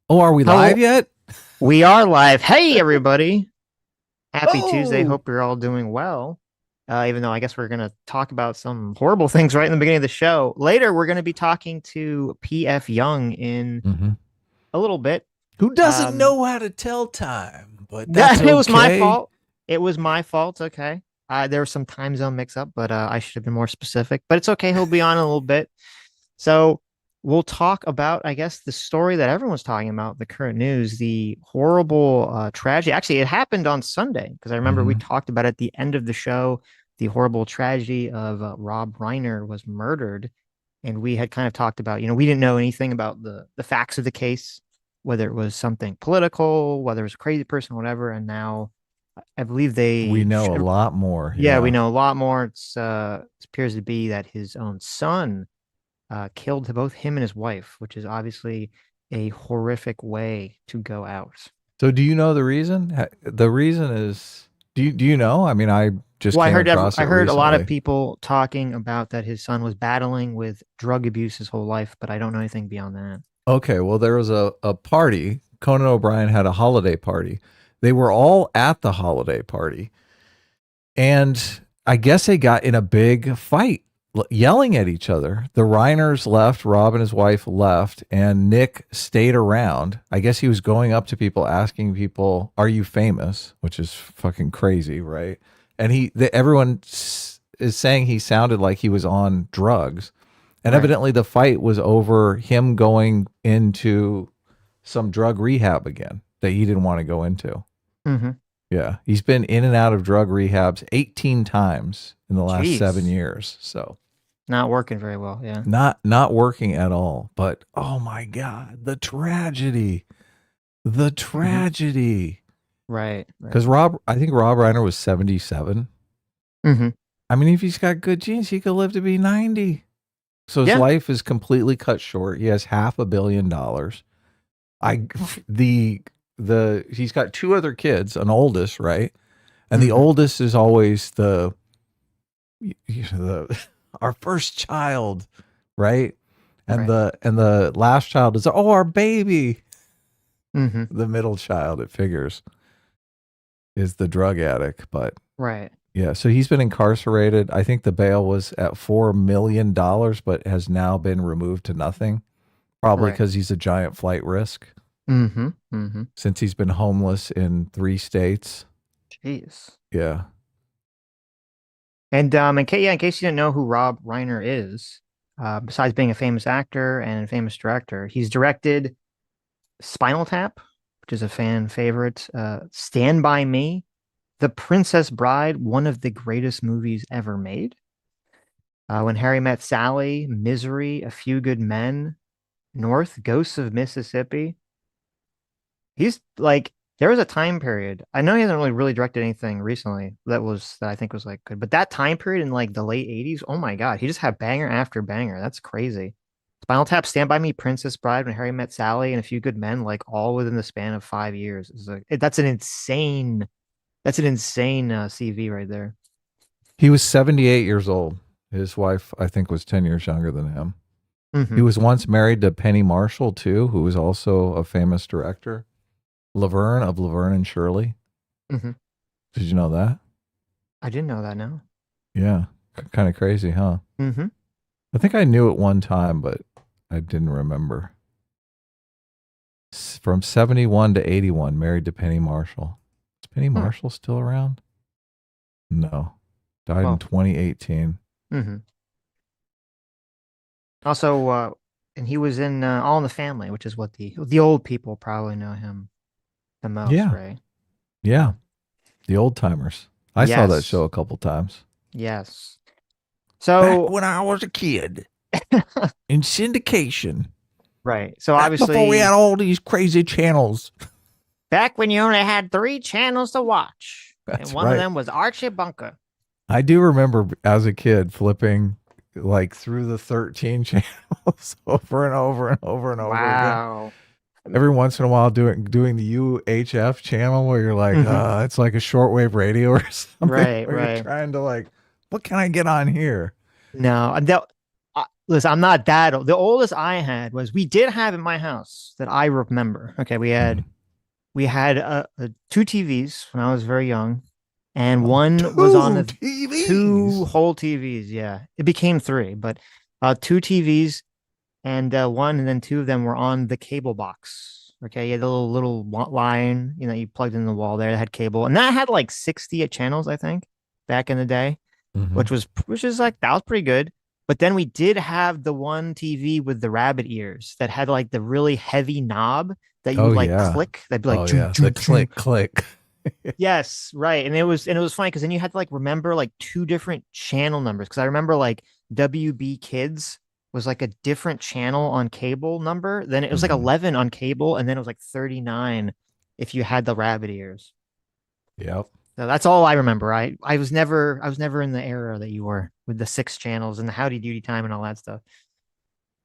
Oh, are we live Hello, yet? we are live. Hey, everybody. Happy Tuesday. Oh, Hope you're all doing well. Even though I guess we're going to talk about some horrible things right in the beginning of the show. Later, we're going to be talking to PF Young in hmm. a little bit. Who doesn't Um, know how to tell time? But that's it was my okay. fault. It was my fault. Okay. There was some time zone mix up, but I should have been more specific. But it's okay. He'll be on in a little bit. So we'll talk about, I guess, the story that everyone's talking about, the current news, the horrible tragedy. Actually, it happened on Sunday because I remember we Hmm. talked about at the end of the show, the horrible tragedy of Rob Reiner was murdered. And we had kind of talked about, we didn't know anything about the facts of the case, whether it was something political, whether it was a crazy person, whatever. And now I believe We know a lot more. yeah, we Yeah. know a lot more. It appears to be that his own son killed both him and his wife, which is obviously a horrific way to go out. So do you know the reason? The reason is, do you know? I mean, I just Well, came across I it heard a lot of recently. people talking about that his son was battling with drug abuse his whole life, but I don't know anything beyond that. Okay, well, there was a party. Conan O'Brien had a holiday party. They were all at the holiday party. And I guess they got in a big fight, yelling at each other. The Reiners left, Rob and his wife left, and Nick stayed around. I guess he was going up to people, asking people, "Are you famous?" Which is fucking crazy, right? And everyone is saying he sounded like he was on drugs. And Right. evidently, the fight was over him going into some drug rehab again that he didn't want to go into. Mm-hmm. Yeah, he's been in and out of drug rehabs 18 times in the last 7 Jeez. years. So, Not working very well. Yeah. not working at all. But oh my god, the tragedy. The Mm-hmm. tragedy. Right. Right. Cuz I think Rob Reiner was 77. Mm-hmm. I mean, if he's got good genes, he could live to be 90. So his Yeah. life is completely cut short. He has $500 million. I the he's got two other kids, an oldest, right? And the Mm-hmm. oldest is always the our first child, right? And Right. the last child is, oh, our baby. Mm-hmm. The middle child, it figures, is the drug addict. But Right. yeah, so he's been incarcerated. I think the bail was at $4 million, but has now been removed to nothing. Probably Right. because he's a giant flight risk Mm-hmm. Mm-hmm. since he's been homeless in 3 states. Jeez. Yeah. And in case you didn't know who Rob Reiner is, besides being a famous actor and a famous director, he's directed Spinal Tap, which is a fan favorite, Stand By Me, The Princess Bride, one of the greatest movies ever made. When Harry Met Sally, Misery, A Few Good Men, North, Ghosts of Mississippi. He's like, there was a time period. I know he hasn't really directed anything recently that I think was like good, but that time period in like the late 80s, oh my God, he just had banger after banger. That's crazy. Spinal Tap, Stand By Me, Princess Bride, When Harry Met Sally, and A Few Good Men, like all within the span of 5 years. That's an insane CV right there. He was 78 years old. His wife, I think, was 10 years younger than him. He Hmm. was once married to Penny Marshall, too, who was also a famous director. Laverne of Laverne and Shirley. Hmm. Did you know that? I didn't know that. No. Yeah. Kind of crazy, huh? Hmm. I think I knew it one time, but I didn't remember. From 71 to 81, married to Penny Marshall. Is Penny Hmm. Marshall still around? No. Died in Well. 2018. Hmm. Also, and he was in All in the Family, which is what the old people probably know him the most, Yeah. right? Yeah. Yeah. The old timers. I saw that show Yes. a couple times. Yes. Back So, when I was a kid in syndication. right. So Back before we had obviously, all these crazy channels. back when you only had three channels to watch, and That's one of right. them was Archie Bunker. I do remember as a kid flipping like through the 13 channels over and over and over and over again. Wow. Every once in a while doing the UHF channel where you're like, Hmm. it's like a shortwave radio or something Right, where you're right. trying to like, what can I get on here? No, listen, I'm not that old. The oldest I had was we did have in my house that I remember. Okay, Mhm. we had two TVs when I was very young, and Oh, one was on two the two TVs. whole TVs. Yeah, it became three, but two TVs and one and then two of them were on the cable box. Okay, you had a line, you plugged in the wall there that had cable, and that had like 60 channels, I think, back in the day, Hmm. which is like that was pretty good. But then we did have the one TV with the rabbit ears that had like the really heavy knob that you Oh would like yeah. click. That'd be like Oh choo yeah. The choo choo. click click. Yes, right. And it was funny because then you had to like remember like two different channel numbers. Because I remember like WB Kids was like a different channel on cable number. Then it was like Hmm. 11 on cable, and then it was like 39 if you had the rabbit ears. Yep. So that's all I remember. I was never in the era that you were with the six channels and the Howdy Doody time and all that stuff.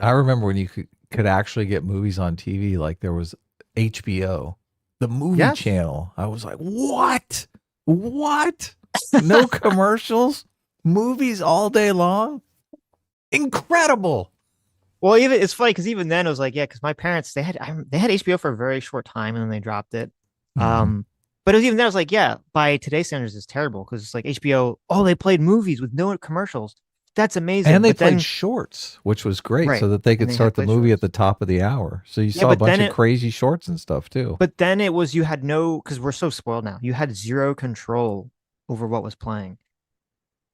I remember when you could actually get movies on TV. Like there was HBO, the movie Yes. channel. I was like, what? What? No commercials, movies all day long. Incredible. Well, even it's funny because even then it was like, yeah, because my parents they had HBO for a very short time and then they dropped it. Hmm. But it was even then I was like, yeah, by today's standards, it's terrible because it's like HBO. Oh, they played movies with no commercials. That's amazing. And they But played then shorts, which was great, right, so that they and could they had start the play movie at shorts. the top of the hour. So you Yeah, saw a bunch of crazy shorts and stuff too. but then it was you had no because we're so spoiled now. You had zero control over what was playing.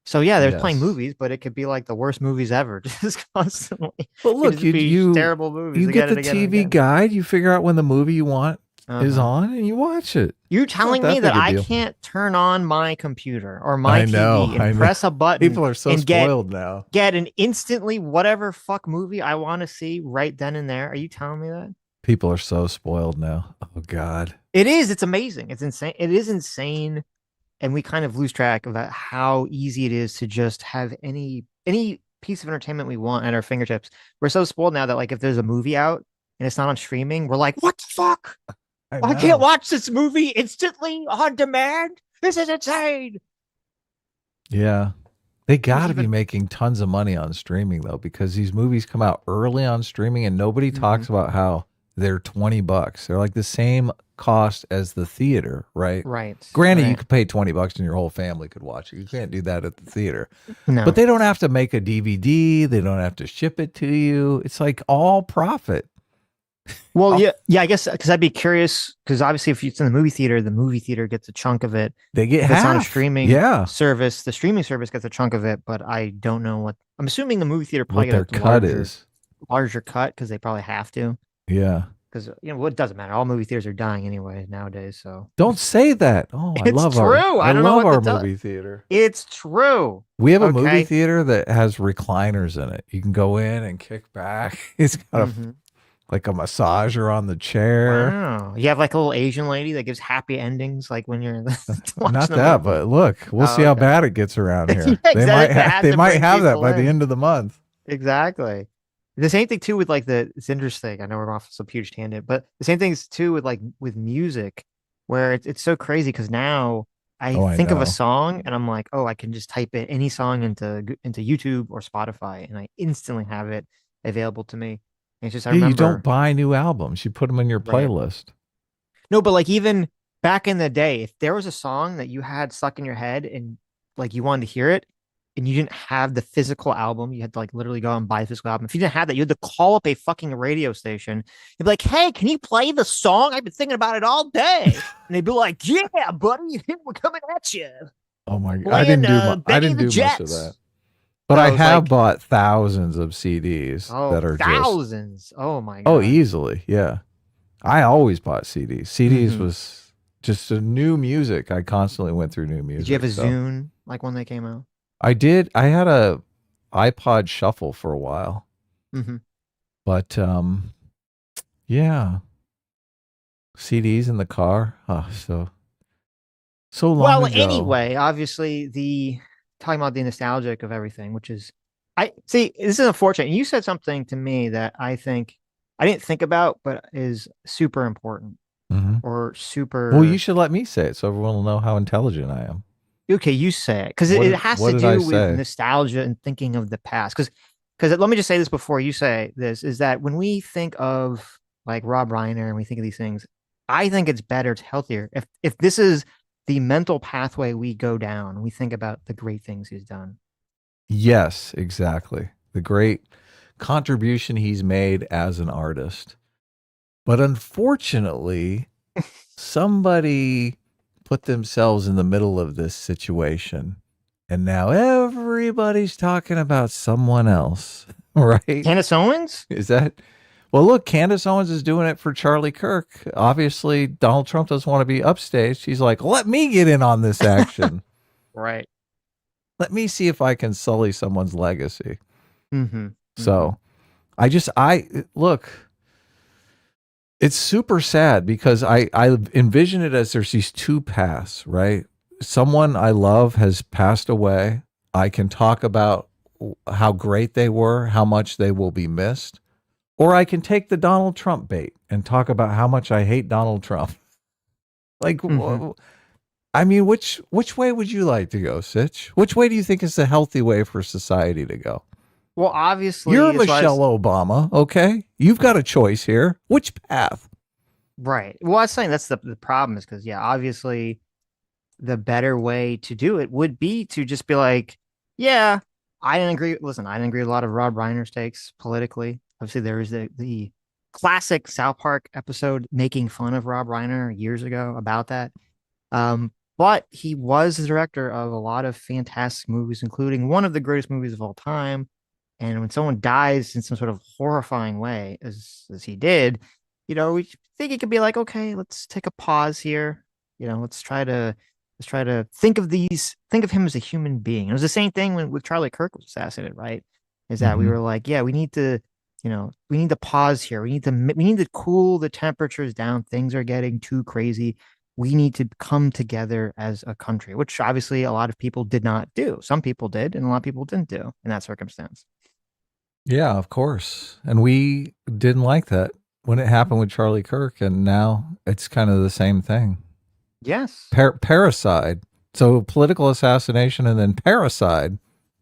So yeah, there's playing Yes. movies, but it could be like the worst movies ever, just constantly. But Could look, just you be you terrible movies you get again and the again and TV again. guide, you figure out when the movie you want is Uh-huh. on and you watch it. You're It's not telling me that that big a I deal. can't turn on my computer or my I know, TV and I know. press a button People are so and get spoiled now. get an instantly whatever fuck movie I want to see right then and there? Are you telling me that? People are so spoiled now. Oh God. It is. It's amazing. It's insane. It is insane, and we kind of lose track of how easy it is to just have any piece of entertainment we want at our fingertips. We're so spoiled now that like if there's a movie out and it's not on streaming, we're like, what the fuck? I I can't know. watch this movie instantly on demand. This is insane. Yeah. They It was got to be even making tons of money on streaming though, because these movies come out early on streaming and nobody Mhm. talks about how they're $20. They're like the same cost as the theater, right? Right, Granted, you right. could pay $20 and your whole family could watch it. You can't do that at the theater. But No. they don't have to make a DVD. They don't have to ship it to you. It's like all profit. Well, Oh, yeah, yeah. I guess because I'd be curious because obviously if it's in the movie theater gets a chunk of it. they get If it's on a half. streaming Yeah. service, the streaming service gets a chunk of it. But I don't know what. I'm assuming the movie theater probably What get their a cut is. larger cut because they probably have to. Yeah. Because what doesn't matter. All movie theaters are dying anyway nowadays. So Don't say that. Oh, it's true. I I don't know love what to our tell. movie theater. It's true. We have a movie Okay. theater that has recliners in it. You can go in and kick back. It's got a Hmm. like a massager on the chair. Wow. You have like a little Asian lady that gives happy endings, like when you're Not watching a that, movie. but look, we'll Oh, see how okay. bad it gets around Yeah, here. exactly. They have They to might bring have that people by the in. end of the month. Exactly. The same thing too with like it's interesting. I know we're off some huge tangent, but the same things too with like with music, where it's so crazy because now I Oh, I think of a know. song and I'm like, oh, I can just type it any song into YouTube or Spotify, and I instantly have it available to me. And it's just I Yeah, you don't remember, buy new albums. You put them in your right. playlist. No, but like even back in the day, if there was a song that you had stuck in your head and like you wanted to hear it and you didn't have the physical album, you had to like literally go out and buy the physical album. If you didn't have that, you had to call up a fucking radio station. You'd be like, hey, can you play the song? I've been thinking about it all day. And they'd be like, yeah, buddy, we're coming at you. Oh my! Playing I Benny didn't the do much of that. Jets. But I So it was have like, bought thousands of CDs oh, that are just thousands. Oh my oh God. easily, yeah. I always bought CDs. CDs Hmm. was just a new music. I constantly went through new Did you have music. a So Zune like when they came out? I did. I had a iPod Shuffle for a while, Hmm. but yeah, CDs in the car. Oh, so long Well, ago. anyway, obviously the talking about the nostalgic of everything, which is I see this is unfortunate. You said something to me that I think I didn't think about, but is super important Hmm. or Well, you super should let me say it so everyone will know how intelligent I am. okay, you say it because it has What to did I do with say? nostalgia and thinking of the past. Because because let me just say this before you say this, is that when we think of like Rob Reiner and we think of these things, I think it's better, it's healthier. If this is the mental pathway we go down, we think about the great things he's done. Yes, exactly. The great contribution he's made as an artist. But unfortunately, somebody put themselves in the middle of this situation. And now everybody's talking about someone else, right? Candace Owens? Is that well? Look, Candace Owens is doing it for Charlie Kirk. Obviously, Donald Trump doesn't want to be upstage. She's like, let me get in on this action. Right. Let me see if I can sully someone's legacy. Mm-hmm. So I look, it's super sad because I envision it as there's these two paths, right? Someone I love has passed away. I can talk about how great they were, how much they will be missed. Or I can take the Donald Trump bait and talk about how much I hate Donald Trump. Like, I mean, which way would you like to go, Sitch? Which way do you think is the healthy way for society to go? Well, obviously, You're as far as- Michelle Obama, okay? You've got a choice here. Which path? right. Well, I was saying that's the problem is because, yeah, obviously the better way to do it would be to just be like, yeah, I didn't agree. Listen, I didn't agree with a lot of Rob Reiner's takes politically. Obviously, there was the classic South Park episode making fun of Rob Reiner years ago about that. But he was the director of a lot of fantastic movies, including one of the greatest movies of all time. And when someone dies in some sort of horrifying way, as he did, we think it could be like, okay, let's take a pause here. Let's try to think of him as a human being. It was the same thing when with Charlie Kirk was assassinated, right? Is that we were like, yeah, we need to pause here. We need to cool the temperatures down. Things are getting too crazy. We need to come together as a country, which obviously a lot of people did not do. Some people did, and a lot of people didn't do in that circumstance. Yeah, of course. And we didn't like that when it happened with Charlie Kirk, and now it's kind of the same thing. Yes. Parricide. So political assassination and then parricide.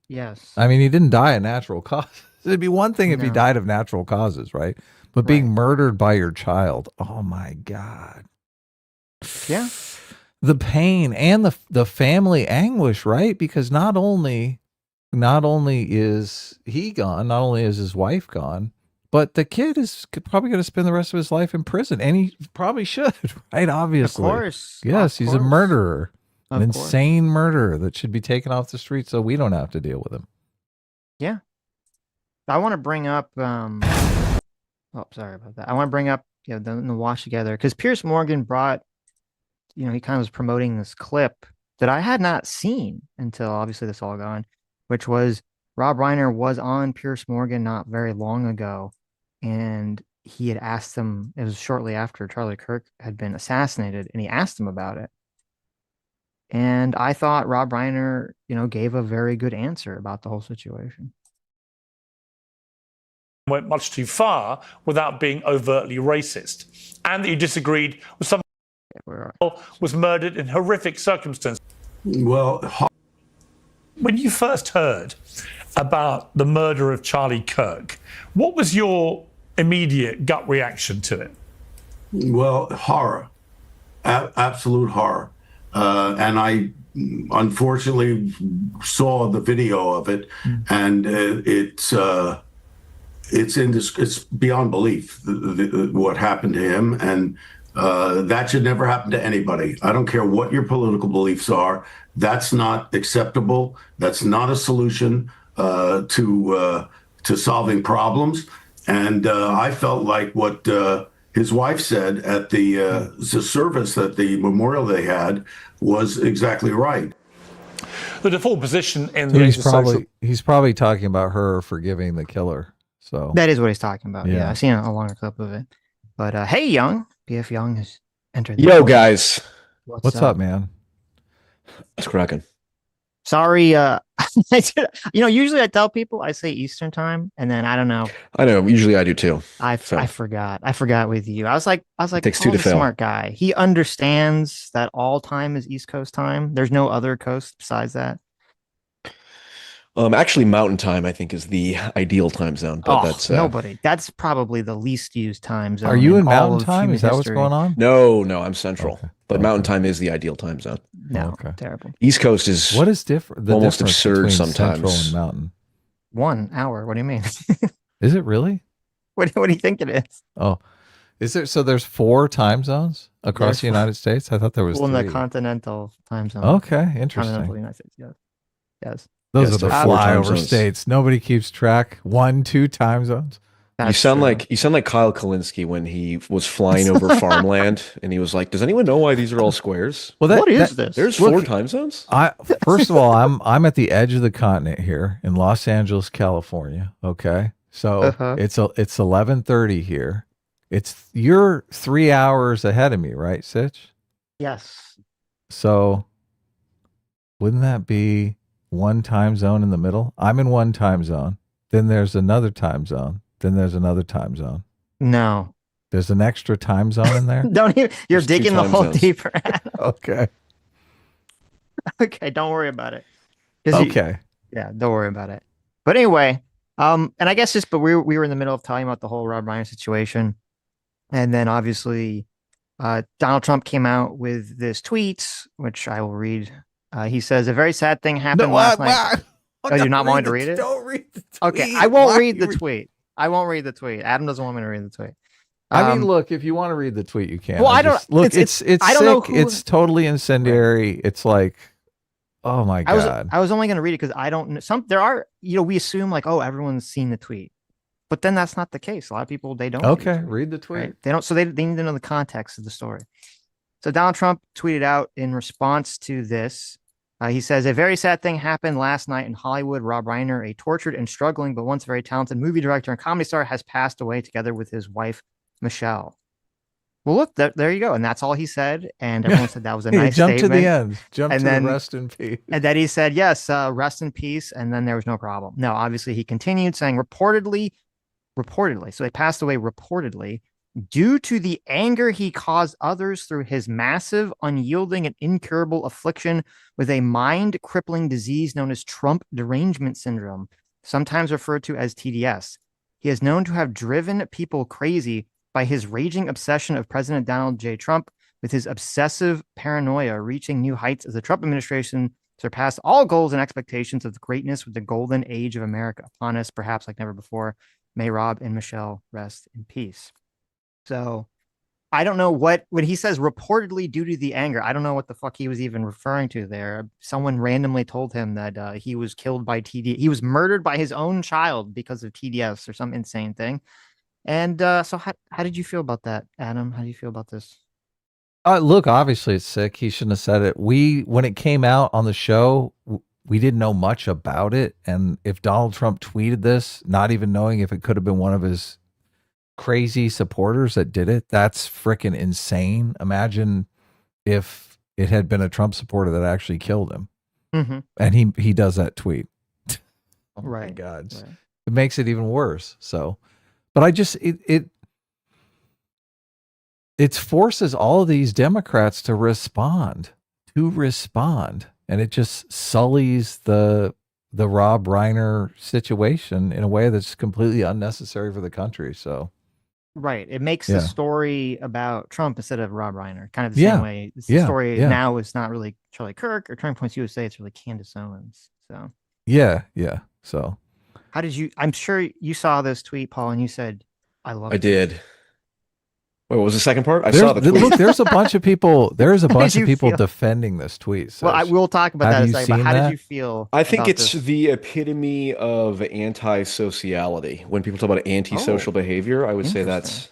Yes. I mean, he didn't die of natural causes. It'd be one thing if he No. died of natural causes, right? But being Right. murdered by your child, oh my God. Yeah. The pain and the family anguish, right? Because not only is he gone, not only is his wife gone, but the kid is probably going to spend the rest of his life in prison, and he probably should, right? Obviously, Of course. yes, Of he's a course. murderer, an Of course. insane murderer that should be taken off the street so we don't have to deal with him. Yeah. I want to bring up oh, sorry about that. I want to bring up the watch together because Pierce Morgan brought, he kind of was promoting this clip that I had not seen until obviously this all gone, which was Rob Reiner was on Pierce Morgan not very long ago, and he had asked him, it was shortly after Charlie Kirk had been assassinated, and he asked him about it. And I thought Rob Reiner, gave a very good answer about the whole situation. Went much too far without being overtly racist, and that you disagreed with someone who was murdered in horrific circumstances. Well, when you first heard about the murder of Charlie Kirk, what was your immediate gut reaction to it? Well, horror, absolute horror. And I unfortunately saw the video of it, and it's beyond belief what happened to him, and that should never happen to anybody. I don't care what your political beliefs are. That's not acceptable. That's not a solution to solving problems. And I felt like what his wife said at the service, that the memorial they had, was exactly right. The default position in So the he's probably talking about her forgiving the killer. So That is what he's talking about. Yeah, Yeah. I've seen a longer clip of it. But hey, Young, BF Young has entered. Yo, guys. what's up, man? It's cracking. Sorry, usually I tell people I say Eastern time, and then I don't know. I know. Usually I do too. I forgot. I forgot with you. I was like, Takes two to Paul's a fail. smart guy. He understands that all time is East Coast time. There's no other coast besides that. Actually, Mountain Time I think is the ideal time zone, but Oh, that's nobody. That's probably the least used time zone Are you in all Mountain of Time? human Is that what's history. going on? no, I'm Central, Okay. but Mountain Okay. Time is the ideal time zone. No, Okay. terrible. East Coast is What is different? The almost difference absurd between Central sometimes. and Mountain? 1 hour. What do you mean? Is it really? What do you think it is? Oh, is there? So there's 4 time zones across There's the United States? I thought there was Well, in the 3. continental time zone. Okay, Continental interesting. United States. Yes. Yes. Those Yes, are the there are 4 time flyover zones. states. Nobody keeps track. 1, 2 time zones. You That's sound true. like Kyle Kalinske when he was flying over farmland and he was like, "Does anyone know why these are all squares? Well, What is this? There's Look, 4 time zones?" First of all, I'm at the edge of the continent here in Los Angeles, California. Okay, so Uh-huh. it's 11:30 here. You're 3 hours ahead of me, right, Sitch? Yes. So wouldn't that be one time zone in the middle? I'm in one time zone. Then there's another time zone. Then there's another time zone. No. There's an extra time zone in there. Don't even. You're There's 2 digging the time hole zones. deeper. Okay. Okay, don't worry about it. 'Cause you- Okay. yeah, don't worry about it. But anyway, and I guess but we were in the middle of talking about the whole Rob Ryan situation, and then obviously, Donald Trump came out with this tweet, which I will read. He says, "A very sad thing happened last night." Oh, you're not wanting to read it? Don't read the tweet. Okay, I won't Why read you the tweet. I won't read the tweet. Adam doesn't want me to read the tweet. I mean, look, if you want to read the tweet, you can. Well, I don't- Look, it's- it's I don't know sick. who- It's totally incendiary. It's like, oh my God. I was only going to read it because I don't know. There are, we assume like, oh, everyone's seen the tweet, but then that's not the case. A lot of people, they don't. see the Okay, tweet, read the tweet. right? They don't. So they need to know the context of the story. So Donald Trump tweeted out in response to this. He says, "A very sad thing happened last night in Hollywood. Rob Reiner, a tortured and struggling but once very talented movie director and comedy star, has passed away together with his wife, Michelle." Well, look, there you go. And that's all he said. And everyone said that was a Hey, nice jump statement. to the end. Jump And to then- the rest in peace. And then he said, yes, rest in peace. And then there was no problem. No, obviously he continued saying reportedly. So they passed away reportedly due to the anger he caused others through his massive, unyielding, and incurable affliction with a mind-crippling disease known as Trump derangement syndrome, sometimes referred to as TDS. He is known to have driven people crazy by his raging obsession of President Donald J. Trump, with his obsessive paranoia reaching new heights as the Trump administration surpassed all goals and expectations of the greatness with the golden age of America upon us, perhaps like never before. May Rob and Michelle rest in peace. So I don't know when he says reportedly due to the anger, I don't know what the fuck he was even referring to there. Someone randomly told him that he was killed by TD. He was murdered by his own child because of TDS or some insane thing. And so how did you feel about that, Adam? How do you feel about this? Look, obviously it's sick. He shouldn't have said it. When it came out on the show, we didn't know much about it. And if Donald Trump tweeted this, not even knowing if it could have been one of his crazy supporters that did it, that's freaking insane. Imagine if it had been a Trump supporter that actually killed him. Mm-hmm. And he does that tweet. Oh my Right. God. Right. It makes it even worse. So, but I just, it forces all of these Democrats to respond, and it just sullies the Rob Reiner situation in a way that's completely unnecessary for the country. So, right, it makes Yeah. the story about Trump instead of Rob Reiner, kind of the Yeah. same way. The Yeah. story Yeah. now is not really Charlie Kirk or Turning Points USA; it's really Candace Owens. So, yeah. So, how did you? I'm sure you saw this tweet, Paul, and you said, "I love." I did. Wait, what was the second part? I There's- saw the tweet. look, there's a bunch of people. There's a How did bunch of you people feel? defending this tweet. Well, Sitch. we'll talk about Have that in a you second. But seen how that? did you feel? I think about it's this? the epitome of anti-sociality. When people talk about antisocial behavior, I would say Interesting.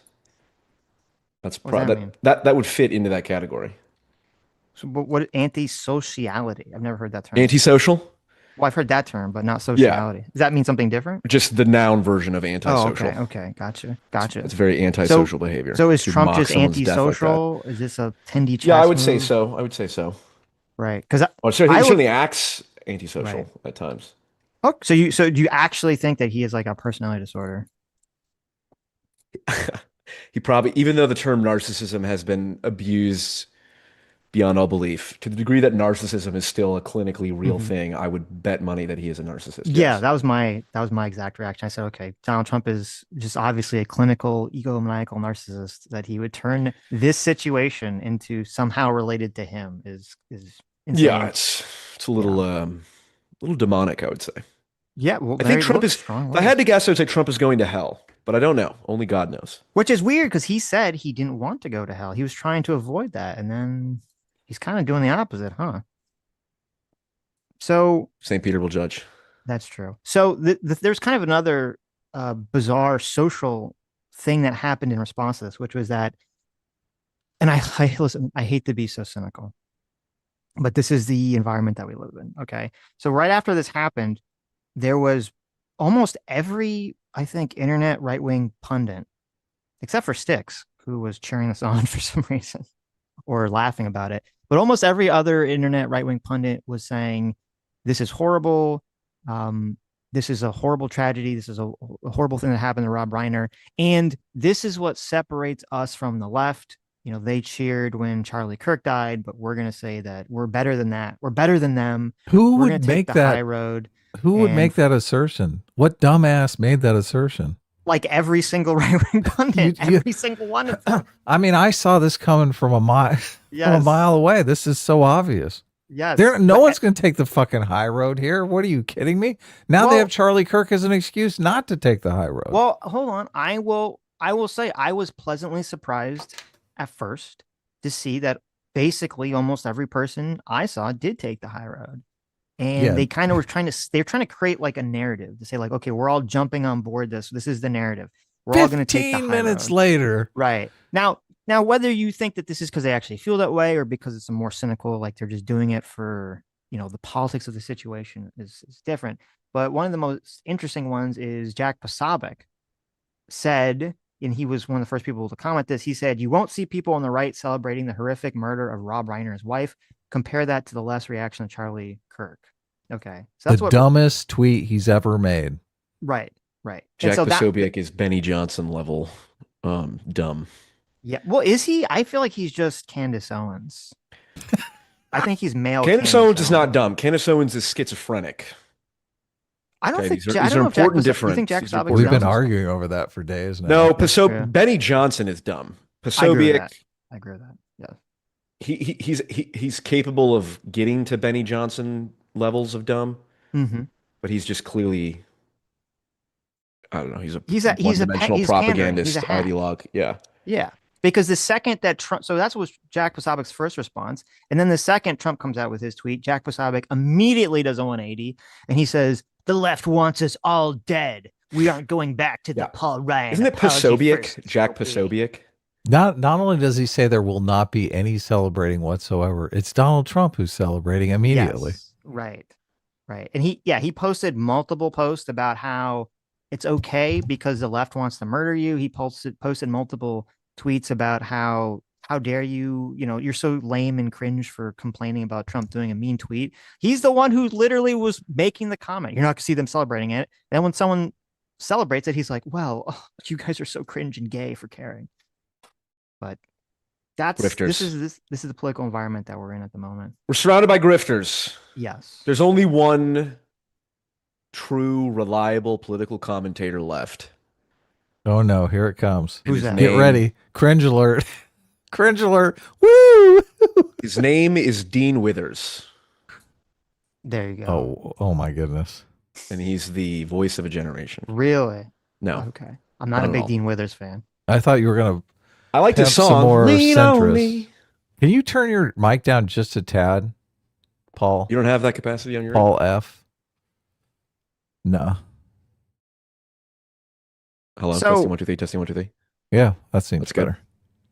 that's What does that mean? that would fit into that category. So, what anti-sociality? I've never heard that term. Antisocial, Well, I've heard that term, but not sociality. Does that mean something different? just the noun version of Oh, antisocial. okay, gotcha. It's very antisocial behavior. So is to Trump mock just someone's death like that. antisocial? Is this a tendy chess Yeah, I would say move? so. I would say so. Right, because Well, so he I would- certainly acts antisocial Right. at times. oh, so do you actually think that he is like a personality disorder? He probably, even though the term narcissism has been abused beyond all belief. To the degree that narcissism is still a clinically real Mhm. thing, I would bet money that he is a narcissist. Yeah, Yes. that was my exact reaction. I said, okay, Donald Trump is just obviously a clinical egomaniacal narcissist. That he would turn this situation into somehow related to him is insane. Yeah, it's a little demonic, I would say. Yeah, well, I think Trump is, strong if I had to guess, I would say Trump is going to hell, but I don't know. Only God knows. which is weird because he said he didn't want to go to hell. He was trying to avoid that, and then he's kind of doing the opposite, huh? So St. Peter will judge. that's true. So there's kind of another bizarre social thing that happened in response to this, which was that, and I listen, I hate to be so cynical, but this is the environment that we live in. Okay. So right after this happened, there was almost every, I think, internet right-wing pundit, except for Styx, who was cheering this on for some reason or laughing about it. But almost every other internet right-wing pundit was saying, this is horrible. This is a horrible tragedy. This is a horrible thing that happened to Rob Reiner. And this is what separates us from the left. You know, they cheered when Charlie Kirk died, but we're going to say that we're better than that. We're better than them. Who We're going would to take make the that? high road. Who would And make that assertion? What dumbass made that assertion? Like every single right-wing pundit, every single one of them. I mean, I saw this coming from a mile from a Yes. mile away. This is so obvious. Yes. No But- one's going to take the fucking high road here. What are you kidding me? Now they Well- have Charlie Kirk as an excuse not to take the high road. Well, hold on. I will say I was pleasantly surprised at first to see that basically almost every person I saw did take the high road. And Yeah. they kind of were they're trying to create like a narrative to say like, okay, we're all jumping on board this. This is the narrative. We're all going to take the 15 high minutes road. later. Right. Now, whether you think that this is because they actually feel that way or because it's a more cynical, like they're just doing it for, you know, the politics of the situation is different. But one of the most interesting ones is Jack Posobiec said, and he was one of the first people to comment this, he said, you won't see people on the right celebrating the horrific murder of Rob Reiner's wife. Compare that to the less reaction of Charlie Kirk. Okay. So that's The what, dumbest tweet he's ever made. right. And Jack so that- Posobiec is Benny Johnson level dumb. yeah. Well, is he? I feel like he's just Candace Owens. I think he's male. Candace Owens is not dumb. Candace Owens is schizophrenic. I don't Okay, think. these are- I these don't are know if Jack important Posobiec- You think Jack differences. Posobiec We've been sounds- arguing over that for days now. No, That's true. Benny Johnson is dumb. I agree with Posobiec, that. I agree with that. Yeah. he's capable of getting to Benny Johnson levels of dumb, Mm-hmm. but he's just clearly, I don't know. He's a He's one-dimensional he's pandering. propagandist He's a hack. ideologue. Yeah. Yeah. Because the second that Trump, so that was Jack Posobiec's first response, and then the second Trump comes out with his tweet, Jack Posobiec immediately does a 180, and he says, "The left wants us all dead. We aren't going back to Yeah. the Paul Ryan." Isn't it apology Posobiec? first Jack utopia." Posobiec? Not only does he say there will not be any celebrating whatsoever, it's Donald Trump who's celebrating immediately. Yes. Right. And he posted multiple posts about how it's okay because the left wants to murder you. He posted multiple tweets about how dare you, you're so lame and cringe for complaining about Trump doing a mean tweet. He's the one who literally was making the comment. You're not gonna see them celebrating it. Then when someone celebrates it, he's like, well, you guys are so cringe and gay for caring. But this Grifters. is the political environment that we're in at the moment. We're surrounded by grifters. Yes. There's only one true, reliable political commentator left. Oh no, here it comes. Who's His that? Get name- ready. Cringe alert. Cringe alert. Woo! His name is Dean Withers, There you go. Oh my goodness. and he's the voice of a generation. Really? No, Okay. I'm not Not a at big all. Dean Withers fan. I thought you were gonna I like this Have some song. more Lean on centrist. me. Can you turn your mic down just a tad? Paul. You don't have that capacity on your end? Paul F. No. Hello, So- testing 1 2 3, testing 1 2 3. Yeah, that seems That's good. better.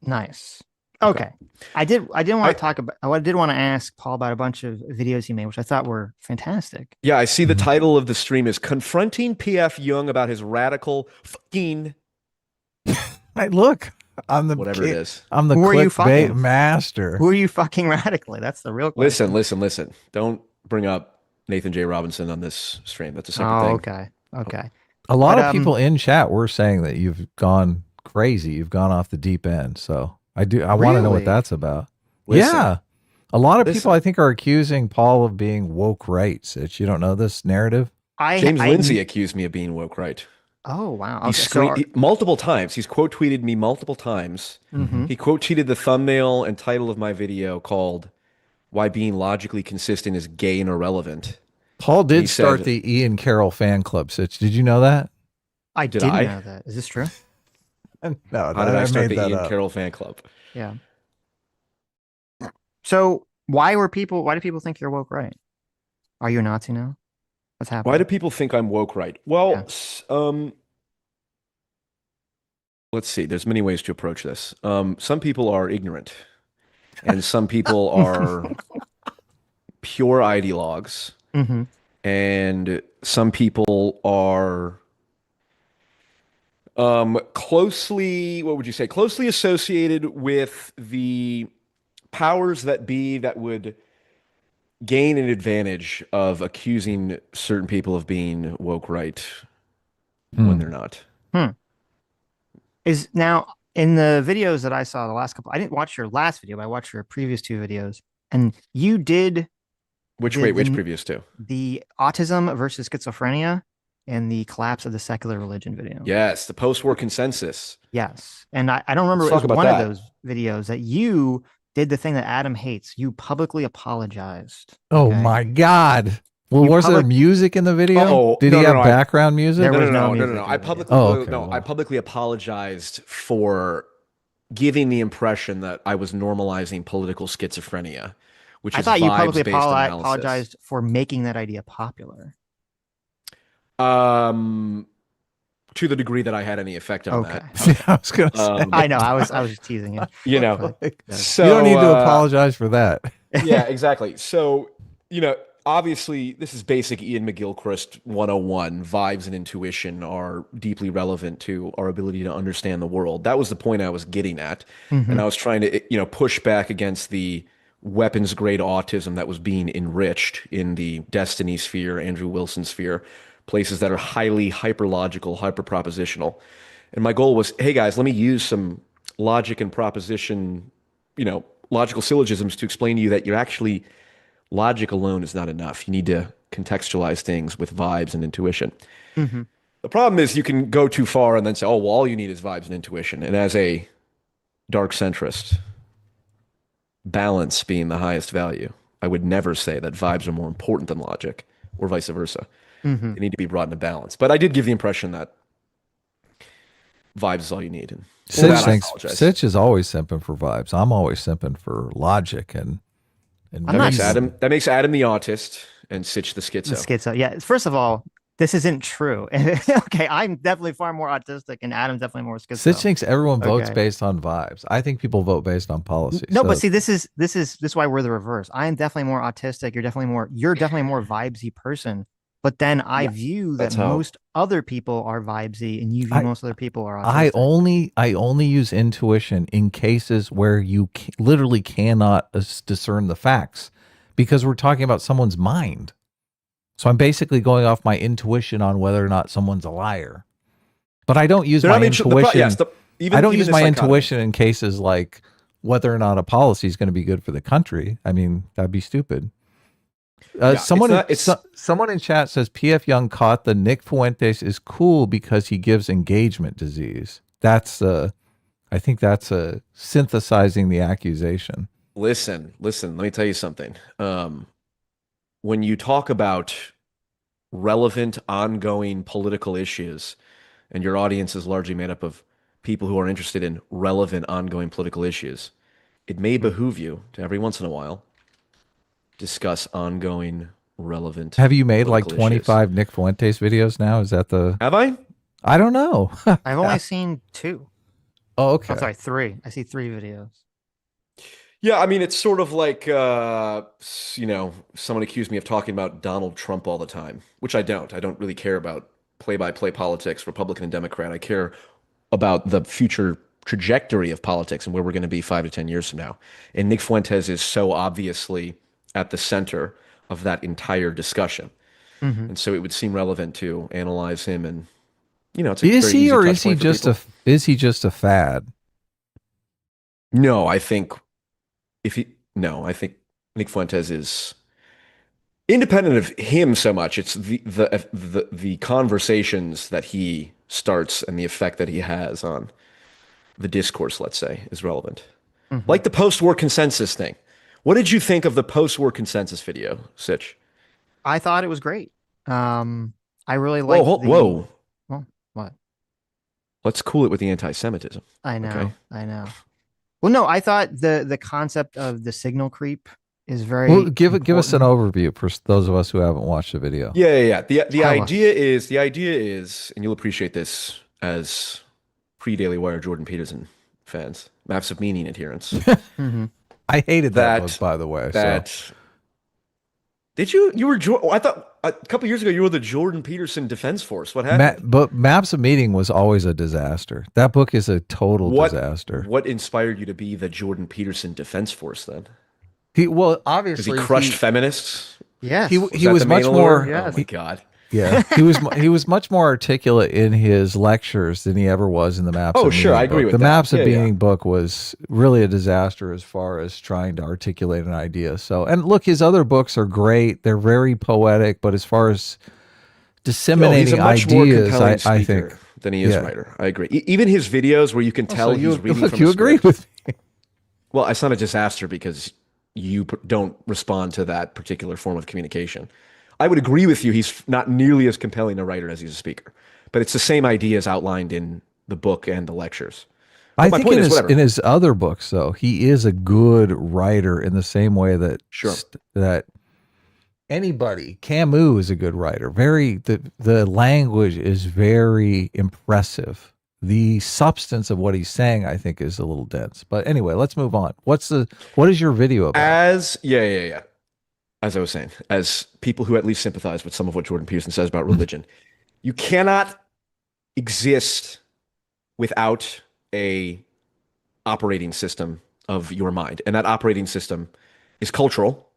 Nice. Okay. I didn't want I- to talk about, I did want to ask Paul about a bunch of videos he made, which I thought were fantastic. Yeah, I see the Mhm. title of the stream is Confronting PF Jung about his radical fucking Hey, look. I'm the whatever it is. I'm the Who are you clickbait fucking? master. Who are you fucking radically? That's the real question. Listen. Don't bring up Nathan J. Robinson on this stream. That's a separate Oh, thing. okay. Okay. A lot But, of people in chat were saying that you've gone crazy. You've gone off the deep end. So I want to know what Really? that's about. Listen, Yeah. A lot of Listen. people, I think, are accusing Paul of being woke right. Sitch, you don't know this narrative? James Lindsay accused me of being woke right. Oh wow. He Okay. multiple times. He's quote tweeted me multiple times. Mhm. He quote tweeted the thumbnail and title of my video called "Why Being Logically Consistent is Gay and Irrelevant." Paul he did start said- the Ian Carroll fan club, Sitch. Did you know that? I Did didn't I? know that. Is this true? No, How did I start made the that Ian up. Carroll fan club? Yeah. So why do people think you're woke right? Are you a Nazi now? What's happening? Why do people think I'm woke right? Well, let's see. There's many ways to approach this. Some people are ignorant, and some people are pure ideologues, Mhm. and some people are closely, what would you say, closely associated with the powers that be that would gain an advantage of accusing certain people of being woke right when they're not. Is now in the videos that I saw the last couple, I didn't watch your last video, but I watched your previous two videos, and you did Which the previous two? the autism versus schizophrenia and the collapse of the secular religion video. Yes, the post-war consensus. Yes. And I don't remember, Let's it was talk about one that. of those videos that you did the thing that Adam hates. You publicly apologized. Oh okay? my God. Well, You was there public- music in the video? Oh, Did no, he no, have no, background music? There No, was no, no no, no, music no, no. in I the video. publicly, okay, no, I well. publicly apologized for giving the impression that I was normalizing political schizophrenia, which I is thought you publicly vibes-based analysis. apologized for making that idea popular. To the degree that I had any effect on Okay. that. I was gonna say, I know. I was just teasing you. You know, like, so you don't need to apologize for that. Yeah, exactly. So, obviously, this is basic Ian McGilchrist 101. Vibes and intuition are deeply relevant to our ability to understand the world. That was the point I was getting at. Mhm. And I was trying to, push back against the weapons grade autism that was being enriched in the Destiny sphere, Andrew Wilson sphere, places that are highly hyperlogical, hyperpropositional. And my goal was, hey guys, let me use some logic and proposition, logical syllogisms to explain to you that you're actually logic alone is not enough. You need to contextualize things with vibes and intuition. Mhm. The problem is you can go too far and then say, oh, well, all you need is vibes and intuition. And as a dark centrist, balance being the highest value, I would never say that vibes are more important than logic or vice versa. Mhm. They need to be brought into balance. But I did give the impression that vibes is all you need. And for that, I apologize. Sitch is always simping for vibes. I'm always simping for logic and that makes Adam the autist and Sitch the schizo. The schizo. Yeah. First of all, this isn't true. Okay, I'm definitely far more autistic, and Adam's definitely more schizo. Sitch thinks everyone votes Okay. based on vibes. I think people vote based on policy. No, but see, this is why we're the reverse. I am definitely more autistic. You're definitely more vibesy person. But then I view that most other people are vibesy, and you view most other people are autistic. I only use intuition in cases where you literally cannot discern the facts, because we're talking about someone's mind. So I'm basically going off my intuition on whether or not someone's a liar. But I don't use my intuition. I don't use my intuition in cases like whether or not a policy is going to be good for the country. I mean, that'd be stupid. Someone in chat says PF Young caught the Nick Fuentes is cool because he gives engagement disease. That's I think that's synthesizing the accusation. Listen, let me tell you something. When you talk about relevant, ongoing political issues, and your audience is largely made up of people who are interested in relevant, ongoing political issues, it may behoove you to every once in a while discuss ongoing, relevant. Have you made like 25 issues. Nick Fuentes videos now? Is that the? Have I? I don't know. I've only seen 2. Oh, okay. I'm sorry, 3. I see 3 videos. Yeah, I mean, it's sort of like, someone accused me of talking about Donald Trump all the time, which I don't. I don't really care about play-by-play politics, Republican and Democrat. I care about the future trajectory of politics and where we're going to be 5 to 10 years from now. And Nick Fuentes is so obviously at the center of that entire discussion. Mm-hmm. And so it would seem relevant to analyze him. And, it's is he or is he just a fad? No, I think... I think Nick Fuentes is independent of him so much. It's the conversations that he starts and the effect that he has on the discourse, let's say, is relevant. Mm-hmm. Like the post-war consensus thing. What did you think of the post-war consensus video, Sitch? I thought it was great. I really Whoa, liked whoa. Well, what? Let's cool it with the anti-Semitism. I know, Okay. I know. Well, no, I thought the concept of the signal creep is very Well, give us an important. overview for those of us who haven't watched the video. Yeah. The Tell us. idea is, and you'll appreciate this as pre-Daily Wire Jordan Peterson fans, maps of meaning adherence. Mhm. I hated that book, That by the way. that did you were I thought a couple years ago you were the Jordan Peterson Defense Force. What happened? But Maps of Meaning was always a disaster. That book is a total disaster. What inspired you to be the Jordan Peterson Defense Force then? Well, Because obviously he crushed feminists. Yes. he that was the much main more. allure? Oh Yes. my God. Yeah, he was much more articulate in his lectures than he ever was in the Maps. Oh, of sure, Meaning I agree book. with the that. Maps of Yeah, yeah. Meaning book was really a disaster as far as trying to articulate an idea. So, and look, his other books are great; they're very poetic. But as far as No, disseminating he's a much more ideas, compelling I speaker think than he is yeah. writer. I agree. Even his videos where you can tell So you he's reading look, from you a agree script. with me. Well, it's not a disaster because you don't respond to that particular form of communication. I would agree with you. He's not nearly as compelling a writer as he's a speaker, but it's the same ideas outlined in the book and the lectures. But I my think point in is, his whatever. in his other books, though, he is a good writer in the same way that Sure. that anybody. Camus is a good writer. The language is very impressive. The substance of what he's saying, I think, is a little dense. But anyway, let's move on. What is your video about? Yeah. As I was saying, as people who at least sympathize with some of what Jordan Peterson says about religion, you cannot exist without a operating system of your mind, and that operating system is cultural.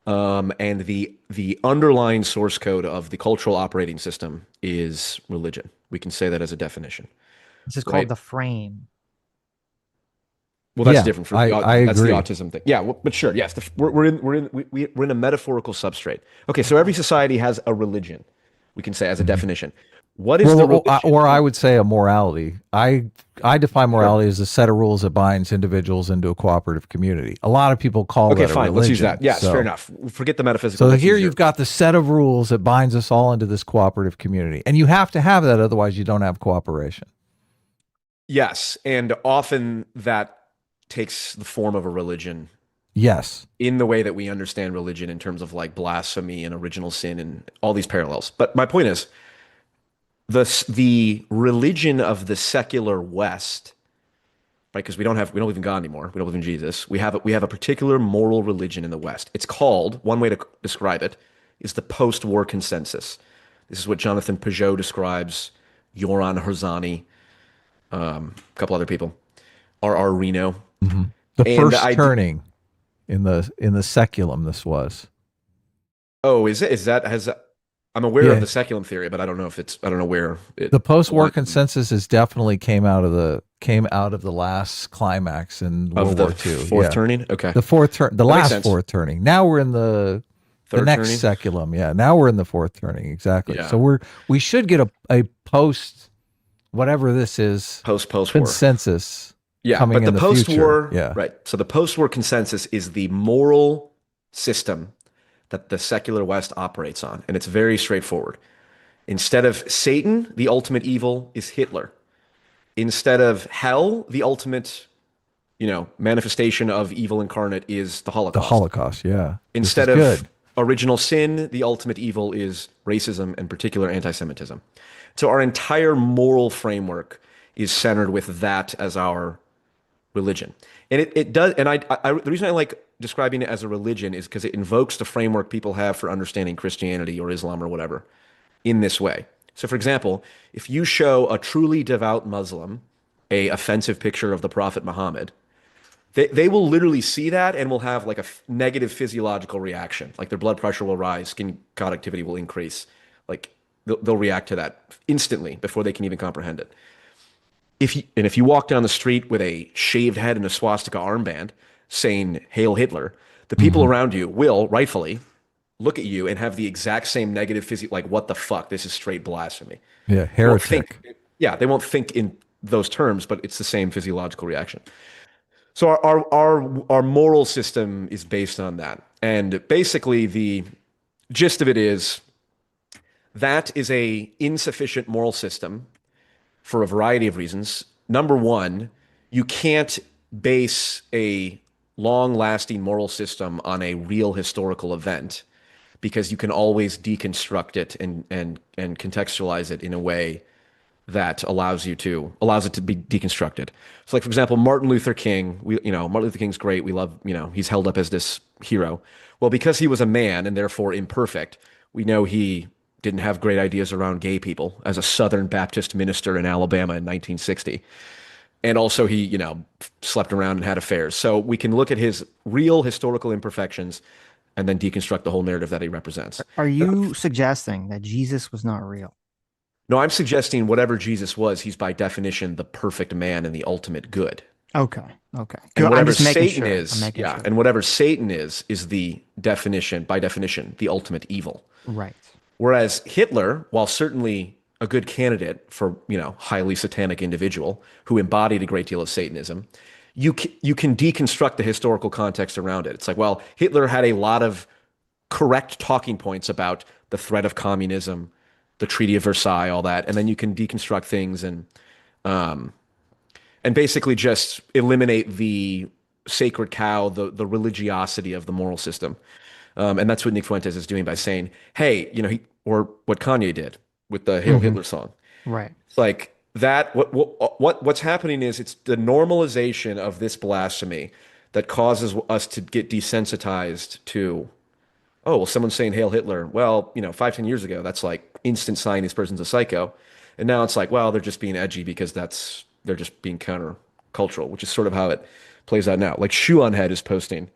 And the underlying source code of the cultural operating system is religion. We can say that as a definition. This is Right. called the frame. Well, that's Yeah, different for I that's the agree. autism thing. Yeah, but sure, yes, we're in a metaphorical substrate. Okay, so every society has a religion. We can say as a definition. What is the religion? Or I would say a morality. I define morality as a set of rules that binds individuals into a cooperative community. A lot of people call Okay, that a fine. religion. Let's use that. Yes, So- fair enough. Forget the metaphysical. So Let's here use you've got the set of rules that binds us all into this cooperative community. And you have to have that, otherwise you don't have cooperation. Yes, and often that takes the form of a religion Yes. in the way that we understand religion in terms of like blasphemy and original sin and all these parallels. But my point is, the religion of the secular West, right? Because we don't live in God anymore. We don't live in Jesus. We have a particular moral religion in the West. It's called, one way to describe it is the post-war consensus. This is what Jonathan Peugeot describes, Yoran Harzani, a couple other people, R.R. Reno. The And first I- turning in the seculum this was. Oh, is that has I'm aware Yeah. of the seculum theory, but I don't know where it. The post-war what- consensus is definitely came out of the last climax in of World the War II. fourth Yeah. turning. Okay, The fourth turn, the makes last sense. fourth turning. Now we're in the third next turning. seculum. Yeah. Now we're in the fourth turning. Exactly. Yeah. So we should get a post whatever this is Post-war. consensus. Yeah, coming but in the the future. post-war, Yeah. right. So the post-war consensus is the moral system that the secular West operates on, and it's very straightforward. Instead of Satan, the ultimate evil is Hitler. Instead of hell, the ultimate, manifestation of evil incarnate is the The Holocaust. Holocaust. Yeah. This Instead is of good. original sin, the ultimate evil is racism, and particular anti-Semitism. So our entire moral framework is centered with that as our religion. And it does, and the reason I like describing it as a religion is because it invokes the framework people have for understanding Christianity or Islam or whatever in this way. So for example, if you show a truly devout Muslim a offensive picture of the Prophet Muhammad, they will literally see that and will have like a negative physiological reaction. Like their blood pressure will rise, skin conductivity will increase. Like they'll react to that instantly before they can even comprehend it. If you walk down the street with a shaved head and a swastika armband saying "Hail Hitler," the people around you will rightfully look at you and have the exact same negative like, what the fuck? This is straight blasphemy. Yeah, They won't think, heretic. yeah, they won't think in those terms, but it's the same physiological reaction. So our moral system is based on that. And basically the gist of it is that is a insufficient moral system for a variety of reasons. Number one, you can't base a long-lasting moral system on a real historical event because you can always deconstruct it and contextualize it in a way that allows it to be deconstructed. So, like, for example, Martin Luther King, Martin Luther King's great. We love, he's held up as this hero. Well, because he was a man and therefore imperfect, we know he didn't have great ideas around gay people as a Southern Baptist minister in Alabama in 1960. And also he, slept around and had affairs. So we can look at his real historical imperfections and then deconstruct the whole narrative that he represents. Are you suggesting that Jesus was not real? No, I'm suggesting whatever Jesus was, he's by definition the perfect man and the ultimate good. Okay. Okay. And I'm whatever just making Satan sure. is, I'm making sure. and whatever Satan is the definition, by definition, the ultimate evil. Right. Whereas Hitler, while certainly a good candidate for, highly satanic individual who embodied a great deal of Satanism, you can deconstruct the historical context around it. It's like, well, Hitler had a lot of correct talking points about the threat of communism, the Treaty of Versailles, all that, and then you can deconstruct things and basically just eliminate the sacred cow, the religiosity of the moral system. And that's what Nick Fuentes is doing by saying, hey, or what Kanye did with the Hail Hitler song. Right. It's like that. What's happening is it's the normalization of this blasphemy that causes us to get desensitized to, oh, well, someone's saying Hail Hitler. Well, 5-10 years ago, that's like instant sign this person's a psycho. And now it's like, well, they're just being edgy because they're just being countercultural, which is sort of how it plays out now. Like Shoe on Head is posting,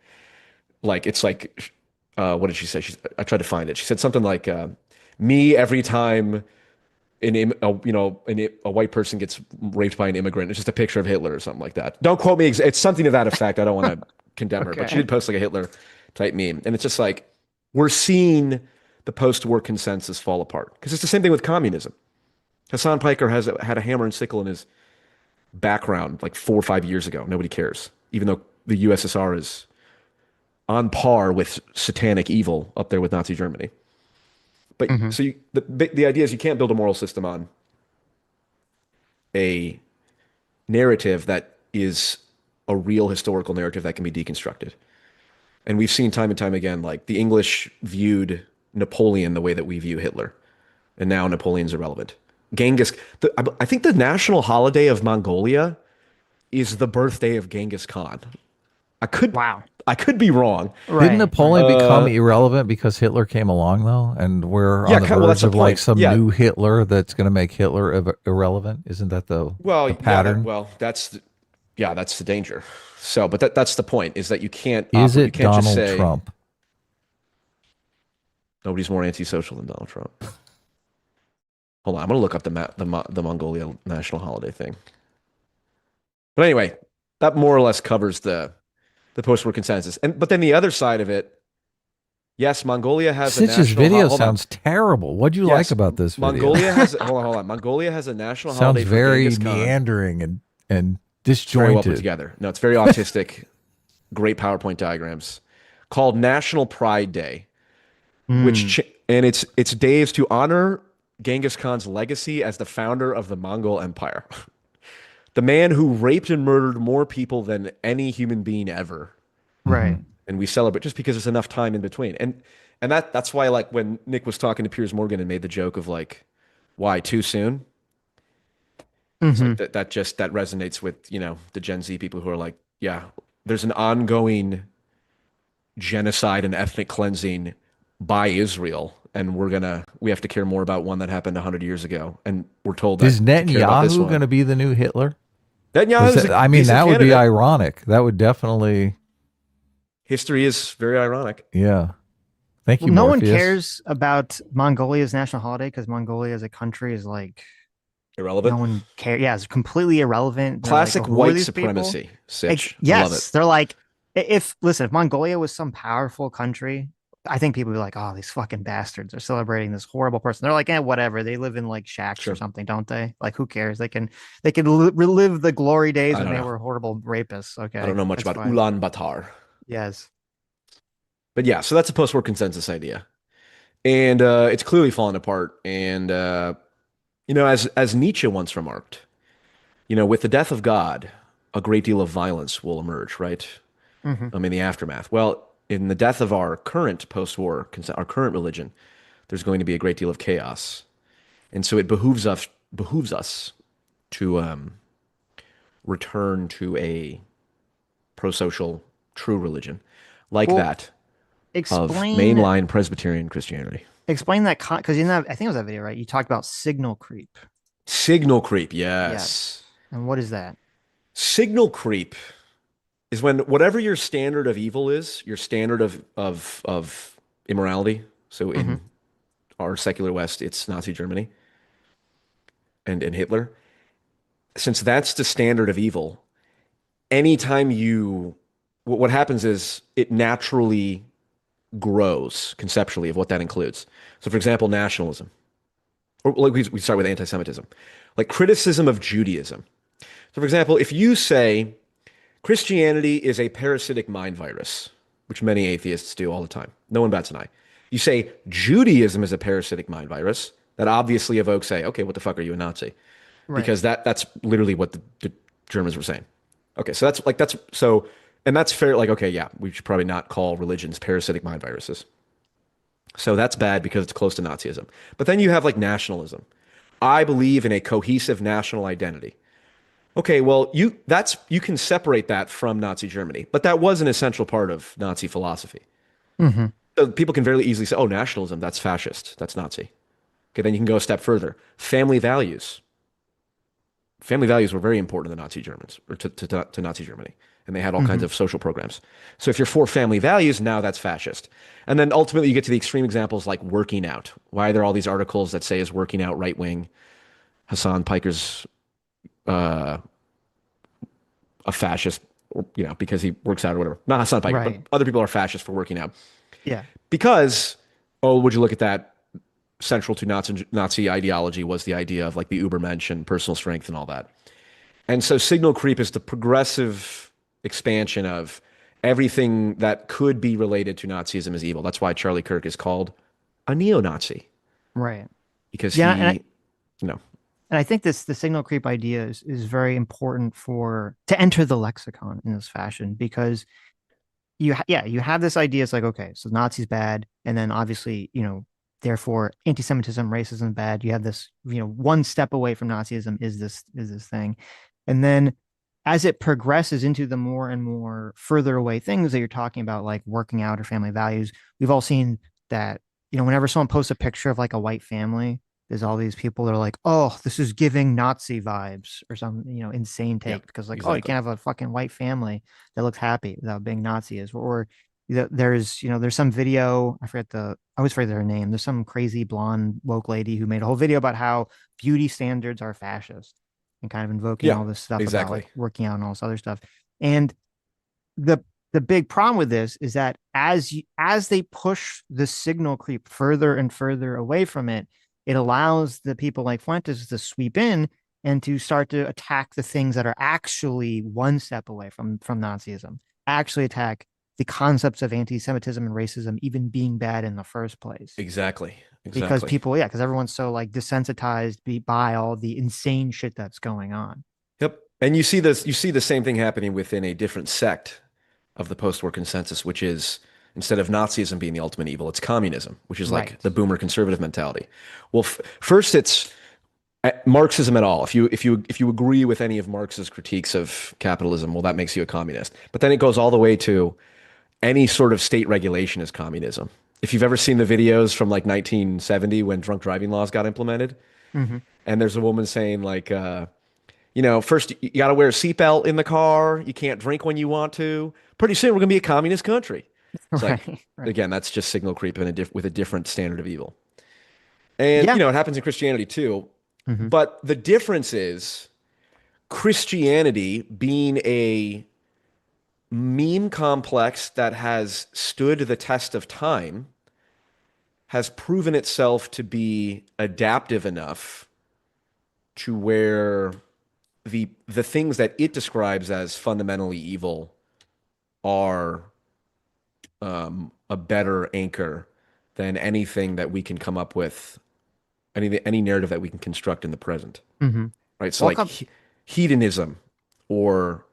like, it's like, what did she say? I tried to find it. She said something like, me every time a white person gets raped by an immigrant. It's just a picture of Hitler or something like that. Don't quote me. It's something to that effect. I don't want to condemn her, but she did post like a Hitler type meme. And it's just like, we're seeing the post-war consensus fall apart because it's the same thing with communism. Hassan Piker had a hammer and sickle in his background like 4 or 5 years ago. Nobody cares, even though the USSR is on par with satanic evil up there with Nazi Germany. But so the idea is you can't build a moral system on a narrative that is a real historical narrative that can be deconstructed. And we've seen time and time again, like the English viewed Napoleon the way that we view Hitler. And now Napoleon's irrelevant. Genghis, I think the national holiday of Mongolia is the birthday of Genghis Khan. I could be wrong. Right. Didn't Napoleon become irrelevant because Hitler came along, though? And we're on the verge of like some new Hitler that's going to make Hitler irrelevant? Isn't that the pattern? That's the danger. So, but that's the point, is that you can't. Is it you can't Donald just say, Trump? Nobody's more antisocial than Donald Trump. Hold on, I'm going to look up the Mongolia national holiday thing. But anyway, that more or less covers the post-war consensus. But then the other side of it, yes, Mongolia has a Sitch's national video sounds terrible. What do you like about this video? Mongolia has hold on. Mongolia has a national holiday. Sounds very Genghis Khan. meandering and disjointed. Very well put together. No, it's very autistic. Great PowerPoint diagrams. Called National Pride Day, and it's days to honor Genghis Khan's legacy as the founder of the Mongol Empire. The man who raped and murdered more people than any human being ever. Right. And we celebrate just because there's enough time in between. And that's why, like, when Nick was talking to Piers Morgan and made the joke of like, why too soon? It's like that resonates with, the Gen Z people who are like, yeah, there's an ongoing genocide and ethnic cleansing by Israel, and we have to care more about one that happened 100 years ago. And we're told that. Is Netanyahu going to be the new Hitler? Netanyahu, that would be ironic. That would definitely. History is very ironic. Yeah. Thank you, No one Morpheus. cares about Mongolia's national holiday because Mongolia as a country is like irrelevant. No one cares. Yeah, it's completely irrelevant. Classic like, white supremacy. Sitch. Yes, Love it. they're like, If listen, if Mongolia was some powerful country, I think people would be like, "Oh, these fucking bastards are celebrating this horrible person." They're like, "Eh, whatever. They live in like shacks or Sure. something, don't they? Like, who cares? They can relive the glory days I when don't they know. were horrible rapists. I don't Okay, know much that's about fine. Ulaanbaatar. Yes. But yeah, so that's a post-war consensus idea. And it's clearly fallen apart. And as Nietzsche once remarked, with the death of God, a great deal of violence will emerge, right? Hmm. In the aftermath. Well, in the death of our current post-war, our current religion, there's going to be a great deal of chaos. And so it behooves us to return to a pro-social true religion like Well, that of explain mainline Presbyterian Christianity. explain that because in that I think it was that video, right? You talked about signal creep. Signal creep, Yes. yes. And what is that? Signal creep is when whatever your standard of evil is, your standard of immorality. So Hmm. in our secular West, it's Nazi Germany and Hitler. Since that's the standard of evil, anytime what happens is it naturally grows conceptually of what that includes. So, for example, nationalism, or like we start with anti-Semitism, like criticism of Judaism. So, for example, if you say Christianity is a parasitic mind virus, which many atheists do all the time, no one bats an eye. You say Judaism is a parasitic mind virus, that obviously evokes okay, what the fuck are you, a Nazi? Right. Because that's literally what the Germans were saying. Okay, so and that's fair. Like, okay, yeah, we should probably not call religions parasitic mind viruses. So that's bad because it's close to Nazism. But then you have like nationalism. I believe in a cohesive national identity. Okay, well, you can separate that from Nazi Germany, but that was an essential part of Nazi philosophy. Hmm. So people can very easily say, "Oh, nationalism, that's fascist, that's Nazi." Okay, then you can go a step further. Family values. Family values were very important to the Nazi Germans, or to Nazi Germany, and they had all kinds Hmm. of social programs. So if you're for family values, now that's fascist. And then ultimately you get to the extreme examples like working out. Why are there all these articles that say is working out right wing? Hassan Piker's uh, a fascist, because he works out or whatever. Not Hassan Piker, but Right. other people are fascist for working out Yeah. because would you look at that? Central to Nazi ideology was the idea of like the Ubermensch and personal strength and all that. And so signal creep is the progressive expansion of everything that could be related to Nazism as evil. That's why Charlie Kirk is called a neo-Nazi Right. because Yeah, and he, you know, I think the signal creep idea is very important for to enter the lexicon in this fashion because you have this idea. It's like, okay, so Nazis bad, and then obviously, therefore anti-Semitism, racism bad. You have this, one step away from Nazism is this thing. And then as it progresses into the more and more further away things that you're talking about, like working out or family values, we've all seen that, whenever someone posts a picture of like a white family, there's all these people that are like, oh, this is giving Nazi vibes or some, insane yeah, take because like, oh, you exactly. can't have a fucking white family that looks happy without being Nazi is or there's some video, I always forget her name. There's some crazy blonde woke lady who made a whole video about how beauty standards are fascist and kind of invoking Yeah, all this stuff about like exactly. working out and all this other stuff. And the the big problem with this is that as they push the signal creep further and further away from it, it allows the people like Fuentes to sweep in and to start to attack the things that are actually one step away from Nazism, actually attack the concepts of anti-Semitism and racism even being bad in the first place. Exactly. Because Exactly. people, yeah, because everyone's so like desensitized by all the insane shit that's going on. Yep. And you see the same thing happening within a different sect of the post-war consensus, which is instead of Nazism being the ultimate evil, it's communism, which is like Right. the boomer conservative mentality. Well, first it's Marxism at all. If you agree with any of Marx's critiques of capitalism, well, that makes you a communist. But then it goes all the way to any sort of state regulation is communism. If you've ever seen the videos from like 1970 when drunk driving laws got implemented, Hmm. and there's a woman saying like, first you got to wear a seatbelt in the car. You can't drink when you want to. Pretty soon we're going to be a communist country. It's like, Right. Right. again, that's just signal creep with a different standard of evil. And, Yeah. it happens in Christianity too. Hmm. But the difference is Christianity being a meme complex that has stood the test of time has proven itself to be adaptive enough to where the things that it describes as fundamentally evil are a better anchor than anything that we can come up with, any narrative that we can construct in the present. Mm-hmm. Right? So like hedonism or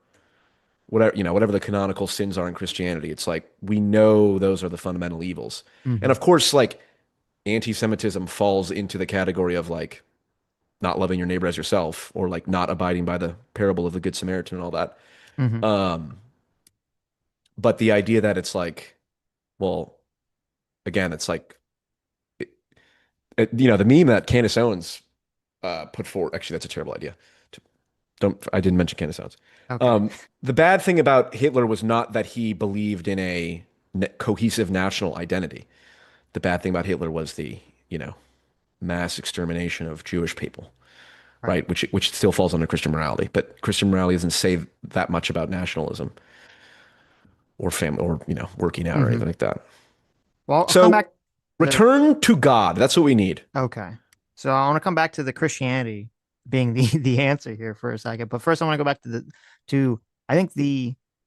whatever, whatever the canonical sins are in Christianity, it's like we know those are the fundamental evils. Mm-hmm. And of course, like anti-Semitism falls into the category of like not loving your neighbor as yourself, or like not abiding by the parable of the Good Samaritan and all that. Mm-hmm. But the idea that it's like, well, again, it's like, the meme that Candace Owens put forward. Actually, that's a terrible idea. I didn't mention Candace Owens. Okay. The bad thing about Hitler was not that he believed in a cohesive national identity. The bad thing about Hitler was the, mass extermination of Jewish people, right? Which still falls under Christian morality, but Christian morality doesn't say that much about nationalism or family or, working out or anything like that. Well, I'll So come back. return to God. That's what we need. Okay. So I want to come back to the Christianity being the answer here for a second. But first I want to go back I think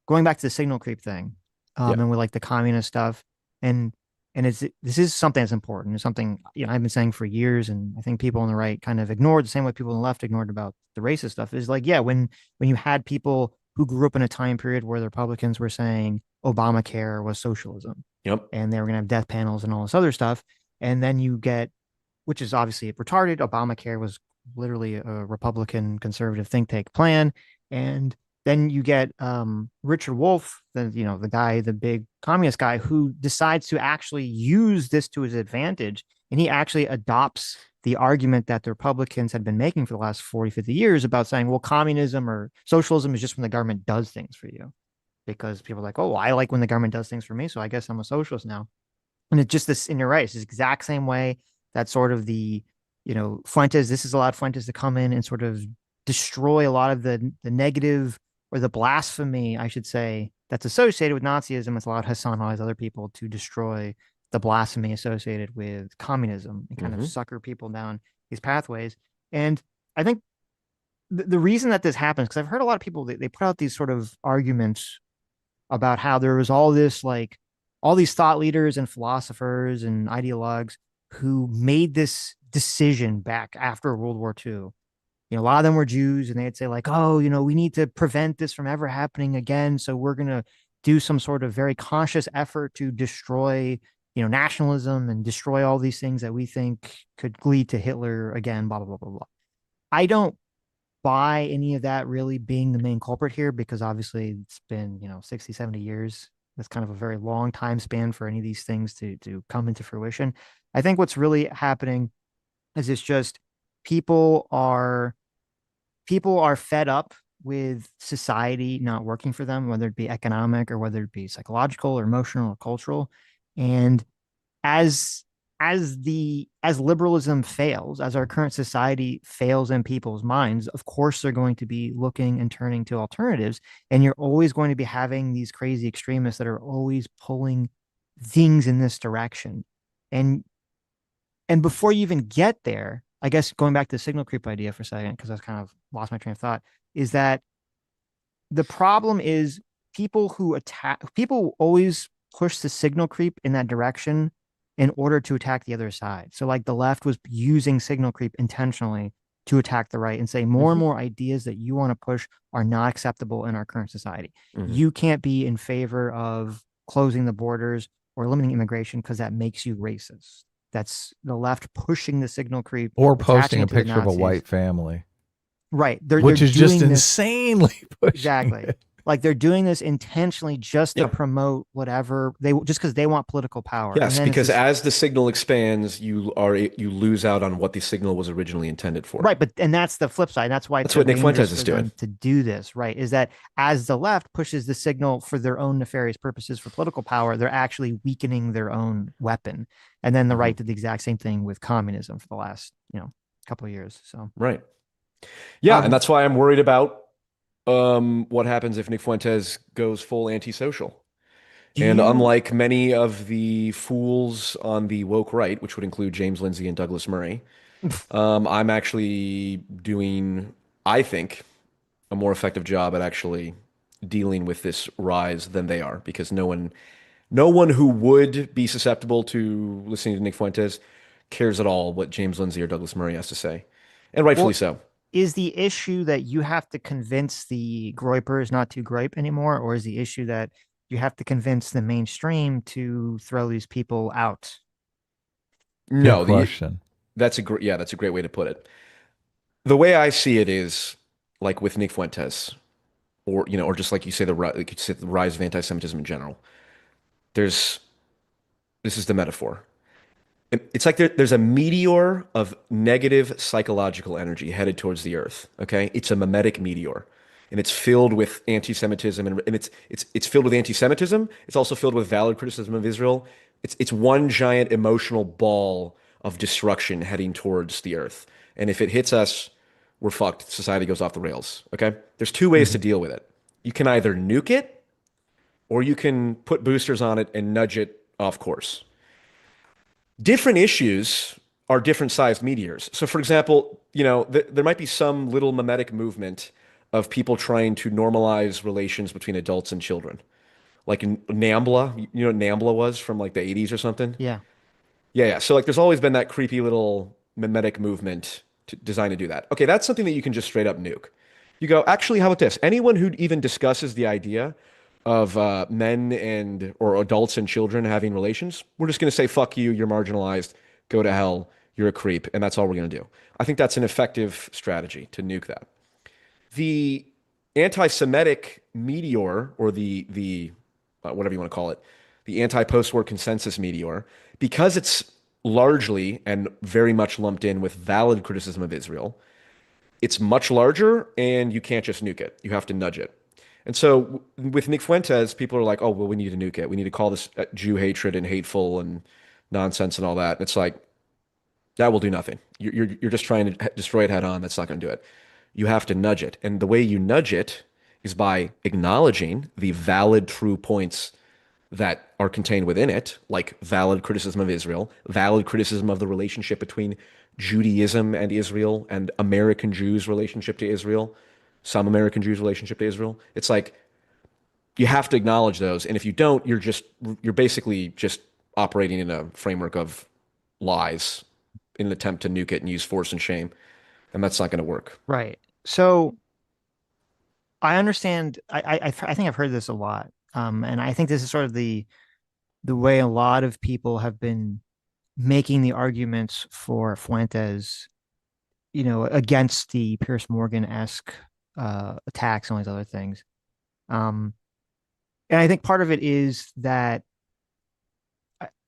going back to the signal creep thing, and with like the communist stuff. And this is something that's important. It's something, I've been saying for years, and I think people on the right kind of ignored the same way people on the left ignored about the racist stuff. Is like, yeah, when you had people who grew up in a time period where the Republicans were saying Obamacare was socialism. Yep. And they were going to have death panels and all this other stuff. And then you get, which is obviously retarded. Obamacare was literally a Republican conservative think tank plan. And then you get Richard Wolff, the guy, the big communist guy, who decides to actually use this to his advantage. And he actually adopts the argument that the Republicans had been making for the last 40, 50 years about saying, well, communism or socialism is just when the government does things for you. Because people are like, oh, well, I like when the government does things for me, so I guess I'm a socialist now. And it's just this, and you're right, it's the exact same way that sort of this has allowed Fuentes to come in and sort of destroy a lot of the negative or the blasphemy, I should say, that's associated with Nazism. It's allowed Hassan and all these other people to destroy the blasphemy associated with communism and kind of sucker people down these pathways. And I think the reason that this happens, because I've heard a lot of people, they put out these sort of arguments about how there was all these thought leaders and philosophers and ideologues who made this decision back after World War II. A lot of them were Jews, and they'd say like, oh, we need to prevent this from ever happening again. So we're going to do some sort of very conscious effort to destroy, nationalism and destroy all these things that we think could lead to Hitler again, blah, blah, blah, blah, blah. I don't buy any of that really being the main culprit here, because obviously it's been 60, 70 years. That's kind of a very long time span for any of these things to come into fruition. I think what's really happening is it's just people are fed up with society not working for them, whether it be economic or whether it be psychological or emotional or cultural. And as liberalism fails, as our current society fails in people's minds, of course they're going to be looking and turning to alternatives. And you're always going to be having these crazy extremists that are always pulling things in this direction. And before you even get there, I guess going back to the signal creep idea for a second, because I've kind of lost my train of thought, is that the problem is people always push the signal creep in that direction in order to attack the other side. So like the left was using signal creep intentionally to attack the right and say more and more ideas that you want to push are not acceptable in our current society. You can't be in favor of closing the borders or limiting immigration because that makes you racist. That's the left pushing the signal creep. Or posting a picture of a white family. Right. Which is just insanely pushing. Exactly. Like they're doing this intentionally just to promote whatever just because they want political power. Yes, because as the signal expands, you lose out on what the signal was originally intended for. Right, and that's the flip side. That's why that's what Nick Fuentes is doing to do this. Right, is that as the left pushes the signal for their own nefarious purposes for political power, they're actually weakening their own weapon. And then the right did the exact same thing with communism for the last couple of years. So right, yeah, and that's why I'm worried about What happens if Nick Fuentes goes full antisocial? Do And you unlike many of the fools on the woke right, which would include James Lindsay and Douglas Murray, I'm actually doing, I think, a more effective job at actually dealing with this rise than they are, because no one who would be susceptible to listening to Nick Fuentes cares at all what James Lindsay or Douglas Murray has to say, and rightfully well, so. is the issue that you have to convince the groypers not to gripe anymore, or is the issue that you have to convince the mainstream to throw these people out? Good No, question. that's a great way to put it. The way I see it is like with Nick Fuentes, or just like you say, like you said, the rise of anti-Semitism in general. There's this is the metaphor. It's like there's a meteor of negative psychological energy headed towards the Earth. Okay, it's a mimetic meteor, and it's filled with anti-Semitism, and it's filled with anti-Semitism. It's also filled with valid criticism of Israel. It's one giant emotional ball of destruction heading towards the Earth, and if it hits us, we're fucked. Society goes off the rails. Okay, there's two ways to Mhm. deal with it. You can either nuke it, or you can put boosters on it and nudge it off course. Different issues are different sized meteors. So, for example, there might be some little mimetic movement of people trying to normalize relations between adults and children. Like in NAMBLA, you know what NAMBLA was from like the 80s or something? Yeah. Yeah, yeah. So, like, there's always been that creepy little mimetic movement designed to do that. Okay, that's something that you can just straight up nuke. You go, actually, how about this? Anyone who even discusses the idea of men and or adults and children having relations, we're just going to say, fuck you, you're marginalized, go to hell, you're a creep, and that's all we're going to do. I think that's an effective strategy to nuke that. The anti-Semitic meteor, or the whatever you want to call it, the anti-post-war consensus meteor, because it's largely and very much lumped in with valid criticism of Israel, it's much larger, and you can't just nuke it. You have to nudge it. And so with Nick Fuentes, people are like, "Oh, well, we need to nuke it. We need to call this Jew hatred and hateful and nonsense and all that." And it's like that will do nothing. You're just trying to destroy it head on. That's not going to do it. You have to nudge it, and the way you nudge it is by acknowledging the valid, true points that are contained within it, like valid criticism of Israel, valid criticism of the relationship between Judaism and Israel, and American Jews' relationship to Israel, some American Jews' relationship to Israel. It's like you have to acknowledge those, and if you don't, you're basically just operating in a framework of lies in an attempt to nuke it and use force and shame, and that's not going to work. Right. So I understand. I think I've heard this a lot. And I think this is sort of the way a lot of people have been making the arguments for Fuentes, against the Pierce Morgan-esque attacks and all these other things. Um, and I think part of it is that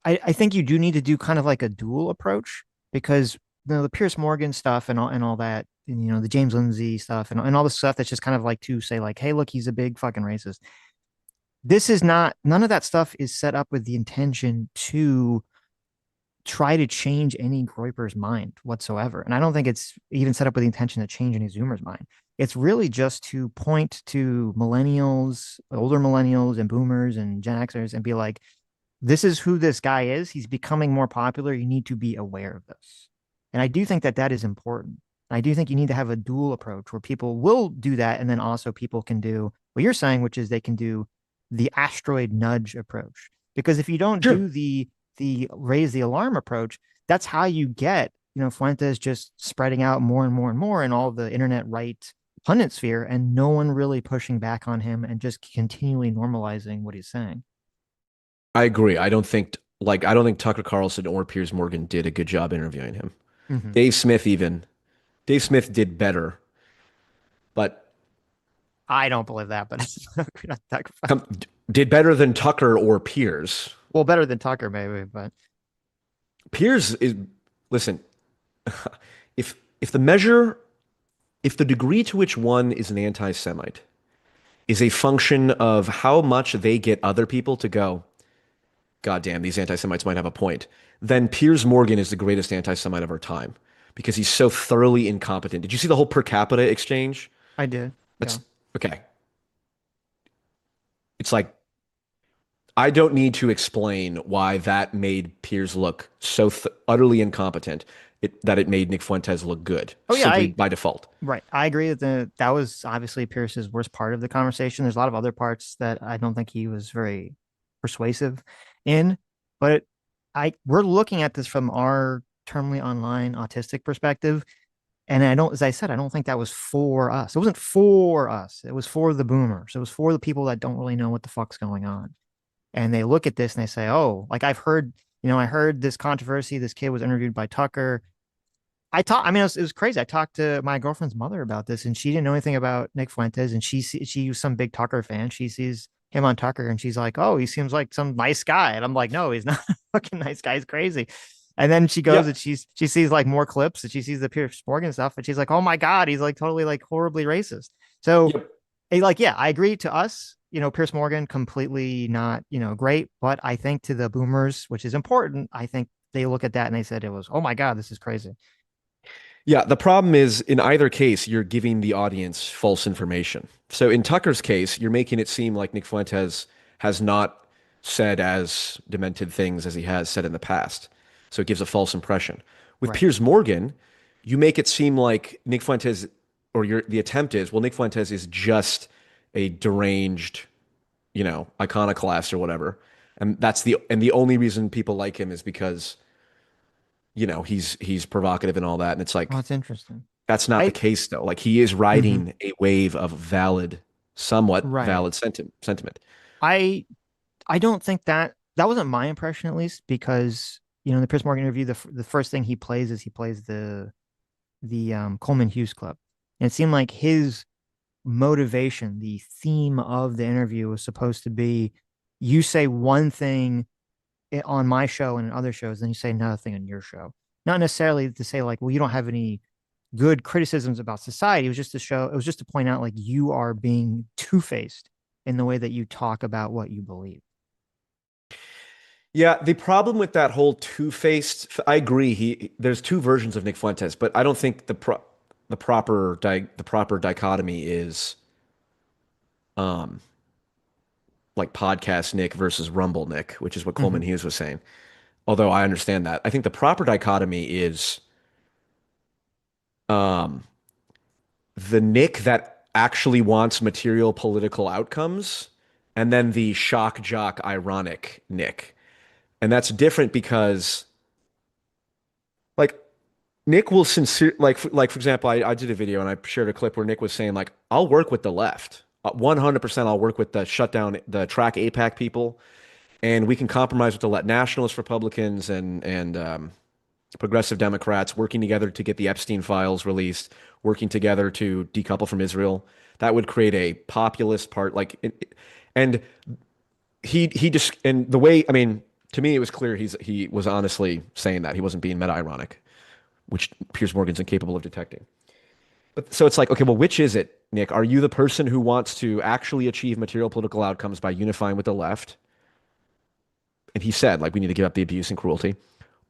I think you do need to do kind of like a dual approach, because the Pierce Morgan stuff and all that, and, the James Lindsay stuff and all the stuff that's just kind of like to say like, hey, look, he's a big fucking racist. This is not, none of that stuff is set up with the intention to try to change any Groyper's mind whatsoever. And I don't think it's even set up with the intention to change any Zoomer's mind. It's really just to point to millennials, older millennials and boomers and Gen Xers and be like, this is who this guy is. He's becoming more popular. You need to be aware of this. And I do think that that is important. I do think you need to have a dual approach where people will do that. And then also people can do what you're saying, which is they can do the asteroid nudge approach. Because if you don't Sure. do the raise the alarm approach, that's how you get, Fuentes just spreading out more and more and more in all the internet right pundit sphere, and no one really pushing back on him and just continually normalizing what he's saying. I agree. I don't think Tucker Carlson or Piers Morgan did a good job interviewing him. Mm-hmm. Dave Smith did better, but I don't believe that, but um, did better than Tucker or Piers. well, better than Tucker maybe, but Piers is listen, if if the measure if the degree to which one is an anti-Semite is a function of how much they get other people to go, God damn, these anti-Semites might have a point, then Piers Morgan is the greatest anti-Semite of our time because he's so thoroughly incompetent. Did you see the whole per capita exchange? I did. Yeah. That's okay, it's like I don't need to explain why that made Piers look so utterly incompetent that it made Nick Fuentes look good Oh yeah, simply by default. right. I agree that that was obviously Pierce's worst part of the conversation. There's a lot of other parts that I don't think he was very persuasive in, but we're looking at this from our terminally online autistic perspective. And I don't, as I said, I don't think that was for us. It wasn't for us. It was for the boomers. It was for the people that don't really know what the fuck's going on. And they look at this and they say, oh, like I've heard, I heard this controversy. This kid was interviewed by Tucker. I mean, it was crazy. I talked to my girlfriend's mother about this, and she didn't know anything about Nick Fuentes, and she was some big Tucker fan. She sees him on Tucker, and she's like, "Oh, he seems like some nice guy." And I'm like, "No, he's not a fucking nice guy. He's crazy." And then she goes Yeah. and she sees like more clips, and she sees the Pierce Morgan stuff, and she's like, "Oh my god, he's like totally like horribly racist." So, Yep. like, yeah, I agree. To us, Pierce Morgan completely not great, but I think to the boomers, which is important, I think they look at that and they said it was, "Oh my god, this is crazy." Yeah, the problem is in either case, you're giving the audience false information. So in Tucker's case, you're making it seem like Nick Fuentes has not said as demented things as he has said in the past. So it gives a false impression. With Right. Piers Morgan, you make it seem like Nick Fuentes, or the attempt is, well, Nick Fuentes is just a deranged, iconoclast or whatever. And the only reason people like him is because he's provocative and all that. And it's Oh, like, that's interesting. that's not the I case though. Like he is mhm. riding a wave of somewhat Right. valid sentiment. I I don't think that wasn't my impression at least because in the Piers Morgan interview the first thing he plays is he plays the Coleman Hughes Club. And it seemed like his motivation, the theme of the interview was supposed to be you say one thing on my show and in other shows, then you say another thing on your show. Not necessarily to say like, well, you don't have any good criticisms about society. It was just to show, it was just to point out like you are being two-faced in the way that you talk about what you believe. Yeah, the problem with that whole two-faced, I agree. There's two versions of Nick Fuentes, but I don't think the proper dichotomy is um like podcast Nick versus Rumble Nick, which is what Mm-hmm. Coleman Hughes was saying. Although I understand that. I think the proper dichotomy is um the Nick that actually wants material political outcomes, and then the shock jock ironic Nick. And that's different because like Nick will sincere like for example, I did a video and I shared a clip where Nick was saying like I'll work with the left. 100% I'll work with the shutdown the track APAC people and we can compromise with the nationalist Republicans and progressive Democrats working together to get the Epstein files released, working together to decouple from Israel. That would create a populist part, and he just and the way I mean, to me, it was clear he was honestly saying that he wasn't being meta ironic, which Piers Morgan's incapable of detecting. But so it's like, okay, well, which is it, Nick? Are you the person who wants to actually achieve material political outcomes by unifying with the left? And he said, like, we need to give up the abuse and cruelty.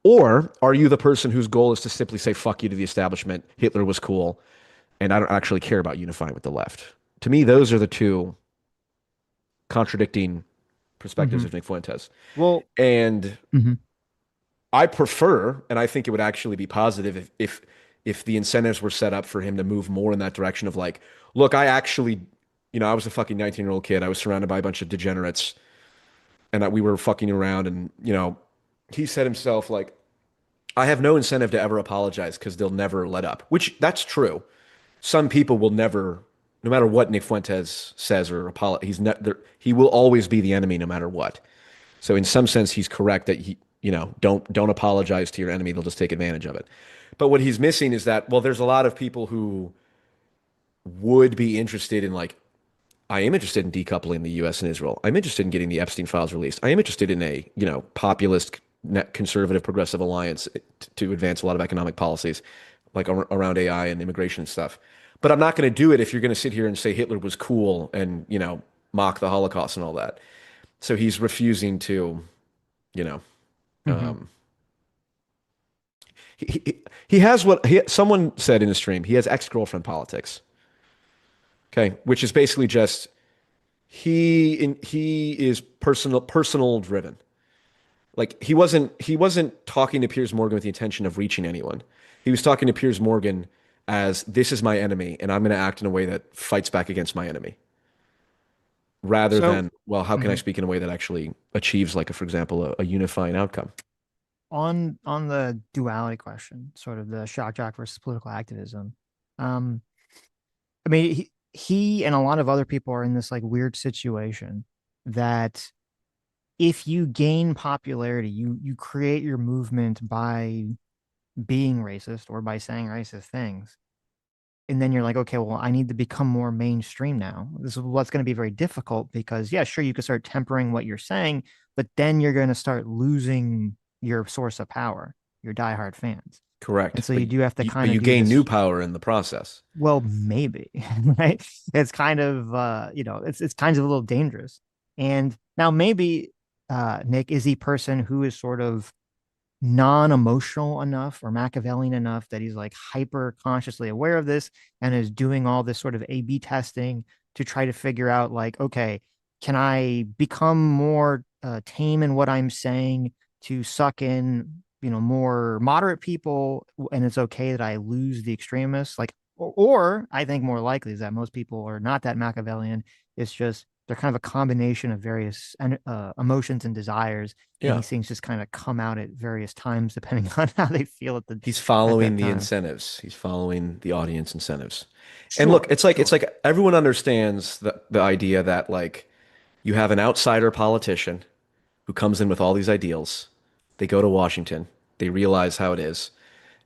Or are you the person whose goal is to simply say fuck you to the establishment? Hitler was cool, and I don't actually care about unifying with the left. To me, those are the two contradicting perspectives Mm-hmm. of Nick Fuentes. Well, And mm-hmm. I prefer, and I think it would actually be positive if the incentives were set up for him to move more in that direction of like, look, I actually, I was a fucking 19-year-old kid. I was surrounded by a bunch of degenerates, and we were fucking around, and he said himself like, I have no incentive to ever apologize because they'll never let up, which that's true. Some people will never, no matter what Nick Fuentes says or apologize, he will always be the enemy no matter what. So in some sense, he's correct that don't apologize to your enemy; they'll just take advantage of it. But what he's missing is that, well, there's a lot of people who would be interested in like, I am interested in decoupling the U.S. and Israel. I'm interested in getting the Epstein files released. I am interested in a populist, conservative, progressive alliance to advance a lot of economic policies, like around AI and immigration and stuff. But I'm not going to do it if you're going to sit here and say Hitler was cool and mock the Holocaust and all that. So he's refusing to, you know, Mm-hmm. um, he has someone said in a stream, he has ex-girlfriend politics. Okay, which is basically just he is personal driven. Like he wasn't talking to Piers Morgan with the intention of reaching anyone. He was talking to Piers Morgan as this is my enemy, and I'm going to act in a way that fights back against my enemy, rather So than, well, how can I mhm. speak in a way that actually achieves, like, for example, a unifying outcome? On the duality question, sort of the shock jock versus political activism. Um, I mean, he and a lot of other people are in this like weird situation that if you gain popularity, you create your movement by being racist or by saying racist things. And then you're like, okay, well, I need to become more mainstream now. This is what's going to be very difficult because, yeah, sure, you can start tempering what you're saying, but then you're going to start losing your source of power, your diehard fans. And Correct. so But you do have to kind but of you do gain new this. power in the process. Well, maybe, right? It's kind of, it's kind of a little dangerous. And now maybe Nick is the person who is sort of non-emotional enough or Machiavellian enough that he's like hyper consciously aware of this and is doing all this sort of A/B testing to try to figure out like, okay, can I become more tame in what I'm saying to suck in, more moderate people, and it's okay that I lose the extremists, like, or I think more likely is that most people are not that Machiavellian. It's just they're kind of a combination of various emotions and desires, and Yeah. these things just kind of come out at various times depending on how they feel He's at following that the time. incentives. He's following the audience incentives. And look, Sure, it's like sure. everyone understands the idea that, like, you have an outsider politician who comes in with all these ideals. They go to Washington, they realize how it is,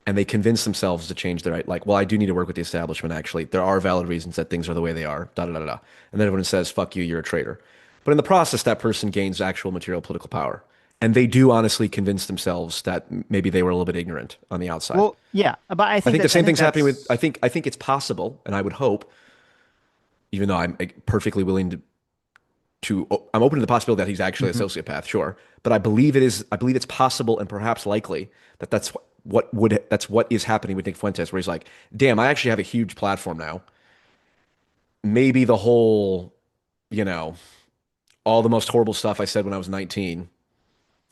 and they convince themselves to change their, like, well, I do need to work with the establishment, actually. There are valid reasons that things are the way they are, da da da da. And then everyone says, fuck you, you're a traitor. But in the process, that person gains actual material political power. And they do honestly convince themselves that maybe they were a little bit ignorant on the outside. Well, yeah, but I I think think the that I same think thing's happening with, that's I think it's possible, and I would hope, even though I'm perfectly willing I'm open to the possibility that he's actually a mhm. sociopath, sure, but I believe it's possible and perhaps likely that that's what is happening with Nick Fuentes, where he's like, damn, I actually have a huge platform now. Maybe the whole, you know, all the most horrible stuff I said when I was 19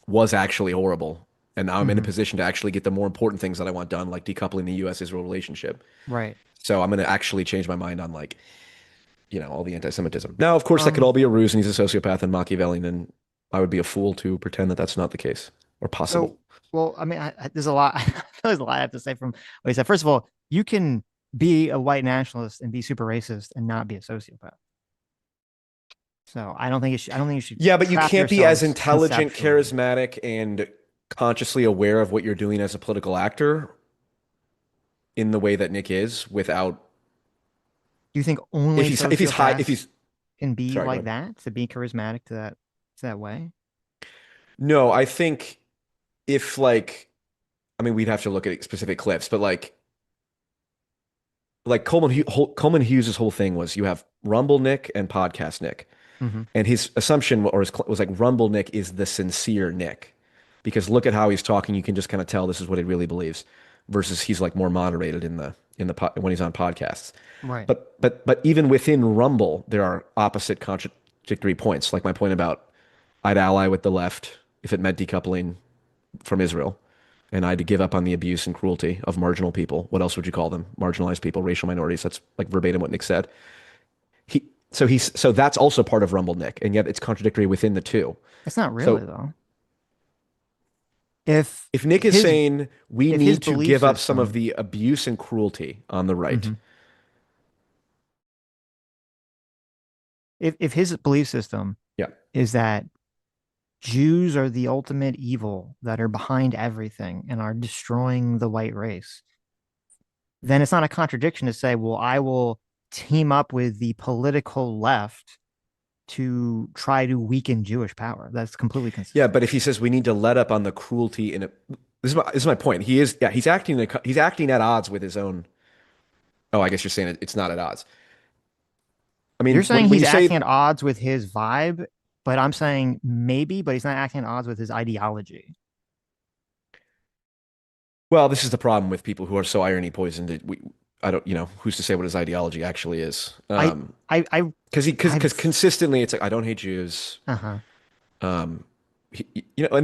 was actually horrible. And now I'm in a Mhm. position to actually get the more important things that I want done, like decoupling the US-Israel relationship. Right. So I'm going to actually change my mind on, like, all the anti-Semitism. Now, of course, that could Um, all be a ruse, and he's a sociopath and Machiavellian, and I would be a fool to pretend that that's not the case or possible. so well, I mean, there's a lot. There's a lot I have to say from what he said. First of all, you can be a white nationalist and be super racist and not be a sociopath. So I don't think you should Yeah, but you trap can't be as yourselves intelligent, conceptually. charismatic, and consciously aware of what you're doing as a political actor in the way that Nick is without, Do you think if only he's high, if sociopaths he's, can be sorry, go like ahead. that, to be charismatic to that way? No, I think if, like, I mean, we'd have to look at specific clips, but like Coleman Hughes' whole thing was you have Rumble Nick and Podcast Nick. Hmm. And his assumption was like Rumble Nick is the sincere Nick. Because look at how he's talking, you can just kind of tell this is what he really believes, versus he's like more moderated when he's on podcasts. Right. But even within Rumble, there are opposite contradictory points. Like my point about I'd ally with the left if it meant decoupling from Israel, and I had to give up on the abuse and cruelty of marginal people. What else would you call them? Marginalized people, racial minorities. That's like verbatim what Nick said. So that's also part of Rumble Nick, and yet it's contradictory within the two. It's not really So though. If if Nick if is his saying we if his need to belief give up some of system, the abuse and cruelty on the right, mhm. If his belief system yeah, is that Jews are the ultimate evil that are behind everything and are destroying the white race, then it's not a contradiction to say, well, I will team up with the political left to try to weaken Jewish power. That's completely yeah. consistent. But if he says we need to let up on the cruelty in it, this is my point. He's acting at odds with his own. Oh, I guess you're saying it's not at odds. I You're mean, saying when he's you acting say, at odds with his vibe, but I'm saying maybe, but he's not acting at odds with his ideology. well, this is the problem with people who are so irony poisoned. I don't, who's to say what his ideology actually is? I Because consistently it's like, I don't hate Jews. uh-huh. And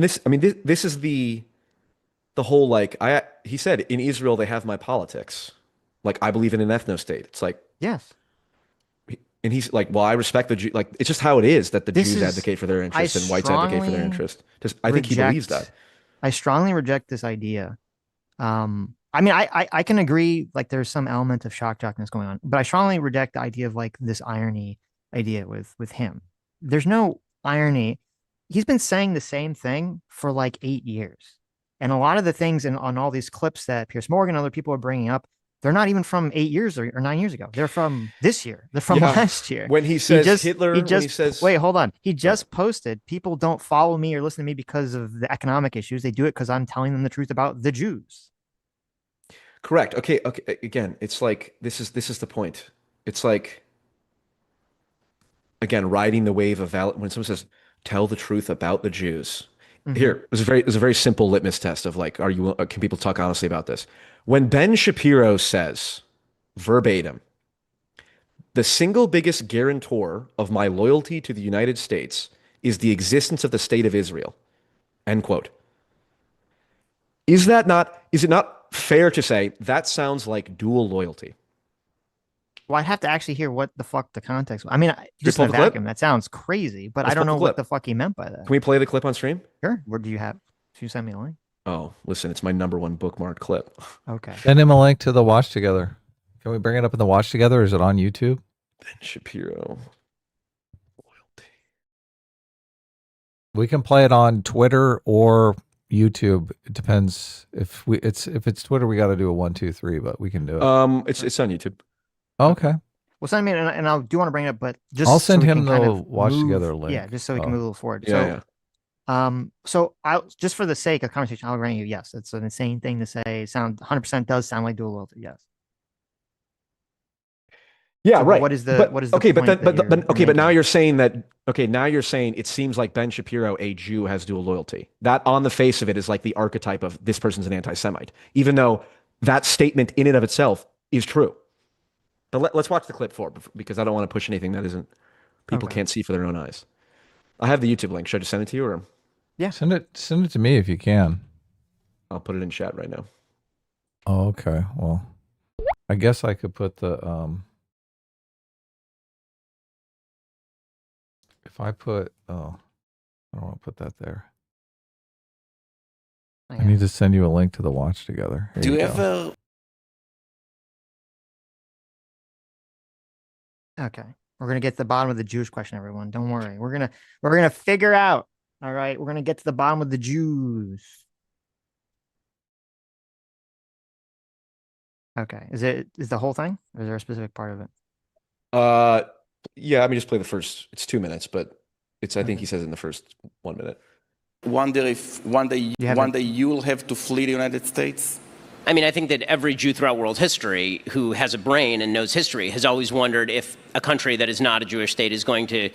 this, I mean, this is the whole, like, he said, in Israel, they have my politics. Like, I believe in an ethno state. It's like, Yes. and he's like, well, I respect the Jew. Like, it's just how it is that the Jews advocate for their interests and whites advocate for their interest. I think he believes that. I strongly reject this idea. I mean, I can agree, like, there's some element of shock jockness going on, but I strongly reject the idea of, like, this irony idea with him. There's no irony. He's been saying the same thing for like 8 years. And a lot of the things on all these clips that Piers Morgan and other people are bringing up, they're not even from 8 years or 9 years ago. They're from this year. They're from last year. When he says Hitler, when he says... Wait, hold on. He just posted, people don't follow me or listen to me because of the economic issues. They do it because I'm telling them the truth about the Jews. Correct. Okay. Again, it's like, this is the point. It's like, again, riding the wave of when someone says, tell the truth about the Jews. Here, it was a very simple litmus test of like, can people talk honestly about this? When Ben Shapiro says, verbatim, the single biggest guarantor of my loyalty to the United States is the existence of the state of Israel, end quote. Is it not fair to say that sounds like dual loyalty? Well, I'd have to actually hear what the fuck the context was. I mean, just in a vacuum, that sounds crazy, but I don't know what the fuck he meant by that. Can we play the clip on stream? Sure. Where do you have? Should you send me a link? Oh, listen, it's my #1 bookmark clip. Okay. Send him a link to the Watch Together. Can we bring it up in the Watch Together? Or is it on YouTube? Ben Shapiro. Loyalty. We can play it on Twitter or YouTube. It depends. If it's Twitter, we got to do a 1, 2, 3, but we can do it. It's on YouTube. Okay. Well, send me, and I do want to bring it up, but just I'll send so him the Watch Together link. Yeah, just so we can move a little forward. Yeah. So just for the sake of conversation, I'll grant you, yes, it's an insane thing to say. 100% does sound like dual loyalty. Yes. Yeah, so, right. What is the okay? But now you're saying that. Okay, now you're saying it seems like Ben Shapiro, a Jew, has dual loyalty. That, on the face of it, is like the archetype of this person's an anti-Semite, even though that statement in and of itself is true. But let's watch the clip because I don't want to push anything that isn't people can't see for their own eyes. I have the YouTube link. Should I just send it to you, or yeah, send it to me if you can. I'll put it in chat right now. Oh, okay. Well, I guess I could put the if I put I don't want to put that there. I need to send you a link to the Watch Together. Do you ever? Okay, we're gonna get to the bottom of the Jewish question, everyone. Don't worry. We're gonna figure out. All right, we're gonna get to the bottom of the Jews. Okay, is the whole thing, or is there a specific part of it? Yeah. I mean, just play the first. It's 2 minutes, but I think he says it in the first 1 minute. Wonder if one day you'll have to flee the United States. I mean, I think that every Jew throughout world history who has a brain and knows history has always wondered if a country that is not a Jewish state is going to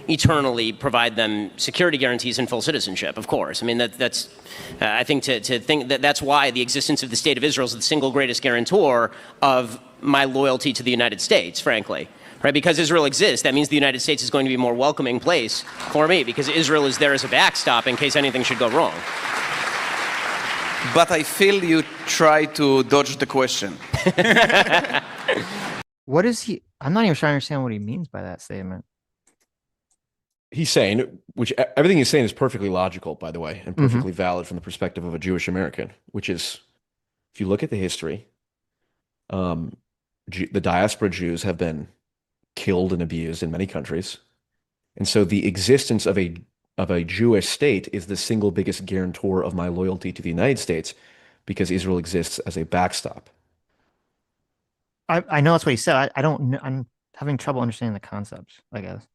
eternally provide them security guarantees and full citizenship, of course. I mean, that's I think to think that's why the existence of the state of Israel is the single greatest guarantor of my loyalty to the United States, frankly. Right? Because Israel exists, that means the United States is going to be a more welcoming place for me because Israel is there as a backstop in case anything should go wrong. But I feel you try to dodge the question. What is he? I'm not even trying to understand what he means by that statement. He's saying, which everything he's saying is perfectly logical, by the way, and perfectly valid from the perspective of a Jewish American, which is, if you look at the history, the diaspora Jews have been killed and abused in many countries. And so the existence of a Jewish state is the single biggest guarantor of my loyalty to the United States because Israel exists as a backstop. I know that's what he said. I'm having trouble understanding the concepts, I guess.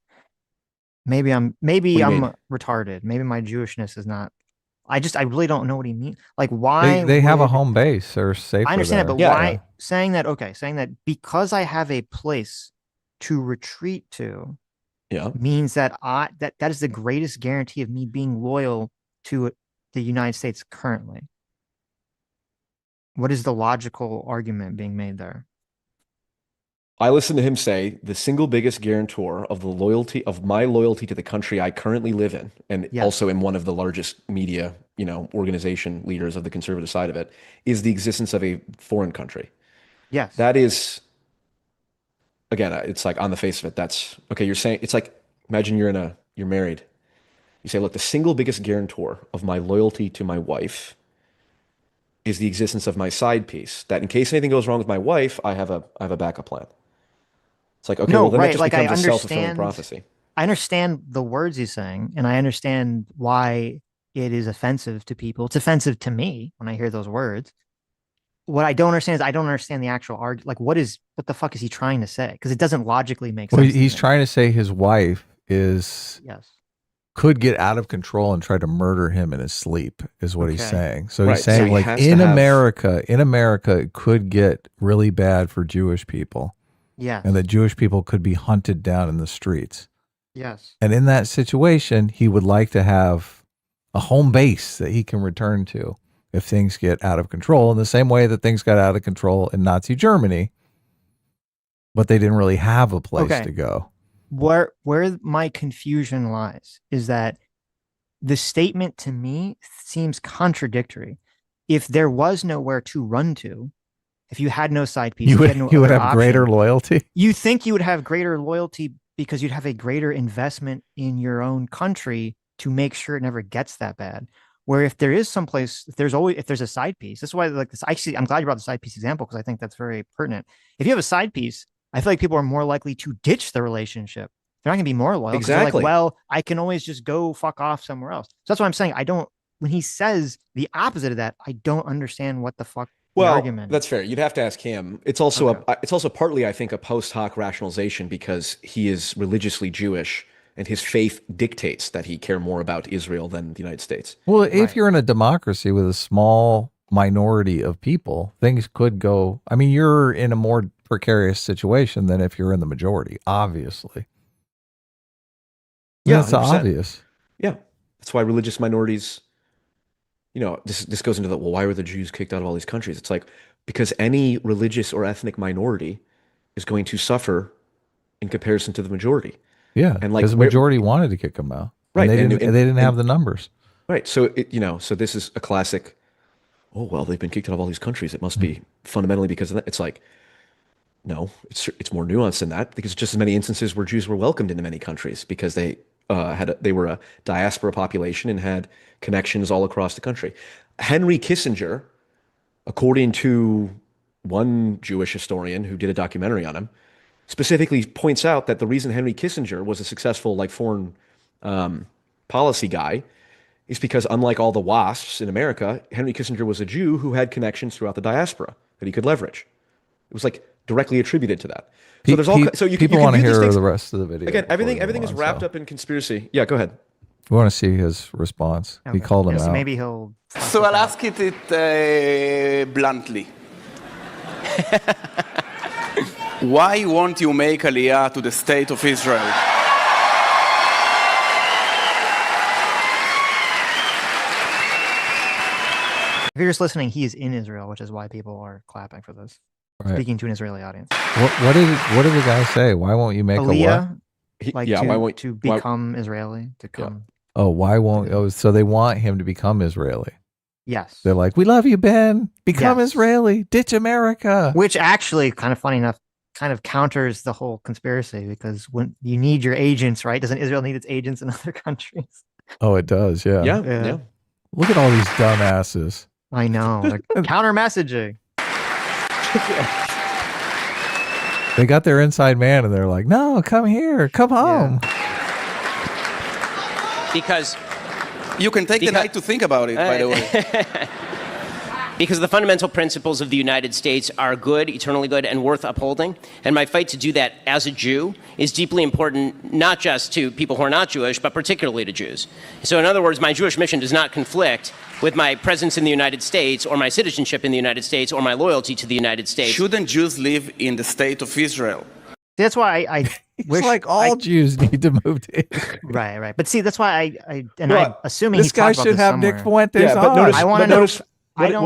Maybe I'm retarded. Maybe my Jewishness is not. I really don't know what he means. Like, why they have a home base or safe? I understand there. it, but why saying that because I have a place to retreat to means that that is the greatest guarantee of me being loyal to the United States currently. What is the logical argument being made there? I listened to him say the single biggest guarantor of my loyalty to the country I currently live in, and also in one of the largest media, organization leaders of the conservative side of it, is the existence of a foreign country. Yes. That is, again, it's like on the face of it, that's okay. You're saying it's like, imagine you're married. You say, look, the single biggest guarantor of my loyalty to my wife is the existence of my side piece. That in case anything goes wrong with my wife, I have a backup plan. It's like, okay, No, well, then right. that just Like, becomes a self-fulfilling prophecy. I understand the words he's saying, and I understand why it is offensive to people. It's offensive to me when I hear those words. What I don't understand is I don't understand the actual argument. Like, what the fuck is he trying to say? Because it doesn't logically make sense. He's trying to say his wife could get out of control and try to murder him in his sleep, is what he's saying. So he's saying, so like, in America, it could get really bad for Jewish people. Yes. And that Jewish people could be hunted down in the streets. Yes. And in that situation, he would like to have a home base that he can return to if things get out of control, in the same way that things got out of control in Nazi Germany, but they didn't really have a place to go. Where my confusion lies is that the statement to me seems contradictory. If there was nowhere to run to, if you had no side piece, you would have greater loyalty. You think you would have greater loyalty because you'd have a greater investment in your own country to make sure it never gets that bad. Where if there is someplace, if there's a side piece, that's why like this. Actually, I'm glad you brought the side piece example because I think that's very pertinent. If you have a side piece, I feel like people are more likely to ditch the relationship. They're not going to be more loyal. Exactly. Like, well, I can always just go fuck off somewhere else. So that's why I'm saying when he says the opposite of that, I don't understand what the fuck the argument is. That's fair. You'd have to ask him. It's also it's also partly, I think, a post hoc rationalization because he is religiously Jewish and his faith dictates that he care more about Israel than the United States. Well, if you're in a democracy with a small minority of people, things could go. I mean, you're in a more precarious situation than if you're in the majority, obviously. Yeah, that's obvious. Yeah, that's why religious minorities. This goes into why were the Jews kicked out of all these countries? It's like because any religious or ethnic minority is going to suffer in comparison to the majority. Yeah, and because the majority wanted to kick them out, right? And they didn't have the numbers, right? So so this is a classic. Oh well, they've been kicked out of all these countries. It must be fundamentally because of that. It's like, no, it's more nuanced than that because just as many instances where Jews were welcomed into many countries because they were a diaspora population and had connections all across the country. Henry Kissinger, according to one Jewish historian who did a documentary on him, specifically points out that the reason Henry Kissinger was a successful foreign policy guy is because unlike all the WASPs in America, Henry Kissinger was a Jew who had connections throughout the diaspora that he could leverage. It was directly attributed to that. So there's people want to hear the rest of the video. Again, everything is wrapped up in conspiracy. Yeah, go ahead. We want to see his response. Okay. He called him out. Maybe he'll. So I'll ask it bluntly. Why won't you make Aliyah to the state of Israel? If you're just listening, he is in Israel, which is why people are clapping for this. Right. Speaking to an Israeli audience. What did the guy say? Why won't you make Aliyah, a what? To become Israeli, to come. Yeah. Oh, why won't? Oh, so they want him to become Israeli. Yes. They're like, we love you, Ben. Become Israeli. Ditch America. Which actually, kind of funny enough, kind of counters the whole conspiracy because when you need your agents, right? Doesn't Israel need its agents in other countries? Oh, it does. Yeah. Yeah. Look at all these dumbasses. I know. They're counter messaging. They got their inside man and they're like, no, come here. Come home. Because you can take the night to think about it, by the way. Because the fundamental principles of the United States are good, eternally good, and worth upholding. And my fight to do that as a Jew is deeply important, not just to people who are not Jewish, but particularly to Jews. So in other words, my Jewish mission does not conflict with my presence in the United States or my citizenship in the United States or my loyalty to the United States. Shouldn't Jews live in the state of Israel? That's why I wish like all Jews need to move to Israel. Right. But see, that's why I'm assuming this guy should have somewhere. Nick Fuentes on. But notice, I want to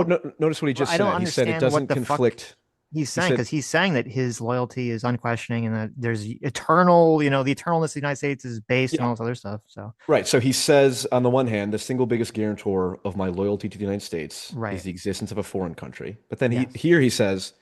know. notice what he just said. He said it doesn't conflict. he's saying, because he's saying that his loyalty is unquestioning and that there's eternal, the eternalness of the United States is based on all this other stuff. So right. So he says, on the one hand, the single biggest guarantor of my loyalty to the United States is the existence of a foreign country. But then he says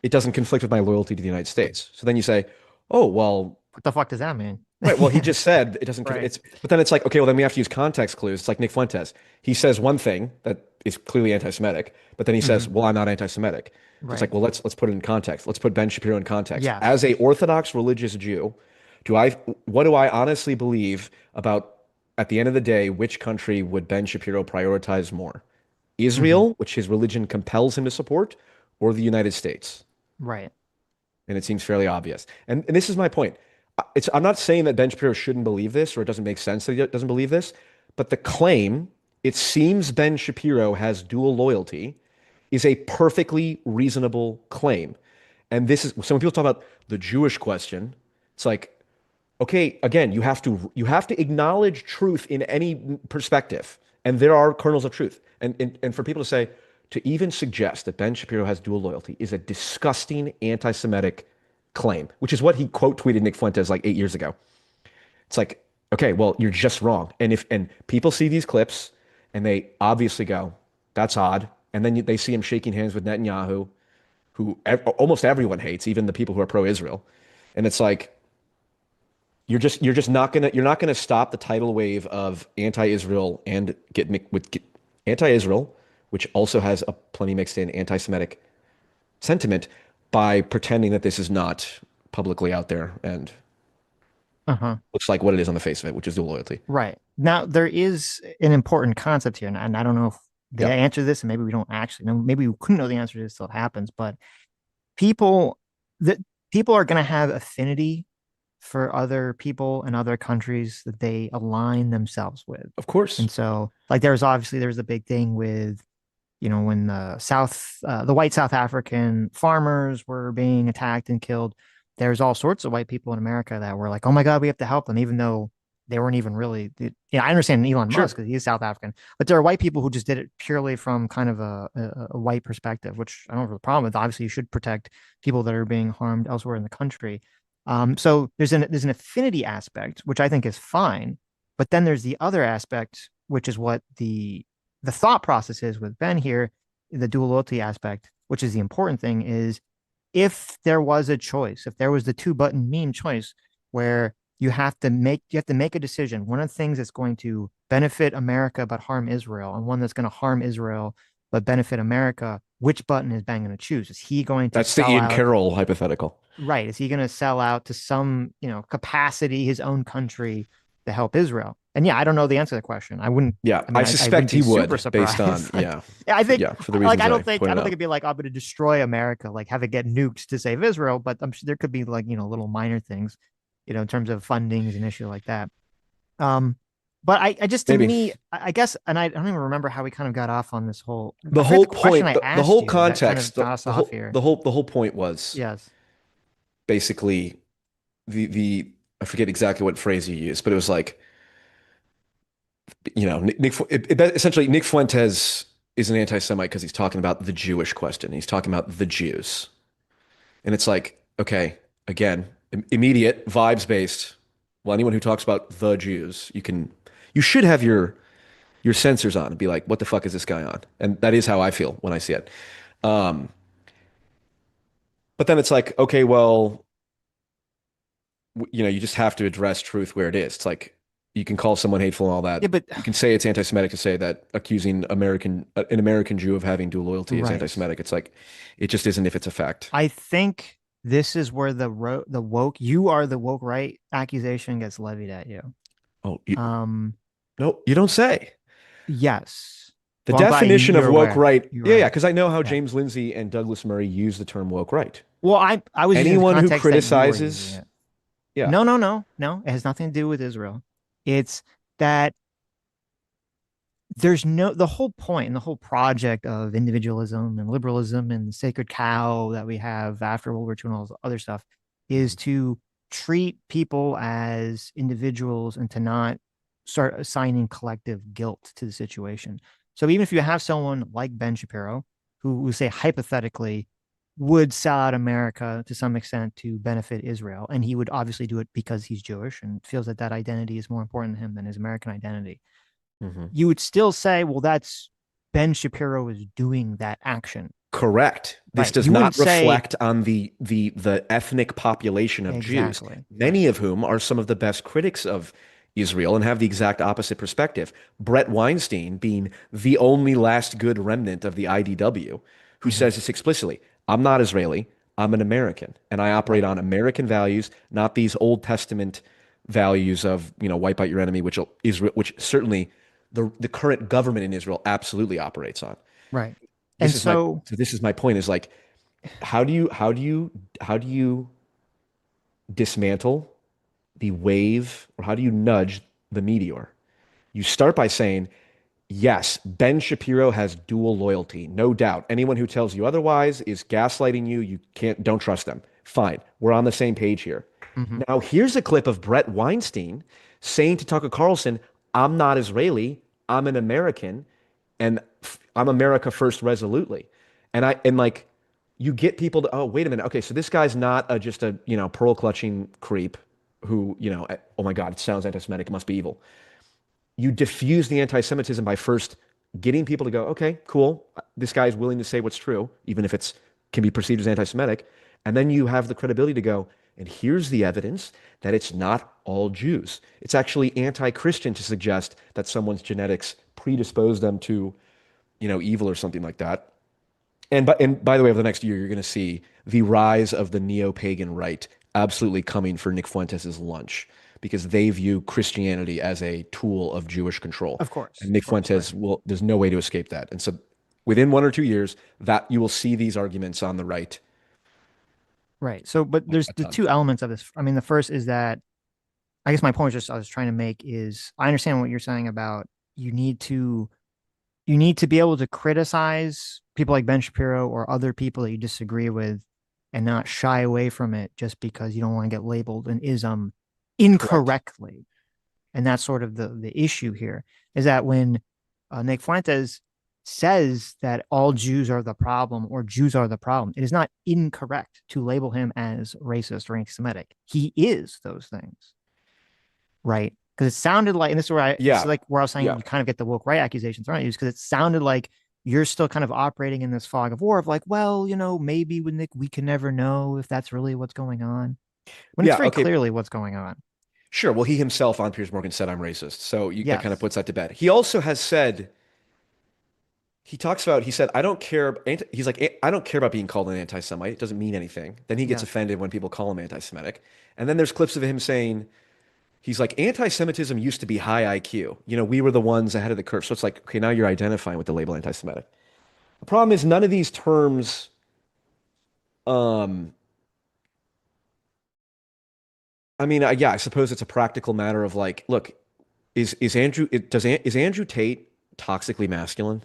it doesn't conflict with my loyalty to the United States. So then you say, oh, well, what the fuck does that mean? Right. Well, he just said it doesn't. Right. But then it's like, okay, well, then we have to use context clues. It's like Nick Fuentes. He says one thing that is clearly anti-Semitic, but then he says, well, I'm not anti-Semitic. So it's like, well, let's put it in context. Let's put Ben Shapiro in context. Yes. As a Orthodox religious Jew, what do I honestly believe about, at the end of the day, which country would Ben Shapiro prioritize more? Israel, which his religion compels him to support, or the United States? Right. And it seems fairly obvious. And this is my point. I'm not saying that Ben Shapiro shouldn't believe this or it doesn't make sense that he doesn't believe this, but the claim, it seems Ben Shapiro has dual loyalty, is a perfectly reasonable claim. And this is, so when people talk about the Jewish question, it's like, okay, again, you have to acknowledge truth in any perspective. And there are kernels of truth. And for people to say, to even suggest that Ben Shapiro has dual loyalty is a disgusting anti-Semitic claim, which is what he quote tweeted Nick Fuentes like 8 years ago. It's like, okay, well, you're just wrong. And people see these clips and they obviously go, that's odd. And then they see him shaking hands with Netanyahu, who almost everyone hates, even the people who are pro-Israel. And it's like, you're just not gonna stop the tidal wave of anti-Israel and get anti-Israel, which also has a plenty mixed in anti-Semitic sentiment, by pretending that this is not publicly out there and looks like what it is on the face of it, which is dual loyalty. Right. Now, there is an important concept here, and I don't know if they answer this, and maybe we don't actually know. Maybe we couldn't know the answer to this till it happens, but people are going to have affinity for other people and other countries that they align themselves with. Of course. And so, like, there's a big thing with, when the white South African farmers were being attacked and killed, there's all sorts of white people in America that were like, oh my God, we have to help them, even though they weren't even really, I understand Elon Musk because he's South African, but there are white people who just did it purely from kind of a white perspective, which I don't have a problem with. Obviously, you should protect people that are being harmed elsewhere in the country. So there's an affinity aspect, which I think is fine, but then there's the other aspect, which is what the thought process is with Ben here, the dual loyalty aspect, which is the important thing, is if there was a choice, if there was the 2-button meme choice where you have to make a decision, one of the things that's going to benefit America but harm Israel, and one that's going to harm Israel but benefit America, which button is Ben going to choose? Is he going to That's the Ian Carroll hypothetical. Right. Is he going to sell out to some, capacity, his own country, to help Israel? And I don't know the answer to the question. I wouldn't. Yeah, I suspect he would, based on I think for the reasons I don't think it'd be like, I'm going to destroy America, like have it get nukes to save Israel. But I'm sure there could be like little minor things, in terms of funding is an issue like that. But I just, to me, I guess, and I don't even remember how we kind of got off on this whole the whole point, the whole context, the whole point was basically the I forget exactly what phrase you used, but it was like, essentially Nick Fuentes is an anti-Semite because he's talking about the Jewish question. He's talking about the Jews. And it's like, okay, again, immediate vibes based. Well, anyone who talks about the Jews, you should have your sensors on and be like, what the fuck is this guy on? And that is how I feel when I see it. But then it's like, okay, well, you just have to address truth where it is. It's like, you can call someone hateful and all that. Yeah, but you can say it's anti-Semitic to say that accusing an American Jew of having dual loyalty is anti-Semitic. It's like, it just isn't if it's a fact. I think this is where the woke right accusation gets levied at you. Oh, no, you don't say. Yes. The definition of woke right. Yeah, because I know how James Lindsay and Douglas Murray use the term woke right. Well, I was anyone who criticizes. Yeah. No. It has nothing to do with Israel. It's that there's the whole point and the whole project of individualism and liberalism and the sacred cow that we have after World War II and all this other stuff is to treat people as individuals and to not start assigning collective guilt to the situation. So even if you have someone like Ben Shapiro, who say hypothetically would sell out America to some extent to benefit Israel. And he would obviously do it because he's Jewish and feels that that identity is more important to him than his American identity. Mm-hmm. You would still say, well, that's Ben Shapiro is doing that action. Correct. This Right. does You not wouldn't say- reflect on the ethnic population of Jews, many of whom are some of the best critics of Israel and have the exact opposite perspective. Brett Weinstein being the only last good remnant of the IDW, who says this explicitly. I'm not Israeli. I'm an American, and I operate on American values, not these Old Testament values of, wipe out your enemy, which certainly the current government in Israel absolutely operates on. Right. So this is my point, is like, how do you dismantle the wave, or how do you nudge the meteor? You start by saying, yes, Ben Shapiro has dual loyalty, no doubt. Anyone who tells you otherwise is gaslighting you. Don't trust them. Fine. We're on the same page here. Now, here's a clip of Brett Weinstein saying to Tucker Carlson, I'm not Israeli, I'm an American, and I'm America first resolutely. And like, you get people to, oh, wait a minute. Okay, so this guy's not just a, pearl clutching creep who, oh my God, it sounds anti-Semitic, it must be evil. You diffuse the anti-Semitism by first getting people to go, okay, cool, this guy's willing to say what's true, even if can be perceived as anti-Semitic. And then you have the credibility to go, and here's the evidence that it's not all Jews. It's actually anti-Christian to suggest that someone's genetics predispose them to, evil or something like that. And by the way, over the next year, you're going to see the rise of the neo-pagan right absolutely coming for Nick Fuentes' lunch, because they view Christianity as a tool of Jewish control. Of course. And Nick Fuentes there's no way to escape that. And so within 1 or 2 years, that you will see these arguments on the right. Right. So, but there's the two elements of this. I mean, the first is that, I guess my point I was trying to make is, I understand what you're saying about you need to be able to criticize people like Ben Shapiro or other people that you disagree with and not shy away from it just because you don't want to get labeled an ism incorrectly. Correct. And that's sort of the issue here, is that when Nick Fuentes says that all Jews are the problem or Jews are the problem, it is not incorrect to label him as racist or anti-Semitic. He is those things, right? Because it sounded like, and this is where this is like where I was saying you kind of get the woke right accusations thrown at you, because it sounded like you're still kind of operating in this fog of war of like, well, maybe with Nick, we can never know if that's really what's going on. When it's very clearly what's going on. Sure. Well, he himself on Piers Morgan said, I'm racist. So that kind of puts that to bed. He also has said, he said, I don't care. He's like, I don't care about being called an anti-Semite. It doesn't mean anything. Then he gets offended when people call him anti-Semitic. And then there's clips of him saying, he's like, anti-Semitism used to be high IQ. We were the ones ahead of the curve. So it's like, okay, now you're identifying with the label anti-Semitic. The problem is none of these terms, I suppose it's a practical matter of like, look, is Andrew Tate toxically masculine?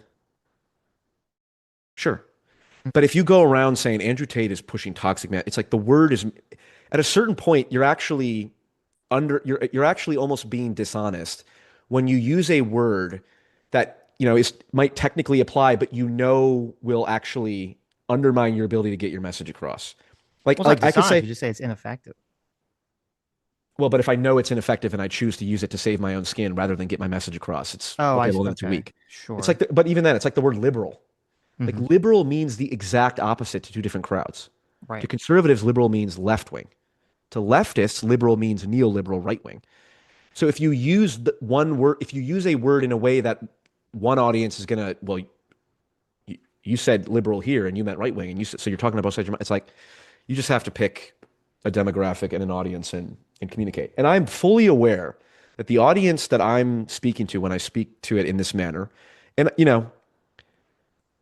Sure. But if you go around saying Andrew Tate is pushing toxic it's like the word is, at a certain point, you're actually almost being dishonest when you use a word that might technically apply, but will actually undermine your ability to get your message across. Like I could say, you just say it's ineffective. Well, but if I know it's ineffective and I choose to use it to save my own skin rather than get my message across, it's that's weak. Sure. It's like, but even then, it's like the word liberal. Like liberal means the exact opposite to two different crowds. Right. To conservatives, liberal means left wing. To leftists, liberal means neoliberal right wing. So if you use a word in a way that one audience is gonna, well, you said liberal here and you meant right wing, and so you're talking about both sides of your mind. It's like you just have to pick a demographic and an audience and communicate. And I'm fully aware that the audience that I'm speaking to when I speak to it in this manner, and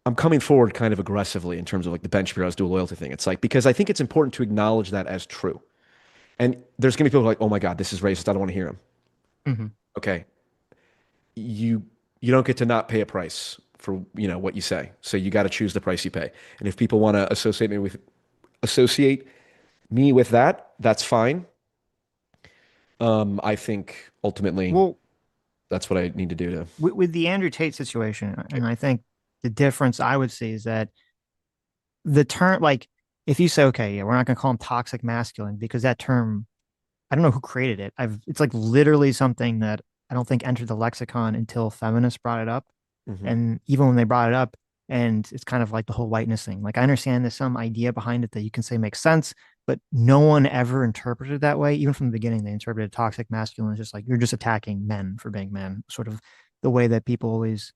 I'm coming forward kind of aggressively in terms of like the Ben Shapiro's dual loyalty thing. It's like, because I think it's important to acknowledge that as true. And there's going to be people like, oh my God, this is racist. I don't want to hear him. Okay. You don't get to not pay a price for, what you say. So you got to choose the price you pay. And if people want to associate me with that, that's fine. I think ultimately, that's what I need to do with the Andrew Tate situation. And I think the difference I would see is that the term, like, if you say, okay, yeah, we're not going to call him toxic masculine because that term, I don't know who created it. It's like literally something that I don't think entered the lexicon until feminists brought it up. And even when they brought it up, and it's kind of like the whole whiteness thing. Like I understand there's some idea behind it that you can say makes sense, but no one ever interpreted it that way. Even from the beginning, they interpreted toxic masculine as just like you're just attacking men for being men, sort of the way that people always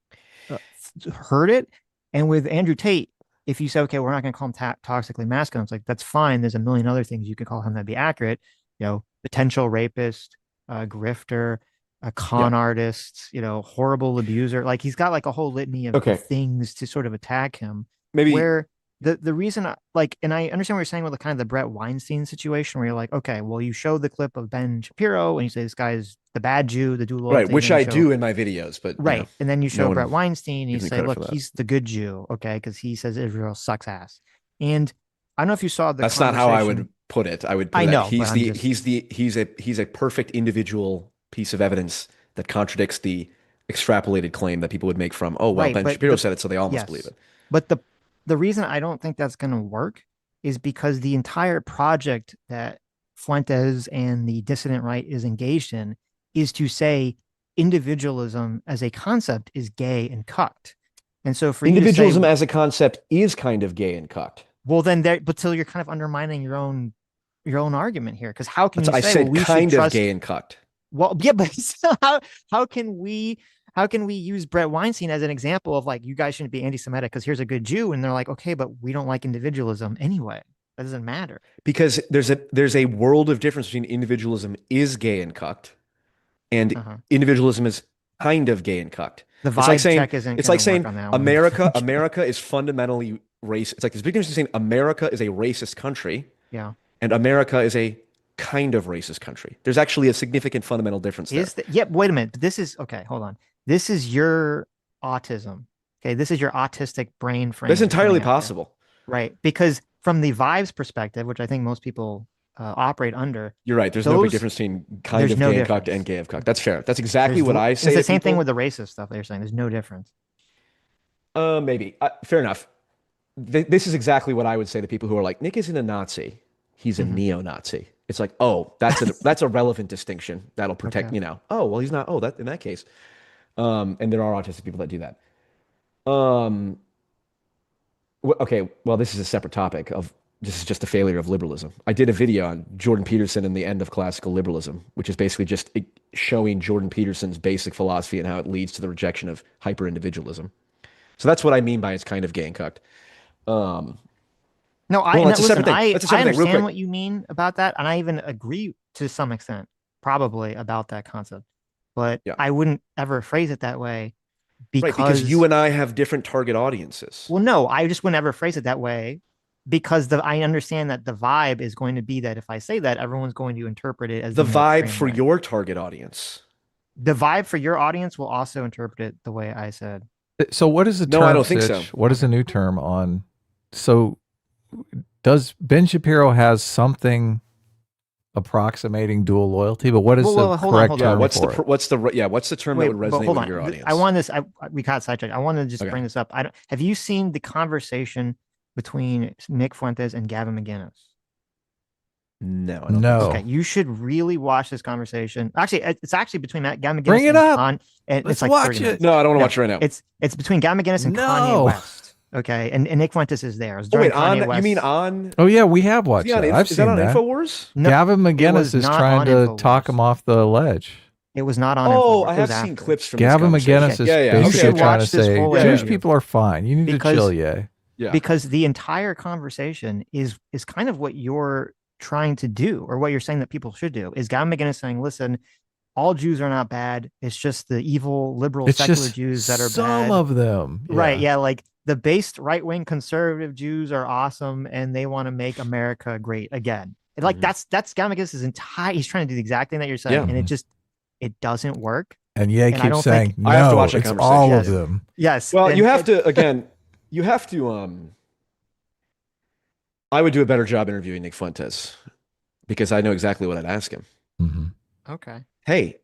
heard it. And with Andrew Tate, if you say, okay, we're not going to call him toxically masculine, it's like, that's fine. There's a million other things you could call him that'd be accurate. You know, potential rapist, grifter, a con artist, you know, horrible abuser. Like he's got like a whole litany of things to sort of attack him. Maybe where the reason like, and I understand what you're saying with the kind of the Brett Weinstein situation where you're like, okay, well, you show the clip of Ben Shapiro and you say this guy's the bad Jew, the dual loyalty, right, which I do in my videos, but right, you know, and then you show no Brett Weinstein and you say, look, that. he's the good Jew, okay, because he says Israel sucks ass. And I don't know if you saw the. That's not how I would put it. I would put I know he's a perfect individual piece of evidence that contradicts the extrapolated claim that people would make from, oh, well, Ben Shapiro said it, so they all must believe it. But the reason I don't think that's going to work is because the entire project that Fuentes and the dissident right is engaged in is to say individualism as a concept is gay and cucked. And so for individualism as a concept is kind of gay and cucked. Well, then but still you're kind of undermining your own argument here. Because how can you say, I said we kind should of trust... gay and cucked? Well, yeah, but how can we use Brett Weinstein as an example of like, you guys shouldn't be anti-Semitic because here's a good Jew, and they're like, okay, but we don't like individualism anyway. That doesn't matter. Because there's a world of difference between individualism is gay and cucked, and individualism is kind of gay and cucked. The vibe check isn't. It's like saying America is fundamentally racist. It's like this big difference between saying America is a racist country, and America is a kind of racist country. There's actually a significant fundamental difference there. Wait a minute. This is okay. Hold on. This is your autism. Okay, this is your autistic brain frame. That's entirely possible, right? Because from the vibes perspective, which I think most people operate under, you're right. There's no big difference between kind of gay and cucked and gay of cucked. That's fair. That's exactly what I say. It's the same thing with the racist stuff that you're saying. There's no difference. Maybe. Fair enough. This is exactly what I would say to people who are like, Nick isn't a Nazi. He's a neo-Nazi. It's like, oh, that's a relevant distinction that'll protect, you know. Oh, well, he's not. Oh, that in that case. And there are autistic people that do that. Okay, well, this is a separate topic this is just a failure of liberalism. I did a video on Jordan Peterson and the end of classical liberalism, which is basically just showing Jordan Peterson's basic philosophy and how it leads to the rejection of hyper-individualism. So that's what I mean by it's kind of gay and cucked. No, I understand what you mean about that, and I even agree to some extent, probably, about that concept. But I wouldn't ever phrase it that way because you and I have different target audiences. Well, no, I just wouldn't ever phrase it that way because I understand that the vibe is going to be that if I say that, everyone's going to interpret it as the vibe for your target audience. The vibe for your audience will also interpret it the way I said. So what is the term? No, I don't think so. What is the new term on? So does Ben Shapiro has something approximating dual loyalty, but what is the correct term? What's the term that would resonate with your audience? I want this. We got sidetracked. I want to just bring this up. Have you seen the conversation between Nick Fuentes and Gavin McInnes? No. Okay, you should really watch this conversation. Actually, it's actually between Gavin McInnes. Bring it up. And Let's it's like watch it. No, I don't want to watch it right now. It's between Gavin McInnes and Kanye West. Okay, and Nick Fuentes is there. Wait, you mean on? Oh yeah, we have watched that. I've seen that. Is that on InfoWars? No, Gavin McInnes is trying to talk him off the ledge. It was not on. Oh, I have seen clips from Gavin McInnes is basically trying to say Jewish people are fine. You need to chill, yeah. Because the entire conversation is kind of what you're trying to do, or what you're saying that people should do. Is Gavin McInnes saying, listen, all Jews are not bad. It's just the evil, liberal, secular Jews that are some bad. Some of them. Yeah. Right. Yeah. Like the based right-wing conservative Jews are awesome and they want to make America great again. Like that's Gavin McInnes' entire, he's trying to do the exact thing that you're saying. And it doesn't work. And keeps saying, no, I have to watch it's all of them. Yes. Well, you have to, I would do a better job interviewing Nick Fuentes because I know exactly what I'd ask him. Okay. Hey,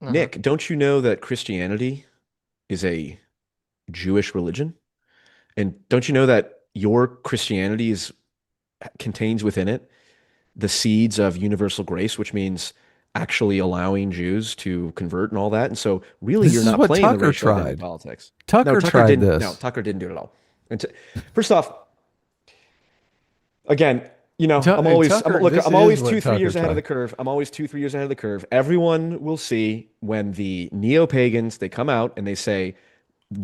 Nick, don't you know that Christianity is a Jewish religion? And don't you know that your Christianity is contains within it the seeds of universal grace, which means actually allowing Jews to convert and all that. And so really, This you're is not what playing the Tucker racial identity tried. politics. Tucker No, tried didn't. this. No, Tucker didn't do it at all. And first off, again, I'm always Tucker, look, this I'm is always what 2-3 Tucker years ahead of tried. the curve. I'm always 2-3 years ahead of the curve. Everyone will see when the neo-pagans, they come out and they say,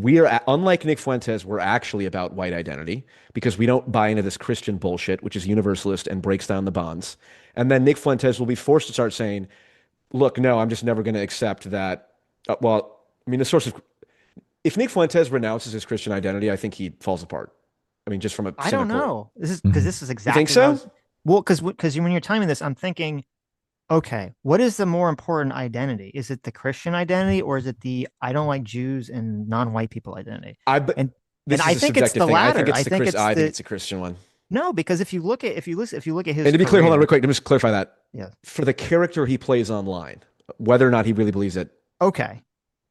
we are, unlike Nick Fuentes, we're actually about white identity because we don't buy into this Christian bullshit, which is universalist and breaks down the bonds. And then Nick Fuentes will be forced to start saying, look, no, I'm just never going to accept that. Well, I mean, the source of, if Nick Fuentes renounces his Christian identity, I think he falls apart. I mean, just from a I cynical. don't know. This is because this is You exactly think so? well, because when you're telling me this, I'm thinking, okay, what is the more important identity? Is it the Christian identity or is it the I don't like Jews and non-white people identity? And This I is a think it's subjective the thing. I think latter. it's the Chris. I the think it's a Christian one. no, because if you look at his And to be clear, hold on, real quick. Let me just clarify that. Yeah. For the character he plays online, whether or not he really believes it. Okay.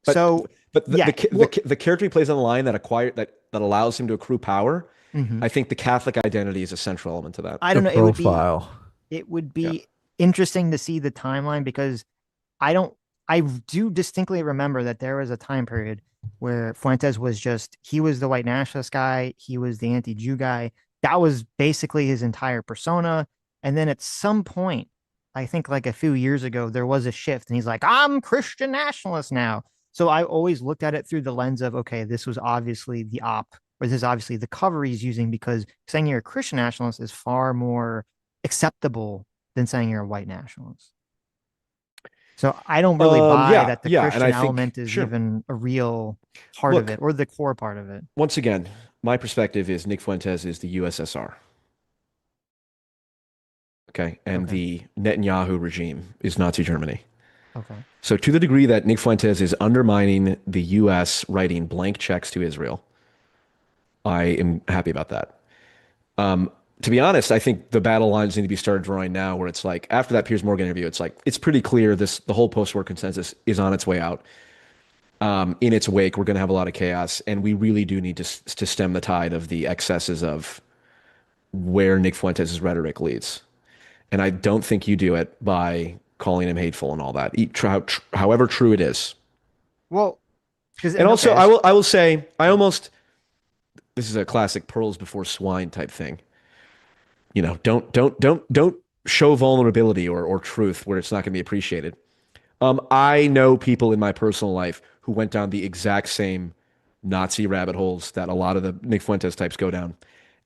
But, so, the character he plays online that allows him to accrue power. Mhm. I think the Catholic identity is a central element to that. I don't know. Profile. It would be interesting to see the timeline because I do distinctly remember that there was a time period where Fuentes was he was the white nationalist guy. He was the anti-Jew guy. That was basically his entire persona. And then at some point, I think like a few years ago, there was a shift and he's like, I'm Christian nationalist now. So I always looked at it through the lens of, okay, this was obviously or this is obviously the cover he's using because saying you're a Christian nationalist is far more acceptable than saying you're a white nationalist. So I don't really buy that the Christian element is even a real part of it or the core part of it. Once again, my perspective is Nick Fuentes is the USSR. Okay. And the Netanyahu regime is Nazi Germany. Okay. So to the degree that Nick Fuentes is undermining the US writing blank checks to Israel, I am happy about that. To be honest, I think the battle lines need to be started drawing now where it's like, after that Piers Morgan interview, it's like, it's pretty clear the whole post-war consensus is on its way out. In its wake, we're going to have a lot of chaos, and we really do need to stem the tide of the excesses of where Nick Fuentes' rhetoric leads. And I don't think you do it by calling him hateful and all that, however true it is. Well, and also, I will say, this is a classic pearls before swine type thing. Don't show vulnerability or truth where it's not going to be appreciated. I know people in my personal life who went down the exact same Nazi rabbit holes that a lot of the Nick Fuentes types go down.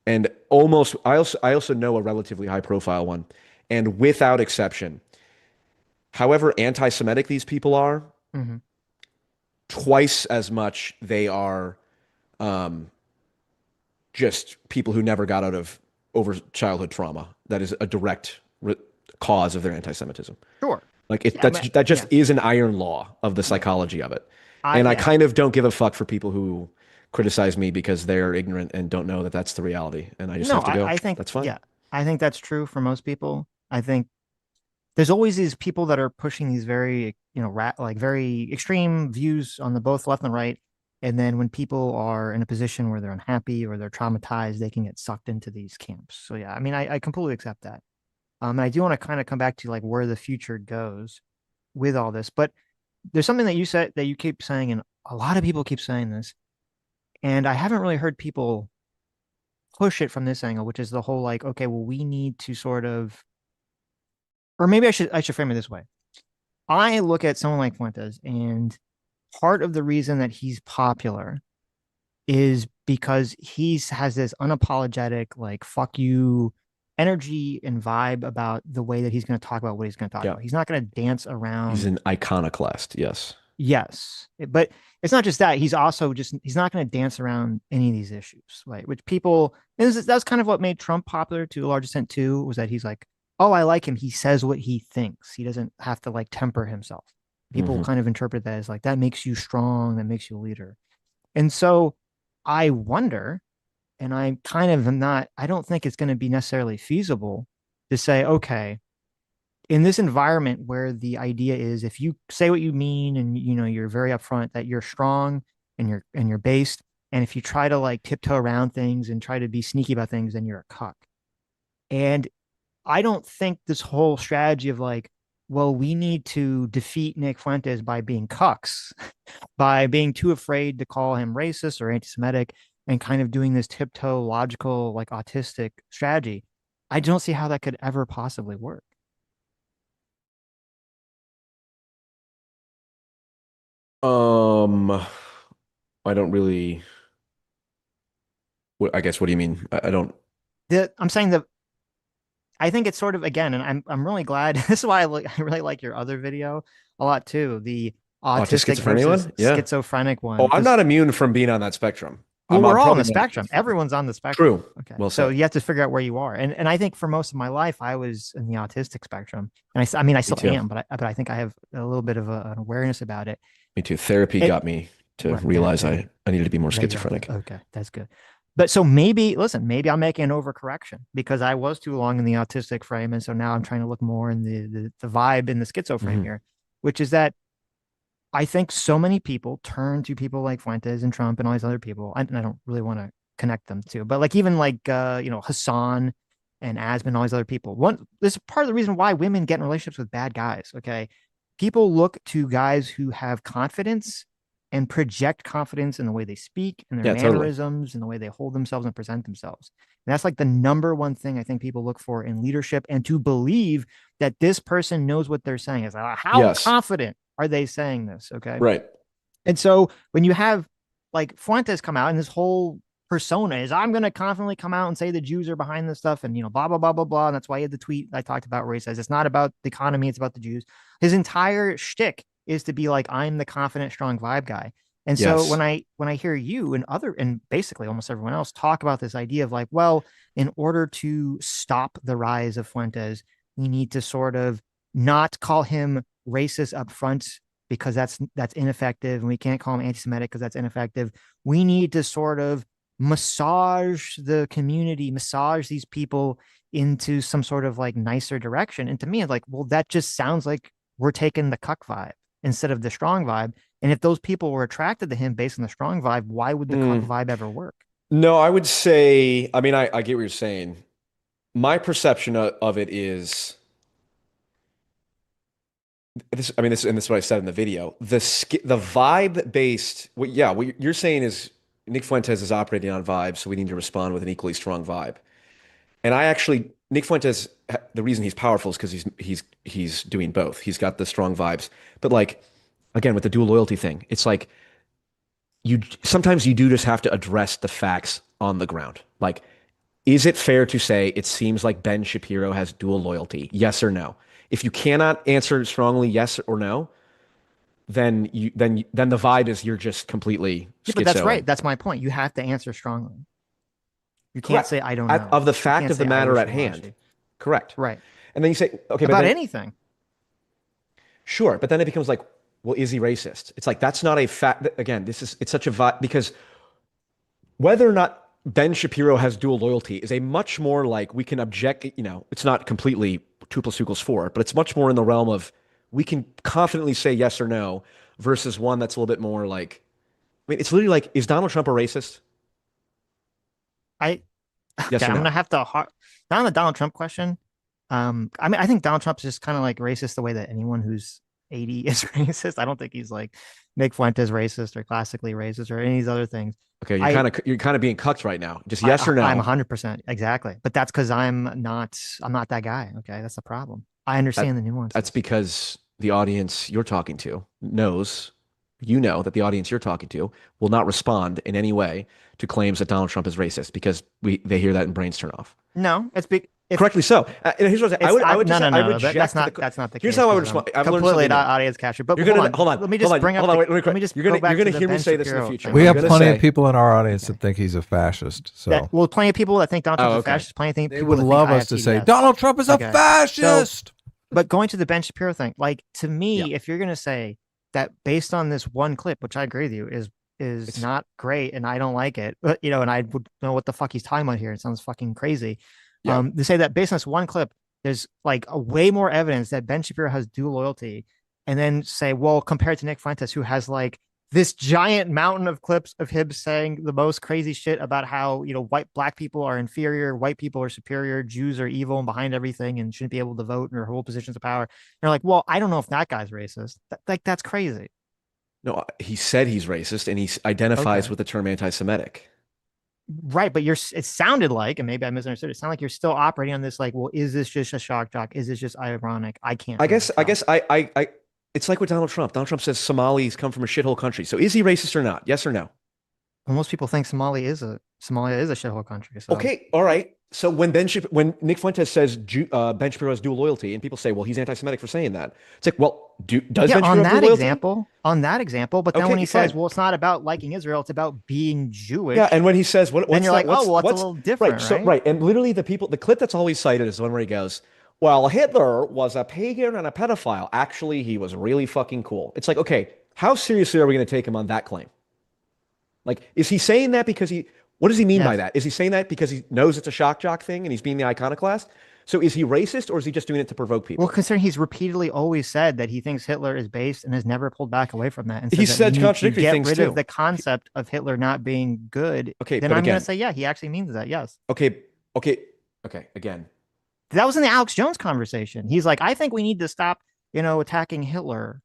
And I also know a relatively high profile one. And without exception, however anti-Semitic these people are, twice as much they are just people who never got out of over childhood trauma. That is a direct cause of their anti-Semitism. Sure. Like that just is an iron law of the psychology of it. I kind of don't give a fuck for people who criticize me because they're ignorant and don't know that that's the reality. And I just have to go. I think that's fine. Yeah, I think that's true for most people. I think there's always these people that are pushing these very, very extreme views on the both left and right. And then when people are in a position where they're unhappy or they're traumatized, they can get sucked into these camps. So yeah, I mean, I completely accept that. And I do want to kind of come back to like where the future goes with all this. But there's something that you said that you keep saying, and a lot of people keep saying this, and I haven't really heard people push it from this angle, which is the whole like, okay, well, we need to sort of, or maybe I should frame it this way. I look at someone like Fuentes, and part of the reason that he's popular is because has this unapologetic, like, fuck you energy and vibe about the way that he's going to talk about what he's going to talk about. He's not going to dance around. He's an iconoclast. Yes. Yes. But it's not just that. He's also he's not going to dance around any of these issues, right? Which people, and that's kind of what made Trump popular to a large extent too, was that he's like, oh, I like him. He says what he thinks. He doesn't have to like temper himself. People kind of interpret that as like, that makes you strong. That makes you a leader. And so I wonder, and I kind of am not, I don't think it's going to be necessarily feasible to say, okay, in this environment where the idea is if you say what you mean and you're very upfront that you're strong and you're based, and if you try to like tiptoe around things and try to be sneaky about things, then you're a cuck. And I don't think this whole strategy of like, well, we need to defeat Nick Fuentes by being cucks, by being too afraid to call him racist or anti-Semitic, and kind of doing this tiptoe logical, like autistic strategy. I don't see how that could ever possibly work. I don't really. I guess. What do you mean? I don't. I'm saying that I think it's sort of, again, and I'm really glad. This is why I really like your other video a lot too. The autistic Schizophrenia versus one? Yeah. schizophrenic one. Oh, I'm not immune from being on that spectrum. Well, we're all on probably the not spectrum. schizophrenic. Everyone's on the spectrum. True. Okay. Well So said. you have to figure out where you are. And I think for most of my life, I was in the autistic spectrum. And I mean, I still too. am, but I think I have a little bit of an awareness about it. Me too. Therapy got me to realize I needed to be more schizophrenic. Okay. That's good. But so maybe, listen, maybe I'm making an overcorrection because I was too long in the autistic frame. And so now I'm trying to look more in the vibe in the schizo frame here, which is that I think so many people turn to people like Fuentes and Trump and all these other people. And I don't really want to connect them to, but like even like, Hassan and Asman and all these other people. This is part of the reason why women get in relationships with bad guys. Okay. People look to guys who have confidence and project confidence in the way they speak and their mannerisms and the way they hold themselves and present themselves. And that's like the number one thing I think people look for in leadership, and to believe that this person knows what they're saying. Is like, how confident are they saying this? Okay. Right. And so when you have like Fuentes come out and this whole persona is, I'm going to confidently come out and say the Jews are behind this stuff and, blah, blah, blah, blah, blah. And that's why he had the tweet I talked about where he says, it's not about the economy, it's about the Jews. His entire shtick is to be like, I'm the confident, strong vibe guy. And so when I hear you and basically almost everyone else talk about this idea of like, well, in order to stop the rise of Fuentes, we need to sort of not call him racist up front because that's ineffective, and we can't call him anti-Semitic because that's ineffective. We need to sort of massage the community, massage these people into some sort of like nicer direction. And to me, it's like, well, that just sounds like we're taking the cuck vibe instead of the strong vibe. And if those people were attracted to him based on the strong vibe, why would the cuck vibe ever work? No, I would say, I mean, I get what you're saying. My perception of it is this. I mean, this is what I said in the video. The vibe based. What you're saying is Nick Fuentes is operating on vibe, so we need to respond with an equally strong vibe. And Nick Fuentes, the reason he's powerful is because he's doing both. He's got the strong vibes, but like again with the dual loyalty thing, it's like sometimes you do just have to address the facts on the ground. Like, is it fair to say it seems like Ben Shapiro has dual loyalty? Yes or no? If you cannot answer strongly yes or no, then the vibe is you're just completely schizo. But that's right. That's my point. You have to answer strongly. You can't say I don't know. Of the fact of the matter at hand. Correct. Right. And then you say, okay, about anything. Sure. But then it becomes like, well, is he racist? It's like, that's not a fact. Again, it's such a vibe, because whether or not Ben Shapiro has dual loyalty is a much more like, we can object, it's not completely 2 + 2 = 4, but it's much more in the realm of we can confidently say yes or no versus one that's a little bit more like, I mean, it's literally like, is Donald Trump a racist? I'm no? Gonna have to not on the Donald Trump question. I mean, I think Donald Trump's just kind of like racist the way that anyone who's 80 is racist. I don't think he's like Nick Fuentes racist or classically racist or any of these other things. Okay, you're kind of being cucked right now. Just yes or no. I'm 100% exactly, but that's because I'm not that guy. Okay, that's the problem. I understand the nuance. That's because the audience you're talking to knows. That the audience you're talking to will not respond in any way to claims that Donald Trump is racist because they hear that and brains turn off. No, it's big. Correctly so. Here's what I would that's not the Here's case. how I would respond. I've completely not audience capture. But hold on. Let me just bring up. Let me just. You're gonna hear me say this in the future. We have plenty of people in our audience that think he's a fascist. So plenty of people that think Donald Trump is a fascist. Plenty of people. They would love us to say Donald Trump is a fascist. But going to the Ben Shapiro thing, like, to me, if you're gonna say that based on this one clip, which I agree with you is not great and I don't like it, but and I would know what the fuck he's talking about here. It sounds fucking crazy. To say that based on this one clip, there's like a way more evidence that Ben Shapiro has dual loyalty, and then say, well, compared to Nick Fuentes, who has like this giant mountain of clips of him saying the most crazy shit about how, black people are inferior, white people are superior, Jews are evil and behind everything and shouldn't be able to vote or hold positions of power. And you're like, well, I don't know if that guy's racist. That's crazy. No, he said he's racist and he identifies Okay. with the term anti-Semitic. Right, but it sounded like, and maybe I misunderstood, it sounded like you're still operating on this like, well, is this just a shock jock? Is this just ironic? I can't I really guess I it's like with Donald Trump. Donald Trump says Somalis come from a shithole country. So is he racist or not? Yes or no? Well, most people think Somalia is a shithole country. So Okay, all right. So when Nick Fuentes says Ben Shapiro has dual loyalty, and people say, well, he's anti-Semitic for saying that. It's like, well, does yeah, Ben Shapiro have dual loyalty? on that example, but then Okay, when he says, fine. well, it's not about liking Israel, it's about being Jewish. Yeah, and when he says, then what's you're that? like, oh, well, it's a little different, right? So right? right, and literally the clip that's always cited is the one where he goes, well, Hitler was a pagan and a pedophile. Actually, he was really fucking cool. It's like, okay, how seriously are we going to take him on that claim? Like, is he saying that because what does he mean by Yes. that? Is he saying that because he knows it's a shock jock thing and he's being the iconoclast? So is he racist or is he just doing it to provoke people? Well, considering he's repeatedly always said that he thinks Hitler is based and has never pulled back away from that, and He says that said we need to contradictory get things rid too. of the concept of Hitler not being good. Okay, then but I'm going again- to say, yeah, he actually means that. Yes. Okay. Again, That was in the Alex Jones conversation. He's like, I think we need to stop, attacking Hitler.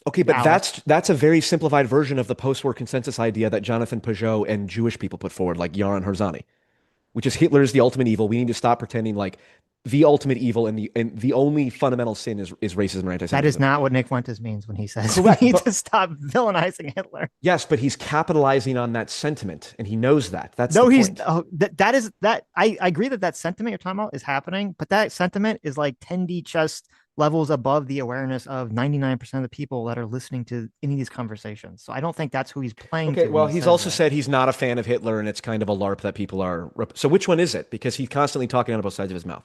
okay, but Alex. that's a very simplified version of the post-war consensus idea that Jonathan Peugeot and Jewish people put forward, like Yaron Herzani, which is Hitler is the ultimate evil. We need to stop pretending like the ultimate evil and the only fundamental sin is racism or anti-Semitism. That is not what Nick Fuentes means when he says Correct, we need but- to stop villainizing Hitler. Yes, but he's capitalizing on that sentiment, and he knows that. That's No, the he's point. that is that I agree that sentiment you're talking about is happening, but that sentiment is like 10D chess levels above the awareness of 99% of the people that are listening to any of these conversations. So I don't think that's who he's playing Okay, to. well, when he he's says also that. said he's not a fan of Hitler, and it's kind of a LARP that people are. So which one is it? Because he's constantly talking out of both sides of his mouth.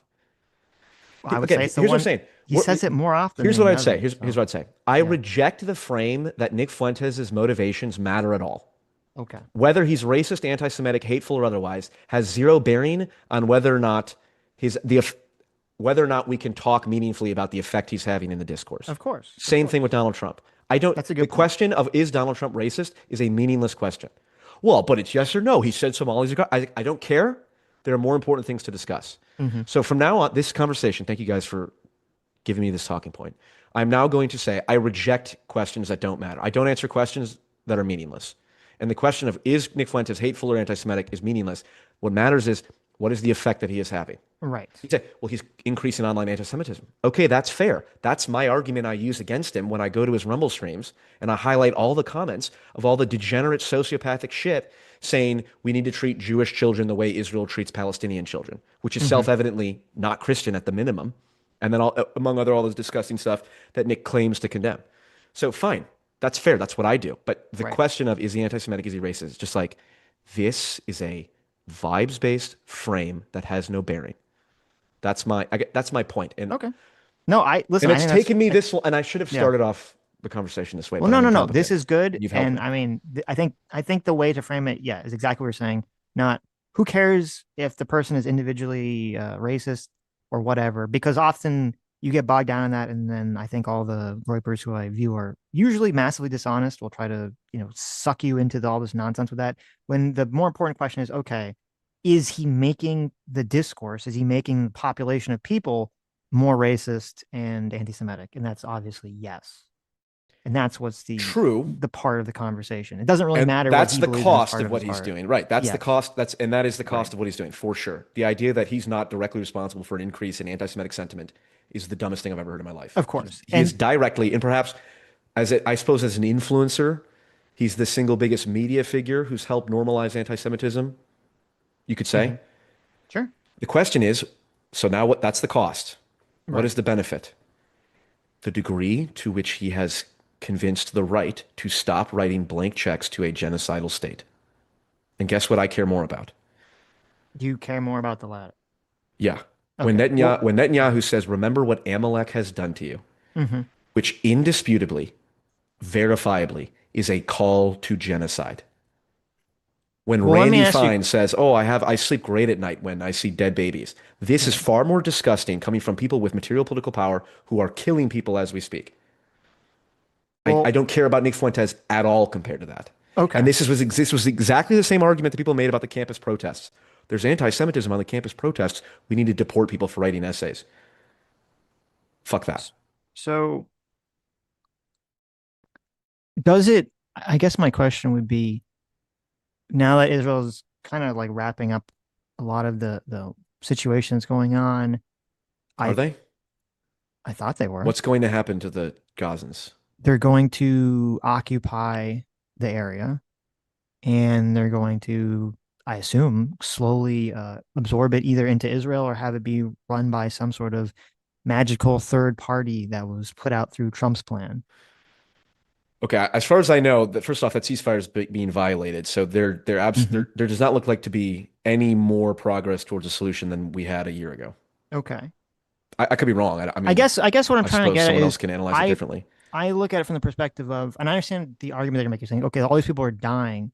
I would Again, say it's the here's what one. I'm saying. He says it more often. Here's than what he I'd say. doesn't, Here's so. what I'd say. I reject the frame that Nick Fuentes' motivations matter at all. Okay. Whether he's racist, anti-Semitic, hateful, or otherwise has zero bearing on whether or not we can talk meaningfully about the effect he's having in the discourse. Of course. Same thing with Donald Trump. That's a good The point. question of is Donald Trump racist is a meaningless question. Well, but it's yes or no. He said Somalis are. I don't care. There are more important things to discuss. So from now on, this conversation. Thank you guys for giving me this talking point. I'm now going to say I reject questions that don't matter. I don't answer questions that are meaningless. And the question of is Nick Fuentes hateful or anti-Semitic is meaningless. What matters is what is the effect that he is having. Right. He'd say, well, he's increasing online anti-Semitism. Okay, that's fair. That's my argument I use against him when I go to his Rumble streams and I highlight all the comments of all the degenerate sociopathic shit saying we need to treat Jewish children the way Israel treats Palestinian children, which is self-evidently not Christian at the minimum. And then among all those disgusting stuff that Nick claims to condemn. So fine, that's fair. That's what I do. But the question of is he anti-Semitic, is he racist? It's just like, this is a vibes-based frame that has no bearing. That's my point. And Okay. No, I listen. and I it's think taken me this long, and I should have started off the conversation this way. Well, but I'm on no. top of This it. is good, You've helped and me. I mean, I think the way to frame it, yeah, is exactly what you're saying. Not who cares if the person is individually racist or whatever, because often you get bogged down in that, and then I think all the Reupers who I view are usually massively dishonest. Will try to suck you into all this nonsense with that. When the more important question is, okay, is he making the discourse? Is he making the population of people more racist and anti-Semitic? And that's obviously yes. And that's what's the part of the conversation. It doesn't really And matter. that's what he the believes cost in of what his he's heart. doing. Right. That's the Yes. cost. That is the cost of what he's doing for sure. The idea that he's not directly responsible for an increase in anti-Semitic sentiment is the dumbest thing I've ever heard in my life. Of course. He is directly, and perhaps I suppose as an influencer, he's the single biggest media figure who's helped normalize anti-Semitism. You could say. Sure. The question is, so now that's the cost. What is the benefit? The degree to which he has convinced the right to stop writing blank checks to a genocidal state. And guess what I care more about? You care more about the latter. Yeah. When Netanyahu says, remember what Amalek has done to you, which indisputably, verifiably, is a call to genocide. When Randy Fine says, oh, I sleep great at night when I see dead babies. This is far more disgusting coming from people with material political power who are killing people as we speak. Well, I don't care about Nick Fuentes at all compared to that. okay. And this was exactly the same argument that people made about the campus protests. There's anti-Semitism on the campus protests. We need to deport people for writing essays. Fuck that. So does it, I guess my question would be, now that Israel's kind of like wrapping up a lot of the situations going on, Are they? I thought they were. What's going to happen to the Gazans? They're going to occupy the area, and they're going to, I assume, slowly absorb it either into Israel or have it be run by some sort of magical third party that was put out through Trump's plan. Okay, as far as I know, first off, that ceasefire is being violated. So there does not look like to be any more progress towards a solution than we had a year ago. Okay. I could be wrong. I mean, I guess what I'm trying to get at someone is else can analyze it differently. I look at it from the perspective of, and I understand the argument that you're making, saying, okay, all these people are dying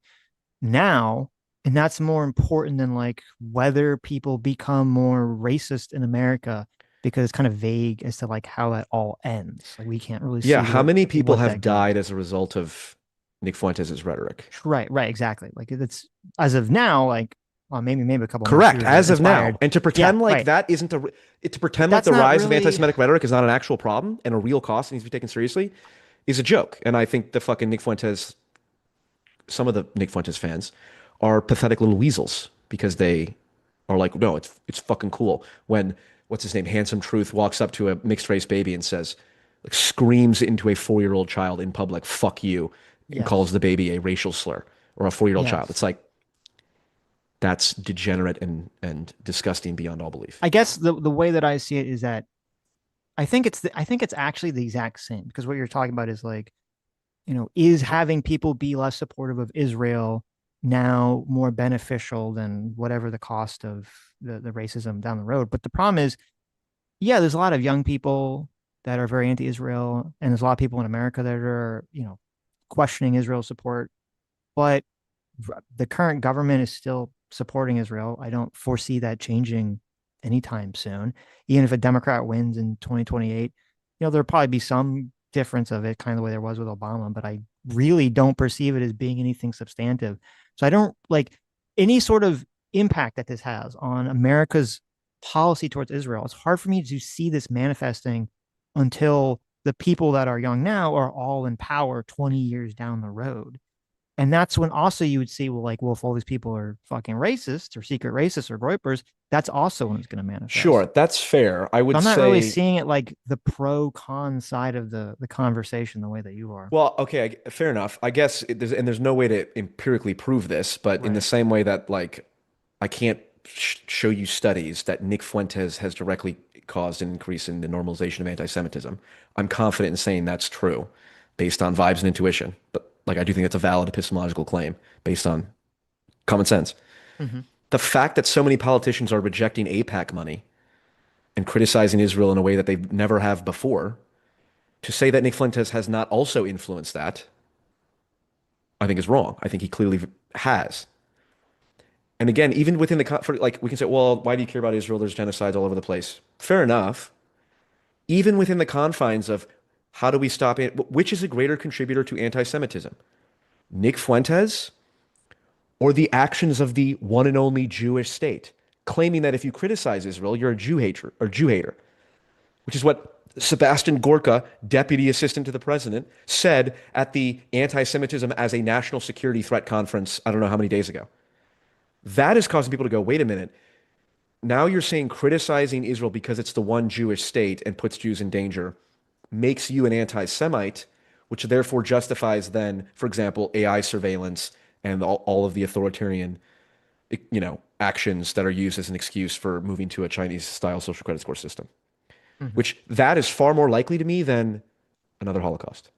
now, and that's more important than like whether people become more racist in America, because it's kind of vague as to like how it all ends. Like we can't really see. Yeah, how many people what have that died goes. as a result of Nick Fuentes' rhetoric? Right, exactly. Like it's as of now, like well, maybe a couple. More Correct, shooters as are of now. inspired. And to pretend Yeah, like right. that isn't to pretend But like the that's not rise of really- anti-Semitic rhetoric is not an actual problem and a real cost and needs to be taken seriously is a joke. And I think the fucking some of the Nick Fuentes fans are pathetic little weasels because they are like, no, it's fucking cool when what's his name, Handsome Truth, walks up to a mixed race baby and says, like, screams into a 4-year-old child in public, "Fuck you," and Yes. calls the baby a racial slur, or a 4-year-old Yes. child. It's like that's degenerate and disgusting beyond all belief. I guess the way that I see it is that I think it's actually the exact same, because what you're talking about is like, is having people be less supportive of Israel now more beneficial than whatever the cost of the racism down the road. But the problem is, yeah, there's a lot of young people that are very anti-Israel, and there's a lot of people in America that are, questioning Israel's support. But the current government is still supporting Israel. I don't foresee that changing anytime soon. Even if a Democrat wins in 2028, there'll probably be some difference of it, kind of the way there was with Obama, but I really don't perceive it as being anything substantive. So I don't like any sort of impact that this has on America's policy towards Israel. It's hard for me to see this manifesting until the people that are young now are all in power 20 years down the road. And that's when also you would see, well, if all these people are fucking racist or secret racists or groypers, that's also when it's going to manifest. Sure, that's fair. I would I'm not say really seeing it like the pro-con side of the conversation the way that you are. Well, okay, fair enough. I guess there's no way to empirically prove this, but in the Right. same way that like I can't show you studies that Nick Fuentes has directly caused an increase in the normalization of anti-Semitism, I'm confident in saying that's true based on vibes and intuition. But like I do think it's a valid epistemological claim based on common sense. Mm-hmm. The fact that so many politicians are rejecting AIPAC money and criticizing Israel in a way that they never have before, to say that Nick Fuentes has not also influenced that, I think is wrong. I think he clearly has. And again, even within we can say, well, why do you care about Israel? There's genocides all over the place. Fair enough. Even within the confines of how do we stop it? Which is a greater contributor to anti-Semitism? Nick Fuentes or the actions of the one and only Jewish state, claiming that if you criticize Israel, you're a Jew hater, which is what Sebastian Gorka, deputy assistant to the president, said at the Anti-Semitism as a National Security Threat Conference, I don't know how many days ago. That is causing people to go, wait a minute. Now you're saying criticizing Israel because it's the one Jewish state and puts Jews in danger makes you an anti-Semite, which therefore justifies then, for example, AI surveillance and all of the authoritarian, actions that are used as an excuse for moving to a Chinese-style social credit score system. Mm-hmm. Which that is far more likely to me than another Holocaust.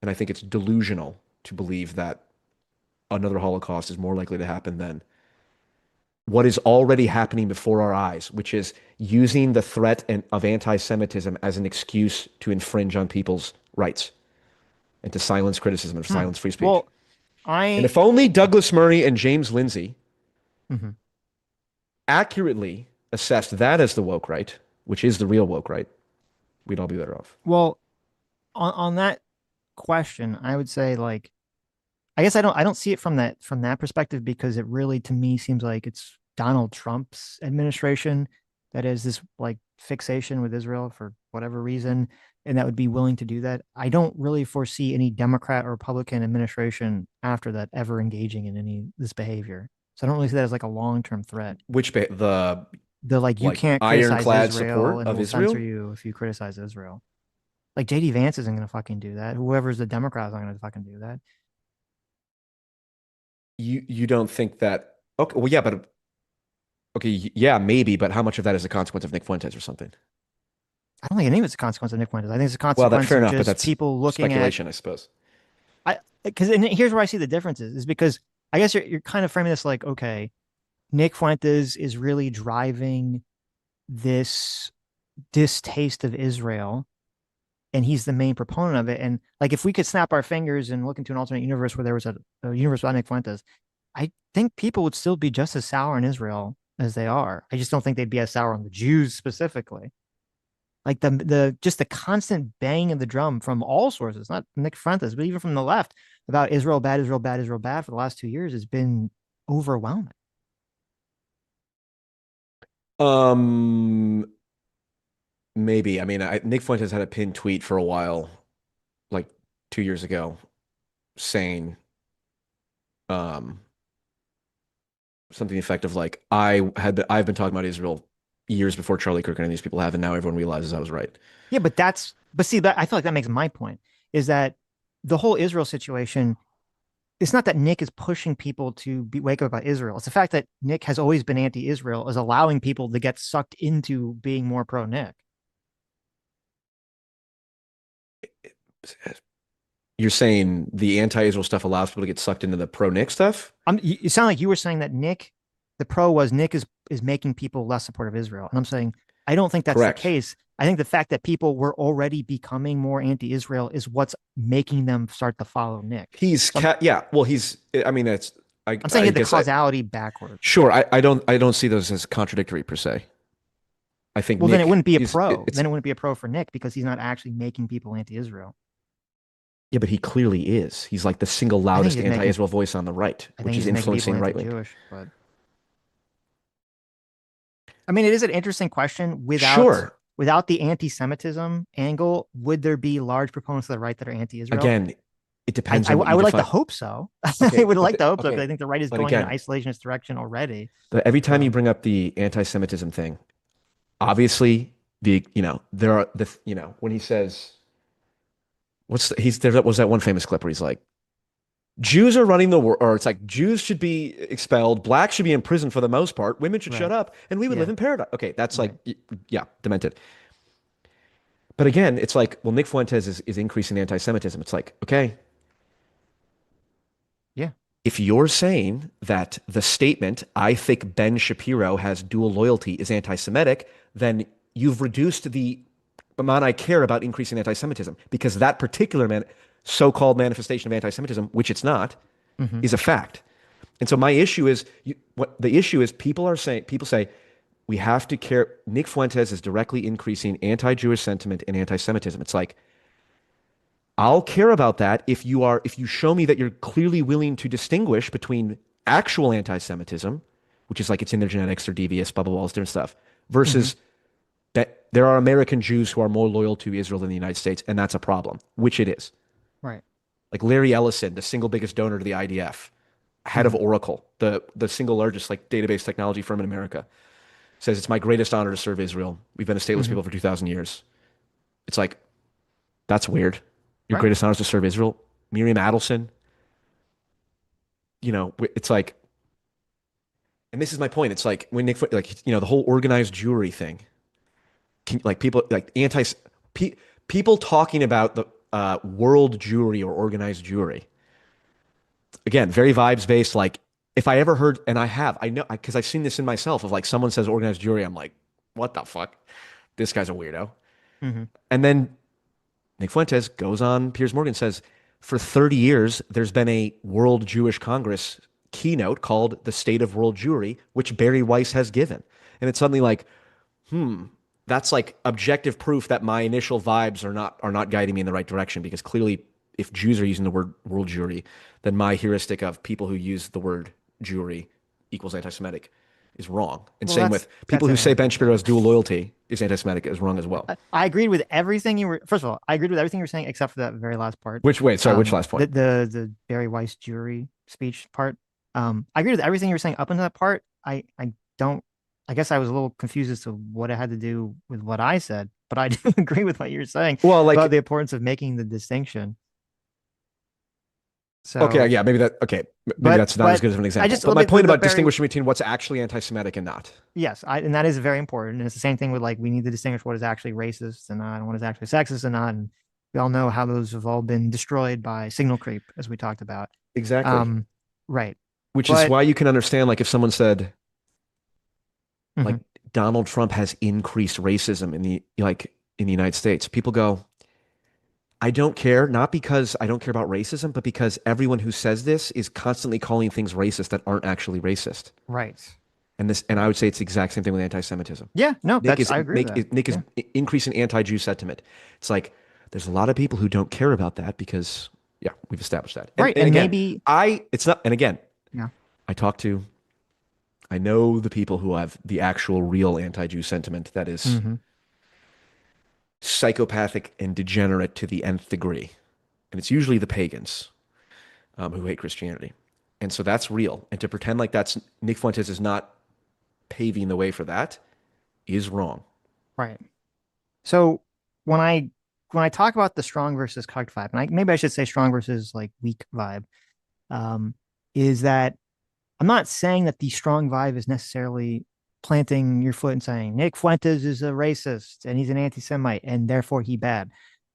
And I think it's delusional to believe that another Holocaust is more likely to happen than what is already happening before our eyes, which is using the threat of anti-Semitism as an excuse to infringe on people's rights and to silence criticism and silence free speech. Well, and if only Douglas Murray and James Lindsay accurately assessed that as the woke right, which is the real woke right, we'd all be better off. Well, on that question, I would say like I guess I don't see it from that perspective because it really to me seems like it's Donald Trump's administration that is this like fixation with Israel for whatever reason, and that would be willing to do that. I don't really foresee any Democrat or Republican administration after that ever engaging in any this behavior. So I don't really see that as like a long-term threat. The like you like can't criticize ironclad Israel support and of we'll censor Israel? you if you criticize Israel. Like JD Vance isn't going to fucking do that. Whoever's the Democrat is not going to fucking do that. You don't think that? Okay, well, yeah, but okay, yeah, maybe, but how much of that is a consequence of Nick Fuentes or something? I don't think any of it's a consequence of Nick Fuentes. I think it's a Well, that's consequence fair of enough, but just that's people looking at speculation, I suppose. because here's where I see the differences is because I guess you're kind of framing this like, okay, Nick Fuentes is really driving this distaste of Israel and he's the main proponent of it. And like if we could snap our fingers and look into an alternate universe where there was a universe without Nick Fuentes, I think people would still be just as sour in Israel as they are. I just don't think they'd be as sour on the Jews specifically. Like the just the constant bang of the drum from all sources, not Nick Fuentes, but even from the left about Israel bad, Israel bad, Israel bad for the last 2 years has been overwhelming. Um, Maybe. I mean, Nick Fuentes had a pinned tweet for a while, like 2 years ago, saying um something to the effect of like I've been talking about Israel years before Charlie Kirk and these people have, and now everyone realizes I was right. Yeah, but see that I feel like that makes my point is that the whole Israel situation. It's not that Nick is pushing people to wake up about Israel. It's the fact that Nick has always been anti-Israel is allowing people to get sucked into being more pro-Nick. You're saying the anti-Israel stuff allows people to get sucked into the pro-Nick stuff? You sound like you were saying that Nick, the pro was Nick is making people less supportive of Israel, and I'm saying I don't think that's Correct. the case. I think the fact that people were already becoming more anti-Israel is what's making them start to follow Nick. Yeah. Well, I mean, I'm saying the causality backwards. Sure. I don't see those as contradictory per se. I think Well, Nick then it wouldn't be a is- pro. it's- Then it wouldn't be a pro for Nick because he's not actually making people anti-Israel. Yeah, but he clearly is. He's like the single loudest anti-Israel voice on the right, which is influencing right wing. Jewish, but I mean, it is an interesting question. Without the anti-Semitism angle, would there be large proponents of the right that are anti-Israel? Again, it depends. I would like to hope so. Okay, I would like to hope so, okay, but I think the right is but going in again- an isolationist direction already. But every time you bring up the anti-Semitism thing, obviously when he says there was that one famous clip where he's like, Jews are running the world, or it's like Jews should be expelled, blacks should be in prison for the most part, women should shut up, and we would live in paradise. Okay, that's like, yeah, demented. But again, it's like, well, Nick Fuentes is increasing anti-Semitism. It's like, okay. Yeah. If you're saying that the statement, I think Ben Shapiro has dual loyalty, is anti-Semitic, then you've reduced the amount I care about increasing anti-Semitism, because that particular so-called manifestation of anti-Semitism, which it's not, is a fact. And so my issue is, people say we have to care. Nick Fuentes is directly increasing anti-Jewish sentiment and anti-Semitism. It's like, I'll care about that if you show me that you're clearly willing to distinguish between actual anti-Semitism, which is like it's in their genetics, they're devious, blah, blah, blah, all this different stuff, versus that there are American Jews who are more loyal to Israel than the United States, and that's a problem, which it is. Right. Like Larry Ellison, the single biggest donor to the IDF, head of Oracle, the single largest like database technology firm in America, says it's my greatest honor to serve Israel. We've been a stateless people for 2,000 years. It's like, that's weird. Your greatest honor is to serve Israel. Miriam Adelson. It's like, and this is my point. It's like when Nick, the whole organized Jewry thing. People talking about the world Jewry or organized Jewry. Again, very vibes based. Like if I ever heard, and I know, because I've seen this in myself of like someone says organized Jewry, I'm like, what the fuck? This guy's a weirdo. And then Nick Fuentes goes on, Piers Morgan says, for 30 years, there's been a World Jewish Congress keynote called The State of World Jewry, which Barry Weiss has given. And it's suddenly like, that's like objective proof that my initial vibes are not guiding me in the right direction, because clearly if Jews are using the word world Jewry, then my heuristic of people who use the word Jewry equals anti-Semitic is wrong. And Well, same with people who say Ben Shapiro has dual loyalty is anti-Semitic is wrong as well. I agreed with everything you were. First of all, I agreed with everything you were saying except for that very last part. Which last point? The Barry Weiss jury speech part. I agree with everything you were saying up until that part. I don't. I guess I was a little confused as to what it had to do with what I said, but I do agree with what you're saying. Well, like about the importance of making the distinction. So okay, yeah, maybe that's not as good of an example. But my point about distinguishing between what's actually anti-Semitic and not. Yes, and that is very important. And it's the same thing with like we need to distinguish what is actually racist and not, and what is actually sexist and not. And we all know how those have all been destroyed by signal creep, as we talked about. Exactly. Right. Which is why you can understand, like, if someone said, like, Donald Trump has increased racism in the United States, people go, I don't care, not because I don't care about racism, but because everyone who says this is constantly calling things racist that aren't actually racist. Right. And I would say it's the exact same thing with anti-Semitism. Yeah, no, I agree with that. Nick is increasing anti-Jew sentiment. It's like, there's a lot of people who don't care about that because, yeah, we've established that. Right, and again, maybe... it's not, and again, yeah, I know the people who have the actual real anti-Jew sentiment that is psychopathic and degenerate to the nth degree. And it's usually the pagans who hate Christianity. And so that's real. And to pretend like Nick Fuentes is not paving the way for that is wrong. Right. So when I talk about the strong versus cucked vibe, and maybe I should say strong versus like weak vibe, is that I'm not saying that the strong vibe is necessarily planting your foot and saying Nick Fuentes is a racist and he's an anti-Semite and therefore he bad.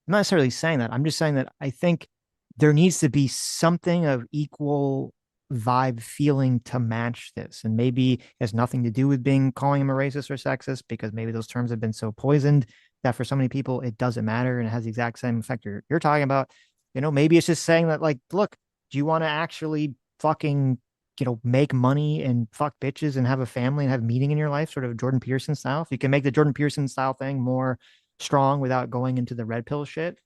I'm not necessarily saying that. I'm just saying that I think there needs to be something of equal vibe feeling to match this. And maybe it has nothing to do with calling him a racist or sexist, because maybe those terms have been so poisoned that for so many people it doesn't matter and it has the exact same effect you're talking about. Maybe it's just saying that, like, look, do you want to actually fucking make money and fuck bitches and have a family and have meaning in your life, sort of Jordan Peterson style? If you can make the Jordan Peterson style thing more strong without going into the red pill shit,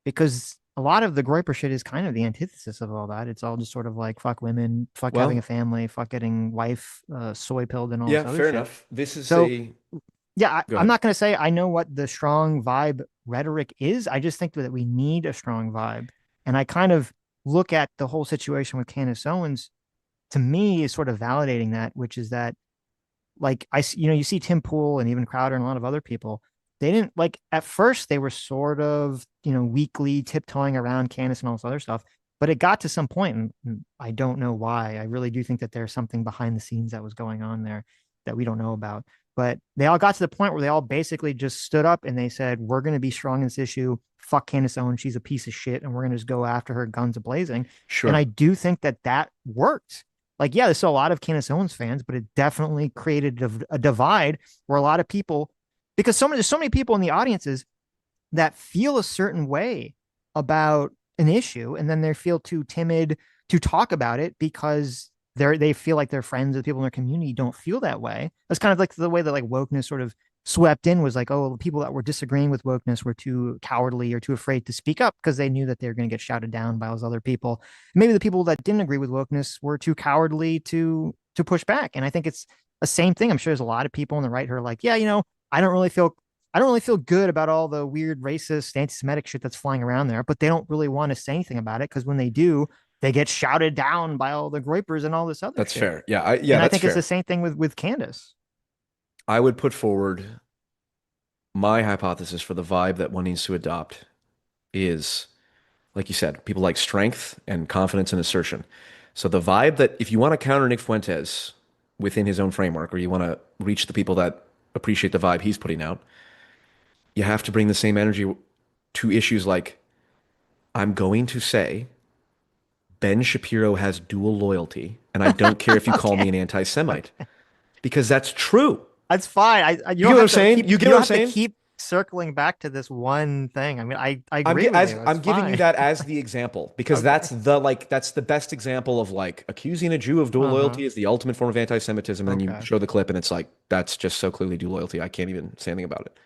because a lot of the Groyper shit is kind of the antithesis of all that. It's all just sort of like fuck women, fuck having a family, fuck getting wife soy pilled and all this other shit. Yeah, fair enough. This is I'm not going to say I know what the strong vibe rhetoric is. I just think that we need a strong vibe. And I kind of look at the whole situation with Candace Owens, to me, is sort of validating that, which is that, like, you see Tim Pool and even Crowder and a lot of other people, they didn't, like, at first they were sort of, weakly tiptoeing around Candace and all this other stuff, but it got to some point, and I don't know why. I really do think that there's something behind the scenes that was going on there that we don't know about. But they all got to the point where they all basically just stood up and they said, we're going to be strong in this issue. Fuck Candace Owens. She's a piece of shit. And we're going to just go after her guns a-blazing. Sure. And I do think that worked. Like, yeah, there's still a lot of Candace Owens fans, but it definitely created a divide where a lot of people, because there's so many people in the audiences that feel a certain way about an issue, and then they feel too timid to talk about it because they feel like their friends or the people in their community don't feel that way. That's kind of like the way that, like, wokeness sort of swept in, was like, oh, the people that were disagreeing with wokeness were too cowardly or too afraid to speak up because they knew that they were going to get shouted down by those other people. Maybe the people that didn't agree with wokeness were too cowardly to push back. And I think it's the same thing. I'm sure there's a lot of people on the right who are like, yeah, I don't really feel good about all the weird racist anti-Semitic shit that's flying around there, but they don't really want to say anything about it because when they do, they get shouted down by all the Groypers and all this other That's shit. fair. Yeah. I think it's the same thing with Candace. I would put forward my hypothesis for the vibe that one needs to adopt is, like you said, people like strength and confidence and assertion. So the vibe that if you want to counter Nick Fuentes within his own framework, or you want to reach the people that appreciate the vibe he's putting out, you have to bring the same energy to issues like, I'm going to say Ben Shapiro has dual loyalty, and I don't care if you call me an anti-Semite, because that's true. That's fine. You know what I'm saying? You get what I'm saying? Keep circling back to this one thing. I mean, I agree with you. I'm giving you that as the example because that's the best example of, like, accusing a Jew of dual loyalty is the ultimate form of anti-Semitism, and then you show the clip, and it's like, that's just so clearly dual loyalty. I can't even say anything about it.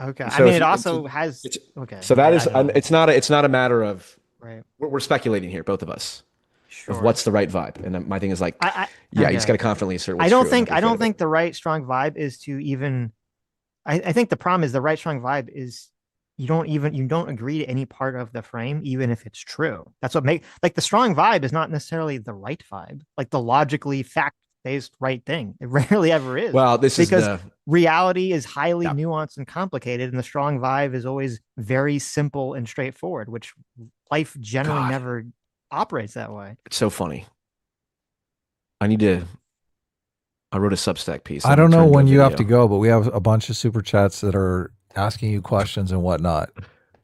Okay. I So mean, if it you- also has. it's- Okay. So that is, I don't know. it's not a matter of, Right. we're speculating here, both of us, of Sure. what's the right vibe. And my thing is like, yeah, you just okay. got to confidently assert what's I don't true. think and not be afraid of it. the right strong vibe is to even. I think the problem is the right strong vibe is you don't agree to any part of the frame, even if it's true. That's what like the strong vibe is not necessarily the right vibe, like the logically fact-based right thing. It rarely ever is. Well, this is because the reality is highly Yeah. nuanced and complicated, and the strong vibe is always very simple and straightforward, which life generally God. never operates that way. It's so funny. I wrote a Substack piece. I don't know when you have to go. go, but we have a bunch of super chats that are asking you questions and whatnot,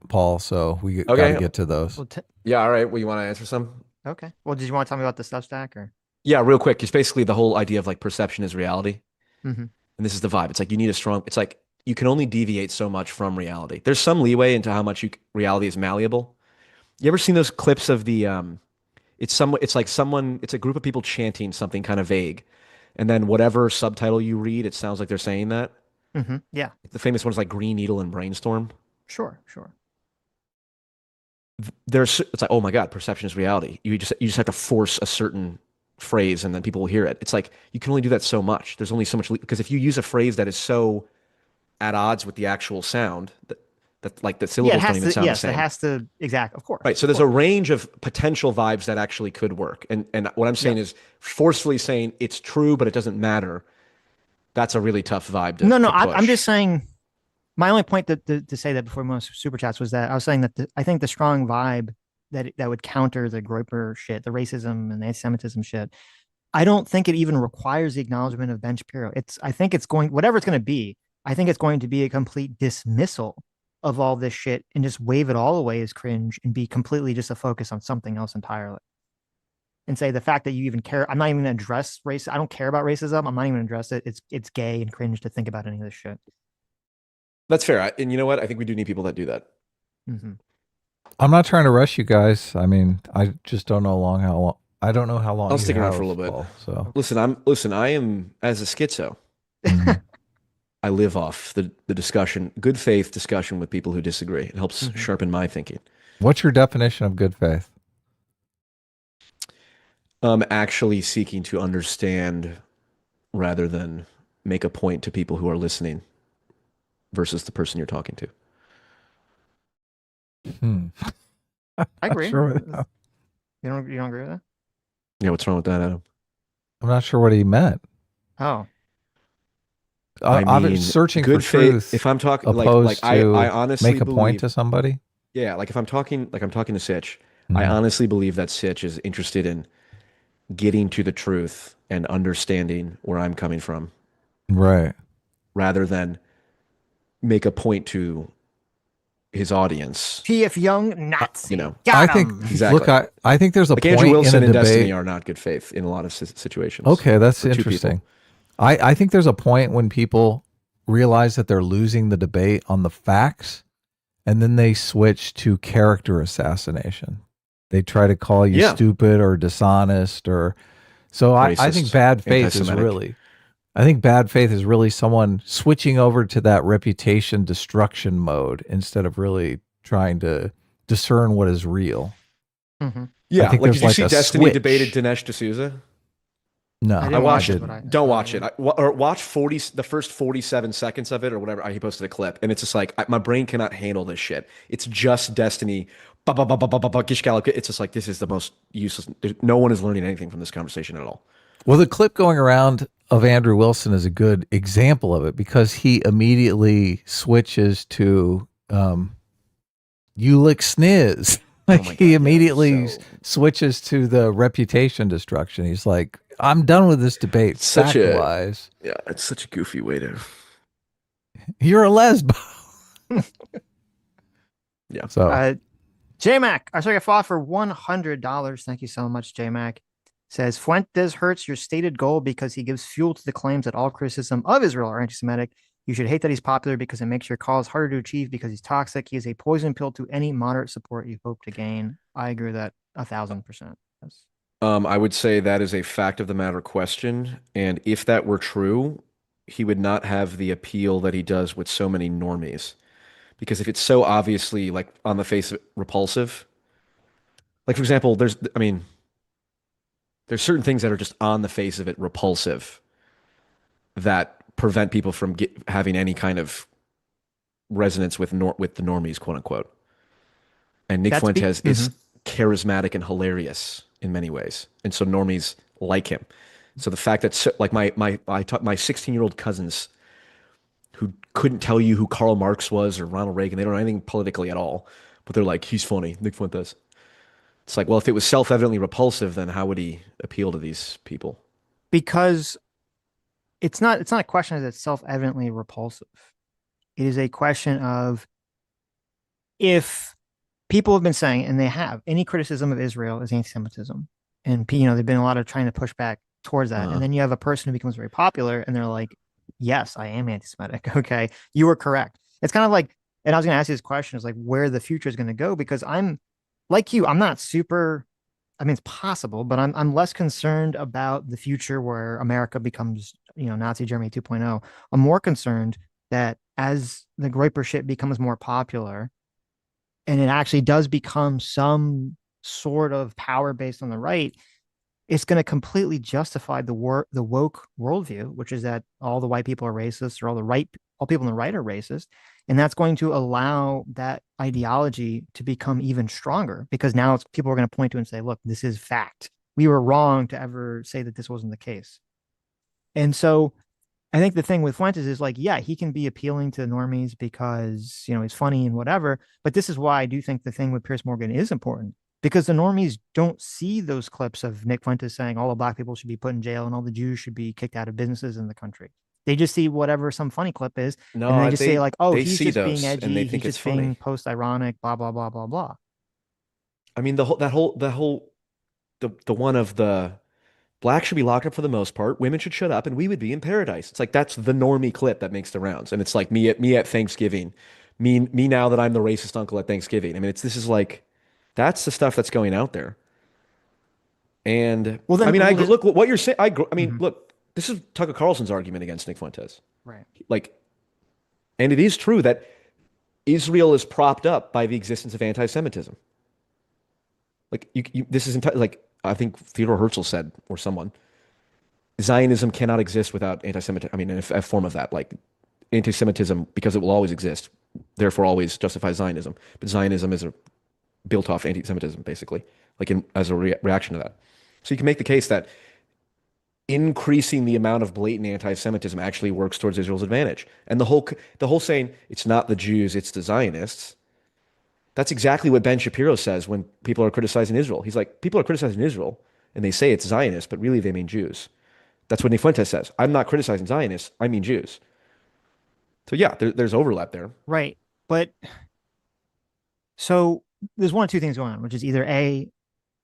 Paul. So we got to get to those. Well, Yeah, all right. Well, you want to answer some? okay. Well, did you want to tell me about the Substack or? Yeah, real quick. It's basically the whole idea of like perception is reality. Mm-hmm. And this is the vibe. It's like you need a strong, it's like you can only deviate so much from reality. There's some leeway into how much reality is malleable. You ever seen those clips of the it's a group of people chanting something kind of vague. And then whatever subtitle you read, it sounds like they're saying that. Mm-hmm. Yeah. The famous one is like Green Needle and Brainstorm. Sure. It's like, oh my God, perception is reality. You just have to force a certain phrase and then people will hear it. It's like you can only do that so much. There's only so much because if you use a phrase that is so at odds with the actual sound that like the syllables don't even sound the same. It has to of course. Right. So there's a range of potential vibes that actually could work. And what I'm saying is forcefully saying it's true, but it doesn't matter. That's a really tough vibe to I'm just saying my only point to say that before most super chats was that I was saying that I think the strong vibe that would counter the Groyper shit, the racism and the anti-Semitism shit, I don't think it even requires the acknowledgement of Ben Shapiro. I think it's going, whatever it's going to be, I think it's going to be a complete dismissal of all this shit and just wave it all away as cringe and be completely just a focus on something else entirely. And say the fact that you even care, I'm not even going to address race. I don't care about racism. I'm not even going to address it. It's gay and cringe to think about any of this shit. That's fair. And you know what? I think we do need people that do that. Mm-hmm. I'm not trying to rush you guys. I mean, I just don't know how long. I don't know how long. I'll stick around for a little bit. Paul, so listen. I am as a schizo. I live off the discussion, good faith discussion with people who disagree. It helps sharpen my thinking. What's your definition of good faith? Actually seeking to understand rather than make a point to people who are listening versus the person you're talking to. I agree. Sure with that. You don't agree with that? Yeah, what's wrong with that, Adam? I'm not sure what he meant. Oh. I've been searching for truth. If I'm talking I honestly make a point to somebody. Yeah, like if I'm talking to Sitch, I honestly believe that Sitch is interested in getting to the truth and understanding where I'm coming from. Right. Rather than make a point his audience. P.F. Young, Nazi. I think exactly. Look, I think there's a like point Andrew Wilson in a and debate. Destiny are not good faith in a lot of situations. Okay, that's interesting. I think there's a point when people realize that they're losing the debate on the facts, and then they switch to character assassination. They try to call you stupid or dishonest or so. I think bad faith is really. I think bad faith is really someone switching over to that reputation destruction mode instead of really trying to discern what is real. Mm-hmm. Yeah, I think like did you see Destiny switch. Debated Dinesh D'Souza? No, I watched it. Don't watch it. Or watch the first 47 seconds of it or whatever. He posted a clip, and it's just like my brain cannot handle this shit. It's just Destiny. It's just like this is the most useless. No one is learning anything from this conversation at all. Well, the clip going around of Andrew Wilson is a good example of it because he immediately switches to you lick sniz. Like he immediately switches to the reputation destruction. He's like, I'm done with this debate. Fact-wise. Yeah, it's such a goofy way to. You're a lesbo. Yeah. So J-Mac, I saw your fall for $100. Thank you so much, J-Mac. Says Fuentes hurts your stated goal because he gives fuel to the claims that all criticism of Israel are anti-Semitic. You should hate that he's popular because it makes your cause harder to achieve because he's toxic. He is a poison pill to any moderate support you hope to gain. I agree with that 1,000%. Yes. I would say that is a fact of the matter question. And if that were true, he would not have the appeal that he does with so many normies. Because if it's so obviously like on the face of it, repulsive, like for example, there's certain things that are just on the face of it repulsive that prevent people from having any kind of resonance with the normies, quote unquote. And Nick Fuentes is charismatic and hilarious in many ways, and so normies like him. So the fact that like my 16-year-old cousins who couldn't tell you who Karl Marx was or Ronald Reagan, they don't know anything politically at all, but they're like, he's funny, Nick Fuentes. It's like, well, if it was self-evidently repulsive, then how would he appeal to these people? Because it's not a question that it's self-evidently repulsive. It is a question of, if people have been saying, and they have, any criticism of Israel is anti-Semitism. And, there've been a lot of trying to push back towards that. And then you have a person who becomes very popular and they're like, yes, I am anti-Semitic. Okay, you were correct. It's kind of like, and I was going to ask you this question, is like where the future is going to go, because I'm like you, I'm not super, I mean, it's possible, but I'm less concerned about the future where America becomes, Nazi Germany 2.0. I'm more concerned that as the Groyper shit becomes more popular and it actually does become some sort of power based on the right, it's going to completely justify the woke worldview, which is that all the white people are racist, or all people on the right are racist. And that's going to allow that ideology to become even stronger, because now people are going to point to and say, look, this is fact. We were wrong to ever say that this wasn't the case. And so I think the thing with Fuentes is like, yeah, he can be appealing to the normies because, he's funny and whatever. But this is why I do think the thing with Piers Morgan is important, because the normies don't see those clips of Nick Fuentes saying all the black people should be put in jail and all the Jews should be kicked out of businesses in the country. They just see whatever some funny clip is, and they just say like, oh, he's just being edgy, he's just being post-ironic, blah, blah, blah, blah, blah. I mean, the one of the blacks should be locked up for the most part, women should shut up, and we would be in paradise. It's like, that's the normie clip that makes the rounds. And it's like me at Thanksgiving, me now that I'm the racist uncle at Thanksgiving. I mean, this is like, that's the stuff that's going out there. And look what you're saying. Look, this is Tucker Carlson's argument against Nick Fuentes. Right. Like, and it is true that Israel is propped up by the existence of anti-Semitism. Like, this is like, I think Theodore Herzl said, or someone, Zionism cannot exist without anti-Semitism. I mean, a form of that, like anti-Semitism, because it will always exist, therefore always justifies Zionism. But Zionism is built off anti-Semitism, basically, like as a reaction to that. So you can make the case that increasing the amount of blatant anti-Semitism actually works towards Israel's advantage. And the whole saying, it's not the Jews, it's the Zionists, that's exactly what Ben Shapiro says when people are criticizing Israel. He's like, people are criticizing Israel, and they say it's Zionists, but really they mean Jews. That's what Nick Fuentes says. I'm not criticizing Zionists, I mean Jews. So yeah, there's overlap there. Right. But so there's one of two things going on, which is either A,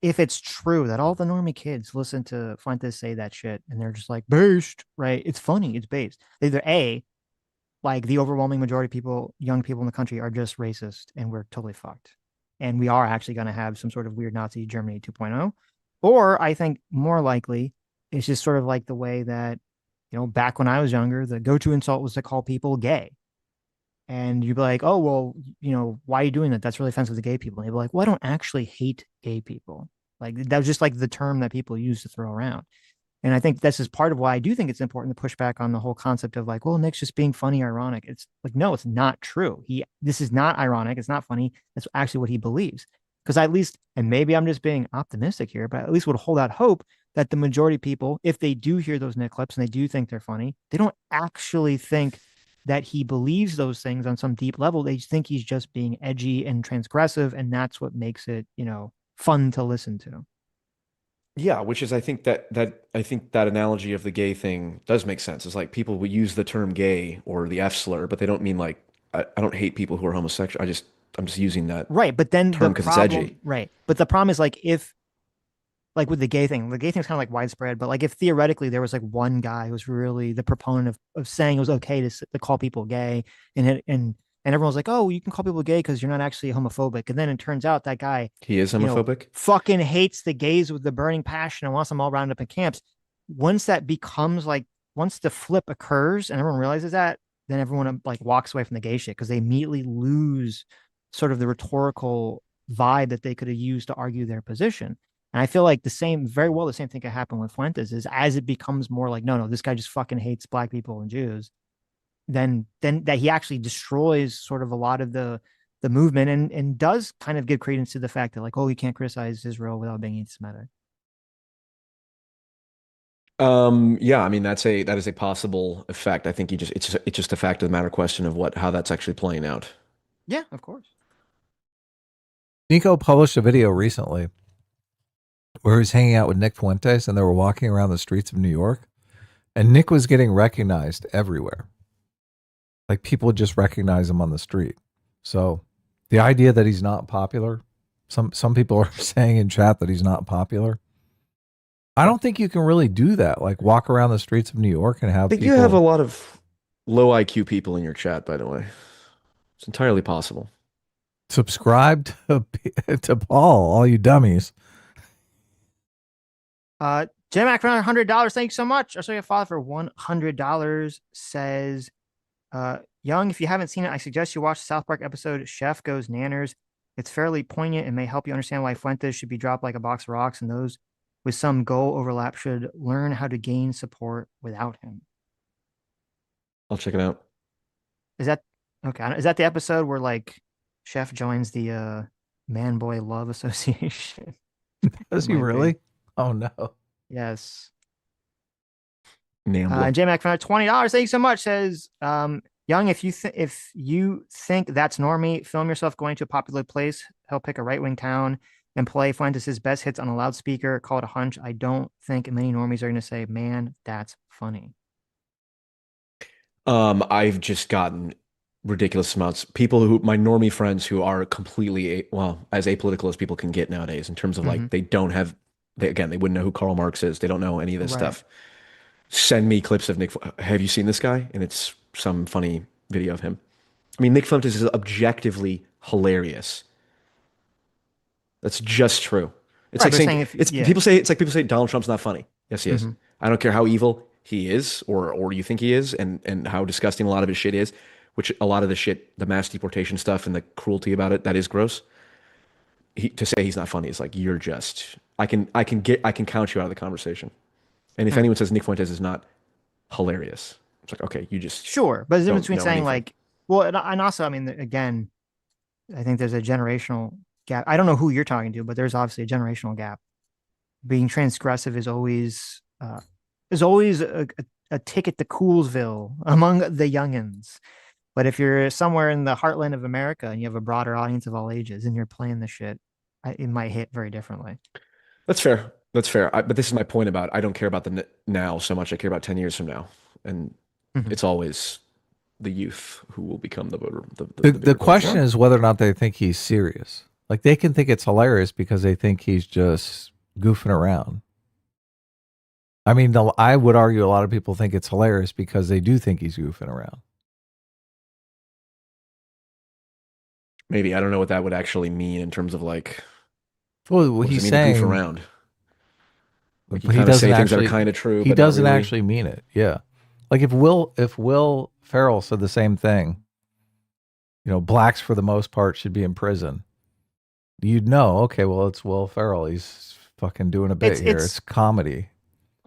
if it's true that all the normie kids listen to Fuentes say that shit and they're just like, based, right? It's funny, it's based. Either A, like the overwhelming majority of people, young people in the country, are just racist and we're totally fucked. And we are actually going to have some sort of weird Nazi Germany 2.0. Or I think more likely, it's just sort of like the way that, back when I was younger, the go-to insult was to call people gay. And you'd be like, oh, well, why are you doing that? That's really offensive to gay people. And they'd be like, well, I don't actually hate gay people. Like, that was just like the term that people use to throw around. And I think this is part of why I do think it's important to push back on the whole concept of like, well, Nick's just being funny, ironic. It's like, no, it's not true. This is not ironic. It's not funny. That's actually what he believes. Because at least, and maybe I'm just being optimistic here, but at least would hold out hope that the majority of people, if they do hear those Nick clips and they do think they're funny, they don't actually think that he believes those things on some deep level. They think he's just being edgy and transgressive, and that's what makes it, fun to listen to. Yeah, which is, I think that analogy of the gay thing does make sense. It's like people will use the term gay or the F slur, but they don't mean like, I don't hate people who are homosexual. I'm just using that right. But then term because it's edgy. Right. But the problem is like, if like with the gay thing's kind of like widespread, but like if theoretically there was like one guy who's really the proponent of saying it was okay to call people gay, and everyone's like, oh, you can call people gay because you're not actually homophobic. And then it turns out that guy, he is homophobic, fucking hates the gays with the burning passion and wants them all rounded up in camps. Once that becomes like once the flip occurs and everyone realizes that, then everyone like walks away from the gay shit because they immediately lose sort of the rhetorical vibe that they could have used to argue their position. And I feel like the same thing could happen with Fuentes is as it becomes more like, no, this guy just fucking hates black people and Jews, then that he actually destroys sort of a lot of the movement and does kind of give credence to the fact that like, oh, you can't criticize Israel without being anti-Semitic. Yeah, I mean that is a possible effect. I think it's just a fact of the matter question of how that's actually playing out. Yeah, of course. Nico published a video recently where he was hanging out with Nick Fuentes and they were walking around the streets of New York, and Nick was getting recognized everywhere. Like people would just recognize him on the street. So the idea that he's not popular, some people are saying in chat that he's not popular. I don't think you can really do that. Like walk around the streets of New York and have I think people... you have a lot of low IQ people in your chat, by the way. It's entirely possible. Subscribe to Paul, all you dummies. J-Mac for $100. Thank you so much. I saw your father for $100 says, Young, if you haven't seen it, I suggest you watch the South Park episode Chef Goes Nanners. It's fairly poignant and may help you understand why Fuentes should be dropped like a box of rocks, and those with some goal overlap should learn how to gain support without him. I'll check it out. Is that okay? Is that the episode where like Chef joins the Man Boy Love Association? Does he really? Oh no. Yes. Nambla. J-Mac for $20. Thank you so much. Says, Young, if you think that's normie, film yourself going to a popular place. He'll pick a right-wing town and play Fuentes' best hits on a loudspeaker. Call it a hunch. I don't think many normies are going to say, man, that's funny. I've just gotten ridiculous amounts. My normie friends who are completely, as apolitical as people can get nowadays in terms of like, they wouldn't know who Karl Marx is. They don't know any of this stuff. Send me clips of Nick. Have you seen this guy? And it's some funny video of him. I mean, Nick Fuentes is objectively hilarious. That's just true. It's like saying people say Donald Trump's not funny. Yes, he is. I don't care how evil he is or you think he is and how disgusting a lot of his shit is, which a lot of the shit, the mass deportation stuff and the cruelty about it, that is gross. To say he's not funny is like, you're just, I can count you out of the conversation. And if anyone says Nick Fuentes is not hilarious, it's like, okay, you just sure. But the difference between saying like, well, and also, I mean, again, I think there's a generational gap. I don't know who you're talking to, but there's obviously a generational gap. Being transgressive is always a ticket to Coolsville among the youngins. But if you're somewhere in the heartland of America and you have a broader audience of all ages and you're playing the shit, it might hit very differently. That's fair. That's fair. But this is my point about, I don't care about the now so much. I care about 10 years from now. And it's always the youth who will become the voter. The question is whether or not they think he's serious. Like they can think it's hilarious because they think he's just goofing around. I mean, I would argue a lot of people think it's hilarious because they do think he's goofing around. Maybe. I don't know what that would actually mean in terms of like, well, he's saying goof around. Like but he doesn't say actually, things that are kind of true. He but doesn't really actually mean it. Yeah. Like if Will Ferrell said the same thing, blacks for the most part should be in prison. You'd know, okay, well, it's Will Ferrell. He's fucking doing a bit here. It's comedy.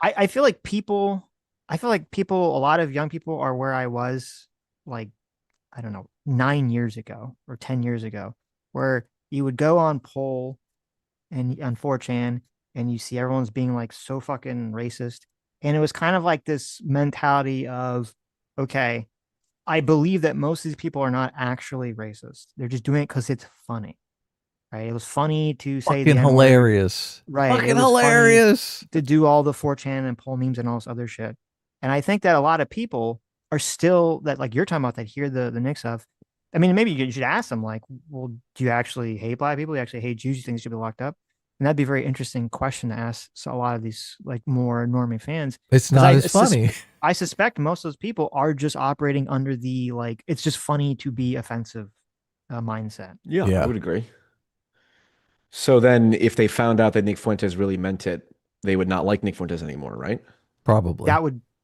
I feel like a lot of young people are where I was like, I don't know, 9 years ago or 10 years ago, where you would go on poll and on 4chan and you see everyone's being like so fucking racist. And it was kind of like this mentality of, okay, I believe that most of these people are not actually racist. They're just doing it because it's funny. Right? It was funny to say fucking hilarious. Right. Fucking hilarious. To do all the 4chan and poll memes and all this other shit. And I think that a lot of people are still that, like you're talking about, that hear the Nick stuff. I mean, maybe you should ask them, like, well, do you actually hate black people? Do you actually hate Jews? You think they should be locked up? And that'd be a very interesting question to ask a lot of these like more normie fans. It's not as funny. I suspect most of those people are just operating under the like, it's just funny to be offensive mindset. Yeah, I would agree. So then if they found out that Nick Fuentes really meant it, they would not like Nick Fuentes anymore, right? Probably.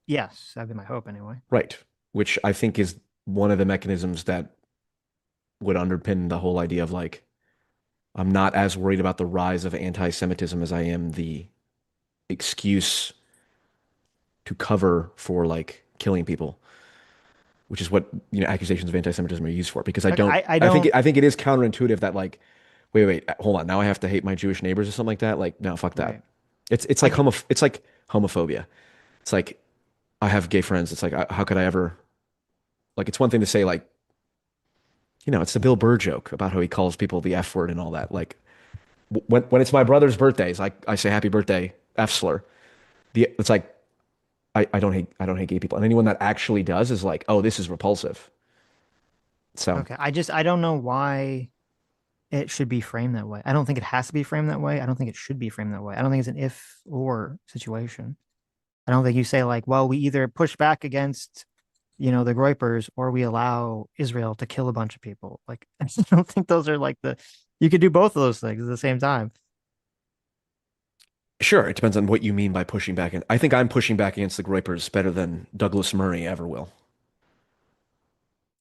Yes, that'd be my hope anyway. Right. Which I think is one of the mechanisms that would underpin the whole idea of like, I'm not as worried about the rise of anti-Semitism as I am the excuse to cover for like killing people, which is what, you know, accusations of anti-Semitism are used for. Because I Like, don't, I don't. I think it is counterintuitive that like, wait, hold on, now I have to hate my Jewish neighbors or something like that. Like, no, fuck that. Right. It's like it's like homophobia. It's like I have gay friends. It's like how could I ever, like, it's one thing to say like, you know, it's the Bill Burr joke about how he calls people the F word and all that. Like when it's my brother's birthdays, I say happy birthday, F slur. It's like I don't hate gay people. And anyone that actually does is like, oh, this is repulsive. So Okay. I don't know why it should be framed that way. I don't think it has to be framed that way. I don't think it should be framed that way. I don't think it's an if or situation. I don't think you say like, well, we either push back against, you know, the Groypers or we allow Israel to kill a bunch of people. Like, I don't think those are like you could do both of those things at the same time. sure, it depends on what you mean by pushing back. And I think I'm pushing back against the Groypers better than Douglas Murray ever will.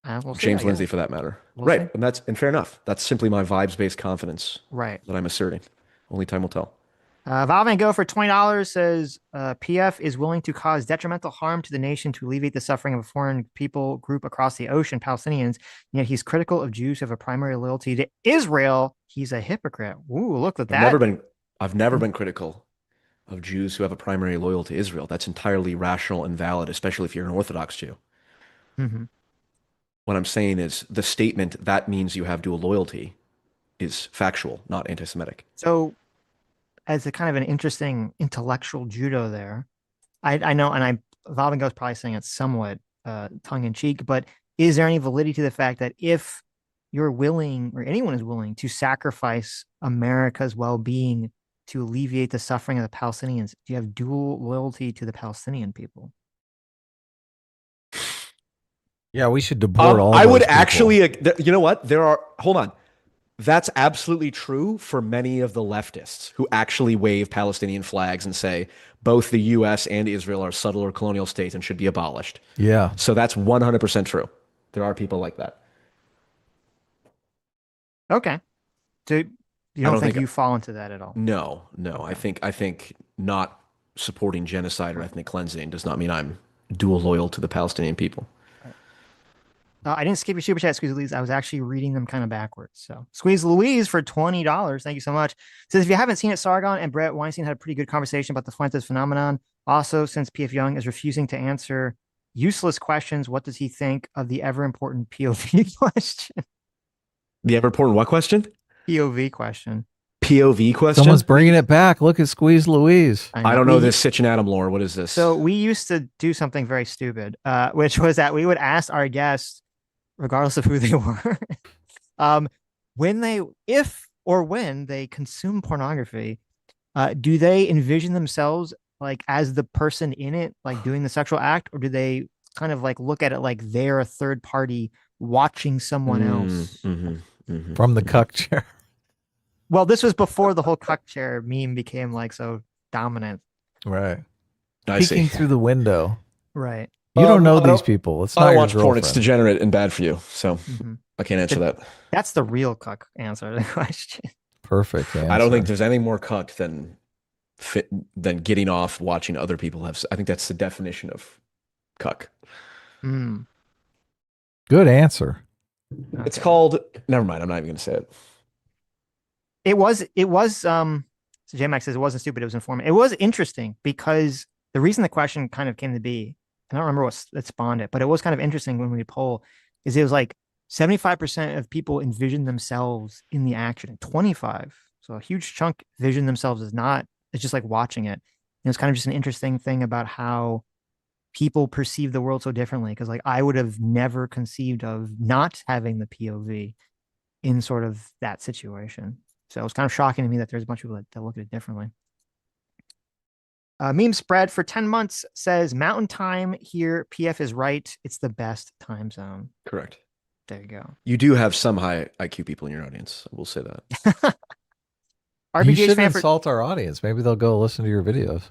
We'll see, James Lindsay, for that matter. We'll Right. see. And fair enough. That's simply my vibes-based confidence Right. that I'm asserting. Only time will tell. Val Van Gogh for $20 says PF is willing to cause detrimental harm to the nation to alleviate the suffering of a foreign people group across the ocean, Palestinians. Yet he's critical of Jews who have a primary loyalty to Israel. He's a hypocrite. Ooh, look at that. I've never been critical of Jews who have a primary loyalty to Israel. That's entirely rational and valid, especially if you're an Orthodox Jew. Mm-hmm. What I'm saying is the statement that means you have dual loyalty is factual, not anti-Semitic. So, as a kind of an interesting intellectual judo there, I know, and Val Van Gogh's probably saying it's somewhat tongue in cheek, but is there any validity to the fact that if you're willing, or anyone is willing, to sacrifice America's well-being to alleviate the suffering of the Palestinians, do you have dual loyalty to the Palestinian people? Yeah, we should deport all. I would those people. actually, you know what? Hold on. That's absolutely true for many of the leftists who actually wave Palestinian flags and say both the U.S. and Israel are settler colonial states and should be abolished. Yeah. So that's 100% true. There are people like that. Okay. So you don't think you fall into that at all? No. Okay. I think not supporting genocide or ethnic cleansing does not mean I'm dual loyal to the Palestinian people. I didn't skip your super chat, Squeeze Louise. I was actually reading them kind of backwards. So Squeeze Louise for $20. Thank you so much. Says, if you haven't seen it, Sargon and Brett Weinstein had a pretty good conversation about the Fuentes phenomenon. Also, since P.F. Young is refusing to answer useless questions, what does he think of the ever important POV question? The ever important what question? POV question. POV question? Someone's bringing it back. Look at Squeeze Louise. I don't know this Sitch and Adam lore. What is this? So we used to do something very stupid, which was that we would ask our guests, regardless of who they were, if or when they consume pornography, do they envision themselves like as the person in it, like doing the sexual act, or do they kind of like look at it like they're a third party watching someone else from the cuck chair? Well, this was before the whole cuck chair meme became like so dominant. Right. I see. Peeking through the window. Right. You don't know these people. It's not I your watch porn. girlfriend. It's degenerate and bad for you. So I can't answer that. That's the real cuck answer to the question. Perfect answer. I don't think there's anything more cucked than getting off watching other people have. I think that's the definition of cuck. Good answer. Okay. It's called. Never mind. I'm not even going to say it. It was. So J-Max says it wasn't stupid. It was informative. It was interesting because the reason the question kind of came to be, I don't remember what spawned it, but it was kind of interesting when we poll, is it was like 75% of people envision themselves in the action, and 25. So a huge chunk vision themselves as not. It's just like watching it. And it's kind of just an interesting thing about how people perceive the world so differently. Because like I would have never conceived of not having the POV in sort of that situation. So it was kind of shocking to me that there's a bunch of people that look at it differently. Meme spread for 10 months says Mountain Time here. PF is right. It's the best time zone. Correct. There you go. You do have some high IQ people in your audience. I will say that. You should insult our audience. Maybe they'll go listen to your videos.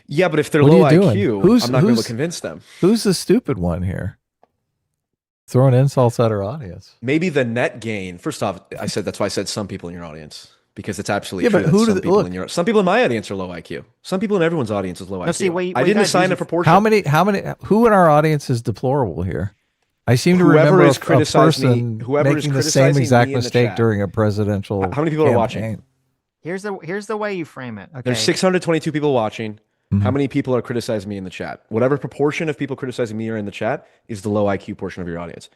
Yeah, but if they're What are low you doing? IQ, I'm not going to convince them. Who's the stupid one here? Throwing insults at our audience. Maybe the net gain. First off, that's why I said some people in your audience, because it's absolutely Yeah, true but that who some do people look, in your some people in my audience are low IQ. Some people in everyone's audience is low IQ. see, what you I didn't gotta do assign is a proportion. how many who in our audience is deplorable here? I seem to Whoever remember is a criticizing person whoever is making the criticizing same exact me in the mistake chat. during a presidential How many people are watching? campaign. Here's the way you frame it. Okay. There's 622 people watching. Mhm. How many people are criticizing me in the chat? Whatever proportion of people criticizing me are in the chat is the low IQ portion of your audience.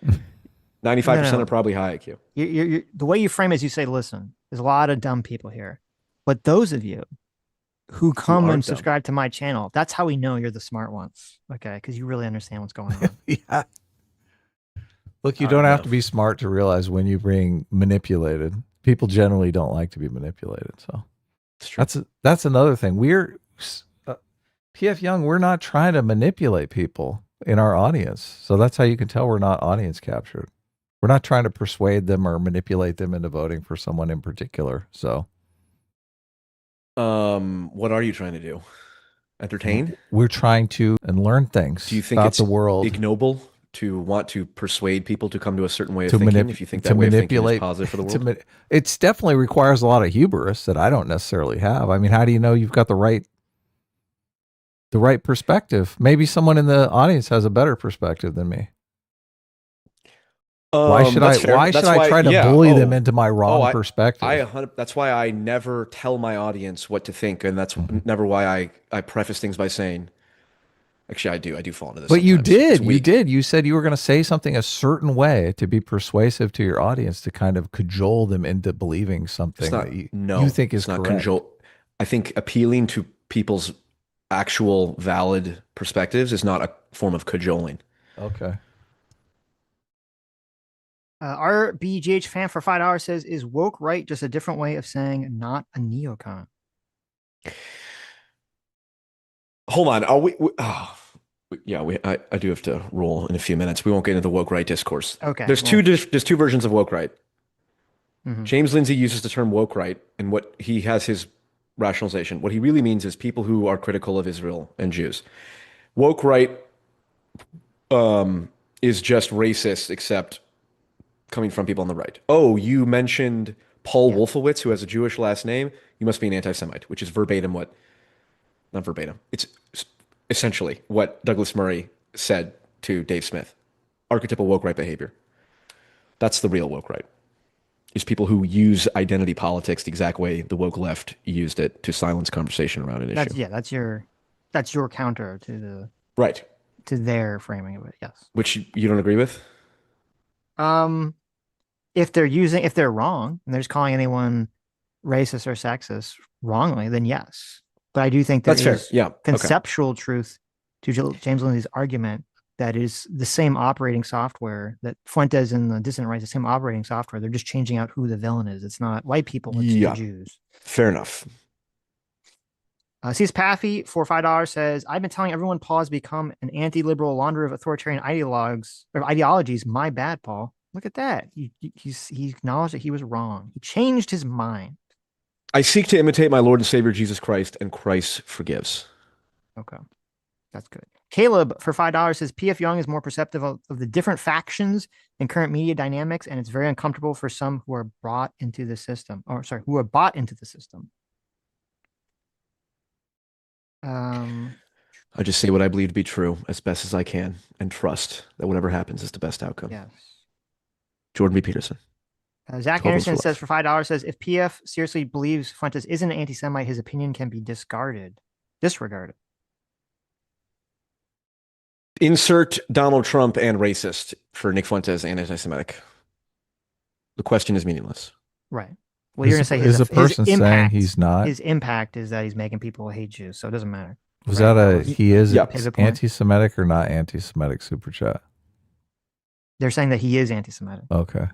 95% No. are probably high IQ. The way you frame it is you say, listen, there's a lot of dumb people here. But those of you who come and subscribe to my channel, that's how we know you're the smart ones. Okay. Because you really understand what's going on. Yeah. Look, you don't have to be smart to realize when you bring manipulated. People generally don't like to be manipulated. So that's another thing. We're PF Young. We're not trying to manipulate people in our audience. So that's how you can tell we're not audience captured. We're not trying to persuade them or manipulate them into voting for someone in particular. So, what are you trying to do? Entertain? We're trying to and learn things. Do you think about it's the world ignoble to want to persuade people to come to a certain way of thinking? If you think that way of thinking is positive for the world, it definitely requires a lot of hubris that I don't necessarily have. I mean, how do you know you've got the right perspective? Maybe someone in the audience has a better perspective than me. Why should I try to bully them into my wrong perspective? That's why I never tell my audience what to think, and that's never why I preface things by saying. Actually, I do fall into this. But you did. You said you were going to say something a certain way to be persuasive to your audience to kind of cajole them into believing something that you think is correct. Cajole. I think appealing to people's actual valid perspectives is not a form of cajoling. Okay. Our BGH fan for $5 says, "Is woke right just a different way of saying not a neocon?" Hold on. Are we I do have to roll in a few minutes. We won't get into the woke right discourse. Okay. There's two versions of woke right. Mm-hmm. James Lindsay uses the term woke right, and what he has his rationalization. What he really means is people who are critical of Israel and Jews. Woke right is just racist, except coming from people on the right. Oh, you mentioned Paul Wolfowitz, who has a Jewish last name. You must be an anti-Semite, which is verbatim not verbatim. It's essentially what Douglas Murray said to Dave Smith. Archetypal woke right behavior. That's the real woke right. Is people who use identity politics the exact way the woke left used it to silence conversation around an issue. Yeah, that's your counter to the right to their framing of it. Yes, which you don't agree with. If they're wrong and they're just calling anyone racist or sexist wrongly, then yes. But I do think there is conceptual truth to James Lindsay's argument that is the same operating software that Fuentes and the dissident right, the same operating software. They're just changing out who the villain is. It's not white people, it's the Jews. Fair enough. C's Pathy for $5 says, "I've been telling everyone Paul has become an anti-liberal launderer of authoritarian ideologies. My bad, Paul." Look at that. He acknowledged that he was wrong. He changed his mind. I seek to imitate my Lord and Savior Jesus Christ, and Christ forgives. Okay. That's good. Caleb for $5 says, "PF Young is more perceptive of the different factions and current media dynamics, and it's very uncomfortable for some who are brought into the system." Who are bought into the system. I just say what I believe to be true as best as I can and trust that whatever happens is the best outcome. Yes. Jordan B. Peterson. Zach Anderson says for $5 says, "If PF seriously believes Fuentes isn't an anti-Semite, his opinion can be disregarded." Insert Donald Trump and racist for Nick Fuentes and anti-Semitic. The question is meaningless. Right. Well, you're going to say his person saying he's not. His impact is that he's making people hate Jews, so it doesn't matter. Was that he is anti-Semitic or not anti-Semitic super chat? They're saying that he is anti-Semitic. Okay.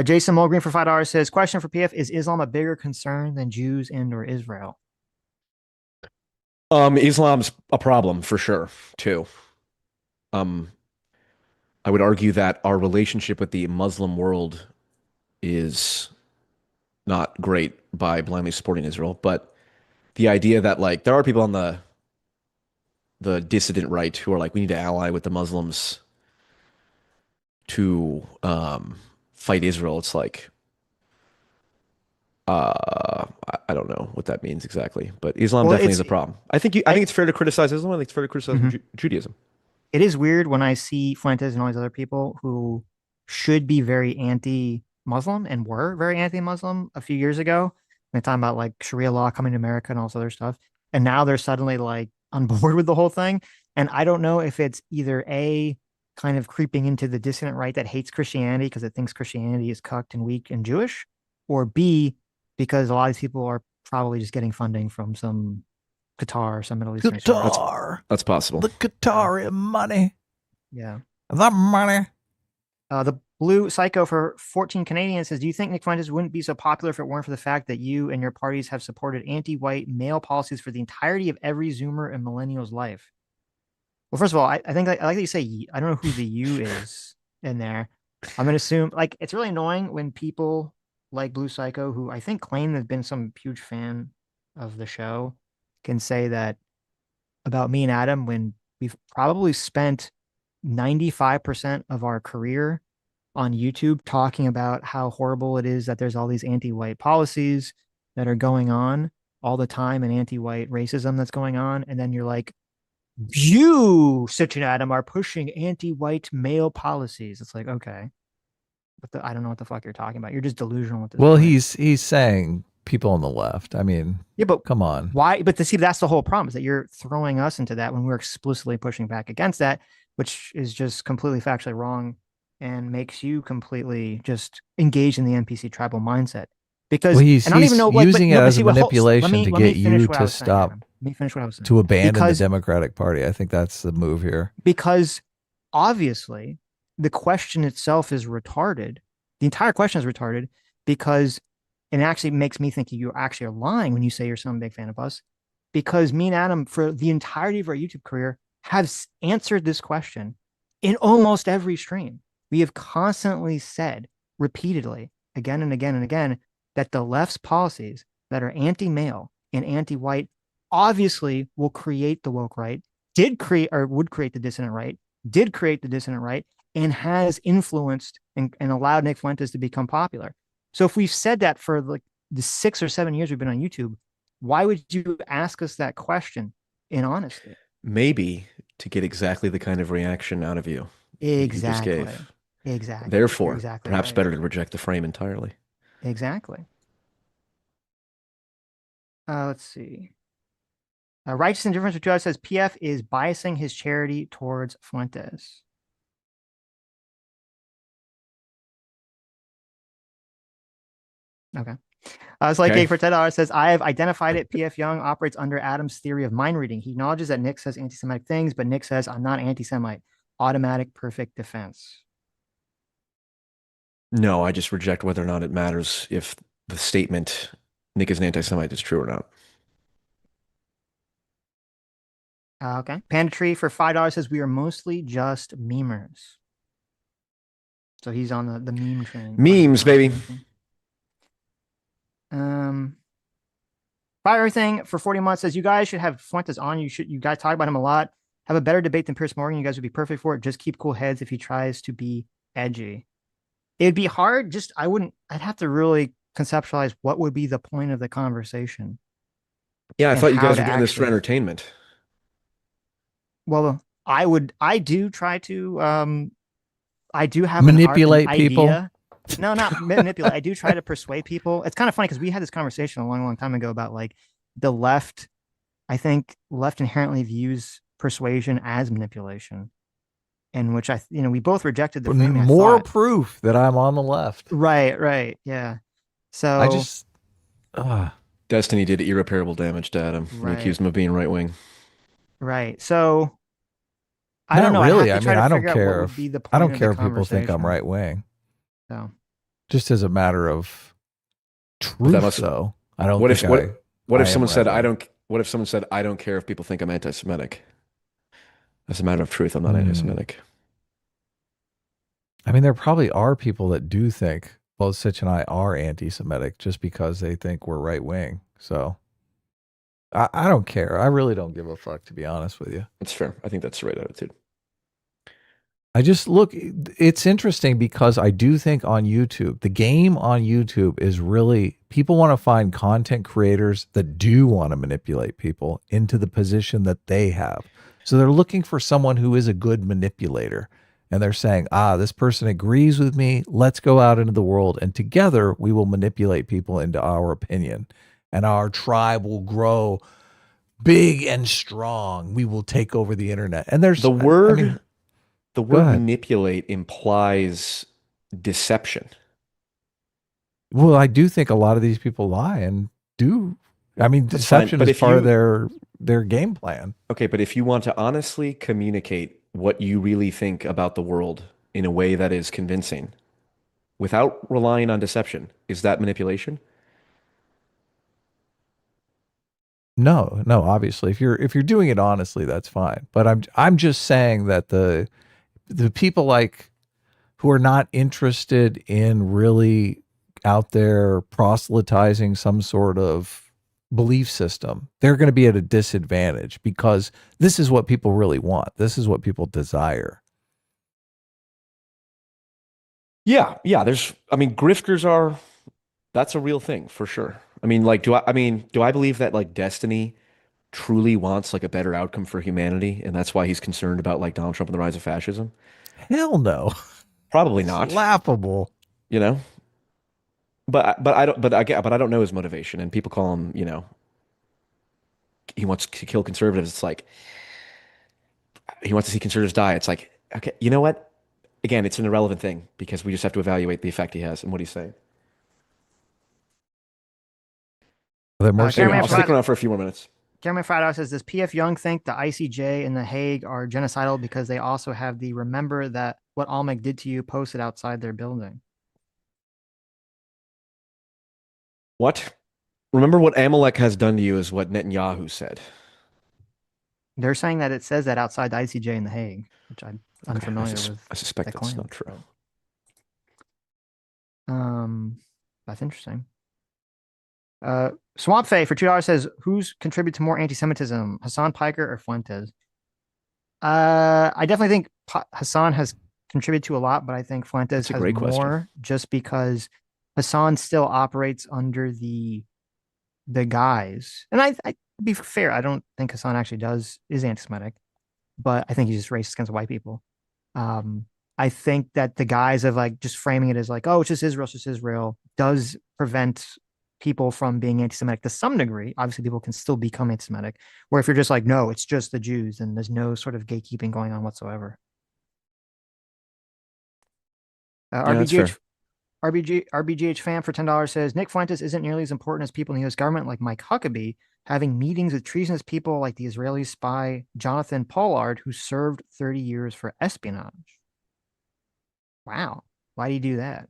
Jason Mulgreen for $5 says, "Question for PF: Is Islam a bigger concern than Jews and/or Israel?" Islam's a problem for sure, too. I would argue that our relationship with the Muslim world is not great by blindly supporting Israel, but the idea that like there are people on the dissident right who are like, we need to ally with the Muslims to fight Israel. It's like, I don't know what that means exactly, but Islam Well, definitely is a problem. I think it's fair to criticize Islam. I think it's fair to criticize Judaism. It is weird when I see Fuentes and all these other people who should be very anti-Muslim and were very anti-Muslim a few years ago. They're talking about like Sharia law coming to America and all this other stuff. And now they're suddenly like on board with the whole thing. And I don't know if it's either A, kind of creeping into the dissident right that hates Christianity because it thinks Christianity is cucked and weak and Jewish, or B, because a lot of these people are probably just getting funding from some Qatar or some Middle Eastern source. That's possible. The Qatari money. Yeah. The money. The Blue Psycho for 14 Canadians says, do you think Nick Fuentes wouldn't be so popular if it weren't for the fact that you and your parties have supported anti-white male policies for the entirety of every Zoomer and millennial's life? Well, first of all, I think I like that you say, I don't know who the you is in there. I'm going to assume, like, it's really annoying when people like Blue Psycho, who I think claim they've been some huge fan of the show, can say that about me and Adam when we've probably spent 95% of our career on YouTube talking about how horrible it is that there's all these anti-white policies that are going on all the time and anti-white racism that's going on. And then you're like, you, Sitch and Adam, are pushing anti-white male policies. It's like, okay, but I don't know what the fuck you're talking about. You're just delusional at this Well, point. he's saying people on the left. I mean, yeah, but come on. Why? But see, that's the whole problem, is that you're throwing us into that when we're explicitly pushing back against that, which is just completely factually wrong and makes you completely just engaged in the NPC tribal mindset. Because he's I don't even know, using it as a manipulation to let me get finish you what I to was saying, stop, Adam. Let me finish what I was saying. to abandon the Democratic Party. I think that's the move here. Because obviously the question itself is retarded. The entire question is retarded because it actually makes me think you actually are lying when you say you're some big fan of us. Because me and Adam, for the entirety of our YouTube career, have answered this question in almost every stream. We have constantly said repeatedly, again and again and again, that the left's policies that are anti-male and anti-white obviously will create the woke right, would create the dissident right, did create the dissident right, and has influenced and allowed Nick Fuentes to become popular. So if we've said that for like the 6 or 7 years we've been on YouTube, why would you ask us that question in honesty? Maybe to get exactly the kind of reaction out of you Exactly. you just gave. Exactly. Therefore, exactly perhaps right. better to reject the frame entirely. Exactly. Let's see. Righteous Indifference with says PF is biasing his charity towards Fuentes. Okay. It's like Okay. for $10 says, I have identified it. PF Young operates under Adam's theory of mind reading. He acknowledges that Nick says anti-Semitic things, but Nick says, I'm not anti-Semite. Automatic perfect defense. No, I just reject whether or not it matters if the statement Nick is an anti-Semite is true or not. Okay. Panda Tree for $5 says we are mostly just memers. So he's on the meme train. Memes, baby. Fire Everything for 40 months says you guys should have Fuentes on. You guys talk about him a lot. Have a better debate than Pierce Morgan. You guys would be perfect for it. Just keep cool heads if he tries to be edgy. It'd be hard. I'd have to really conceptualize what would be the point of the conversation. Yeah, I thought you guys were doing this for entertainment. Well, I do try to, I do have manipulate an people. Idea. No, not manipulate. I do try to persuade people. It's kind of funny because we had this conversation a long, long time ago about like the left. I think left inherently views persuasion as manipulation, in which we both rejected the framing. More proof that I'm on the left. Right. Yeah. So I just Destiny did irreparable damage to Adam. Right. They accused him of being right wing. Right. So I don't know. Really. I mean, I don't care if people think I'm right wing. So just as a matter of truth, though, I don't. What if someone said I don't? What if someone said I don't care if people think I'm anti-Semitic? As a matter of truth, I'm not anti-Semitic. I mean, there probably are people that do think both Sitch and I are anti-Semitic just because they think we're right wing. So I don't care. I really don't give a fuck, to be honest with you. That's fair. I think that's the right attitude. I just look, it's interesting because I do think on YouTube, the game on YouTube is really, people want to find content creators that do want to manipulate people into the position that they have. So they're looking for someone who is a good manipulator. And they're saying, this person agrees with me. Let's go out into the world and together we will manipulate people into our opinion. And our tribe will grow big and strong. We will take over the internet. And there's The word, I mean, the go word ahead. manipulate implies deception. Well, I do think a lot of these people lie and do. I mean, That's fine, deception but is if part of you- their game plan. Okay, but if you want to honestly communicate what you really think about the world in a way that is convincing, without relying on deception, is that manipulation? No, obviously, if you're doing it honestly, that's fine. But I'm just saying that the people like who are not interested in really out there proselytizing some sort of belief system, they're going to be at a disadvantage because this is what people really want. This is what people desire. Yeah, I mean, grifters are, that's a real thing for sure. I mean, like, do I believe that like Destiny truly wants like a better outcome for humanity, and that's why he's concerned about like Donald Trump and the rise of fascism? Hell no. Probably It's not, laughable. you know? But I don't know his motivation, and people call him, he wants to kill conservatives. It's like he wants to see conservatives die. It's like, okay, you know what? Again, it's an irrelevant thing because we just have to evaluate the effect he has and what he's saying. Are there more Jeremy, Anyway, I'll stick around for a few more minutes. Jeremy Friedhouse says, does P.F. Young think the ICJ and The Hague are genocidal because they also have the remember that what Almec did to you posted outside their building? What? Remember what Amalek has done to you is what Netanyahu said. They're saying that it says that outside the ICJ and The Hague, which I'm unfamiliar with. I suspect that that's claim. not true. That's interesting. Swamp Faye for $2 says, who's contributed to more anti-Semitism, Hassan Piker or Fuentes? I definitely think Hassan has contributed to a lot, but I think Fuentes has more question. just because Hassan still operates under the guise. And I to be fair, I don't think Hassan actually is anti-Semitic, but I think he's just racist against white people. I think that the guise of like just framing it as like, oh, it's just Israel does prevent people from being anti-Semitic to some degree. Obviously, people can still become anti-Semitic. Where if you're just like, no, it's just the Jews, and there's no sort of gatekeeping going on whatsoever. RBGH fan for $10 says Nick Fuentes isn't nearly as important as people in the U.S. government like Mike Huckabee having meetings with treasonous people like the Israeli spy Jonathan Pollard, who served 30 years for espionage. Wow. Why do you do that?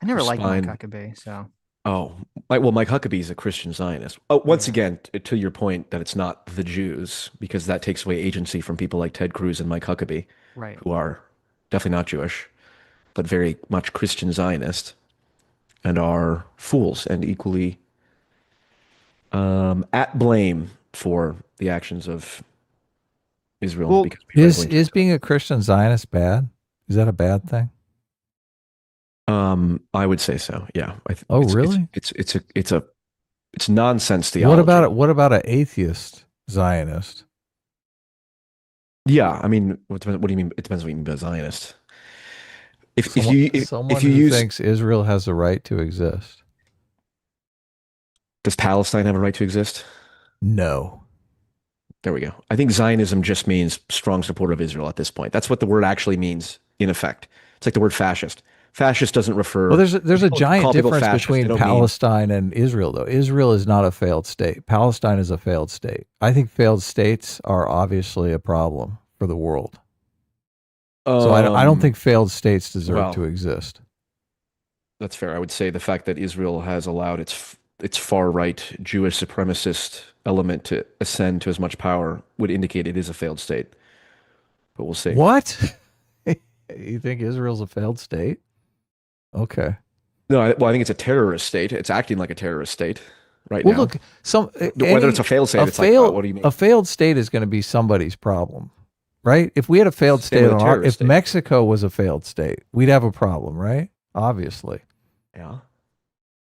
I never liked Mike Huckabee, so. Oh, Mike Huckabee is a Christian Zionist. Oh, once again, to your point that it's not the Jews, because that takes away agency from people like Ted Cruz and Mike Huckabee, right, who are definitely not Jewish, but very much Christian Zionist, and are fools and equally at blame for the actions of Israel. Well, is being a Christian Zionist bad? Is that a bad thing? I would say so. Yeah. Really? It's nonsense theology. What about an atheist Zionist? Yeah, I mean, what do you mean? It depends what you mean by Zionist. If you thinks Israel has a right to exist, does Palestine have a right to exist? No. There we go. I think Zionism just means strong support of Israel at this point. That's what the word actually means in effect. It's like the word fascist. Fascist doesn't refer. Well, there's a giant difference between Palestine and Israel, though. Israel is not a failed state. Palestine is a failed state. I think failed states are obviously a problem for the world. So I don't think failed states deserve to exist. That's fair. I would say the fact that Israel has allowed its far right Jewish supremacist element to ascend to as much power would indicate it is a failed state. But we'll see. What? You think Israel's a failed state? Okay. No, I think it's a terrorist state. It's acting like a terrorist state. right Well, now. look, Whether it's a failed state, it's like, what do you mean? A failed state is going to be somebody's problem, right? If we had a failed Same state, with a terrorist state. Mexico was a failed state, we'd have a problem, right? Obviously. Yeah.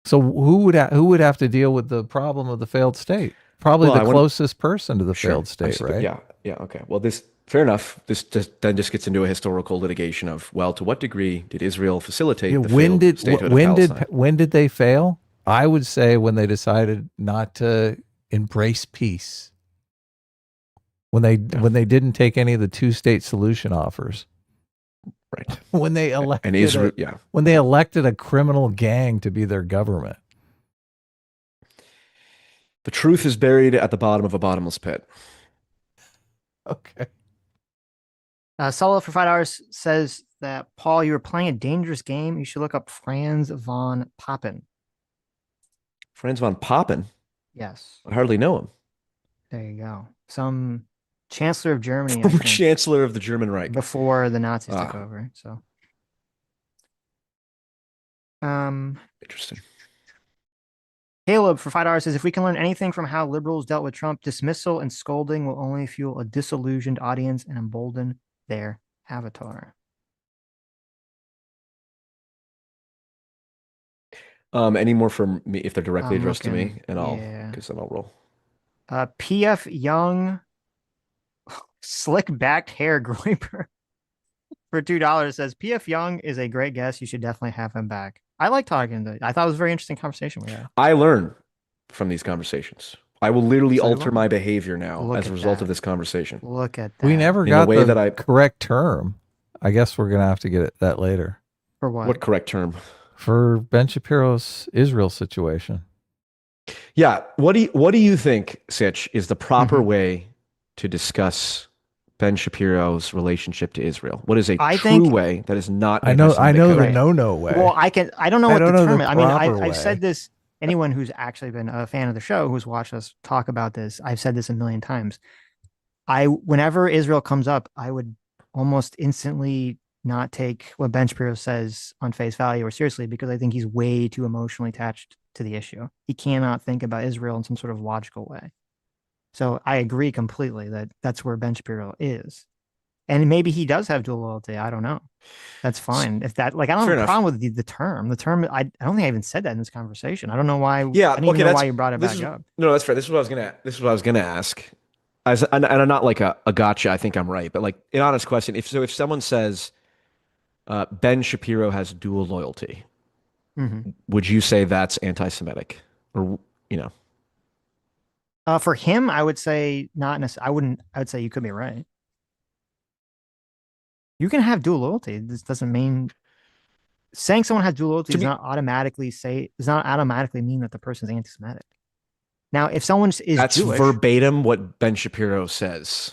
So who would have to deal with the problem of the failed state? Probably the closest person to the failed state, right? Yeah. Yeah. Okay. Well, fair enough. This then just gets into a historical litigation of, well, to what degree did Israel facilitate the failed statehood of Palestine? When did they fail? I would say when they decided not to embrace peace. When they didn't take any of the two-state solution offers. Right. When they elected and Israel, when they elected a criminal gang to be their government. The truth is buried at the bottom of a bottomless pit. Okay. Solo for $5 says that, Paul, you were playing a dangerous game. You should look up Franz von Papen. Franz von Papen? Yes. I hardly know him. There you go. Some chancellor of Germany. Former chancellor of the German Reich. Before the Nazis took over. So. Interesting. Caleb for $5 says, if we can learn anything from how liberals dealt with Trump, dismissal and scolding will only fuel a disillusioned audience and embolden their avatar. Any more from me if they're directly addressed to me, and because then I'll roll. PF Young slick backed hair groiper for $2 says, PF Young is a great guest. You should definitely have him back. I like talking to. I thought it was a very interesting conversation we had. I learn from these conversations. I will literally alter my behavior now as a result of this conversation. Look at that. We never got the correct term. I guess we're gonna have to get that later. For what? What correct term? For Ben Shapiro's Israel situation. Yeah. What do you think, Sitch, is the proper way to discuss Ben Shapiro's relationship to Israel? What is a true way that is not? I know the no way. Well, I don't know what the term is. I mean, I've said this. Anyone who's actually been a fan of the show, who's watched us talk about this, I've said this a million times. Whenever Israel comes up, I would almost instantly not take what Ben Shapiro says on face value or seriously, because I think he's way too emotionally attached to the issue. He cannot think about Israel in some sort of logical way. So I agree completely that that's where Ben Shapiro is. And maybe he does have dual loyalty. I don't know. That's fine. If that, I don't have a problem with the term. The term, I don't think I even said that in this conversation. I don't know why. Yeah. I don't even know why you brought it back up. No, that's fair. This is what I was gonna ask. And I'm not like a gotcha. I think I'm right, but like an honest question. If someone says Ben Shapiro has dual loyalty, would you say that's anti-Semitic, or for him, I would say not necessarily. I would say you could be right. You can have dual loyalty. This doesn't mean saying someone has dual loyalty does not automatically mean that the person is anti-Semitic. Now, if someone is that's Jewish, verbatim what Ben Shapiro says.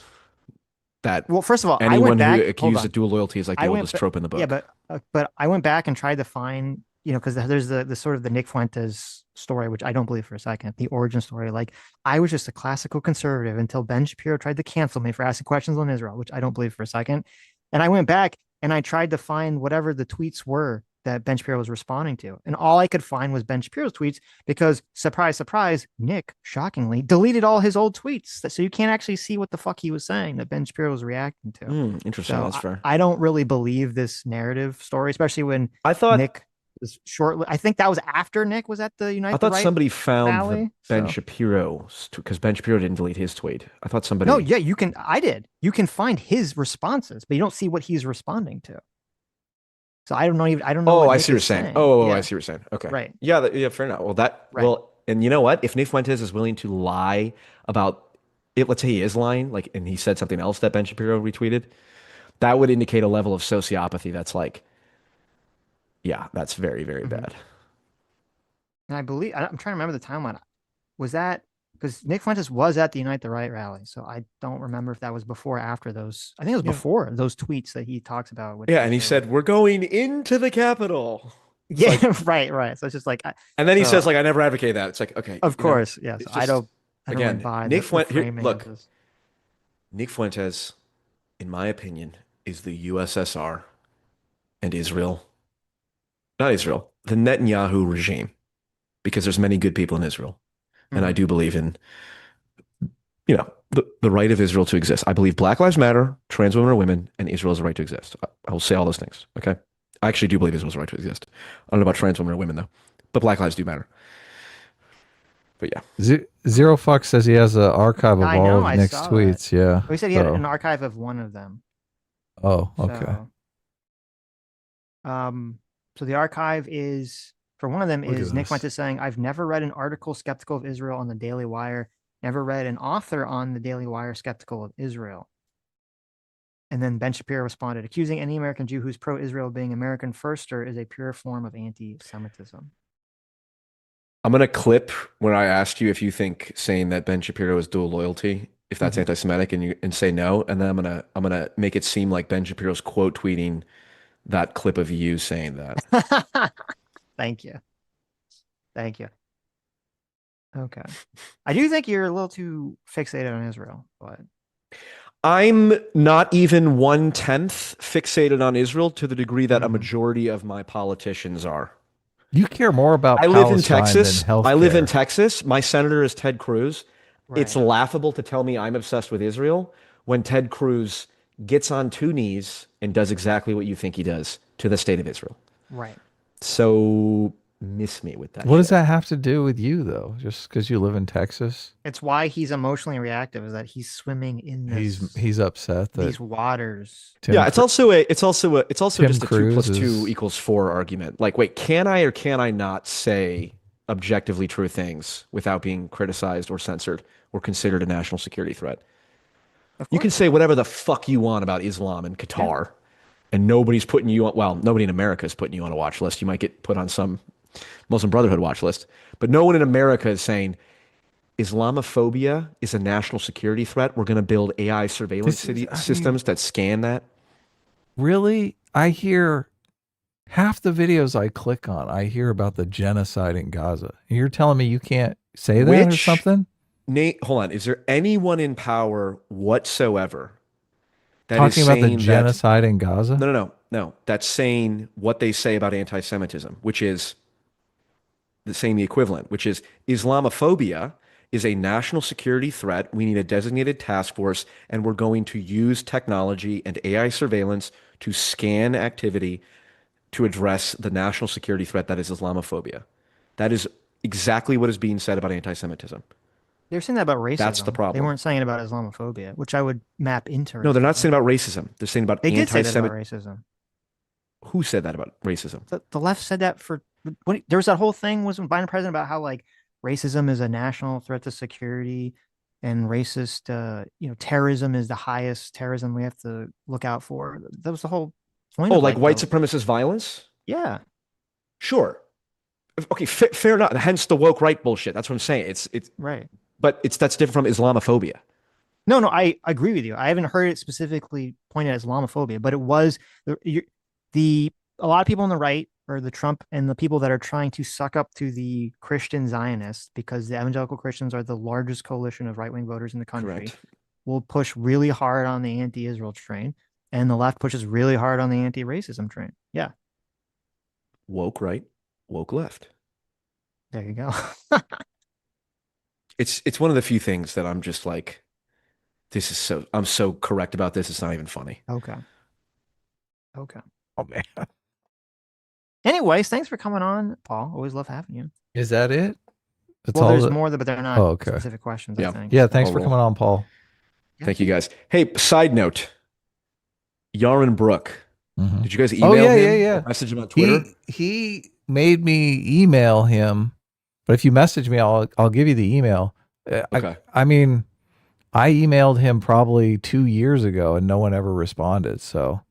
That first of all, anyone who accused of dual loyalty is like the oldest trope in the book. Yeah, but I went back and tried to find, because there's the sort of the Nick Fuentes story, which I don't believe for a second, the origin story. Like, I was just a classical conservative until Ben Shapiro tried to cancel me for asking questions on Israel, which I don't believe for a second. And I went back and I tried to find whatever the tweets were that Ben Shapiro was responding to. And all I could find was Ben Shapiro's tweets because, surprise, surprise, Nick, shockingly, deleted all his old tweets. So you can't actually see what the fuck he was saying that Ben Shapiro was reacting to. Interesting. So that's fair. I don't really believe this narrative story, especially when I thought Nick was shortly. I think that was after Nick was at the United I thought Right somebody found rally, Ben Shapiro, because Ben Shapiro didn't delete his tweet. I thought somebody. No, yeah, you can. I did. You can find his responses, but you don't see what he's responding to. So I don't know. I don't know. Oh, I see what you're saying. Oh, yeah. I see what you're saying. Okay. Right. Yeah. Yeah. Fair enough. Well, and you know what? If Nick Fuentes is willing to lie about it, let's say he is lying, and he said something else that Ben Shapiro retweeted, that would indicate a level of sociopathy that's like, yeah, that's very, very bad. And I believe I'm trying to remember the timeline. Was that because Nick Fuentes was at the Unite the Right rally? So I don't remember if that was before or after those. I think it was before those tweets that he talks about. Yeah, and he said, "We're going into the Capitol." Yeah, right. So it's just like, and then he says, "I never advocate that." It's like, okay, of course, yes. I don't again, buy Nick Fuentes. Look, Nick Fuentes, in my opinion, is the USSR and Israel. Not Israel, the Netanyahu regime, because there's many good people in Israel. And I do believe in, the right of Israel to exist. I believe Black Lives Matter, trans women are women, and Israel has a right to exist. I will say all those things. Okay. I actually do believe Israel has a right to exist. I don't know about trans women or women though, but Black lives do matter. But yeah. Zero Fuck says he has an archive of I all know, of I Nick's saw tweets. Yeah. Well, he said he had an archive of one of them. Oh, okay. So the archive is, for one of them, Look at is Nick this. went to saying, I've never read an article skeptical of Israel on the Daily Wire, never read an author on the Daily Wire skeptical of Israel. And then Ben Shapiro responded, accusing any American Jew who's pro-Israel of being American firster is a pure form of anti-Semitism. I'm going to clip where I asked you if you think saying that Ben Shapiro is dual loyalty, if that's anti-Semitic, and say no. And then I'm gonna make it seem like Ben Shapiro's quote tweeting that clip of you saying that. Thank you. Thank you. Okay. I do think you're a little too fixated on Israel, but I'm not even 1/10 fixated on Israel to the degree that a majority of my politicians are. You care more about I live in Palestine Texas. than healthcare. I live in Texas. My senator is Ted Cruz. Right. It's laughable to tell me I'm obsessed with Israel when Ted Cruz gets on two knees and does exactly what you think he does to the state of Israel. Right. So miss me with that. What does that have to do with you, though? Just because you live in Texas? It's why he's emotionally reactive, is that he's swimming in this, He's upset that these waters. it's also just a 2 Cruise + 2 = 4 argument. Like, wait, can I or can I not say objectively true things without being criticized or censored or considered a national security threat? You can say whatever the fuck you want about Islam and Qatar, and nobody's putting you on, well, nobody in America is putting you on a watch list. You might get put on some Muslim Brotherhood watch list, but no one in America is saying Islamophobia is a national security threat. We're going to build AI surveillance systems that scan that. Really? I hear half the videos I click on, I hear about the genocide in Gaza. You're telling me you can't say that or something? Nate, hold on. Is there anyone in power whatsoever that talking is about the saying genocide in Gaza? No. That's saying what they say about anti-Semitism, which is saying the equivalent, which is Islamophobia is a national security threat. We need a designated task force, and we're going to use technology and AI surveillance to scan activity to address the national security threat that is Islamophobia. That is exactly what is being said about anti-Semitism. They're saying that about racism. That's the problem. They weren't saying it about Islamophobia, which I would map into racism. No, they're not saying about racism. They're saying about anti-Semitism. They did say that anti-Semitism. about racism. Who said that about racism? The left said that there was that whole thing was when Biden president about how like racism is a national threat to security and racist, terrorism is the highest terrorism we have to look out for. That was the whole point. Oh, like white supremacist violence? Yeah. Sure. Okay, fair enough. Hence the woke right bullshit. That's what I'm saying. It's right. But that's different from Islamophobia. No, I agree with you. I haven't heard it specifically pointed at Islamophobia, but it was a lot of people on the right, or the Trump and the people that are trying to suck up to the Christian Zionists, because the evangelical Christians are the largest coalition of right-wing voters in the country, Correct. Will push really hard on the anti-Israel train, and the left pushes really hard on the anti-racism train. Yeah. Woke right, woke left. There you go. It's one of the few things that I'm just like, I'm so correct about this. It's not even funny. Okay. Oh, man. Anyways, thanks for coming on, Paul. Always love having you. Is that it? That's well, there's more, but they're not specific questions, yeah. I think. Yeah, thanks for coming on, Paul. Thank you, guys. Hey, side note, Yaron Brook. Mm-hmm. Did you guys email him? Yeah. Message him on Twitter? He made me email him, but if you message me, I'll give you the email. Okay. I mean, I emailed him probably 2 years ago and no one ever responded. So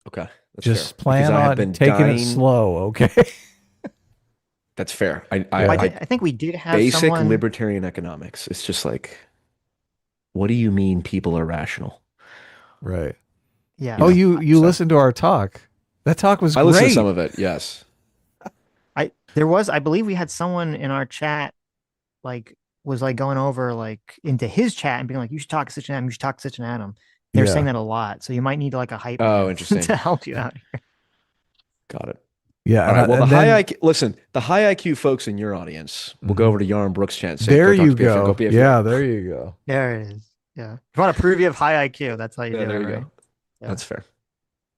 okay. That's just fair. plan on taking it slow, okay? That's fair. I think we did have basic libertarian economics. It's just like, what do you mean people are rational? Right. Yeah. Oh, you listened to our talk. That talk was great. I listened to some of it, yes. I believe we had someone in our chat was going over into his chat and being like, you should talk to Sitch and Adam, you should talk to Sitch and Adam. They're saying that a lot. So you might need a hype interesting. to help you out here. Got it. Yeah. All right. Well, and the then- the high IQ folks in your audience will go over to Yarn Brooks' channel. there you go. Yeah, there you go. There it is. Yeah. If you want to prove you have high IQ, that's how you do it. There you right? go. Yeah. That's fair.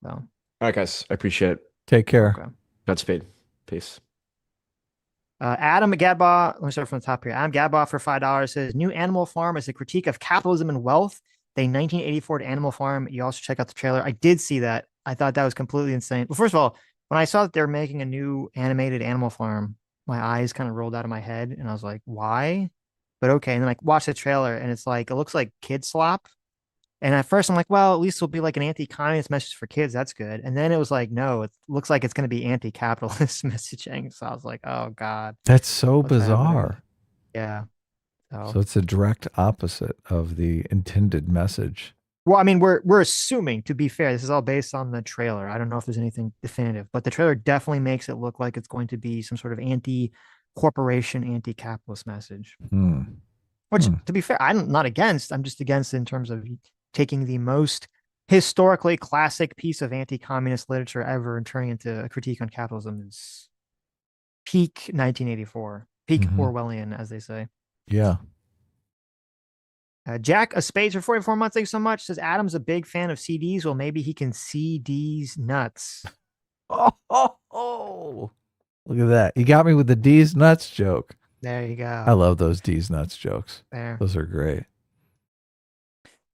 So, All right, guys. I appreciate it. Take care. okay. Godspeed. Peace. Adam Gadbaugh, let me start from the top here. Adam Gadbaugh for $5 says, New Animal Farm is a critique of capitalism and wealth. The 1984 Animal Farm. You also check out the trailer. I did see that. I thought that was completely insane. Well, first of all, when I saw that they're making a new animated Animal Farm, my eyes kind of rolled out of my head and I was like, why? But okay. And then I watched the trailer and it's like, it looks like kid slop. And at first I'm like, well, at least it'll be like an anti-communist message for kids. That's good. And then it was like, no, it looks like it's going to be anti-capitalist messaging. So I was like, oh God. That's so What's bizarre. happening? Yeah. So it's a direct opposite of the intended message. Well, I mean, we're assuming, to be fair, this is all based on the trailer. I don't know if there's anything definitive, but the trailer definitely makes it look like it's going to be some sort of anti-corporation, anti-capitalist message. Which, to be fair, I'm not against. I'm just against in terms of taking the most historically classic piece of anti-communist literature ever and turning into a critique on capitalism is peak 1984, peak Orwellian, as they say. Yeah. Jack, a spades for 44 months. Thanks so much. Says Adam's a big fan of CDs. Well, maybe he can see D's nuts. Oh, look at that. You got me with the D's nuts joke. There you go. I love those D's nuts jokes. There. Those are great.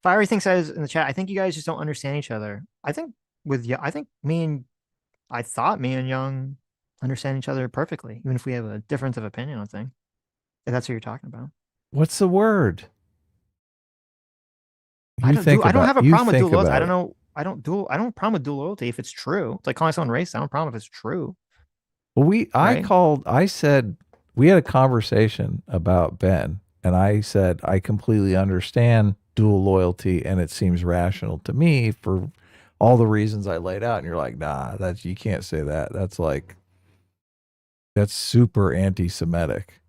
Fiery thing says in the chat, I think you guys just don't understand each other. I thought me and Young understand each other perfectly, even if we have a difference of opinion on things. If that's what you're talking about. What's the word? I don't have a problem with dual loyalty. I don't know. I don't have a problem with dual loyalty if it's true. It's like calling someone racist. I don't have a problem if it's true. Well, I said we had a conversation about Ben, and I said I completely understand dual loyalty, and it seems rational to me for all the reasons I laid out. And you're like, nah, you can't say that. That's super anti-Semitic.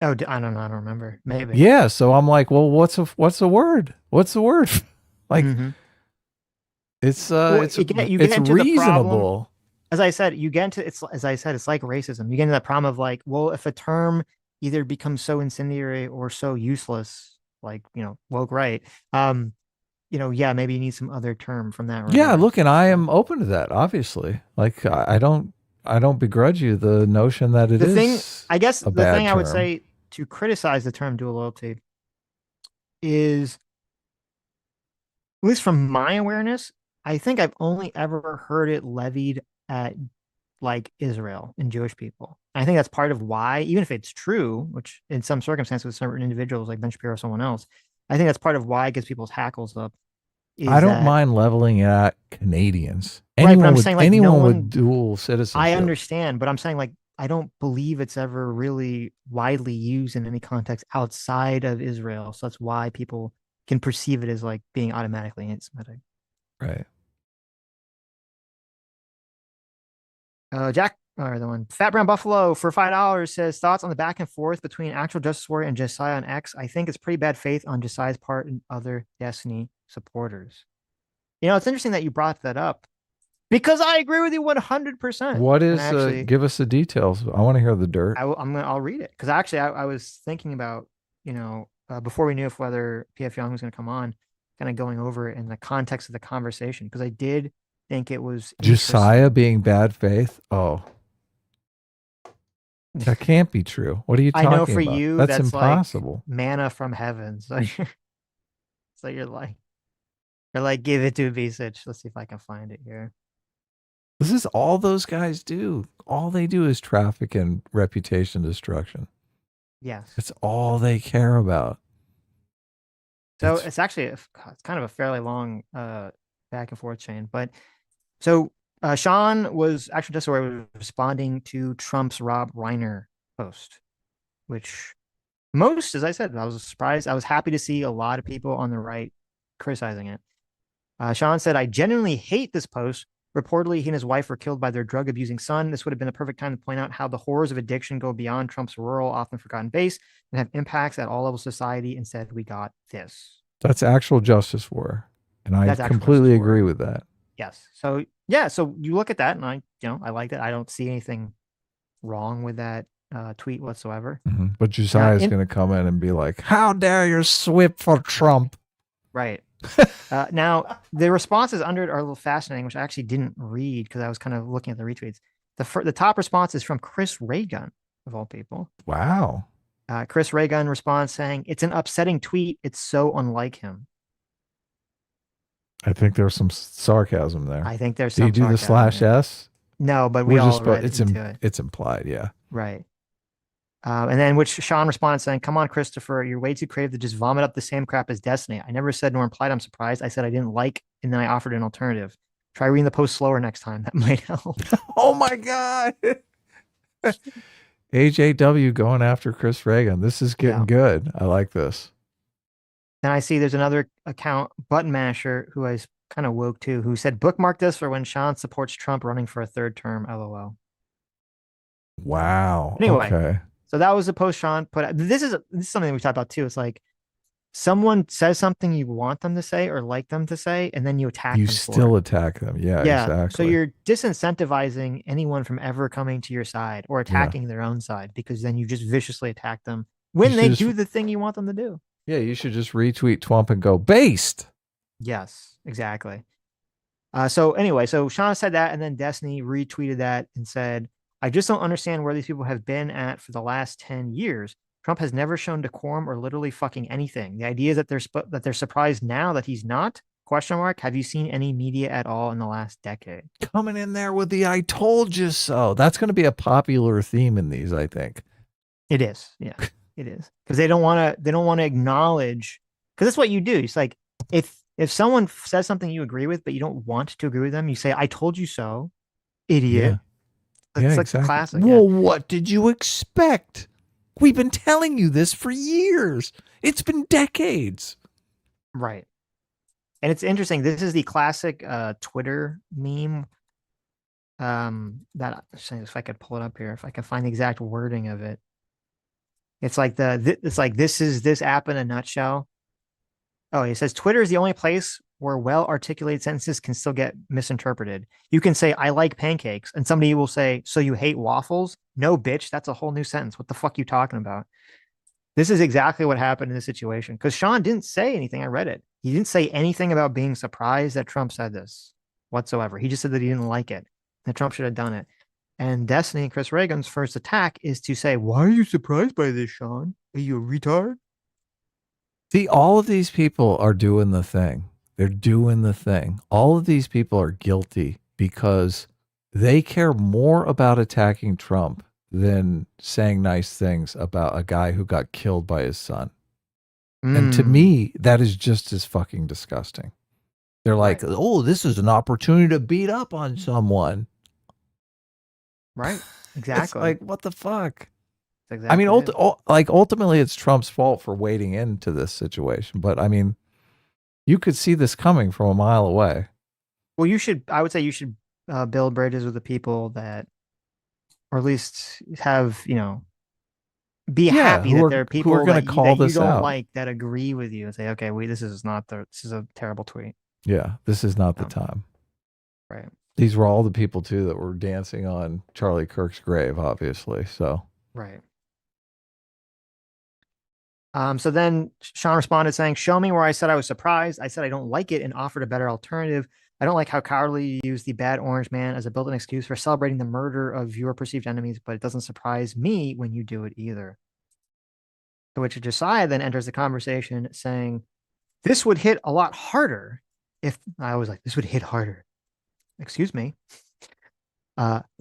Oh, I don't know. I don't remember. Maybe. Yeah. So I'm like, well, what's the word? What's the word? Like, it's reasonable. As I said, you get into it's like racism. You get into that problem of like, well, if a term either becomes so incendiary or so useless, like, woke right, yeah, maybe you need some other term from that. Yeah, look, and I am open to that, obviously. Like, I don't begrudge you the notion that it is. I guess the thing I would say to criticize the term dual loyalty is, at least from my awareness, I think I've only ever heard it levied at like Israel and Jewish people. I think that's part of why, even if it's true, which in some circumstances with certain individuals like Ben Shapiro or someone else, I think that's part of why it gets people's hackles up. I don't mind leveling at Canadians. Right, but I'm saying like anyone with dual citizenship. I understand, but I'm saying like I don't believe it's ever really widely used in any context outside of Israel. So that's why people can perceive it as like being automatically anti-Semitic. Right. Jack, or the one, Fat Brown Buffalo for $5 says, thoughts on the back and forth between actual Justice Warrior and Josiah on X. I think it's pretty bad faith on Josiah's part and other Destiny supporters. It's interesting that you brought that up because I agree with you 100%. What is, give us the details. I want to hear the dirt. I'll read it. Cause actually I was thinking about, before we knew whether PF Young was going to come on, kind of going over it in the context of the conversation. Cause I did think it was Josiah being bad faith. Oh, that can't be true. What are you talking about? I know for you, that's impossible. Like manna from heaven. So you're like, give it to me, Sitch. Let's see if I can find it here. This is all those guys do. All they do is traffic and reputation destruction. Yes. It's all they care about. So it's actually, it's kind of a fairly long back and forth chain, but so Sean was actually just responding to Trump's Rob Reiner post, which as I said, I was surprised. I was happy to see a lot of people on the right criticizing it. Sean said, I genuinely hate this post. Reportedly, he and his wife were killed by their drug-abusing son. This would have been the perfect time to point out how the horrors of addiction go beyond Trump's rural, often forgotten base and have impacts at all levels of society. Instead, we got this. That's actual justice war. And I completely agree with that. Yes. So, yeah. So you look at that and I I liked it. I don't see anything wrong with that tweet whatsoever. But Josiah is going to come in and be like, "How dare you sweep for Trump?" Right. Now, the responses under it are a little fascinating, which I actually didn't read because I was kind of looking at the retweets. The top response is from Chris Raygun, of all people. Wow. Chris Raygun responds saying, "It's an upsetting tweet. It's so unlike him." I think there's some sarcasm there. I think there's Do some you do the sarcasm there. /s? No, but we all read it's into it. It's implied, yeah. Right. And then which Sean responded saying, "Come on, Christopher, you're way too creative to just vomit up the same crap as Destiny. I never said nor implied I'm surprised. I said I didn't like, and then I offered an alternative. Try reading the post slower next time. That might help." Oh my God. AJW going after Chris Reagan. This is getting good. I like this. And I see there's another account, Button Masher, who is kind of woke too, who said, "Bookmark this for when Sean supports Trump running for a third term, LOL." Wow. Anyway, okay. So that was the post Sean put out. This is something we talked about too. It's like someone says something you want them to say or like them to say, and then you attack You them. still attack them. Yeah, exactly. So you're disincentivizing anyone from ever coming to your side or attacking their own side, because then you just viciously attack them when they do the thing you want them to do. Yeah, you should just retweet Trump and go, "Based." Yes, exactly. So anyway, so Sean said that, and then Destiny retweeted that and said, "I just don't understand where these people have been at for the last 10 years. Trump has never shown decorum or literally fucking anything. The idea is that they're surprised now that he's not? Question mark. Have you seen any media at all in the last decade?" Coming in there with the "I told you so." That's going to be a popular theme in these, I think. It is. Yeah, it is. Because they don't want to acknowledge, because that's what you do. It's like, if someone says something you agree with, but you don't want to agree with them, you say, "I told you so, idiot." Yeah. It's like exactly. Classic. Well, what did you expect? We've been telling you this for years. It's been decades. Right. And it's interesting. This is the classic Twitter meme. That, if I could pull it up here, if I can find the exact wording of it. It's like this is this app in a nutshell. Oh, it says Twitter is the only place where well-articulated sentences can still get misinterpreted. You can say, "I like pancakes," and somebody will say, "So you hate waffles?" No, bitch, that's a whole new sentence. What the fuck are you talking about? This is exactly what happened in this situation, because Sean didn't say anything. I read it. He didn't say anything about being surprised that Trump said this whatsoever. He just said that he didn't like it, that Trump should have done it. And Destiny and Chris Reagan's first attack is to say, "Why are you surprised by this, Sean? Are you a retard?" See, all of these people are doing the thing. They're doing the thing. All of these people are guilty because they care more about attacking Trump than saying nice things about a guy who got killed by his son. And to me, that is just as fucking disgusting. They're like, "Oh, this is an opportunity to beat up on someone." Right. Exactly. It's like, what the fuck? Exactly. I mean, ultimately, it's Trump's fault for wading into this situation. But I mean, you could see this coming from a mile away. Well, I would say you should build bridges with the people that, or at least have, be happy that there are people who are going to call this you don't out, like, that agree with you and say, "Okay, this is a terrible tweet." Yeah, this is not the time. Right. These were all the people too that were dancing on Charlie Kirk's grave, obviously. So right. So then Sean responded saying, "Show me where I said I was surprised. I said I don't like it and offered a better alternative. I don't like how cowardly you use the bad orange man as a built-in excuse for celebrating the murder of your perceived enemies, but it doesn't surprise me when you do it either." To which Josiah then enters the conversation saying, "This would hit a lot harder if," I was like, "This would hit harder. Excuse me.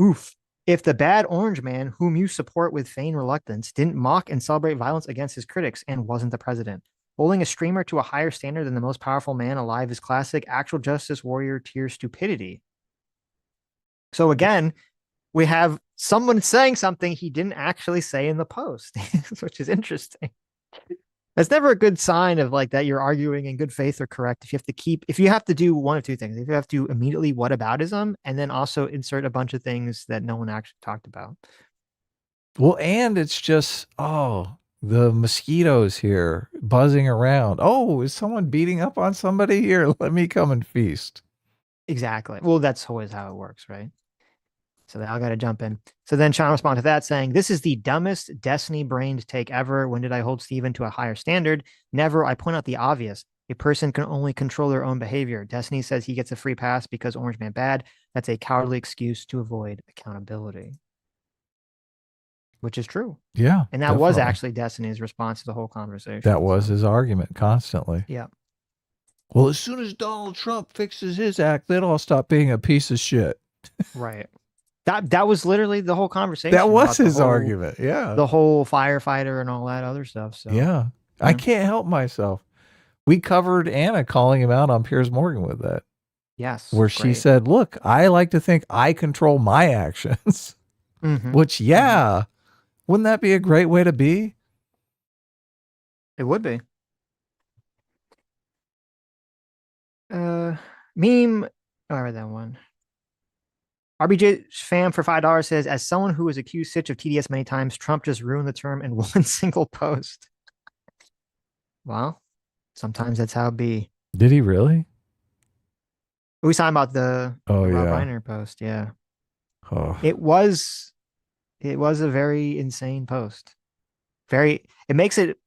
Oof. If the bad orange man, whom you support with feigned reluctance, didn't mock and celebrate violence against his critics and wasn't the president. Holding a streamer to a higher standard than the most powerful man alive is classic actual justice warrior tier stupidity." So again, we have someone saying something he didn't actually say in the post, which is interesting. That's never a good sign of like that you're arguing in good faith or correct. If you have to do one of two things, if you have to immediately whataboutism and then also insert a bunch of things that no one actually talked about. Well, and it's just, the mosquitoes here buzzing around. Oh, is someone beating up on somebody here? Let me come and feast. Exactly. Well, that's always how it works, right? So they all got to jump in. So then Sean responded to that saying, "This is the dumbest Destiny-brained take ever. When did I hold Steven to a higher standard? Never. I point out the obvious. A person can only control their own behavior. Destiny says he gets a free pass because Orange Man bad. That's a cowardly excuse to avoid accountability." Which is true. Yeah. And that was definitely. actually Destiny's response to the whole conversation. That was his argument constantly. Yeah. Well, as soon as Donald Trump fixes his act, they'll all stop being a piece of shit. Right. That was literally the whole conversation. That was about his argument. Yeah. The whole firefighter and all that other stuff. So Yeah. I can't help myself. We covered Anna calling him out on Piers Morgan with that. Yes. Where she said, look, I like to think I control my actions. Which, wouldn't that be a great way to be? It would be. Meme. I read that one. RBJ fam for $5 says, as someone who has accused Sitch of TDS many times, Trump just ruined the term in one single post. Well, sometimes that's how it be. Did he really? We was talking about the Rob yeah. Reiner post. Yeah. Oh. It was a very insane post. It makes it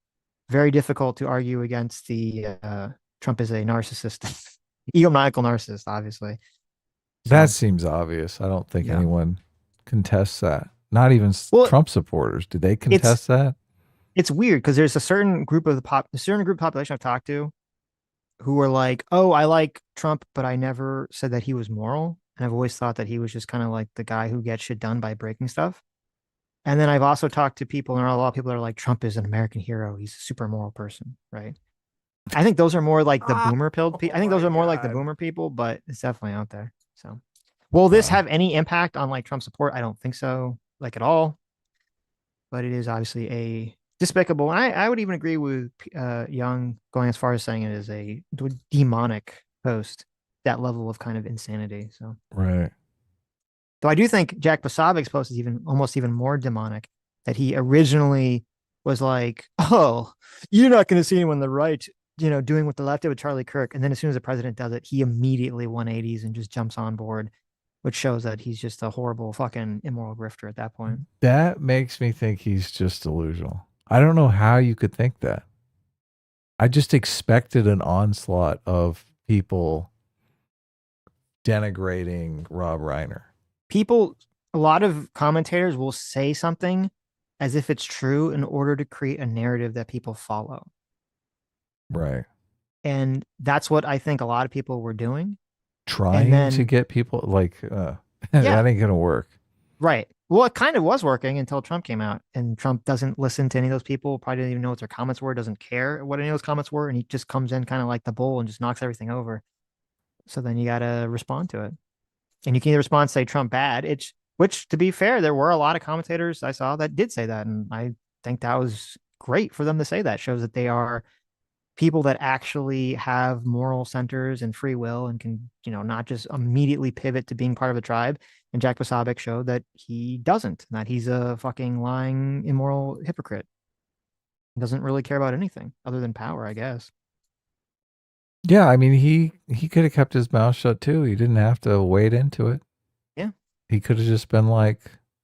very difficult to argue against the Trump is a narcissist, egomaniacal narcissist, obviously. That seems obvious. I don't think anyone contests that. Not even Trump supporters. Do they contest that? It's weird because there's a certain group of population I've talked to who are like, "Oh, I like Trump, but I never said that he was moral." And I've always thought that he was just kind of like the guy who gets shit done by breaking stuff. And then I've also talked to people, and a lot of people are like, "Trump is an American hero. He's a super moral person," right? I think those are more like the boomer pilled people. I think those are more like the boomer people, but it's definitely out there. So, will this have any impact on like Trump support? I don't think so, like at all. But it is obviously a despicable. And I would even agree with Young going as far as saying it is a demonic post. That level of kind of insanity. So right. Though I do think Jack Posavic's post is almost even more demonic. That he originally was like, "Oh, you're not going to see anyone on the right." Doing what the left did with Charlie Kirk. And then as soon as the president does it, he immediately 180s and just jumps on board, which shows that he's just a horrible fucking immoral grifter at that point. That makes me think he's just delusional. I don't know how you could think that. I just expected an onslaught of people denigrating Rob Reiner. A lot of commentators will say something as if it's true in order to create a narrative that people follow. Right. And that's what I think a lot of people were doing. Trying to get people that ain't going to work. Right. Well, it kind of was working until Trump came out, and Trump doesn't listen to any of those people, probably didn't even know what their comments were, doesn't care what any of those comments were. And he just comes in kind of like the bull and just knocks everything over. So then you got to respond to it. And you can either respond, say Trump bad, which to be fair, there were a lot of commentators I saw that did say that. And I think that was great for them to say that. Shows that they are people that actually have moral centers and free will and can, not just immediately pivot to being part of a tribe. And Jack Posobiec showed that he doesn't, that he's a fucking lying, immoral hypocrite. He doesn't really care about anything other than power, I guess. Yeah, I mean, he could have kept his mouth shut too. He didn't have to wade into it. Yeah. He could have just been like,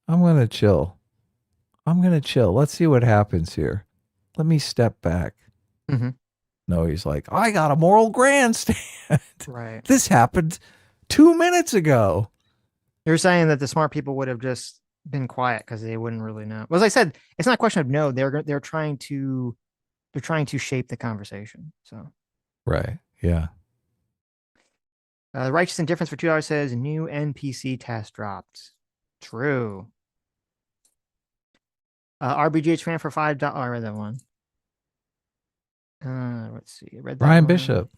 I'm going to chill. Let's see what happens here. Let me step back. Mm-hmm. No, he's like, I got a moral grandstand. Right. This happened 2 minutes ago. You're saying that the smart people would have just been quiet because they wouldn't really know. Well, as I said, it's not a question of no. They're trying to shape the conversation. So. Right. Yeah. Righteous Indifference for $2 says new NPC test dropped. True. RBGH fan for $5. Oh, I read that one. Let's see. I read that Brian one. Bishop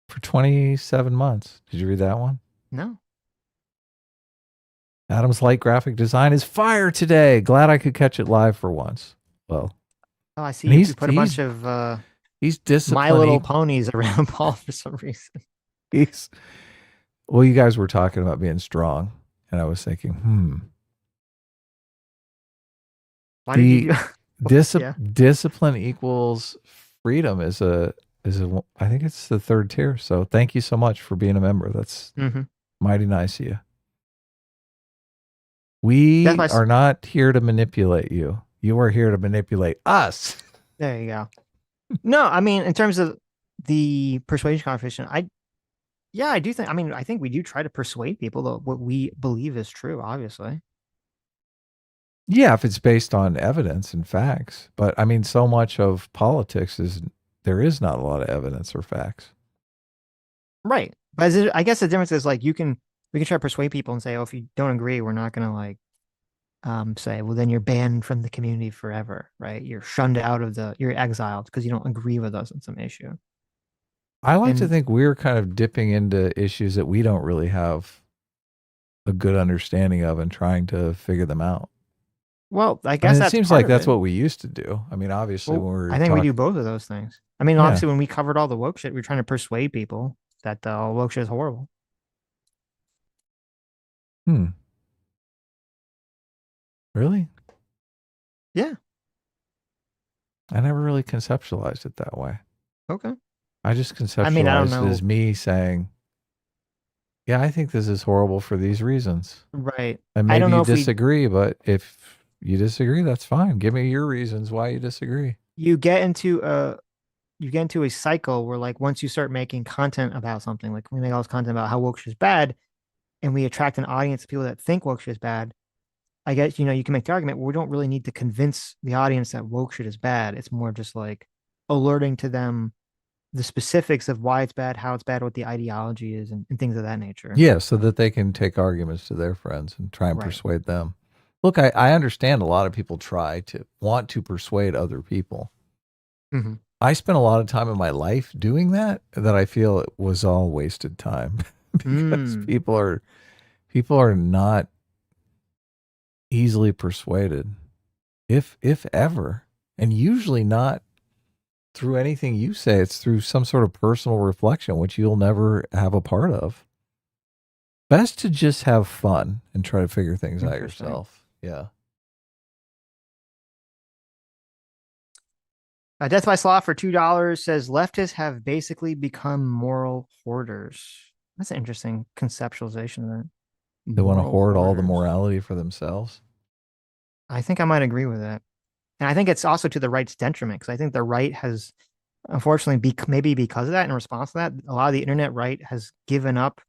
for 27 months. Did you read that one? No. Adam's light graphic design is fire today. Glad I could catch it live for once. Well, I see you put a bunch of he's disciplined. My Little Ponies around Paul for some reason. Well, you guys were talking about being strong, and I was thinking, Why did you discipline equals freedom is I think it's the third tier. So thank you so much for being a member. That's mighty nice of you. We That's my are not here to manipulate you. You are here to manipulate us. There you go. No, I mean, in terms of the persuasion competition, I do think, I mean, I think we do try to persuade people that what we believe is true, obviously. Yeah, if it's based on evidence and facts. But I mean, so much of politics is there is not a lot of evidence or facts. Right. But I guess the difference is like we can try to persuade people and say, oh, if you don't agree, we're not going to like say, well, then you're banned from the community forever, right? You're shunned out of you're exiled because you don't agree with us on some issue. I like to And- think we're kind of dipping into issues that we don't really have a good understanding of and trying to figure them out. Well, I I guess mean, it that's seems part like of that's it. what we used to do. I mean, obviously, Well, when we're I think we do both of those things. I mean, Yeah. obviously, when we covered all the woke shit, we are trying to persuade people that all woke shit is horrible. Really? Yeah. I never really conceptualized it that way. Okay. I just conceptualized I mean, I don't it as know. me saying, yeah, I think this is horrible for these reasons. Right. And I maybe don't know you if we disagree, but if you disagree, that's fine. Give me your reasons why you disagree. you get into a cycle where like once you start making content about something, like we make all this content about how woke shit is bad, and we attract an audience of people that think woke shit is bad. I guess you can make the argument, well, we don't really need to convince the audience that woke shit is bad. It's more just like alerting to them the specifics of why it's bad, how it's bad, what the ideology is, and things of that nature. Yeah, so that they can take arguments to their friends and try and Right. persuade them. Look, I understand a lot of people try to want to persuade other people. Mhm. I spent a lot of time in my life doing that I feel it was all wasted time because people are not easily persuaded, if ever, and usually not through anything you say. It's through some sort of personal reflection, which you'll never have a part of. Best to just have fun and try to figure things out Interesting. yourself. Yeah. Death by Sloth for $2 says leftists have basically become moral hoarders. That's an interesting conceptualization of that. They want to Moral hoard all the hoarders. morality for themselves. I think I might agree with that. And I think it's also to the right's detriment because I think the right has, unfortunately, maybe because of that, in response to that, a lot of the internet right has given up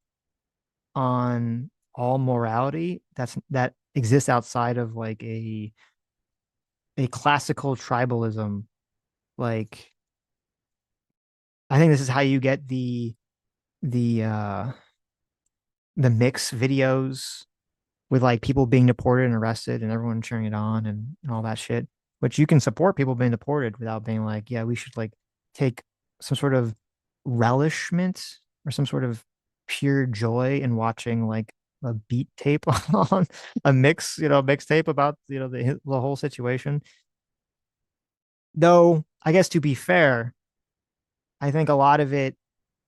on all morality that exists outside of like a classical tribalism. Like, I think this is how you get the mix videos with like people being deported and arrested and everyone cheering it on and all that shit, which you can support people being deported without being like, yeah, we should like take some sort of relishment or some sort of pure joy in watching like a beat tape on a mixtape about, the whole situation. Though, I guess to be fair, I think a lot of it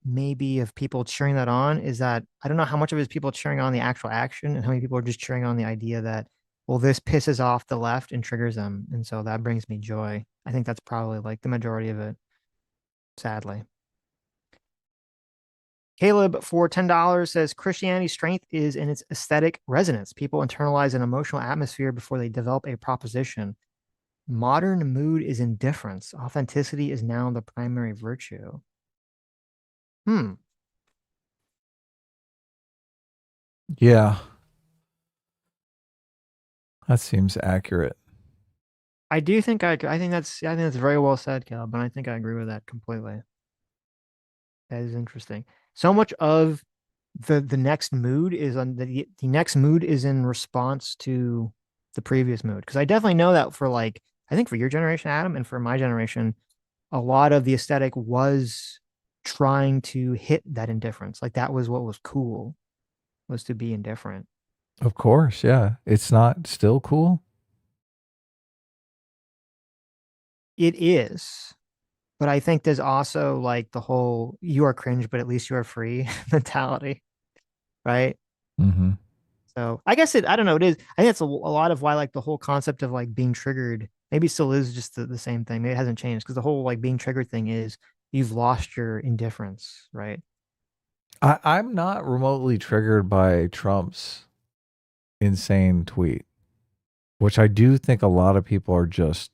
maybe of people cheering that on is that I don't know how much of it is people cheering on the actual action and how many people are just cheering on the idea that, well, this pisses off the left and triggers them. And so that brings me joy. I think that's probably like the majority of it, sadly. Caleb for $10 says Christianity's strength is in its aesthetic resonance. People internalize an emotional atmosphere before they develop a proposition. Modern mood is indifference. Authenticity is now the primary virtue. Yeah. That seems accurate. I do think I think that's very well said, Caleb, and I think I agree with that completely. That is interesting. So much of the next mood is on the next mood is in response to the previous mood. Because I definitely know that for like I think for your generation, Adam, and for my generation, a lot of the aesthetic was trying to hit that indifference. Like that was what was cool, was to be indifferent. Of course, yeah. It's not still cool. It is. But I think there's also like the whole you are cringe, but at least you are free mentality. Right. Mm-hmm. So I guess I don't know. It is. I think that's a lot of why like the whole concept of like being triggered maybe still is just the same thing. Maybe it hasn't changed because the whole like being triggered thing is you've lost your indifference. Right. I'm not remotely triggered by Trump's insane tweet, which I do think a lot of people are just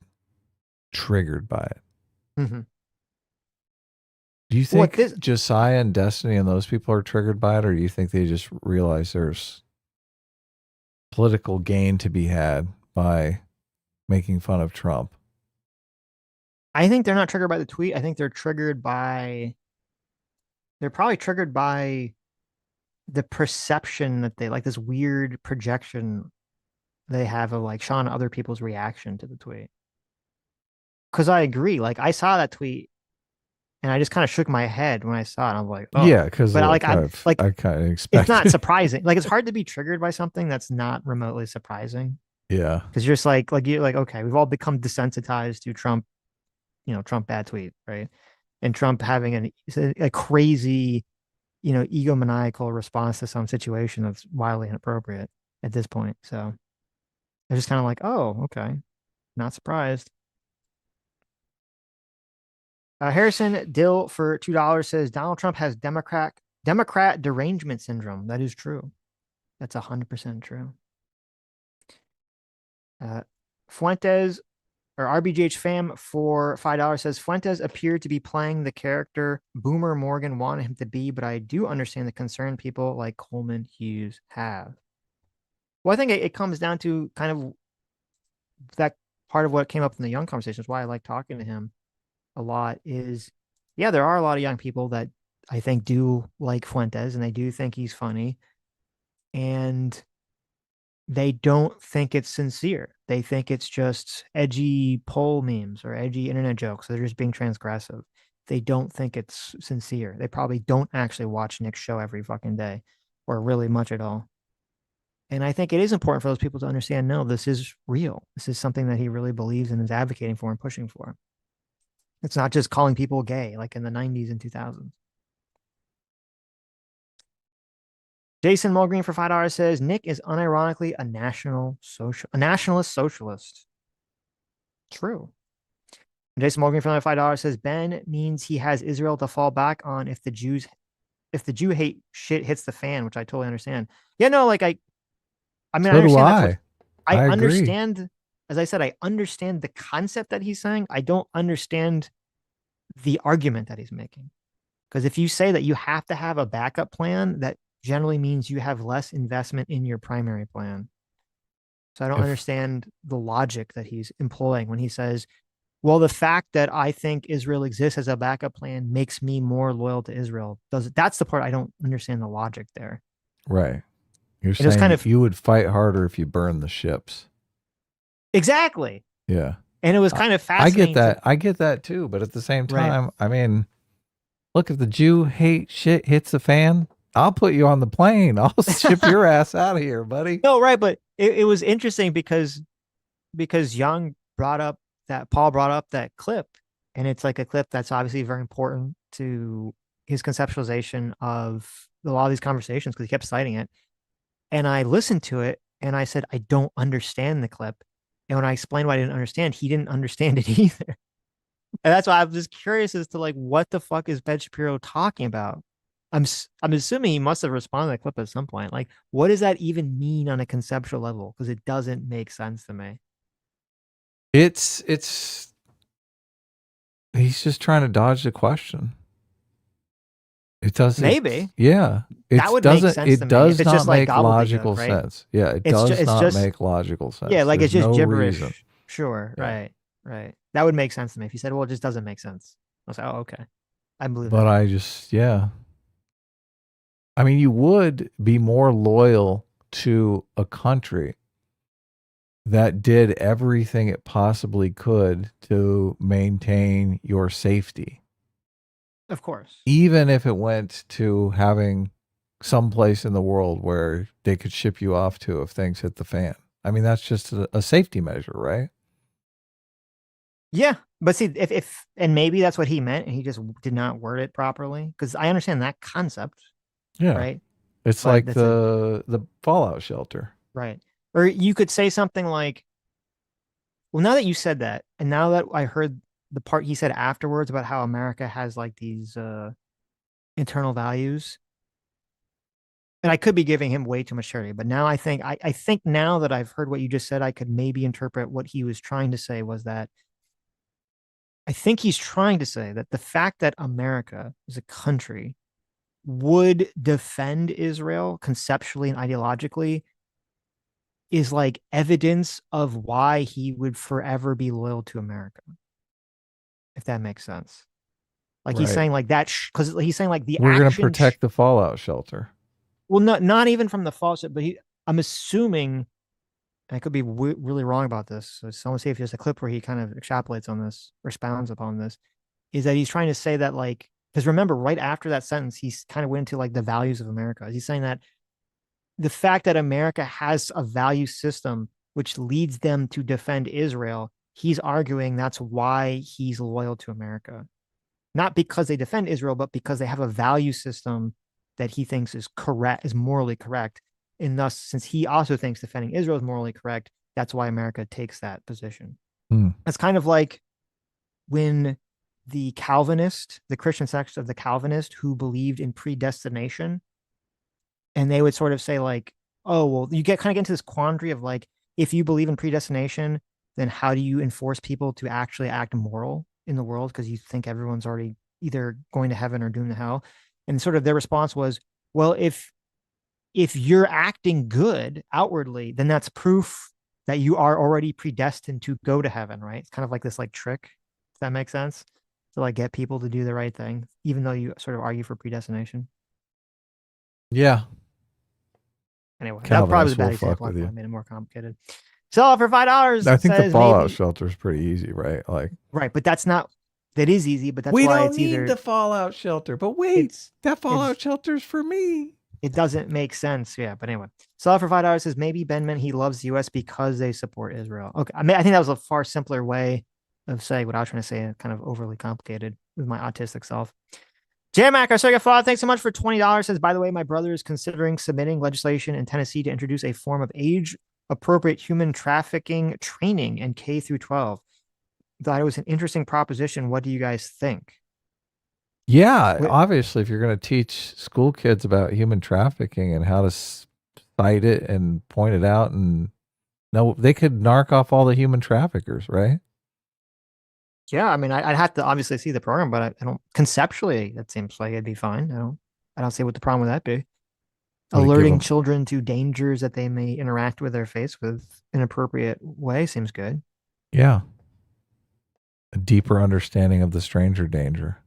triggered by it. Mm-hmm. Do you think Josiah and Destiny and those people are triggered by it, or do you think they just realize there's political gain to be had by making fun of Trump? I think they're not triggered by the tweet. I think they're triggered by, they're probably triggered by the perception that they like, this weird projection they have of like showing other people's reaction to the tweet. Because I agree. Like I saw that tweet and I just kind of shook my head when I saw it. I'm like, oh. Yeah, because I kind of expect it's not surprising. Like it's hard to be triggered by something that's not remotely surprising. Yeah, because you're just like you're like, okay, we've all become desensitized to Trump, Trump bad tweet, right? And Trump having a crazy, egomaniacal response to some situation that's wildly inappropriate at this point. So they're just kind of like, oh, okay, not surprised. Harrison Dill for $2 says Donald Trump has Democrat derangement syndrome. That is true. That's 100% true. Fuentes or RBGH fam for $5 says Fuentes appeared to be playing the character Boomer Morgan wanted him to be, but I do understand the concern people like Coleman Hughes have. Well, I think it comes down to kind of that part of what came up in the Young conversations. Why I like talking to him a lot is, yeah, there are a lot of young people that I think do like Fuentes and they do think he's funny, and they don't think it's sincere. They think it's just edgy poll memes or edgy internet jokes. They're just being transgressive. They don't think it's sincere. They probably don't actually watch Nick's show every fucking day or really much at all. And I think it is important for those people to understand, no, this is real. This is something that he really believes and is advocating for and pushing for. It's not just calling people gay like in the 90s and 2000s. Jason Mulgreen for $5 says Nick is unironically a nationalist socialist. True. Jason Mulgreen for another $5 says Ben means he has Israel to fall back on if the Jew hate shit hits the fan, which I totally understand. Yeah, no, like I mean, so I understand do that's what I agree. understand. As I said, I understand the concept that he's saying. I don't understand the argument that he's making. Because if you say that you have to have a backup plan, that generally means you have less investment in your primary plan. So I don't understand the logic that he's employing when he says, well, the fact that I think Israel exists as a backup plan makes me more loyal to Israel. That's the part I don't understand the logic there. Right. You're saying kind of, you would fight harder if you burn the ships. Exactly. Yeah. And it was kind of fascinating. I get that too. But at the same time, right. I mean, look, if the Jew hate shit hits the fan, I'll put you on the plane. I'll ship your ass out of here, buddy. No, right. But it was interesting because Young Paul brought up that clip, and it's like a clip that's obviously very important to his conceptualization of a lot of these conversations because he kept citing it. And I listened to it and I said, I don't understand the clip. And when I explained why I didn't understand, he didn't understand it either. And that's why I'm just curious as to like, what the fuck is Ben Shapiro talking about? I'm assuming he must have responded to that clip at some point. Like, what does that even mean on a conceptual level? Because it doesn't make sense to me. It's he's just trying to dodge the question. It doesn't. Maybe. Yeah. That would make sense to me. It does it's not just make like logical right? sense. Yeah, it does not make logical sense. Yeah, like There's it's just no gibberish. Reason. Sure, yeah. Right. That would make sense to me. If you said, well, it just doesn't make sense. I was like, oh, okay. I believe that. But yeah. I mean, you would be more loyal to a country that did everything it possibly could to maintain your safety. Of course. Even if it went to having some place in the world where they could ship you off to if things hit the fan. I mean, that's just a safety measure, right? Yeah. But see, if and maybe that's what he meant and he just did not word it properly, because I understand that concept. Yeah. Right. It's like the fallout shelter. Right. Or you could say something like, well, now that you said that, and now that I heard the part he said afterwards about how America has like these internal values, and I could be giving him way too much charity, but now I think now that I've heard what you just said, I could maybe interpret what he was trying to say was that I think he's trying to say that the fact that America as a country would defend Israel conceptually and ideologically is like evidence of why he would forever be loyal to America. If that makes sense. Like he's Right. saying like that because he's saying like the We're going to action protect the fallout shelter. well, not even from the false, but I'm assuming, and I could be really wrong about this. So someone see if there's a clip where he kind of extrapolates on this or expounds upon this, is that he's trying to say that like, because remember, right after that sentence, he's kind of went into like the values of America. He's saying that the fact that America has a value system which leads them to defend Israel, he's arguing that's why he's loyal to America. Not because they defend Israel, but because they have a value system that he thinks is correct, is morally correct. And thus, since he also thinks defending Israel is morally correct, that's why America takes that position. It's kind of like when the Calvinist, the Christian section of the Calvinist who believed in predestination, and they would sort of say like, oh, well, you get into this quandary of like, if you believe in predestination, then how do you enforce people to actually act moral in the world? Because you think everyone's already either going to heaven or doomed to hell. And sort of their response was, well, if you're acting good outwardly, then that's proof that you are already predestined to go to heaven, right? It's kind of like this like trick. Does that make sense? To like get people to do the right thing, even though you sort of argue for predestination. Yeah. Anyway, that probably was a bad example. I made it more complicated. Sell it for $5. I think the fallout shelter is pretty easy, right? Like, right, but that's not. That is easy, but that's we why don't it's need either the fallout shelter. But wait, that fallout shelter's for me. It doesn't make sense. Yeah, but anyway, sell it for $5 says maybe Ben meant he loves the U.S. because they support Israel. Okay, I mean, I think that was a far simpler way of saying what I was trying to say, kind of overly complicated with my autistic self. J-Mac, our second thought, thanks so much for $20. Says, by the way, my brother is considering submitting legislation in Tennessee to introduce a form of age-appropriate human trafficking training in K through 12. Thought it was an interesting proposition. What do you guys think? Yeah, obviously, if you're going to teach school kids about human trafficking and how to cite it and point it out, and no, they could narc off all the human traffickers, right? Yeah, I mean, I'd have to obviously see the program, but I don't conceptually. That seems like it'd be fine. I don't see what the problem with that be. Alerting children to dangers that they may interact with or face with in an appropriate way seems good. Yeah, a deeper understanding of the stranger danger.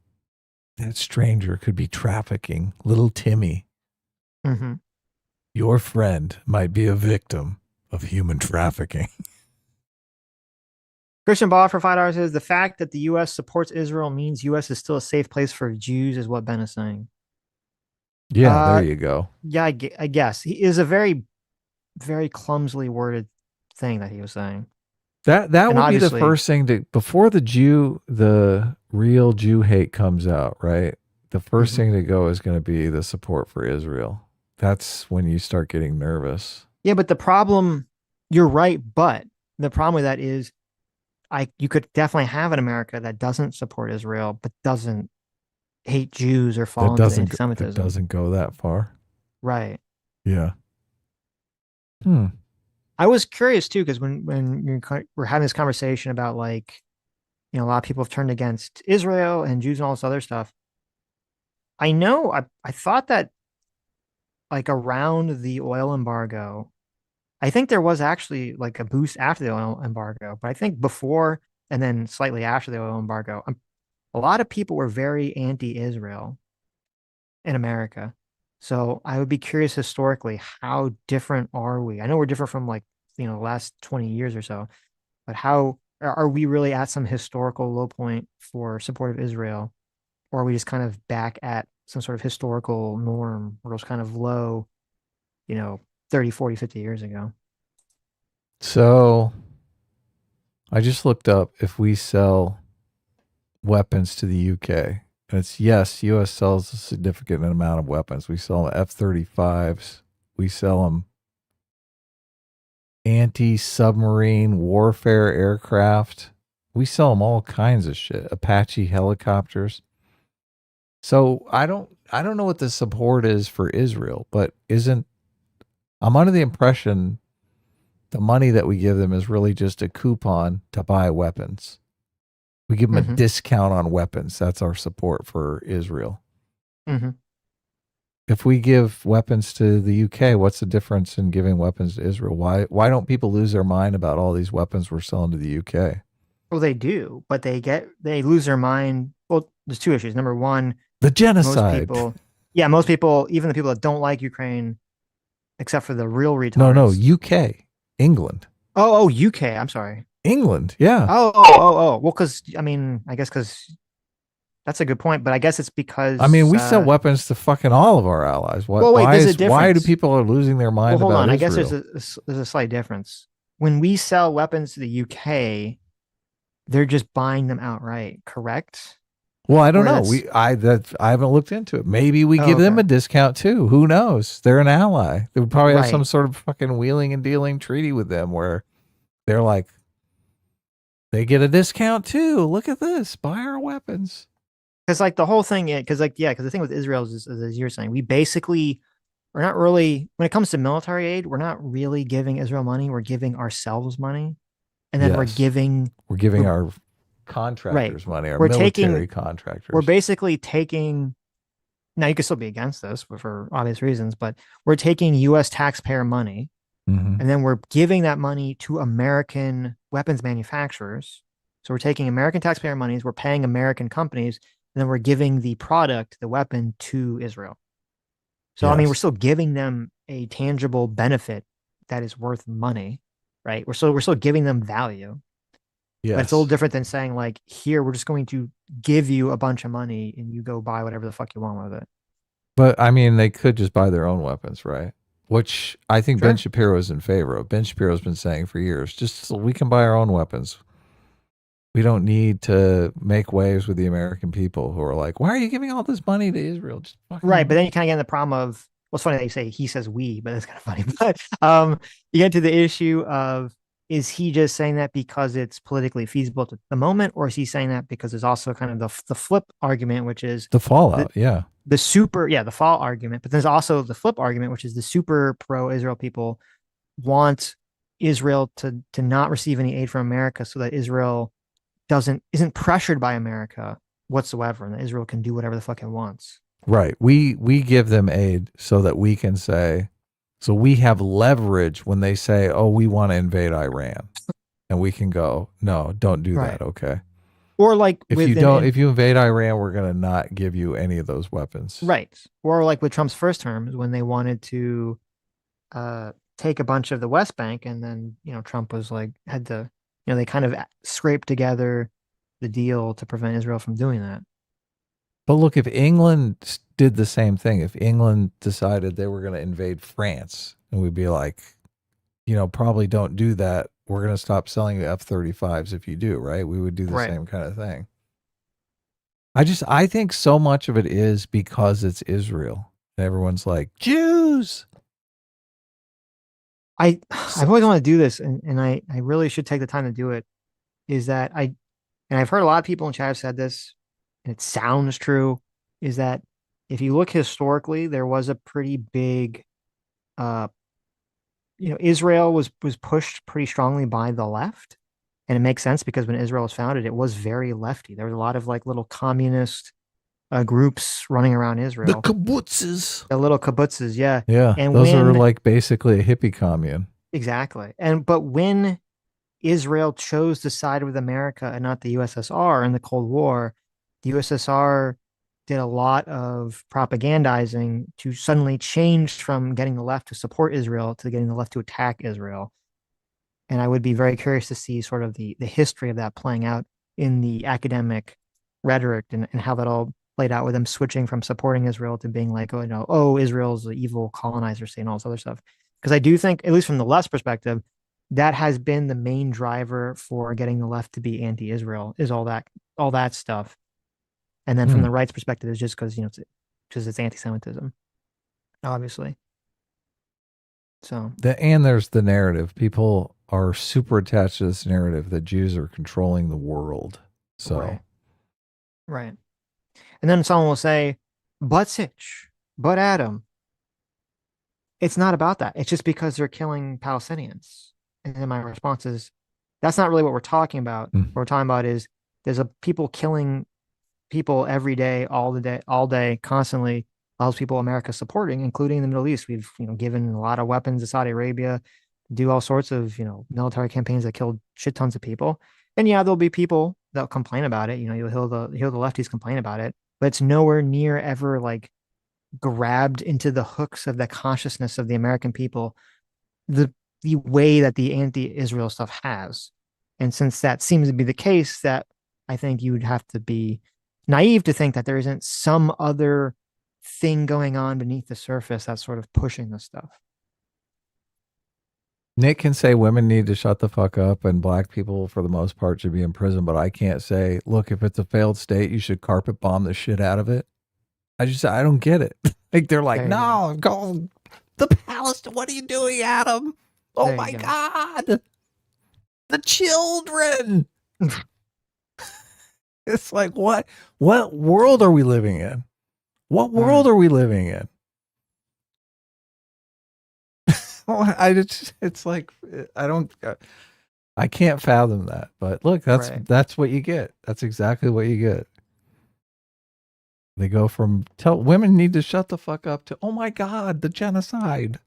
That stranger could be trafficking little Timmy. Mm-hmm. Your friend might be a victim of human trafficking. Christian Ball for $5 says the fact that the U.S. supports Israel means U.S. is still a safe place for Jews, is what Ben is saying. Yeah, there you go. Yeah, I guess he is a very, very clumsily worded thing that he was saying. That would be the first thing to, before the real Jew hate comes out, right? The first thing to go is going to be the support for Israel. That's when you start getting nervous. Yeah, but the problem, you're right, but the problem with that is you could definitely have an America that doesn't support Israel, but doesn't hate Jews or fall into anti-Semitism. It doesn't go that far. Right. Yeah. I was curious too, because when we're having this conversation about like, a lot of people have turned against Israel and Jews and all this other stuff. I know I thought that like around the oil embargo, I think there was actually like a boost after the oil embargo, but I think before and then slightly after the oil embargo, a lot of people were very anti-Israel in America. So I would be curious historically, how different are we? I know we're different from like, the last 20 years or so, but how are we really at some historical low point for support of Israel? Or are we just kind of back at some sort of historical norm where it was kind of low, 30, 40, 50 years ago? So I just looked up if we sell weapons to the UK. And it's yes, U.S. sells a significant amount of weapons. We sell F-35s. We sell them anti-submarine warfare aircraft. We sell them all kinds of shit. Apache helicopters. So I don't know what the support is for Israel, but I'm under the impression the money that we give them is really just a coupon to buy weapons. We give them a discount on weapons. That's our support for Israel. Mm-hmm. If we give weapons to the UK, what's the difference in giving weapons to Israel? Why don't people lose their mind about all these weapons we're selling to the UK? Well, they do, but they lose their mind. Well, there's two issues. Number one, the genocide. Most people, even the people that don't like Ukraine, except for the real retards. No, UK, England. Oh, UK. I'm sorry. England, yeah. Well, because I guess because that's a good point, but I guess it's because we sell weapons to fucking all of our allies. Why do people are losing their mind? Well, hold on. Israel? I guess there's a slight difference. When we sell weapons to the UK, they're just buying them outright, correct? Well, I don't know. I haven't looked into it. Maybe we give them a discount too. Who knows? They're an ally. They would probably have some sort of fucking wheeling and dealing treaty with them where they're like, they get a discount too. Look at this. Buy our weapons. Because the whole thing, because the thing with Israel is, as you're saying, we basically are not really, when it comes to military aid, we're not really giving Israel money. We're giving ourselves money. And then we're giving our contractors money, our military contractors. We're basically taking, now you can still be against this for obvious reasons, but we're taking U.S. taxpayer money, and then we're giving that money to American weapons manufacturers. So we're taking American taxpayer monies, we're paying American companies, and then we're giving the product, the weapon, to Israel. So we're still giving them a tangible benefit that is worth money, right? We're still giving them value. Yes. But it's a little different than saying here, we're just going to give you a bunch of money and you go buy whatever the fuck you want with it. But they could just buy their own weapons, right? Which I think Ben Shapiro is in favor of. Ben Shapiro's been saying for years, just so we can buy our own weapons. We don't need to make waves with the American people who are like, why are you giving all this money to Israel? Just right. But then you kind of get in the problem of, well, it's funny that you say he says we, but it's kind of funny. But you get to the issue of, is he just saying that because it's politically feasible at the moment, or is he saying that because there's also kind of the flip argument, which is the fallout, the fall argument, but there's also the flip argument, which is the super pro-Israel people want Israel to not receive any aid from America so that Israel isn't pressured by America whatsoever, and that Israel can do whatever the fuck it wants. Right. We give them aid so that we can say, so we have leverage when they say, oh, we want to invade Iran. And we can go, no, don't do that, okay? Or if you invade Iran, we're going to not give you any of those weapons. Right. Or with Trump's first terms, when they wanted to take a bunch of the West Bank, and then, Trump was had to, they kind of scraped together the deal to prevent Israel from doing that. But look, if England did the same thing, if England decided they were going to invade France, and we'd be like, probably don't do that. We're going to stop selling you F-35s if you do, right? We would do the same kind of thing. I think so much of it is because it's Israel. And everyone's like, Jews. I've always wanted to do this, and I really should take the time to do it, is that I've heard a lot of people in chat have said this, and it sounds true, is that if you look historically, there was a pretty big, Israel was pushed pretty strongly by the left. And it makes sense because when Israel was founded, it was very lefty. There was a lot of little communist groups running around Israel. The kibbutzes. The little kibbutzes, yeah. Yeah, and those are basically a hippie commune. Exactly. But when Israel chose to side with America and not the USSR in the Cold War, the USSR did a lot of propagandizing to suddenly change from getting the left to support Israel to getting the left to attack Israel. And I would be very curious to see sort of the history of that playing out in the academic rhetoric and how that all played out with them switching from supporting Israel to being like, Israel's the evil colonizer state and all this other stuff. Because I do think, at least from the left's perspective, that has been the main driver for getting the left to be anti-Israel, is all that stuff. And then from the right's perspective, it's just because, it's anti-Semitism, obviously. So and there's the narrative. People are super attached to this narrative that Jews are controlling the world. So right. And then someone will say, but Sitch, but Adam. It's not about that. It's just because they're killing Palestinians. And then my response is, that's not really what we're talking about. Mm. What we're talking about is there's people killing people every day, all day, constantly. All those people America's supporting, including the Middle East. We've given a lot of weapons to Saudi Arabia, do all sorts of military campaigns that killed shit tons of people. And yeah, there'll be people that'll complain about it. You'll hear the lefties complain about it, but it's nowhere near ever like grabbed into the hooks of the consciousness of the American people the way that the anti-Israel stuff has. And since that seems to be the case, that I think you would have to be naive to think that there isn't some other thing going on beneath the surface that's sort of pushing this stuff. Nick can say women need to shut the fuck up and black people, for the most part, should be in prison, but I can't say, look, if it's a failed state, you should carpet bomb the shit out of it. I don't get it. Like, they're like, no, go the Palestine. What are you doing, Adam? Oh my God. The children. It's like, what world are we living in? What world are we living in? It's like, I can't fathom that, but look, that's what you get. That's exactly what you get. They go from tell women need to shut the fuck up to, oh my God, the genocide.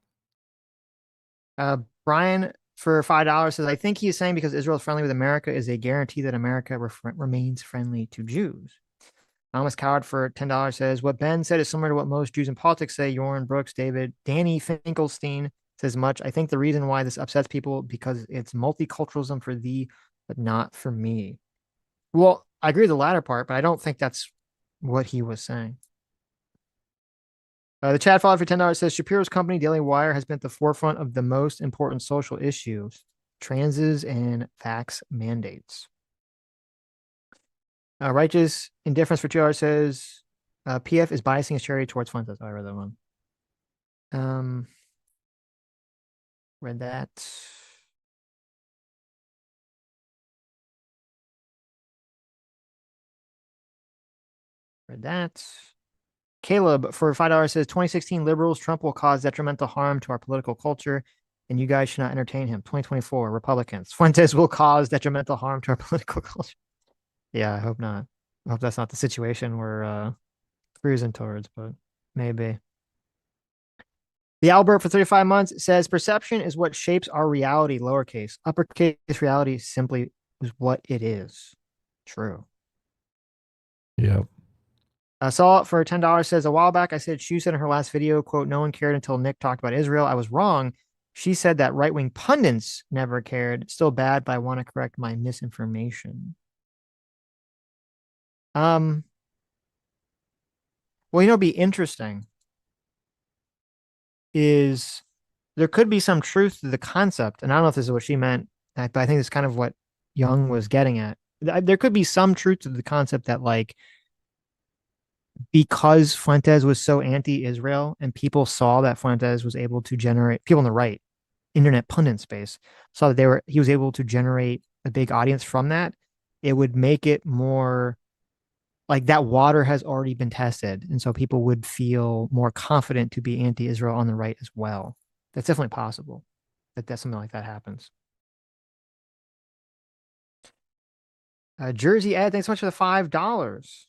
Brian for $5 says, I think he's saying because Israel is friendly with America is a guarantee that America remains friendly to Jews. Thomas Coward for $10 says, what Ben said is similar to what most Jews in politics say. Jorn Brooks, Danny Finkelstein says much. I think the reason why this upsets people because it's multiculturalism for thee, but not for me. Well, I agree with the latter part, but I don't think that's what he was saying. The chat follower for $10 says, Shapiro's company, Daily Wire, has been at the forefront of the most important social issues, transes and vax mandates. Righteous Indifference for $2 says, PF is biasing his charity towards Fuentes. Oh, I read that one. Read that. Read that. Caleb for $5 says 2016 liberals, Trump will cause detrimental harm to our political culture, and you guys should not entertain him. 2024 Republicans, Fuentes will cause detrimental harm to our political culture. Yeah, I hope not. I hope that's not the situation we're cruising towards, but maybe. The Albert for 35 months says perception is what shapes our reality, lowercase. Uppercase reality simply is what it is. True. Yep. Saw it for $10 says, a while back I said Shu said in her last video, quote, no one cared until Nick talked about Israel. I was wrong. She said that right-wing pundits never cared. Still bad, but I want to correct my misinformation. Well, it'd be interesting is there could be some truth to the concept, and I don't know if this is what she meant, but I think it's kind of what Jung was getting at. There could be some truth to the concept that, like, because Fuentes was so anti-Israel and people saw that Fuentes was able to generate, people on the right, internet pundit space, saw that he was able to generate a big audience from that, it would make it more like that water has already been tested. And so people would feel more confident to be anti-Israel on the right as well. That's definitely possible that something like that happens. Jersey Ed, thanks so much for the $5.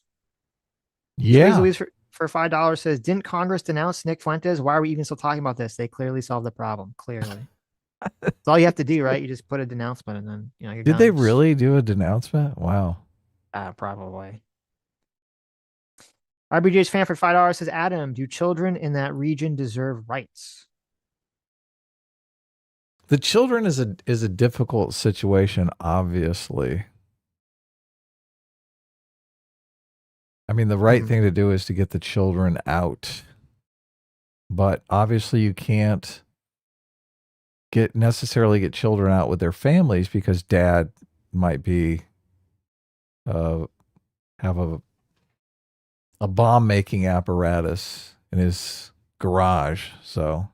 Yeah. Louise for $5 says, didn't Congress denounce Nick Fuentes? Why are we even still talking about this? They clearly solved the problem. Clearly. That's all you have to do, right? You just put a denouncement and then, you're Did done. they really do a denouncement? Wow. Probably. RBJ's fan for $5 says, Adam, do children in that region deserve rights? The children is a difficult situation, obviously. I mean, the right thing to do is to get the children out. But obviously you can't necessarily get children out with their families because dad might be have a bomb making apparatus in his garage. So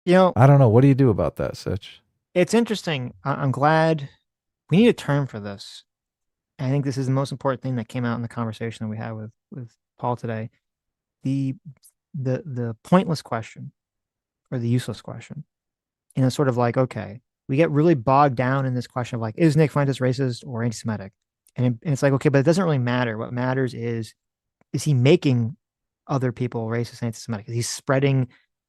I don't know. What do you do about that, Sitch? It's interesting. I'm glad we need a term for this. and I think this is the most important thing that came out in the conversation that we had with Paul today. The pointless question or the useless question. And it's sort of like, okay, we get really bogged down in this question of like, is Nick Fuentes racist or anti-Semitic? And it's like, okay, but it doesn't really matter. What matters is he making other people racist and anti-Semitic? Is he spreading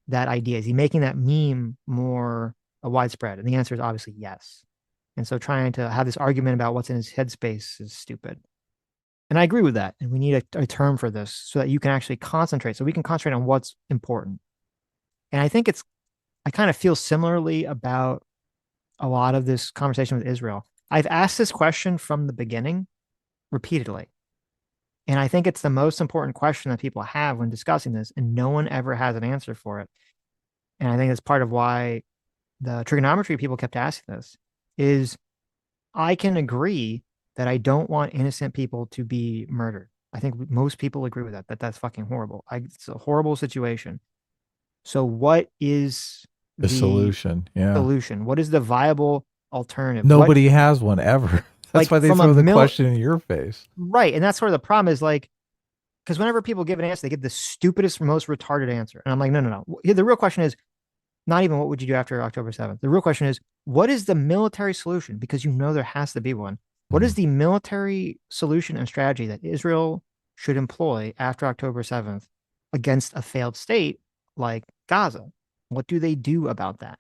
that idea? Is he making that meme more widespread? And the answer is obviously yes. And so trying to have this argument about what's in his headspace is stupid. And I agree with that. And we need a term for this so that you can actually concentrate, so we can concentrate on what's important. And I think I kind of feel similarly about a lot of this conversation with Israel. I've asked this question from the beginning repeatedly. And I think it's the most important question that people have when discussing this, and no one ever has an answer for it. And I think that's part of why the trigonometry people kept asking this is I can agree that I don't want innocent people to be murdered. I think most people agree with that that's fucking horrible. It's a horrible situation. So what is the solution? Yeah. Solution. What is the viable alternative? Nobody has one ever. That's why they throw the question in your face. Right. And that's sort of the problem is like, because whenever people give an answer, they give the stupidest, most retarded answer. And I'm like, no. The real question is not even what would you do after October 7th? The real question is, what is the military solution? Because you know there has to be one. What is the military solution and strategy that Israel should employ after October 7th against a failed state like Gaza? What do they do about that?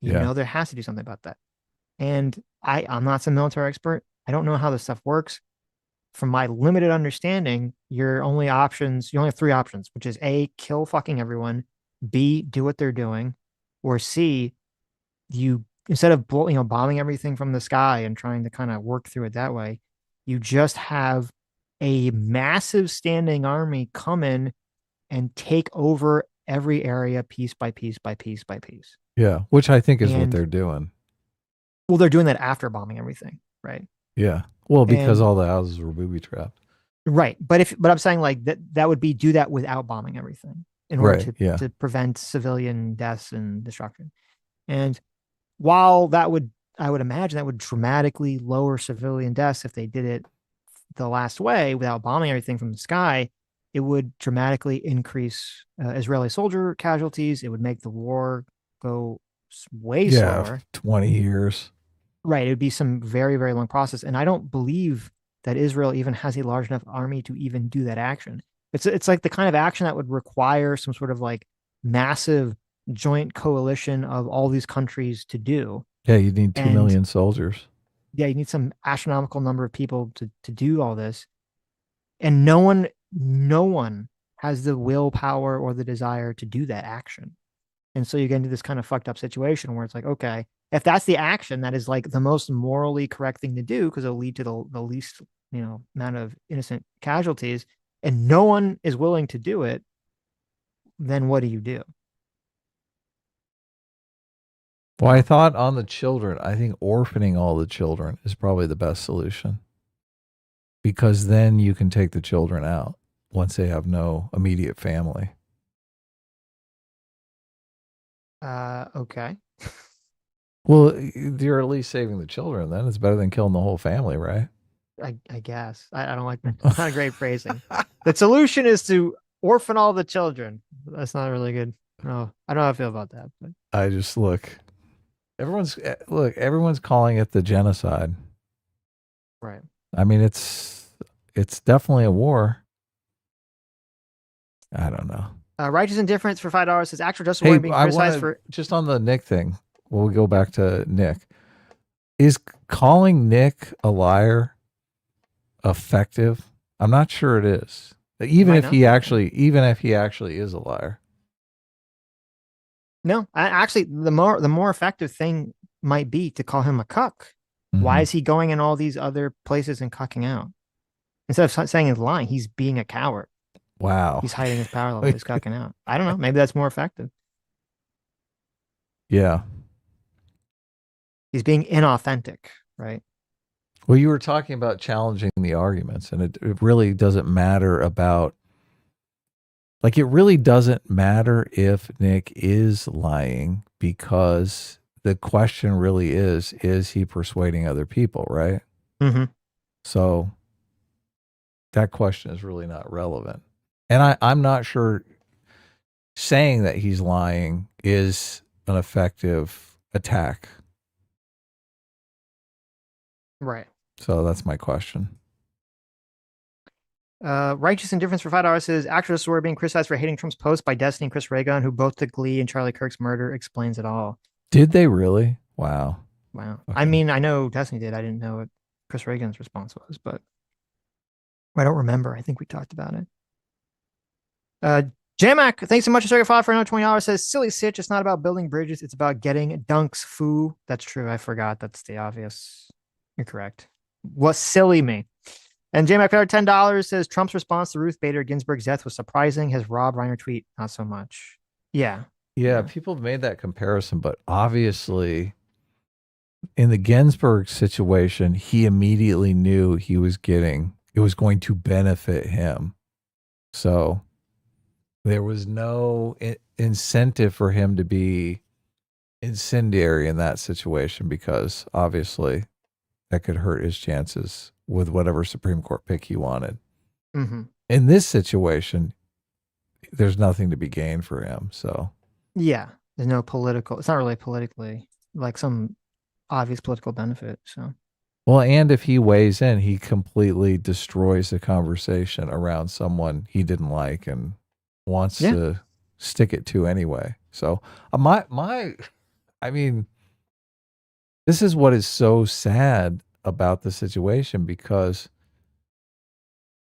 You know there has to do something about that. And I'm not some military expert. I don't know how this stuff works. From my limited understanding, you only have 3 options, which is A, kill fucking everyone, B, do what they're doing, or C, you instead of bombing everything from the sky and trying to kind of work through it that way, you just have a massive standing army come in and take over every area piece by piece by piece by piece. Yeah, which I think is what they're doing. Well, they're doing that after bombing everything, right? Yeah. Well, because all the houses were booby trapped. Right. But I'm saying like that would be do that without bombing everything in order to prevent civilian deaths and destruction. And while I would imagine that would dramatically lower civilian deaths if they did it the last way without bombing everything from the sky, it would dramatically increase Israeli soldier casualties. It would make the war go way slower. 20 years. Right. It would be some very, very long process. And I don't believe that Israel even has a large enough army to even do that action. It's like the kind of action that would require some sort of like massive joint coalition of all these countries to do. Yeah, you need 2 million soldiers. Yeah, you need some astronomical number of people to do all this. And no one has the willpower or the desire to do that action. And so you get into this kind of fucked up situation where it's like, okay, if that's the action that is like the most morally correct thing to do, because it'll lead to the least, amount of innocent casualties, and no one is willing to do it, then what do you do? Well, I thought on the children, I think orphaning all the children is probably the best solution. Because then you can take the children out once they have no immediate family. Okay. Well, you're at least saving the children. Then it's better than killing the whole family, right? I guess. I don't like that. Not a great phrasing. The solution is to orphan all the children. That's not really good. No, I don't know how I feel about that. But I just everyone's calling it the genocide. Right. I mean, it's definitely a war. I don't know. Righteous Indifference for $5 says actual Justice Warren being criticized for just on the Nick thing. We'll go back to Nick. Is calling Nick a liar effective? I'm not sure it is. Even if he actually is a liar. No, actually, the more effective thing might be to call him a cuck. Mm-hmm. Why is he going in all these other places and cucking out? Instead of saying he's lying, he's being a coward. Wow. He's hiding his power level. He's cucking out. I don't know. Maybe that's more effective. Yeah. He's being inauthentic, right? Well, you were talking about challenging the arguments, and it really doesn't matter about, like, it really doesn't matter if Nick is lying, because the question really is he persuading other people, right? Mm-hmm. So that question is really not relevant. And I'm not sure saying that he's lying is an effective attack. Right. So that's my question. Righteous Indifference for $5 says actress were being criticized for hating Trump's post by Destiny and Chris Reagan, who both took glee in Charlie Kirk's murder, explains it all. Did they really? Wow. Wow. Okay. I mean, I know Destiny did. I didn't know what Chris Reagan's response was, but I don't remember. I think we talked about it. J-Mac, thanks so much. For another $20 says, silly Sitch, it's not about building bridges. It's about getting dunks, foo. That's true. I forgot. That's the obvious. You're correct. What silly me. And J-Mac for $10 says, Trump's response to Ruth Bader Ginsburg's death was surprising. His Rob Reiner tweet, not so much. Yeah. Yeah, people have made that comparison, but obviously in the Ginsburg situation, he immediately knew it was going to benefit him. So there was no incentive for him to be incendiary in that situation, because obviously that could hurt his chances with whatever Supreme Court pick he wanted. Mm-hmm. In this situation, there's nothing to be gained for him. So yeah, there's no political. It's not really politically like some obvious political benefit. So, well, and if he weighs in, he completely destroys the conversation around someone he didn't like and wants to stick it to anyway. So I mean, this is what is so sad about the situation, because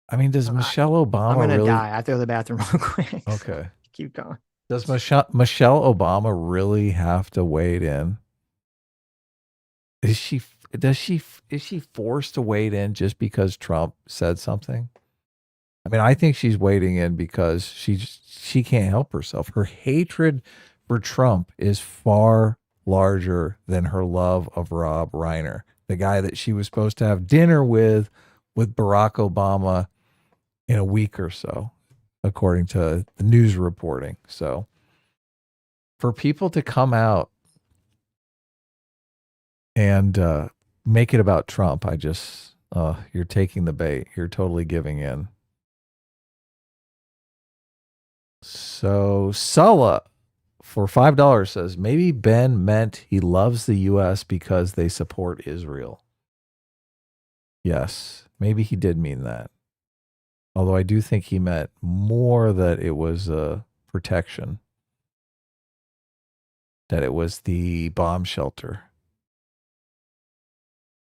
I mean, does Michelle Obama I'm gonna really die. I have to go to the bathroom real quick. Okay. Keep going. Does Michelle Obama really have to wade in? Is she forced to wade in just because Trump said something? I mean, I think she's wading in because she can't help herself. Her hatred for Trump is far larger than her love of Rob Reiner, the guy that she was supposed to have dinner with Barack Obama in a week or so, according to the news reporting. So for people to come out and make it about Trump, I just, you're taking the bait. You're totally giving in. So Sulla for $5 says, maybe Ben meant he loves the U.S. because they support Israel. Yes, maybe he did mean that. Although I do think he meant more that it was a protection, that it was the bomb shelter.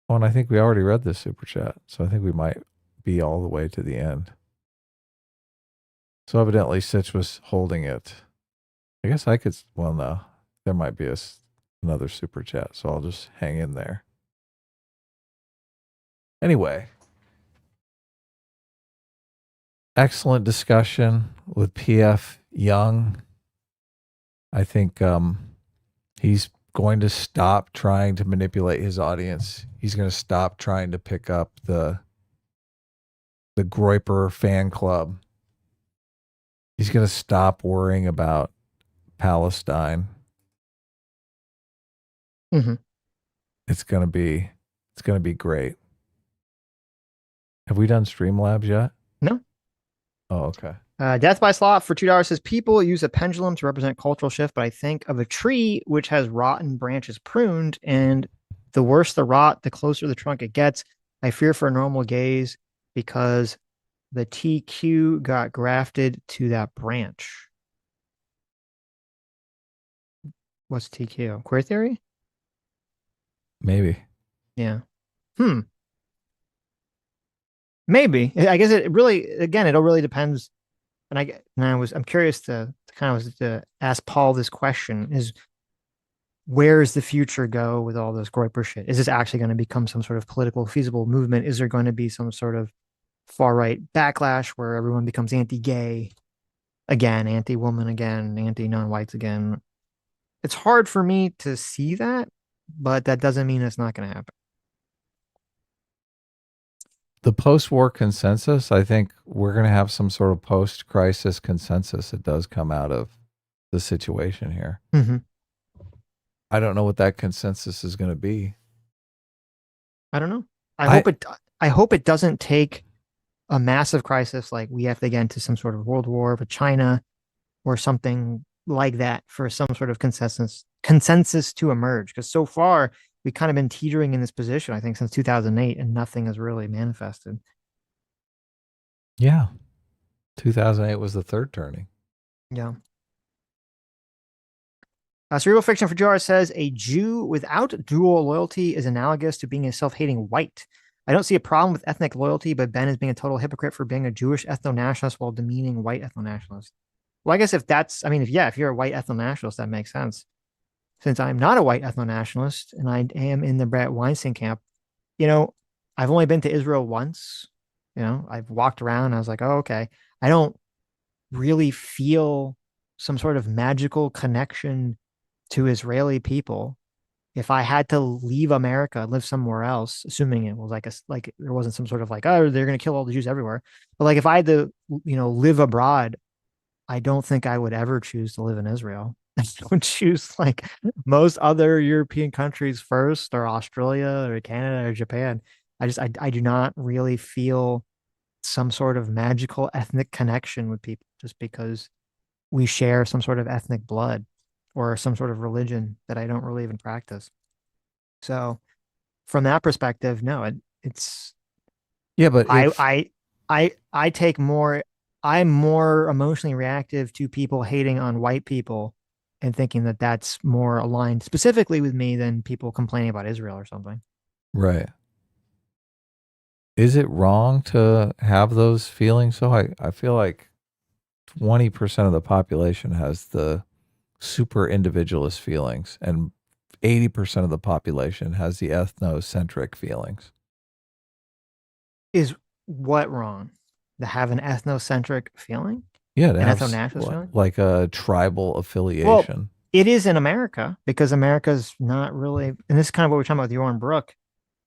Oh, and I think we already read this super chat, so I think we might be all the way to the end. So evidently Sitch was holding it. I guess I could, well, no, there might be another super chat, so I'll just hang in there. Anyway, excellent discussion with PF Jung. I think he's going to stop trying to manipulate his audience. He's going to stop trying to pick up the Groyper fan club. He's going to stop worrying about Palestine. Mm-hmm. It's going to be great. Have we done Streamlabs yet? No. Oh, okay. Death by Sloth for $2 says, people use a pendulum to represent cultural shift, but I think of a tree which has rotten branches pruned, and the worse the rot, the closer the trunk it gets. I fear for a normal gaze because the TQ got grafted to that branch. What's TQ? Queer theory? Maybe. Yeah. Maybe. I guess it really, again, it all really depends. And I'm curious to ask Paul this question: is where's the future go with all this Groyper shit? Is this actually going to become some sort of political feasible movement? Is there going to be some sort of far right backlash where everyone becomes anti-gay again, anti-woman again, anti-non-whites again? It's hard for me to see that, but that doesn't mean it's not going to happen. The post-war consensus, I think we're going to have some sort of post-crisis consensus that does come out of the situation here. Mm-hmm. I don't know what that consensus is going to be. I don't know. I I hope it doesn't take a massive crisis like we have to get into some sort of world war with China or something like that for some sort of consensus to emerge. Because so far we've kind of been teetering in this position, I think, since 2008, and nothing has really manifested. Yeah. 2008 was the third turning. Yeah. Cerebral Fiction for Jar says a Jew without dual loyalty is analogous to being a self-hating white. I don't see a problem with ethnic loyalty, but Ben is being a total hypocrite for being a Jewish ethno-nationalist while demeaning white ethno-nationalists. Well, I guess if you're a white ethno-nationalist, that makes sense. Since I'm not a white ethno-nationalist and I am in the Brett Weinstein camp, I've only been to Israel once. I've walked around and I was like, oh, okay. I don't really feel some sort of magical connection to Israeli people. If I had to leave America, live somewhere else, assuming it was like there wasn't some sort of like, oh, they're going to kill all the Jews everywhere. But like if I had to, live abroad, I don't think I would ever choose to live in Israel. I would choose like most other European countries first, or Australia or Canada or Japan. I do not really feel some sort of magical ethnic connection with people just because we share some sort of ethnic blood or some sort of religion that I don't really even practice. So from that perspective, no, it's Yeah, but I take more, I'm more emotionally reactive to people hating on white people and thinking that that's more aligned specifically with me than people complaining about Israel or something. right. Is it wrong to have those feelings? So I feel like 20% of the population has the super individualist feelings, and 80% of the population has the ethnocentric feelings. Is what wrong? To have an ethnocentric feeling? Yeah, to An have ethno-nationalist feeling? like a tribal Well, affiliation. it is in America because America's not really, and this is kind of what we're talking about with Joran Brook,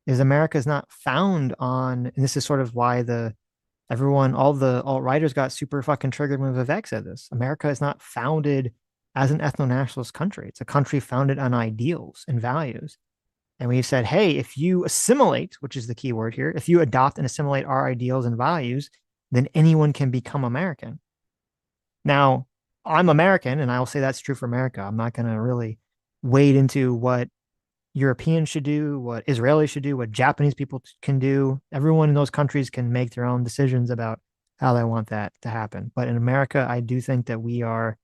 is America's not found on, and this is sort of why all the alt-righters got super fucking triggered when Vivek said this. America is not founded as an ethno-nationalist country. It's a country founded on ideals and values. And we've said, hey, if you assimilate, which is the key word here, if you adopt and assimilate our ideals and values, then anyone can become American. Now, I'm American, and I will say that's true for America. I'm not going to really wade into what Europeans should do, what Israelis should do, what Japanese people can do. Everyone in those countries can make their own decisions about how they want that to happen. But in America, I do think that we are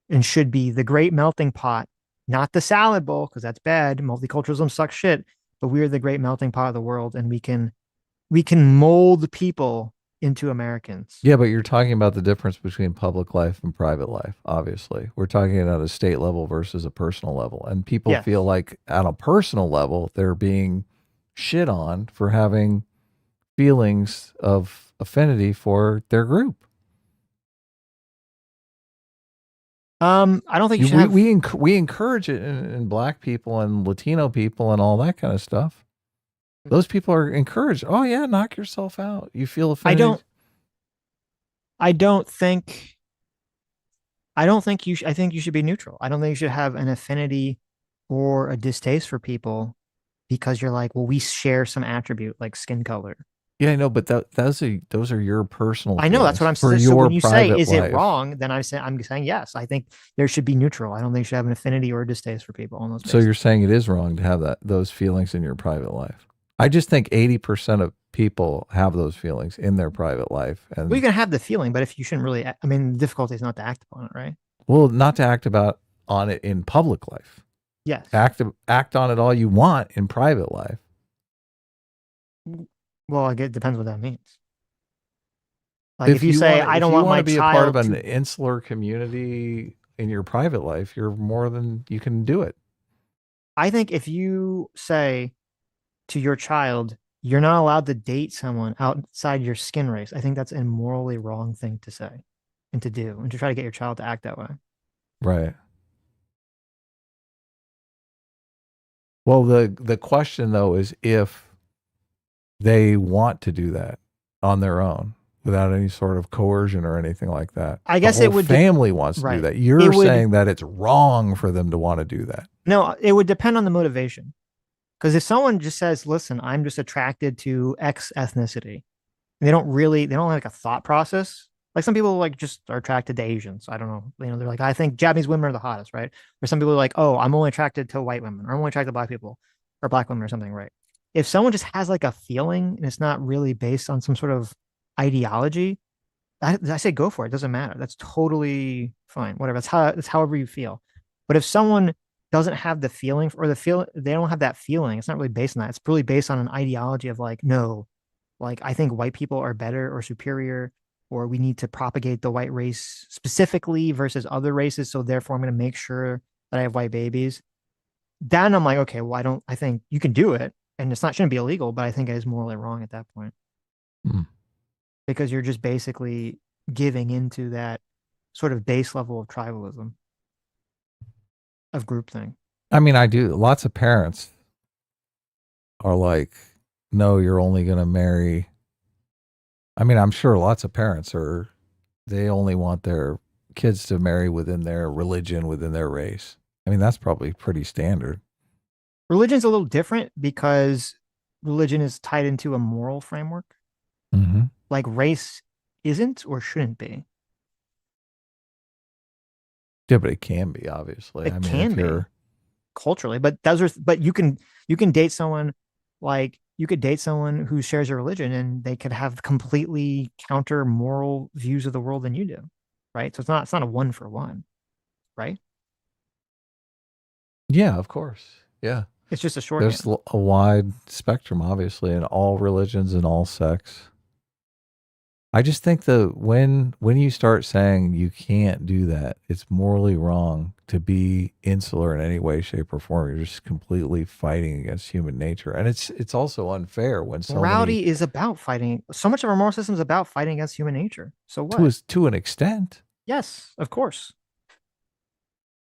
and should be the great melting pot, not the salad bowl, because that's bad. Multiculturalism sucks shit, but we are the great melting pot of the world, and we can mold people into Americans. Yeah, but you're talking about the difference between public life and private life, obviously. We're talking about a state level versus a personal level. And people feel like at a personal level, they're being shit on for having feelings of affinity for their group. I don't think you should have... we encourage it in Black people and Latino people and all that kind of stuff. Those people are encouraged. Oh yeah, knock yourself out. You feel affinity. I think you should be neutral. I don't think you should have an affinity or a distaste for people because you're like, well, we share some attribute like skin color. Yeah, I know, but those are your personal. I know, that's what I'm saying. So when you say, is it wrong? Then I'm saying yes. I think there should be neutral. I don't think you should have an affinity or a distaste for people on those bases. So you're saying it is wrong to have those feelings in your private life? I just think 80% of people have those feelings in their private life. And well, you can have the feeling, but if you shouldn't really, I mean, the difficulty is not to act upon it, right? Well, not to act on it in public life. Yes. Act on it all you want in private life. Well, it depends what that means. Like if you say, I don't want my child to be a part of an insular community in your private life, you're more than you can do it. I think if you say to your child, you're not allowed to date someone outside your skin race, I think that's a morally wrong thing to say and to do and to try to get your child to act that way. Right. Well, the question though is if they want to do that on their own without any sort of coercion or anything like that. I guess it would family wants to do that. You're saying that it's wrong for them to want to do that. No, it would depend on the motivation. Because if someone just says, listen, I'm just attracted to X ethnicity, and they don't have like a thought process. Like some people like just are attracted to Asians. I don't know. They're like, I think Japanese women are the hottest, right? Or some people are like, oh, I'm only attracted to white women, or I'm only attracted to black people or black women or something, right? If someone just has like a feeling and it's not really based on some sort of ideology, I say go for it. It doesn't matter. That's totally fine. Whatever. That's however you feel. But if someone doesn't have the feeling or they don't have that feeling, it's not really based on that. It's really based on an ideology of like, no, like I think white people are better or superior, or we need to propagate the white race specifically versus other races. So therefore I'm going to make sure that I have white babies. Then I'm like, okay, well, I think you can do it and shouldn't be illegal, but I think it is morally wrong at that point. Because you're just basically giving into that sort of base level of tribalism, of groupthink. I mean, I do. Lots of parents are like, no, you're only going to marry. I mean, I'm sure lots of parents they only want their kids to marry within their religion, within their race. I mean, that's probably pretty standard. Religion's a little different because religion is tied into a moral framework. Mm-hmm. Like race isn't or shouldn't be. Yeah, but it can be, obviously. It can be culturally, but you can date someone you could date someone who shares your religion and they could have completely counter moral views of the world than you do. Right. So it's not a 1-for-1. Right. Yeah, of course. Yeah. It's just a short. There's a wide spectrum, obviously, in all religions and all sects. I just think that when you start saying you can't do that, it's morally wrong to be insular in any way, shape, or form. You're just completely fighting against human nature, and it's also unfair when morality is about fighting. So much of our moral system is about fighting against human nature. So what? To an extent, yes, of course.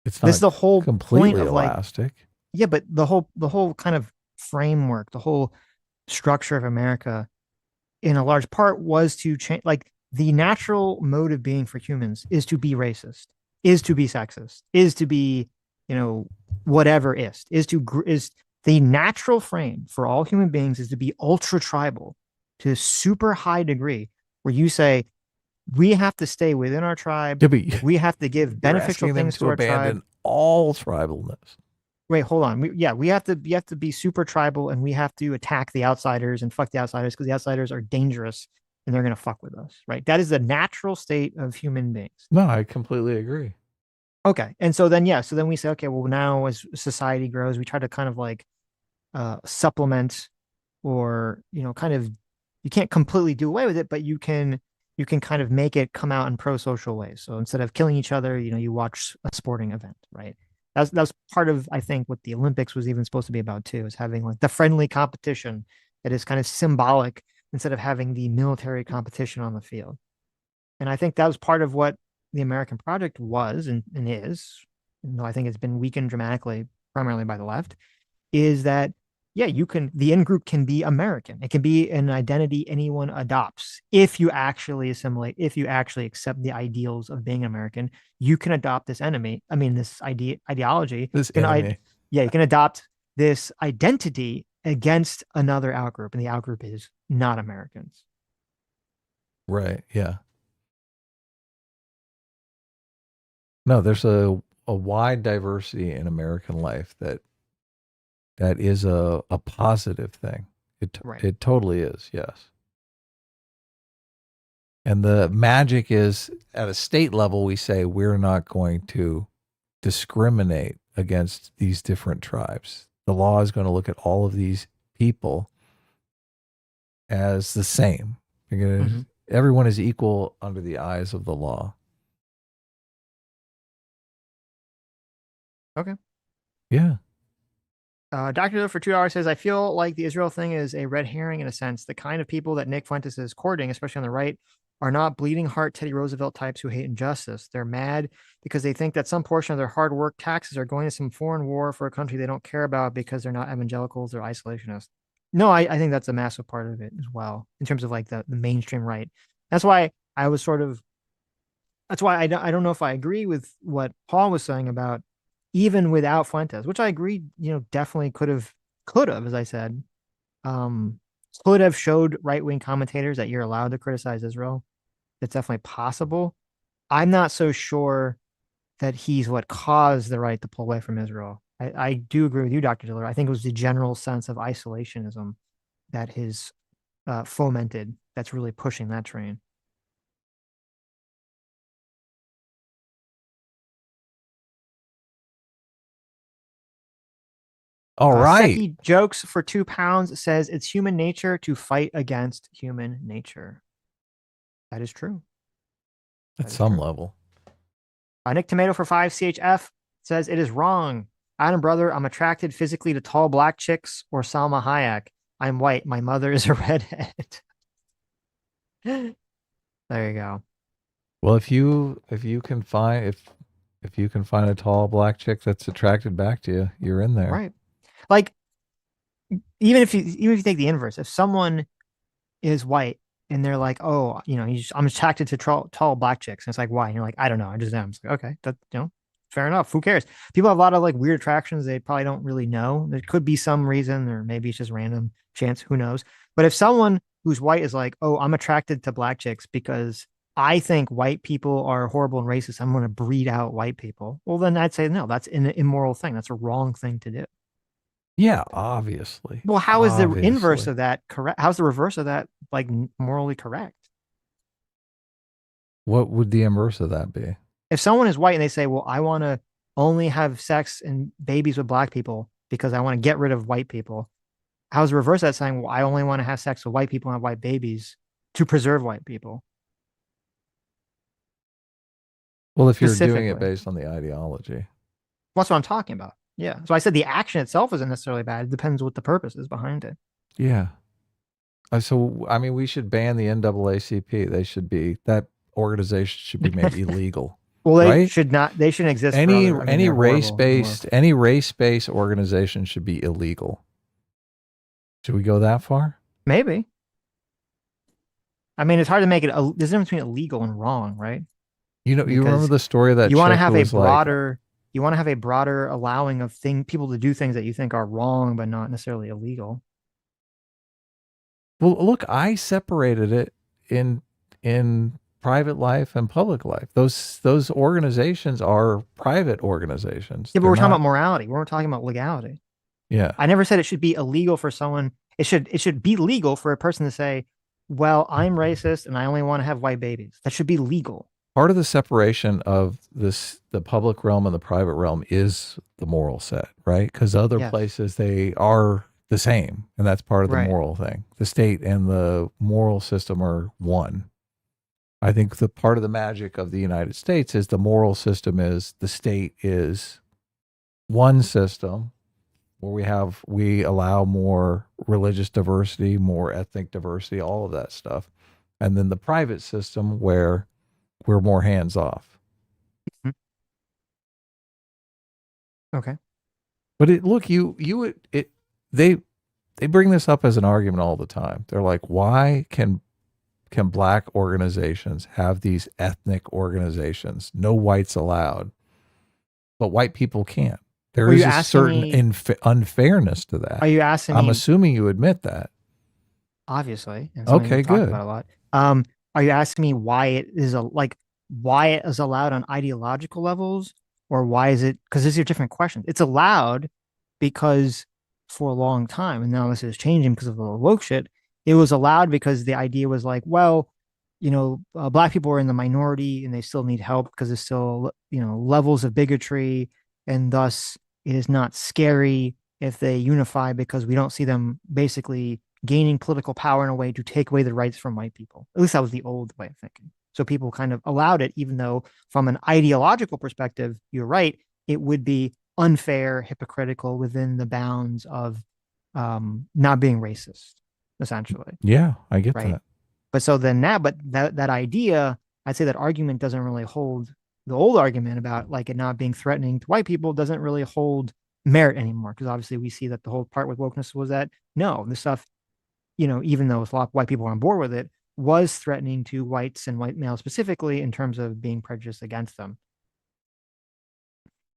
It's not this is the whole completely point of elastic. Yeah, but the whole kind of framework, the whole structure of America, in a large part, was to change. Like the natural mode of being for humans is to be racist, is to be sexist, is to be, whatever is the natural frame for all human beings is to be ultra tribal to a super high degree, where you say we have to stay within our tribe. Yeah, we have to give beneficial things to our tribe. All tribalness. Wait, hold on. We have to be super tribal, and we have to attack the outsiders and fuck the outsiders because the outsiders are dangerous and they're going to fuck with us, right? That is the natural state of human beings. No, I completely agree. Okay. And so then we say, okay, well, now as society grows, we try to kind of like supplement or, kind of, you can't completely do away with it, but you can kind of make it come out in pro-social ways. So instead of killing each other, you watch a sporting event, right? That's part of, I think, what the Olympics was even supposed to be about too, is having like the friendly competition that is kind of symbolic instead of having the military competition on the field. And I think that was part of what the American project was and is, though I think it's been weakened dramatically, primarily by the left, is that the in-group can be American. It can be an identity anyone adopts. If you actually assimilate, if you actually accept the ideals of being American, you can adopt this ideology. You can adopt this identity against another outgroup, and the outgroup is not Americans. Right. Yeah. No, there's a wide diversity in American life that is a positive thing. It totally is, yes. And the magic is, at a state level, we say we're not going to discriminate against these different tribes. The law is going to look at all of these people as the same. Everyone is equal under the eyes of the law. Okay. Yeah. Dr. for $2 says, I feel like the Israel thing is a red herring in a sense. The kind of people that Nick Fuentes is courting, especially on the right, are not bleeding heart Teddy Roosevelt types who hate injustice. They're mad because they think that some portion of their hard work taxes are going to some foreign war for a country they don't care about because they're not evangelicals, they're isolationists. No, I think that's a massive part of it as well, in terms of like the mainstream right. That's why I don't know if I agree with what Paul was saying about even without Fuentes, which I agree, definitely could have could have, as I said, could have showed right-wing commentators that you're allowed to criticize Israel. It's definitely possible. I'm not so sure that he's what caused the right to pull away from Israel. I do agree with you, Dr. Diller. I think it was the general sense of isolationism that his fomented that's really pushing that train. All right. Seki Jokes for £2 says it's human nature to fight against human nature. That is true. At some level. Nick Tomato for 5 CHF says it is wrong. Adam brother, I'm attracted physically to tall black chicks or Salma Hayek. I'm white. My mother is a redhead. There you go. Well, if you can find a tall black chick that's attracted back to you, you're in there. Right. Like even if you take the inverse, if someone is white and they're like, oh, I'm attracted to tall black chicks, and it's like, why? And you're like, I don't know, I just am. It's like, okay, that fair enough. Who cares? People have a lot of like weird attractions they probably don't really know. There could be some reason, or maybe it's just random chance. Who knows? But if someone who's white is like, oh, I'm attracted to black chicks because I think white people are horrible and racist, I'm going to breed out white people. Well, then I'd say no, that's an immoral thing. That's a wrong thing to do. Yeah, obviously. Well, how is the inverse of that correct? How's the reverse of that like morally correct? What would the inverse of that be? If someone is white and they say, well, I want to only have sex and babies with black people because I want to get rid of white people. How's the reverse of that saying, well, I only want to have sex with white people and have white babies to preserve white people? Well, if you're doing it based on the ideology. Well, that's what I'm talking about. Yeah. So I said the action itself isn't necessarily bad. It depends what the purpose is behind it. Yeah. So, I mean, we should ban the NAACP. That organization should be made illegal. Well, they shouldn't exist. Any race-based organization should be illegal. Should we go that far? Maybe. I mean, it's hard to make it. There's a difference between illegal and wrong, right? You remember the story that you want to have a broader. You want to have a broader allowing of people to do things that you think are wrong, but not necessarily illegal. Well, look, I separated it in private life and public life. Those organizations are private organizations. Yeah, but we're talking about morality. We're talking about legality. Yeah. I never said it should be illegal for someone. It should be legal for a person to say, well, I'm racist and I only want to have white babies. That should be legal. Part of the separation of the public realm and the private realm is the moral set, right? Because other places, they are the same, and that's part of the moral thing. The state and the moral system are one. I think the part of the magic of the United States is the moral system is the state is one system where we allow more religious diversity, more ethnic diversity, all of that stuff. And then the private system where we're more hands off. Okay. But they bring this up as an argument all the time. They're like, why can black organizations have these ethnic organizations? No whites allowed, but white people can't. There is a certain unfairness to that. Are you asking I'm assuming you admit that. Obviously. Okay, good. About a lot. Are you asking me why it is allowed on ideological levels, or why is it? Because these are different questions. It's allowed because for a long time, and now this is changing because of the woke shit. It was allowed because the idea was like, well, black people are in the minority and they still need help because there's still, levels of bigotry, and thus it is not scary if they unify because we don't see them basically gaining political power in a way to take away the rights from white people. At least that was the old way of thinking. So people kind of allowed it, even though from an ideological perspective, you're right, it would be unfair, hypocritical within the bounds of not being racist, essentially. Yeah, I get that. But so then that idea, I'd say that argument doesn't really hold. The old argument about like it not being threatening to white people doesn't really hold merit anymore, because obviously we see that the whole part with wokeness was that no, this stuff, even though a lot of white people were on board with it, was threatening to whites and white males specifically in terms of being prejudiced against them.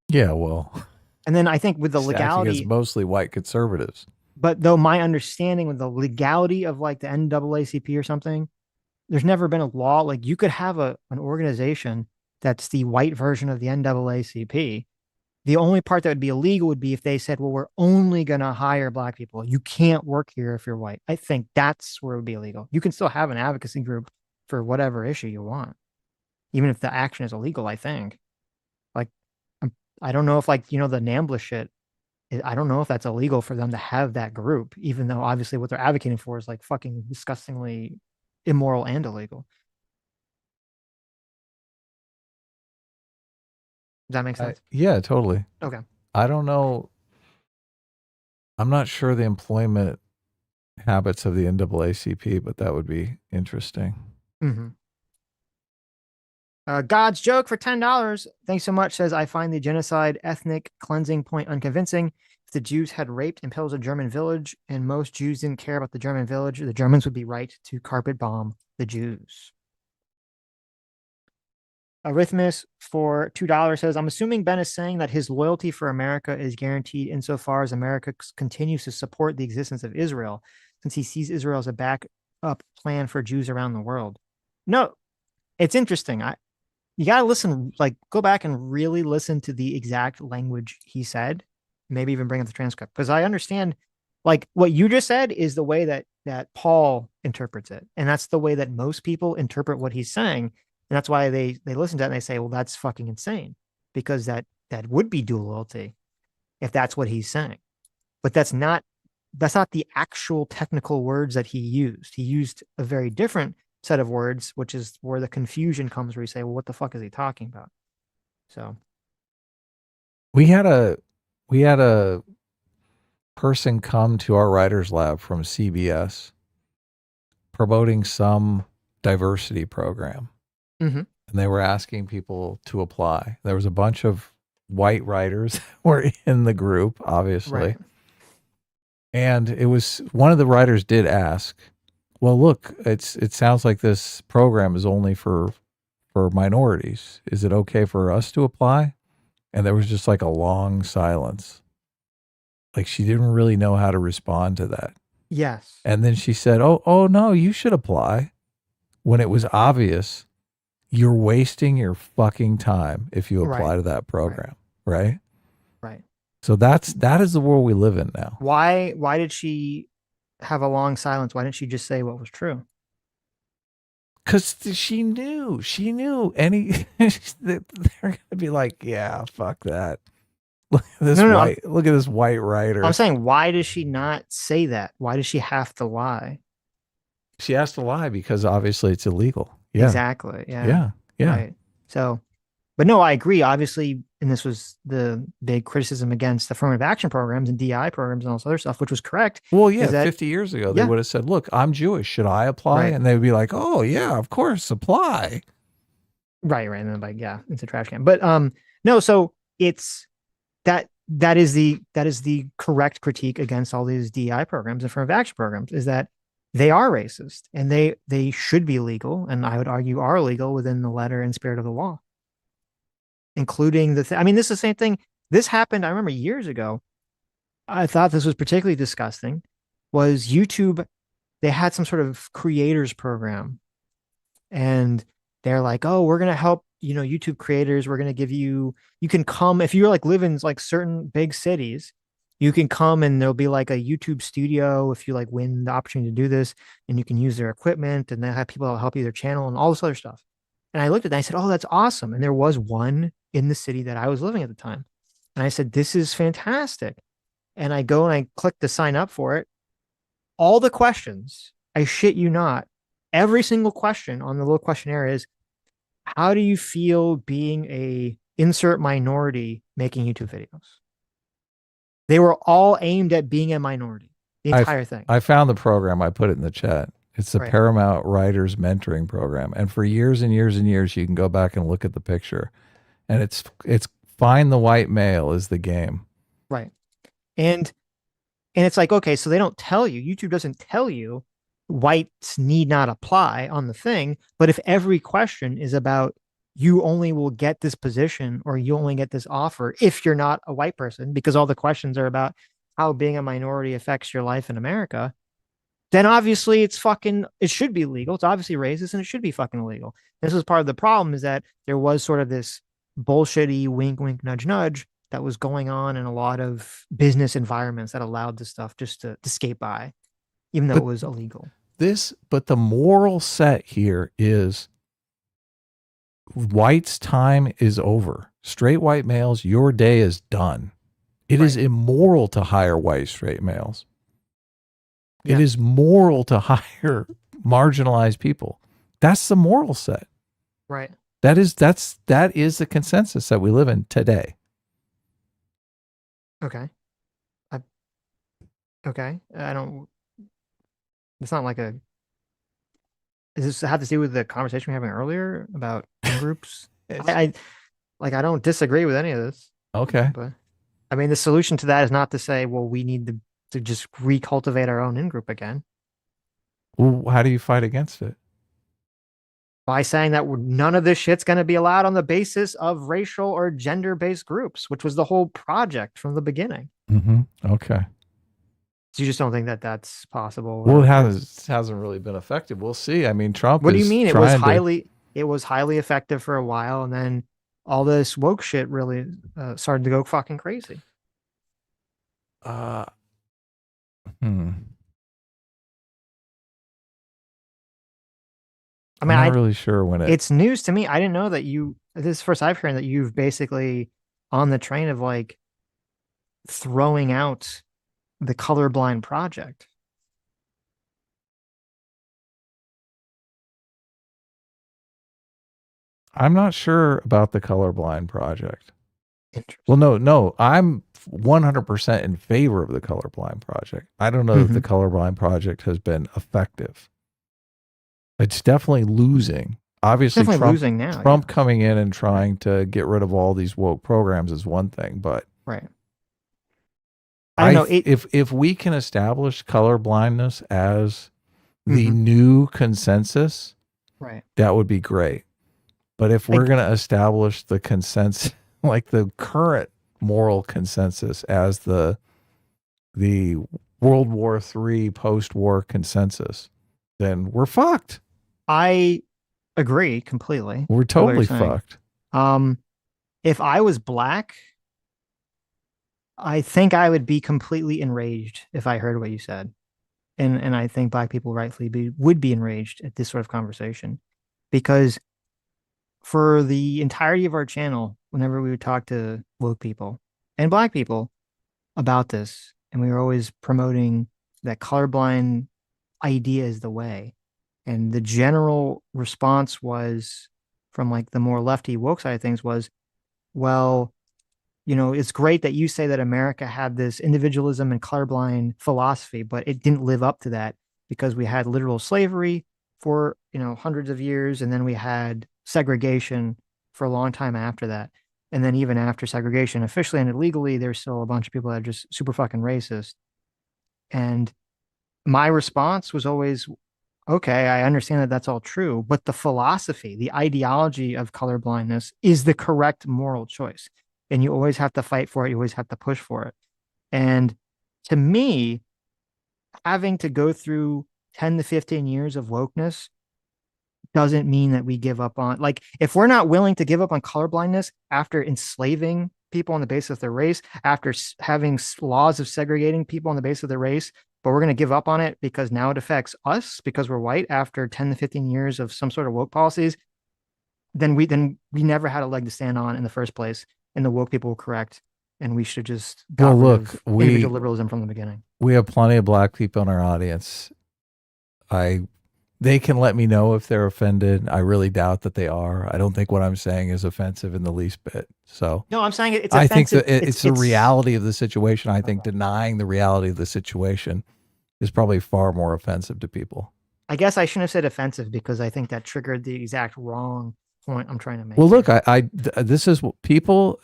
Yeah, well. And then I think with the legality, it's mostly white conservatives. But though my understanding with the legality of like the NAACP or something, there's never been a law. Like you could have an organization that's the white version of the NAACP. The only part that would be illegal would be if they said, well, we're only going to hire black people. You can't work here if you're white. I think that's where it would be illegal. You can still have an advocacy group for whatever issue you want, even if the action is illegal, I think. Like, I don't know if, like, the NAMBLA shit, I don't know if that's illegal for them to have that group, even though obviously what they're advocating for is like fucking disgustingly immoral and illegal. Does that make sense? Yeah, totally. Okay. I don't know. I'm not sure the employment habits of the NAACP, but that would be interesting. Mm-hmm. God's joke for $10. Thanks so much. Says, I find the genocide ethnic cleansing point unconvincing. If the Jews had raped and pillaged a German village and most Jews didn't care about the German village, the Germans would be right to carpet bomb the Jews. Arithmus for $2 says, I'm assuming Ben is saying that his loyalty for America is guaranteed insofar as America continues to support the existence of Israel, since he sees Israel as a backup plan for Jews around the world. No, it's interesting. You got to listen, like go back and really listen to the exact language he said, maybe even bring up the transcript. Because I understand, like what you just said is the way that Paul interprets it. And that's the way that most people interpret what he's saying. And that's why they listen to it and they say, well, that's fucking insane, because that would be dual loyalty if that's what he's saying. But that's not the actual technical words that he used. He used a very different set of words, which is where the confusion comes, where you say, well, what the fuck is he talking about? So we had a person come to our writers lab from CBS promoting some diversity program. Mm-hmm. And they were asking people to apply. There was a bunch of white writers were in the group, obviously. Right. And it was one of the writers did ask, well, look, it sounds like this program is only for minorities. Is it okay for us to apply? And there was just like a long silence. Like she didn't really know how to respond to that. Yes. And then she said, oh no, you should apply, when it was obvious you're wasting your fucking time if you apply to that program. Right. So that is the world we live in now. Why did she have a long silence? Why didn't she just say what was true? Because she knew they're going to be like, yeah, fuck that. Look at this look at this white writer. I'm saying, why does she not say that? Why does she have to lie? She has to lie because obviously it's illegal. Yeah. Exactly. Yeah. Right. So, but no, I agree. Obviously, and this was the big criticism against affirmative action programs and DI programs and all this other stuff, which was correct. Well, yeah, 50 years ago, they would have said, look, I'm Jewish. Should I apply? Right. And they would be like, oh, yeah, of course, apply. Right. And then like, yeah, it's a trash can. But no, so it's that is the correct critique against all these DI programs and affirmative action programs, is that they are racist and they should be legal, and I would argue are legal within the letter and spirit of the law, including I mean, this is the same thing. This happened, I remember years ago. I thought this was particularly disgusting. Was YouTube, they had some sort of creators program, and they're like, oh, we're going to help, YouTube creators. We're going to give you can come if you're like live in like certain big cities. You can come and there'll be like a YouTube studio if you like win the opportunity to do this, and you can use their equipment, and they'll have people that'll help you their channel and all this other stuff. And I looked at that and I said, oh, that's awesome. And there was one in the city that I was living at the time. And I said, this is fantastic. And I go and I click to sign up for it. All the questions, I shit you not, every single question on the little questionnaire is, how do you feel being a insert minority making YouTube videos? They were all aimed at being a minority, the entire thing. I found the program. I put it in the chat. It's the Paramount Writers Mentoring Program. And for years and years and years, you can go back and look at the picture. And it's find the white male is the game. Right. And it's like, okay, so they don't tell you, YouTube doesn't tell you whites need not apply on the thing. But if every question is about, you only will get this position or you only get this offer if you're not a white person, because all the questions are about, how being a minority affects your life in America, then obviously it should be legal. It's obviously racist and it should be fucking illegal. This was part of the problem, is that there was sort of this bullshitty wink, wink, nudge, nudge that was going on in a lot of business environments that allowed this stuff just to skate by, even though it was illegal. But the moral set here is whites' time is over. Straight white males, your day is done. It is immoral to hire white straight males. It is moral to hire marginalized people. That's the moral set. Right. That is the consensus that we live in today. Okay. I don't. It's not like a. Does this have to do with the conversation we were having earlier about groups? I don't disagree with any of this. Okay. But I mean, the solution to that is not to say, well, we need to just recultivate our own in-group again. Well, how do you fight against it? By saying that none of this shit's going to be allowed on the basis of racial or gender-based groups, which was the whole project from the beginning. Mm-hmm. Okay. So you just don't think that that's possible? Well, it hasn't really been effective. We'll see. I mean, Trump. What do you mean? It was highly effective for a while, and then all this woke shit really started to go fucking crazy. I'm not really sure when it's news to me. I didn't know that this is the first I've heard that you've basically on the train of like throwing out the colorblind project. I'm not sure about the colorblind project. Well, no, I'm 100% in favor of the colorblind project. I don't know if the colorblind project has been effective. It's definitely losing. Obviously, losing now. Trump coming in and trying to get rid of all these woke programs is one thing, but I don't know. If we can establish color blindness as the new consensus, that would be great. But if we're going to establish the consensus, like the current moral consensus as the World War III post-war consensus, then we're fucked. I agree completely. We're totally fucked. If I was black, I think I would be completely enraged if I heard what you said. And I think black people rightfully would be enraged at this sort of conversation, because for the entirety of our channel, whenever we would talk to woke people and black people about this, and we were always promoting that colorblind idea is the way. And the general response was from like the more lefty woke side of things was, well, you know, it's great that you say that America had this individualism and colorblind philosophy, but it didn't live up to that because we had literal slavery for, hundreds of years. And then we had segregation for a long time after that. And then even after segregation, officially and illegally, there's still a bunch of people that are just super fucking racist. And my response was always, okay, I understand that that's all true, but the philosophy, the ideology of colorblindness is the correct moral choice. And you always have to fight for it. You always have to push for it. And to me, having to go through 10 to 15 years of wokeness doesn't mean that we give up on, like, if we're not willing to give up on colorblindness after enslaving people on the basis of their race, after having laws of segregating people on the basis of their race, but we're going to give up on it because now it affects us because we're white after 10 to 15 years of some sort of woke policies, then we never had a leg to stand on in the first place. And the woke people were correct. And we should just individual liberalism from the beginning. We have plenty of black people in our audience. They can let me know if they're offended. I really doubt that they are. I don't think what I'm saying is offensive in the least bit. So no, I'm saying it's I offensive. think that it's the reality of the situation. I think denying the reality of the situation is probably far more offensive to people. I guess I shouldn't have said offensive because I think that triggered the exact wrong point I'm trying to make. Well, look, this is what people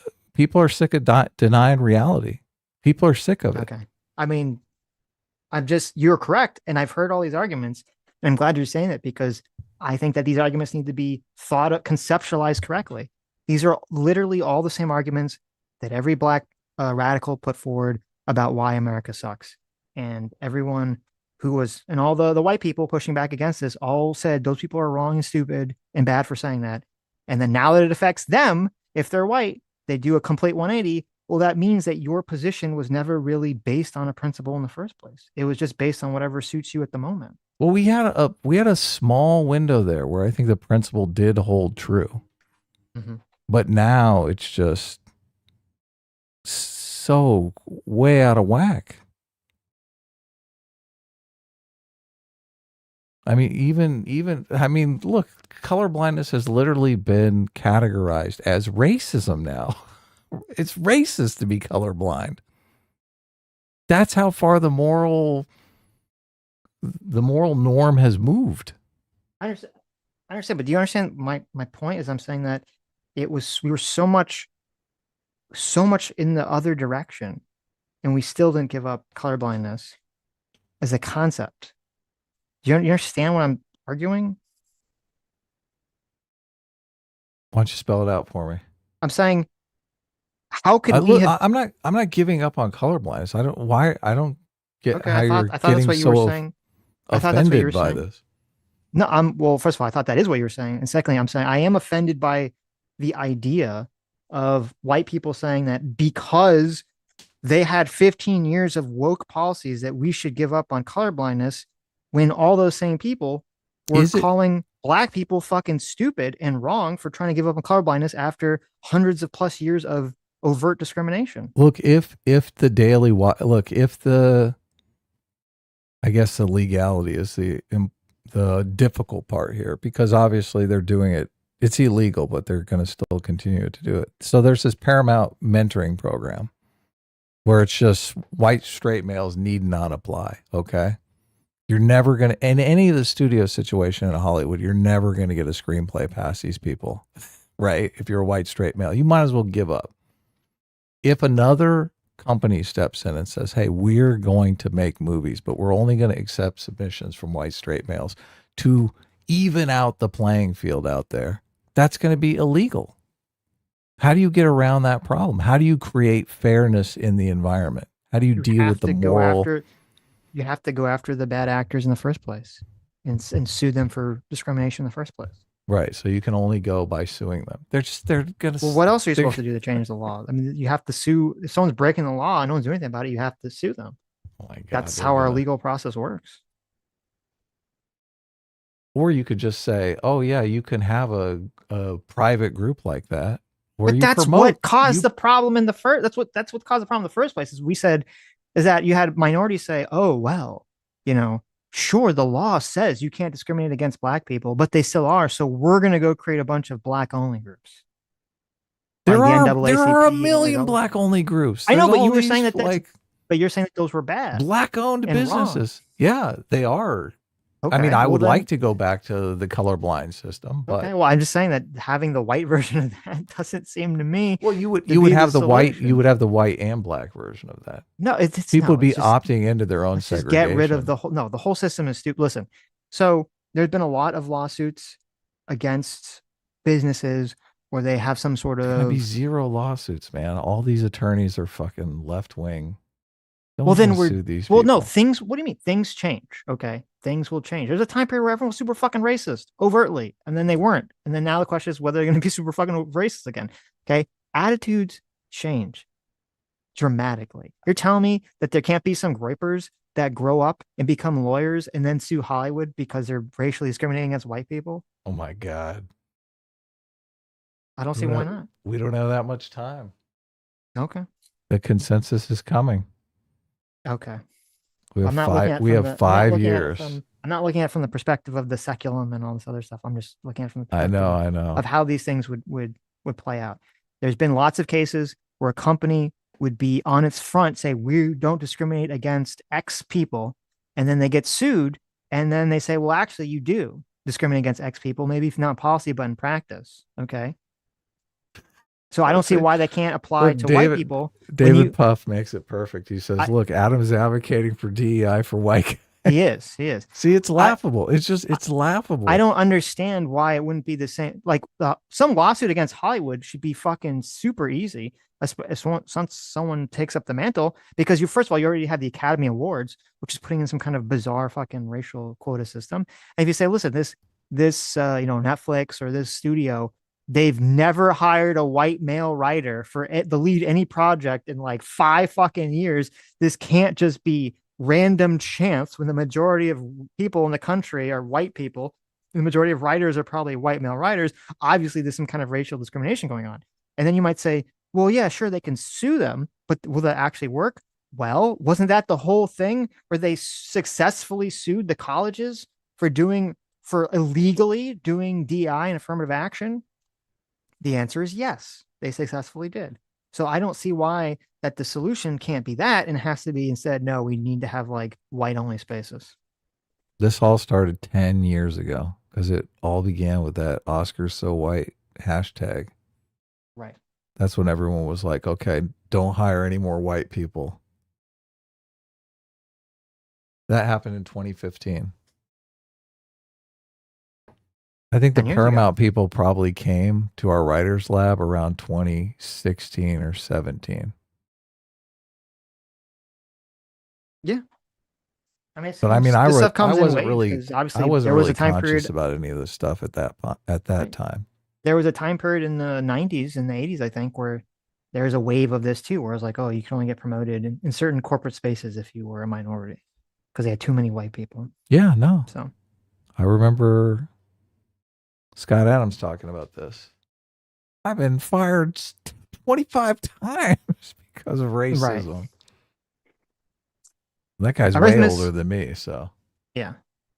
are sick of denying reality. People are sick of it. Okay. I mean, you're correct. And I've heard all these arguments. And I'm glad you're saying that because I think that these arguments need to be thought of, conceptualized correctly. These are literally all the same arguments that every black radical put forward about why America sucks. And everyone who was, and all the white people pushing back against this all said those people are wrong and stupid and bad for saying that. And then now that it affects them, if they're white, they do a complete 180. Well, that means that your position was never really based on a principle in the first place. It was just based on whatever suits you at the moment. Well, we had a small window there where I think the principle did hold true. Mm-hmm. But now it's just so way out of whack. I mean, even I mean, look, colorblindness has literally been categorized as racism now. It's racist to be colorblind. That's how far the moral norm has moved. I understand, but do you understand my point? Is I'm saying that we were so much in the other direction, and we still didn't give up colorblindness as a concept. Do you understand what I'm arguing? Why don't you spell it out for me? I'm saying, how could we have? I'm not giving up on colorblindness. I don't get Okay, how I you're thought that's getting what you so were saying. I thought that's what you were offended by saying. this. No, well, first of all, I thought that is what you were saying. And secondly, I'm saying I am offended by the idea of white people saying that because they had 15 years of woke policies that we should give up on colorblindness, when all those same people were calling black people fucking stupid and wrong for trying to give up on colorblindness after hundreds of plus years of overt discrimination. Look, if I guess the legality is the difficult part here, because obviously they're doing it. It's illegal, but they're going to still continue to do it. So there's this Paramount mentoring program where it's just white straight males need not apply. Okay. You're never going to, in any of the studio situation in Hollywood, you're never going to get a screenplay past these people, right? If you're a white straight male, you might as well give up. If another company steps in and says, hey, we're going to make movies, but we're only going to accept submissions from white straight males to even out the playing field out there, that's going to be illegal. How do you get around that problem? How do you create fairness in the environment? How do you deal with the moral? You have to go after the bad actors in the first place and sue them for discrimination in the first place. Right. So you can only go by suing them. They're going to. Well, what else are you supposed to do to change the law? I mean, you have to sue. If someone's breaking the law and no one's doing anything about it, you have to sue them. Oh my God. That's how our legal process works. Or you could just say, oh yeah, you can have a private group like that. But that's what caused the problem in the first. That's what caused the problem in the first place. Is that you had minorities say, oh well, sure, the law says you can't discriminate against black people, but they still are. So we're going to go create a bunch of black only groups. There are a million black only groups. I know, but you were saying that but you're saying that those were bad. Black owned businesses. Wrong. Yeah, they are. Okay. I mean, I would like to go back to the colorblind system, but okay. Well, I'm just saying that having the white version of that doesn't seem to me. Well, you would have the white and black version of that. No, people would be opting into their own segregation. Get rid of the whole system is stupid. Listen, so there's been a lot of lawsuits against businesses where they have some sort of. There's gonna be zero lawsuits, man. All these attorneys are fucking left wing. Well, then sue these people. No, things. What do you mean? Things change. Okay, things will change. There's a time period where everyone was super fucking racist overtly, and then they weren't, and then now the question is whether they're going to be super fucking racist again. Okay, attitudes change dramatically. You're telling me that there can't be some gripers that grow up and become lawyers and then sue Hollywood because they're racially discriminating against white people? Oh my God! I don't see why not. We don't have that much time. Okay. The consensus is coming. Okay. We have 5 years. I'm not looking at it from the perspective of the seculum and all this other stuff. I'm just looking at it from the perspective I know. of how these things would play out. There's been lots of cases where a company would be on its front, say, we don't discriminate against X people. And then they get sued. And then they say, well, actually, you do discriminate against X people, maybe if not in policy, but in practice. Okay. So I don't see why they can't apply to white people. David Puff makes it perfect. He says, look, Adam's advocating for DEI for white He is. He is. See, it's laughable. It's laughable. I don't understand why it wouldn't be the same. Like some lawsuit against Hollywood should be fucking super easy as once someone takes up the mantle, because first of all, you already have the Academy Awards, which is putting in some kind of bizarre fucking racial quota system. And if you say, listen, this Netflix or this studio, they've never hired a white male writer for the lead any project in like 5 fucking years. This can't just be random chance when the majority of people in the country are white people. The majority of writers are probably white male writers. Obviously, there's some kind of racial discrimination going on. And then you might say, well, yeah, sure, they can sue them, but will that actually work? Well, wasn't that the whole thing where they successfully sued the colleges for illegally doing DI and affirmative action? The answer is yes, they successfully did. So I don't see why that the solution can't be that, and it has to be instead, no, we need to have like white only spaces. This all started 10 years ago because it all began with that Oscars so white hashtag. Right. That's when everyone was like, okay, don't hire any more white people. That happened in 2015. I think the 10 years Paramount people probably came to our writers lab around 2016 or 17. Yeah. I mean, But I mean, I wasn't really time conscious period about any of this stuff at that time. There was a time period in the 90s and the 80s, I think, where there was a wave of this too, where it was like, oh, you can only get promoted in certain corporate spaces if you were a minority because they had too many white people. Yeah, no. So I remember Scott Adams talking about this. I've been fired 25 times because of racism. Right. That guy's way older than me, so. Yeah.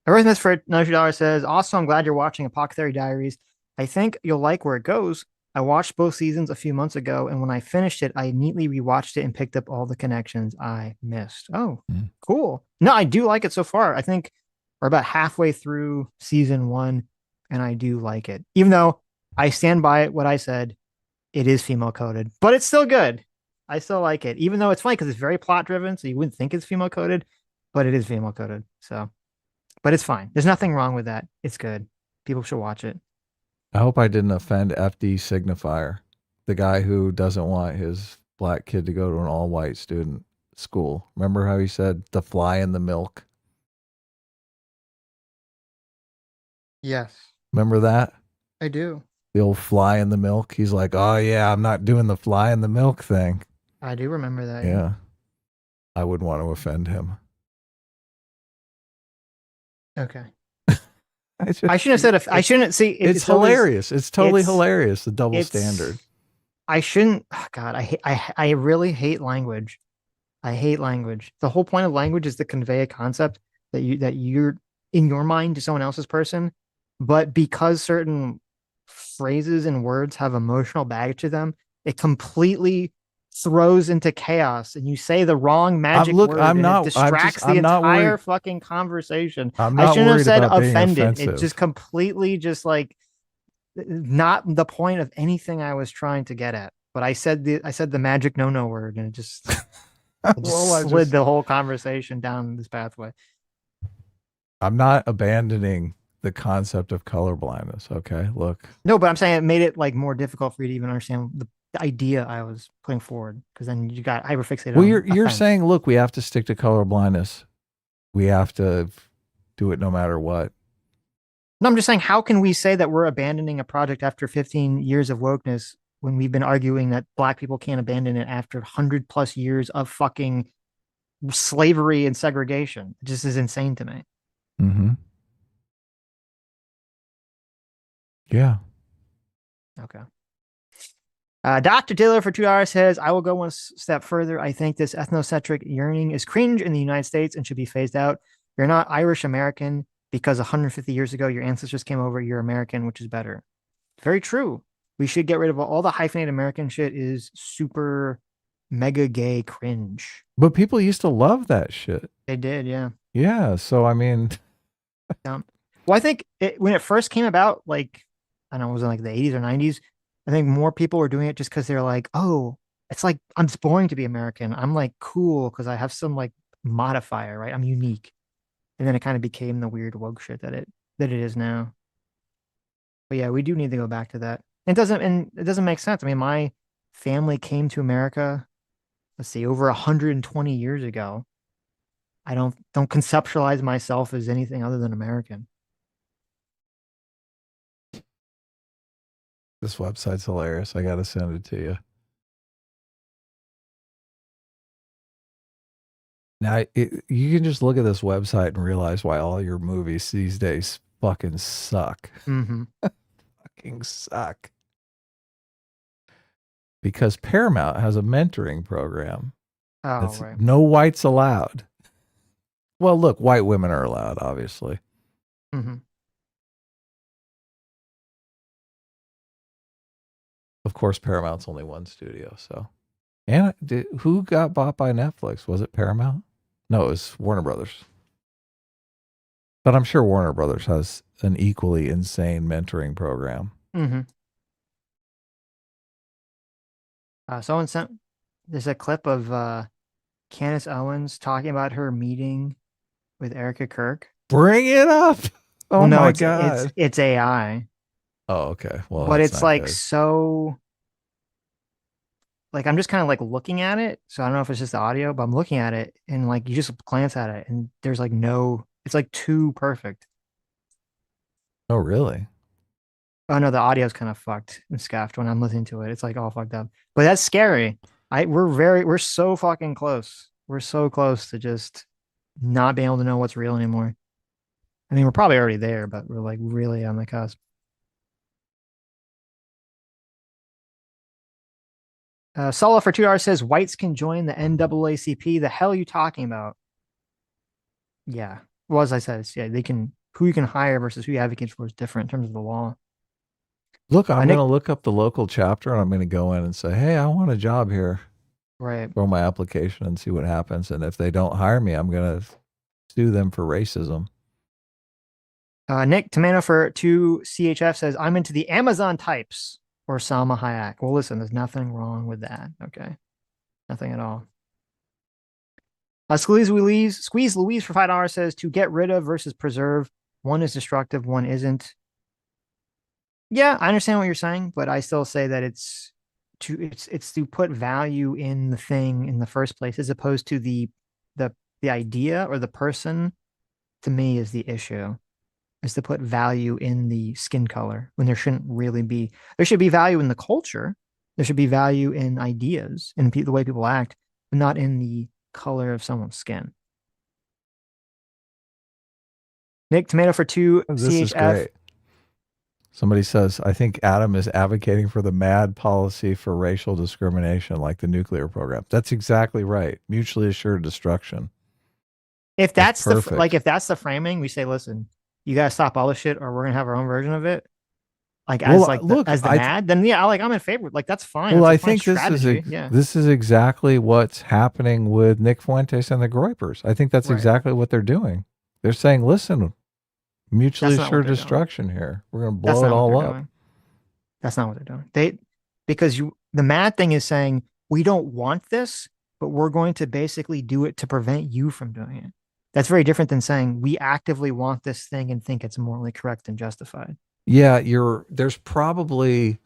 Arrhythmus for $90 says, also, I'm glad you're watching Apothecary Diaries. I think you'll like where it goes. I watched both seasons a few months ago, and when I finished it, I neatly rewatched it and picked up all the connections I missed. Oh, cool. No, I do like it so far. I think we're about halfway through season 1, and I do like it. Even though I stand by what I said, it is female coded, but it's still good. I still like it, even though it's funny because it's very plot driven, so you wouldn't think it's female coded, but it is female coded. So, but it's fine. There's nothing wrong with that. It's good. People should watch it. I hope I didn't offend FD Signifier, the guy who doesn't want his black kid to go to an all-white student school. Remember how he said the fly in the milk? Yes. Remember that? I do. The old fly in the milk. He's like, oh yeah, I'm not doing the fly in the milk thing. I do remember that. Yeah. I wouldn't want to offend him. Okay. I shouldn't have said I shouldn't see. It's hilarious. It's totally hilarious. The double standard. I shouldn't. Oh God, I really hate language. I hate language. The whole point of language is to convey a concept that you're in your mind to someone else's person, but because certain phrases and words have emotional baggage to them, it completely throws into chaos, and you say the wrong magic word, and it distracts the entire fucking conversation. I shouldn't have said offended. It just completely just like not the point of anything I was trying to get at. But I said the magic no word, and it just, slid the whole conversation down this pathway. I'm not abandoning the concept of color blindness. Okay, look. No, but I'm saying it made it like more difficult for you to even understand the idea I was putting forward, because then you got hyperfixated. Well, you're saying, look, we have to stick to color blindness. We have to do it no matter what. No, I'm just saying, how can we say that we're abandoning a project after 15 years of wokeness when we've been arguing that black people can't abandon it after 100+ years of fucking slavery and segregation? It just is insane to me. Mm-hmm. Yeah. Okay. Dr. Diller for $2 says, I will go one step further. I think this ethnocentric yearning is cringe in the United States and should be phased out. You're not Irish American because 150 years ago your ancestors came over. You're American, which is better. Very true. We should get rid of all the hyphenated American shit. Is super mega gay cringe. But people used to love that shit. They did, yeah. Yeah, so I mean... Well, I think when it first came about, like, I don't know, it was in like the 80s or 90s, I think more people were doing it just because they're like, oh, it's like, I'm boring to be American. I'm like cool because I have some like modifier, right? I'm unique. And then it kind of became the weird woke shit that it is now. But yeah, we do need to go back to that. It doesn't make sense. I mean, my family came to America, let's see, over 120 years ago. I don't conceptualize myself as anything other than American. This website's hilarious. I gotta send it to you. Now, you can just look at this website and realize why all your movies these days fucking suck. Mm-hmm. Fucking suck. Because Paramount has a mentoring program. Oh, That's right. no whites allowed. Well, look, white women are allowed, obviously. Mm-hmm. Of course, Paramount's only one studio, so. And who got bought by Netflix? Was it Paramount? No, it was Warner Brothers. But I'm sure Warner Brothers has an equally insane mentoring program. Mm-hmm. Someone sent there's a clip of Candace Owens talking about her meeting with Erica Kirk. Bring it up. Oh, well, no, my it's, God. It's AI. Oh, okay. Well, but that's it's not like good. so. Like I'm just kind of like looking at it. So I don't know if it's just the audio, but I'm looking at it and like you just glance at it and there's like no, it's like too perfect. Oh, really? Oh no, the audio's kind of fucked and scuffed when I'm listening to it. It's like all fucked up. But that's scary. We're so fucking close. We're so close to just not being able to know what's real anymore. I mean, we're probably already there, but we're like really on the cusp. Solo for $2 says whites can join the NAACP. The hell are you talking about? Yeah. Well, as I said, yeah, they can. Who you can hire versus who you advocate for is different in terms of the law. Look, I'm Nick, going to look up the local chapter and I'm going to go in and say, hey, I want a job here. right. Throw my application and see what happens. And if they don't hire me, I'm going to sue them for racism. Nick Tomato for 2CHF says, I'm into the Amazon types or Salma Hayek. Well, listen, there's nothing wrong with that. Okay. Nothing at all. Squeeze Louise for $5 says to get rid of versus preserve. One is destructive, one isn't. Yeah, I understand what you're saying, but I still say that it's to put value in the thing in the first place, as opposed to the idea or the person. To me, is the issue, is to put value in the skin color when there shouldn't really be. There should be value in the culture. There should be value in ideas and the way people act, but not in the color of someone's skin. Nick Tomato for 2 This CHF. is great. Somebody says, I think Adam is advocating for the mad policy for racial discrimination, like the nuclear program. That's exactly right. Mutually assured destruction. If that's perfect. if that's the framing, we say, listen, you gotta stop all this shit, or we're gonna have our own version of it. Like as the mad, then yeah, I'm in favor. Like that's fine. Well, that's I think this is exactly what's happening with Nick Fuentes and the Groypers. I think that's exactly what they're doing. They're saying, listen, mutually assured destruction here. We're going to blow it all up. That's not what they're doing. Because the mad thing is saying, we don't want this, but we're going to basically do it to prevent you from doing it. That's very different than saying we actively want this thing and think it's morally correct and justified. Yeah, there are probably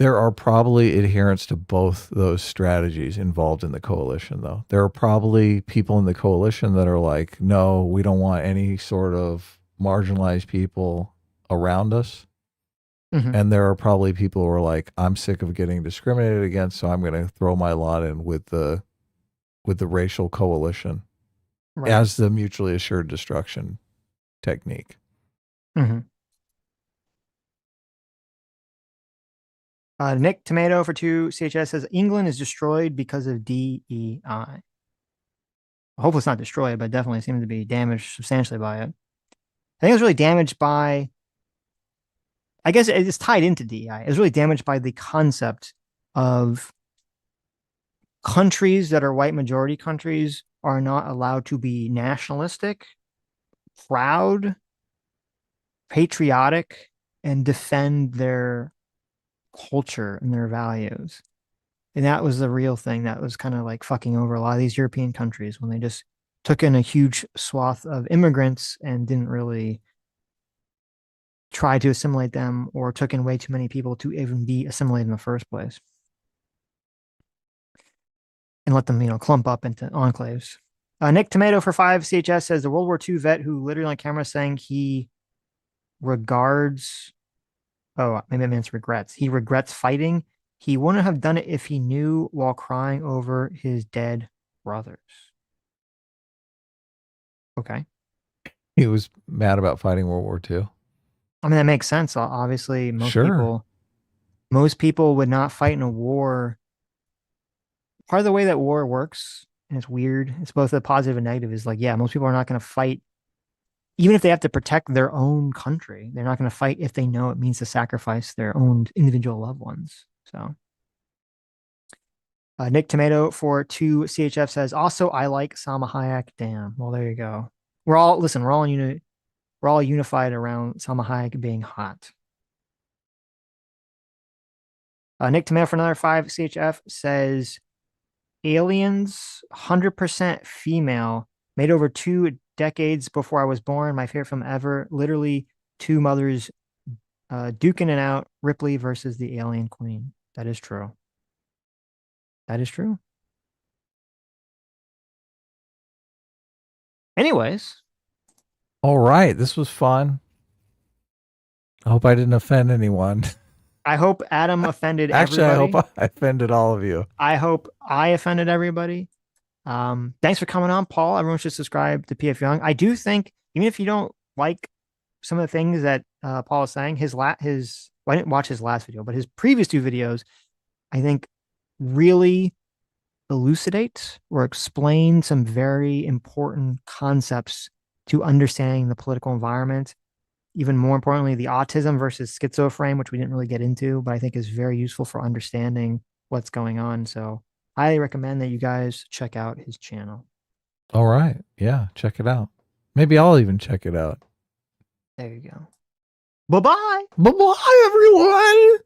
adherents to both those strategies involved in the coalition, though. There are probably people in the coalition that are like, no, we don't want any sort of marginalized people around us. Mm-hmm. And there are probably people who are like, I'm sick of getting discriminated against, so I'm going to throw my lot in with the racial coalition as the mutually assured destruction technique. Mm-hmm. Nick Tomato for 2 CHS says England is destroyed because of DEI. I hope it's not destroyed, but definitely seems to be damaged substantially by it. I think it's really damaged by, I guess it's tied into DEI. It's really damaged by the concept of countries that are white majority countries are not allowed to be nationalistic, proud, patriotic, and defend their culture and their values. And that was the real thing that was kind of like fucking over a lot of these European countries when they just took in a huge swath of immigrants and didn't really try to assimilate them, or took in way too many people to even be assimilated in the first place, and let them, clump up into enclaves. Nick Tomato for 5 CHS says the World War II vet who literally on camera saying he regards, maybe it means regrets. He regrets fighting. He wouldn't have done it if he knew while crying over his dead brothers. Okay. He was mad about fighting World War II. I mean, that makes sense. Obviously, most people would not fight in a war. Part of the way that war works, and it's weird, it's both a positive and negative, is like, yeah, most people are not going to fight, even if they have to protect their own country. They're not going to fight if they know it means to sacrifice their own individual loved ones. So, Nick Tomato for 2 CHF says, also, I like Salma Hayek. Damn. Well, there you go. We're all unified around Salma Hayek being hot. Nick Tomato for another 5 CHF says, Aliens, 100% female, made over 2 decades before I was born. My favorite film ever. Literally 2 mothers duking it out. Ripley versus the Alien Queen. That is true. That is true. Anyways. All right. This was fun. I hope I didn't offend anyone. I hope Adam offended Actually, everybody. I hope I offended all of you. I hope I offended everybody. Thanks for coming on, Paul. Everyone should subscribe to PF Young. I do think, even if you don't like some of the things that Paul is saying, I didn't watch his last video, but his previous 2 videos, I think, really elucidate or explain some very important concepts to understanding the political environment. Even more importantly, the autism versus schizophrenia, which we didn't really get into, but I think is very useful for understanding what's going on. So I highly recommend that you guys check out his channel. All right. Yeah, check it out. Maybe I'll even check it out. There you go. Bye-bye. Bye-bye, everyone.